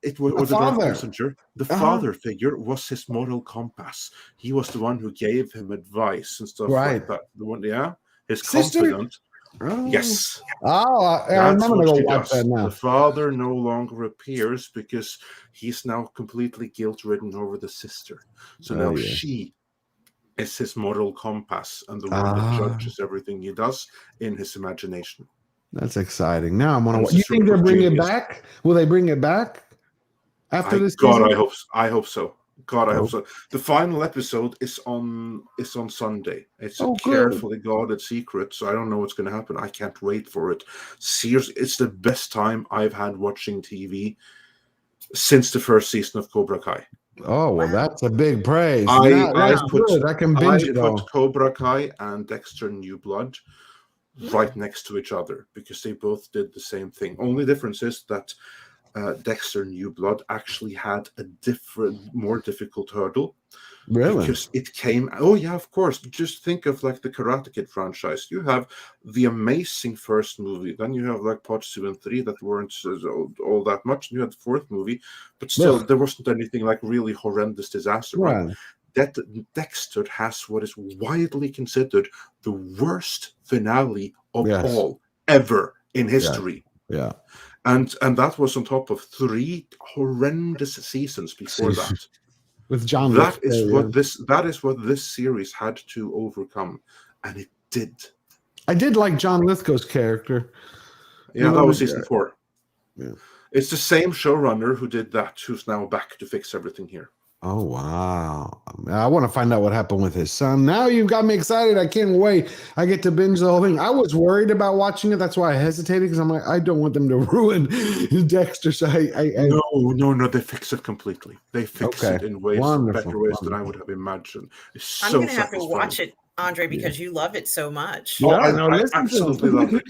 It was or the Dark father. Messenger. The father figure was his moral compass. He was the one who gave him advice and stuff like that. The one, his Sister? confidant. Oh. Yes. Oh, I'm That's gonna what go she watch does. that now. The father no longer appears because he's now completely guilt-ridden over the sister. So now she is his moral compass and the one that judges everything he does in his imagination. That's exciting. Now I'm gonna watch. You think they'll bring it back? Will they bring it back after this season? I hope so. God, I hope so. The final episode is on Sunday. It's a carefully guarded secret, so I don't know what's going to happen. I can't wait for it. Seriously, it's the best time I've had watching TV since the first season of Cobra Kai. Oh, well, that's a big praise. I can binge it all. put Cobra Kai and Dexter New Blood right next to each other because they both did the same thing. Only difference is that Dexter New Blood actually had a more difficult hurdle. Really? Because it came. Oh yeah, of course. Just think of like the Karate Kid franchise. You have the amazing first movie, then you have like parts 2 and 3 that weren't all that much. And you had the fourth movie, but still there wasn't anything like really horrendous disaster. Right? That Dexter has what is widely considered the worst finale of all ever in history. Yeah. And that was on top of 3 horrendous seasons before that. With John, that is what this series had to overcome, and it did. I did like John Lithgow's character. Yeah, that was season 4. Yeah. It's the same showrunner who did that, who's now back to fix everything here. Oh, wow. I want to find out what happened with his son. Now you've got me excited. I can't wait. I get to binge the whole thing. I was worried about watching it. That's why I hesitated, because I'm like, I don't want them to ruin Dexter. So No, they fix it completely. They fix it in better ways than I would have imagined. I'm going to have to watch it, Andre, because you love it so much. Oh, I absolutely love it.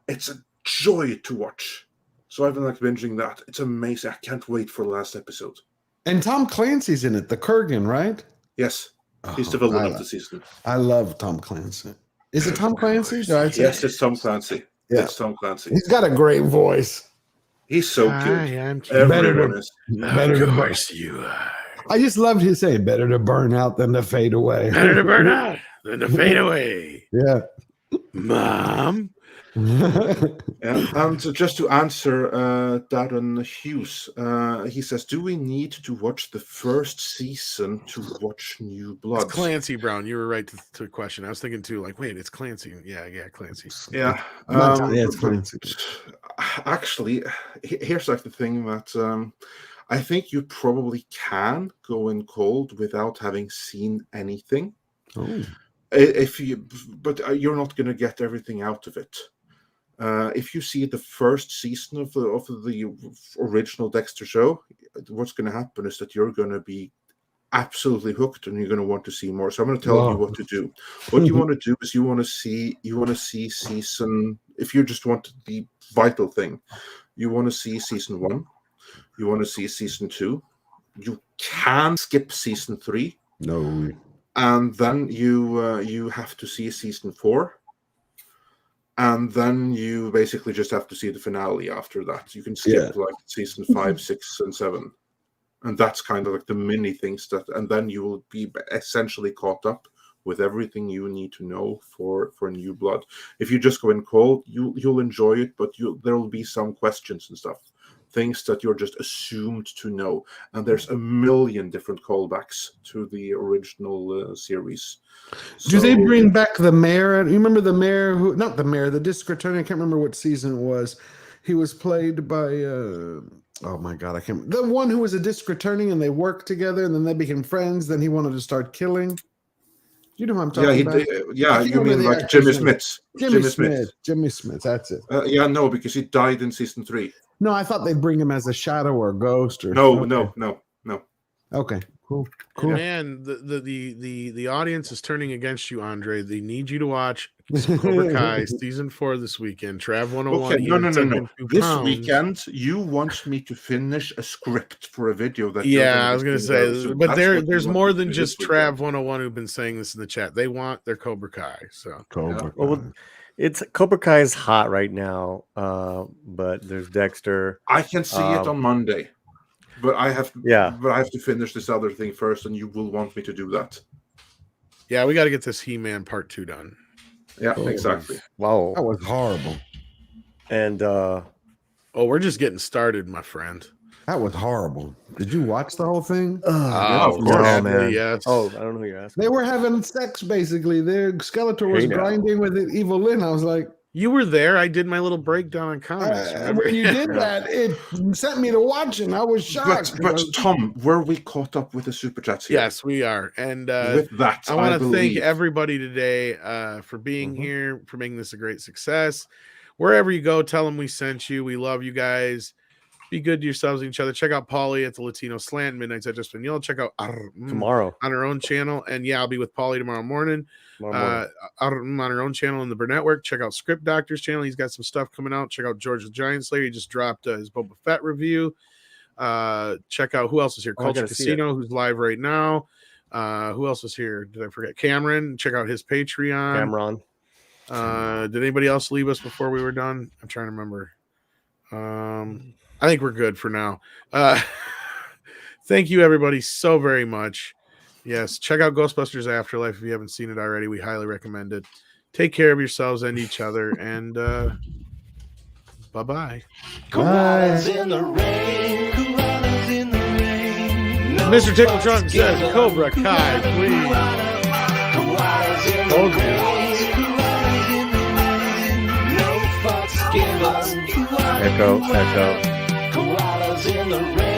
It's a joy to watch. So I've been like binging that. It's amazing. I can't wait for the last episode. And Tom Clancy's in it, the Kurgan, right? Yes. He's the villain of the season. I love Tom Clancy. Is it Tom Clancy? Yes, it's Tom Clancy. Yeah. It's Tom Clancy. He's got a great voice. He's so good. Better of course you are. I just loved his saying, better to burn out than to fade away. Better to burn out than to fade away. Yeah. Mom. And just to answer Darren Hughes, he says, do we need to watch the first season to watch New Blood? It's Clancy Brown. You were right to the question. I was thinking too, like, wait, it's Clancy. Yeah, Clancy. Yeah. It's Clancy. Actually, here's like the thing that I think you probably can go in cold without having seen anything. Oh. But you're not going to get everything out of it. If you see the first season of the original Dexter show, what's going to happen is that you're going to be absolutely hooked, and you're going to want to see more. So I'm going to tell you what to do. What you want to do is you want to see season. If you just want the vital thing, you want to see season 1. You want to see season 2. You can skip season 3. No. And then you have to see season 4. And then you basically just have to see the finale after that. You can skip like season 5, 6, and 7. And that's kind of like the mini things and then you will be essentially caught up with everything you need to know for New Blood. If you just go in cold, you'll enjoy it, but there will be some questions and stuff. Things that you're just assumed to know. And there's a million different callbacks to the original series. Do they bring back the mayor? You remember the mayor not the mayor, the district attorney? I can't remember what season it was. He was played by, oh my God, I can't. The one who was a district attorney, and they worked together, and then they became friends. Then he wanted to start killing. You know who I'm talking about? You mean like Jimmy Smith? Jimmy Smith, that's it. No, because he died in season 3. No, I thought they'd bring him as a shadow or a ghost or No. Okay, Cool. Man, the audience is turning against you, Andre. They need you to watch Cobra Kai season 4 this weekend. Trav 101. Okay, no. This weekend, you want me to finish a script for a video that. Yeah, I was gonna say, but there's more than just Trav 101 who've been saying this in the chat. They want their Cobra Kai. So Cobra Kai. Well, it's Cobra Kai is hot right now, but there's Dexter. I can see it on Monday. But I have to finish this other thing first, and you will want me to do that. Yeah, we got to get this He-Man Part 2 done. Yeah, exactly. Wow, that was horrible. And we're just getting started, my friend. That was horrible. Did you watch the whole thing? Of course, man. Yes. Oh, I don't know who you're asking. They were having sex basically. Their Skeletor was grinding with Evil Lynn. I was like, you were there. I did my little breakdown on comics. When you did that, it sent me to watch, and I was shocked. But Tom, were we caught up with the super chats here? Yes, we are. And with that, I want to thank everybody today for being here, for making this a great success. Wherever you go, tell them we sent you. We love you guys. Be good to yourselves and each other. Check out Paulie at the Latino Slant, Midnights at Espanol. Check out tomorrow on our own channel. And yeah, I'll be with Paulie tomorrow morning. On our own channel in the Burn Network. Check out Script Doctor's channel. He's got some stuff coming out. Check out George the Giant Slayer. He just dropped his Boba Fett review. Check out who else is here. Culture Casino, who's live right now. Who else is here? Did I forget? Cameron. Check out his Patreon. Did anybody else leave us before we were done? I'm trying to remember. I think we're good for now. Thank you, everybody, so very much. Yes, check out Ghostbusters Afterlife if you haven't seen it already. We highly recommend it. Take care of yourselves and each other, and bye-bye. Koalas in the rain, koalas in the rain. No Mr. Tickletron says, Cobra Kai, please. Koalas in the rain, koalas in the rain. No fucks given. Echo. Koalas in the rain.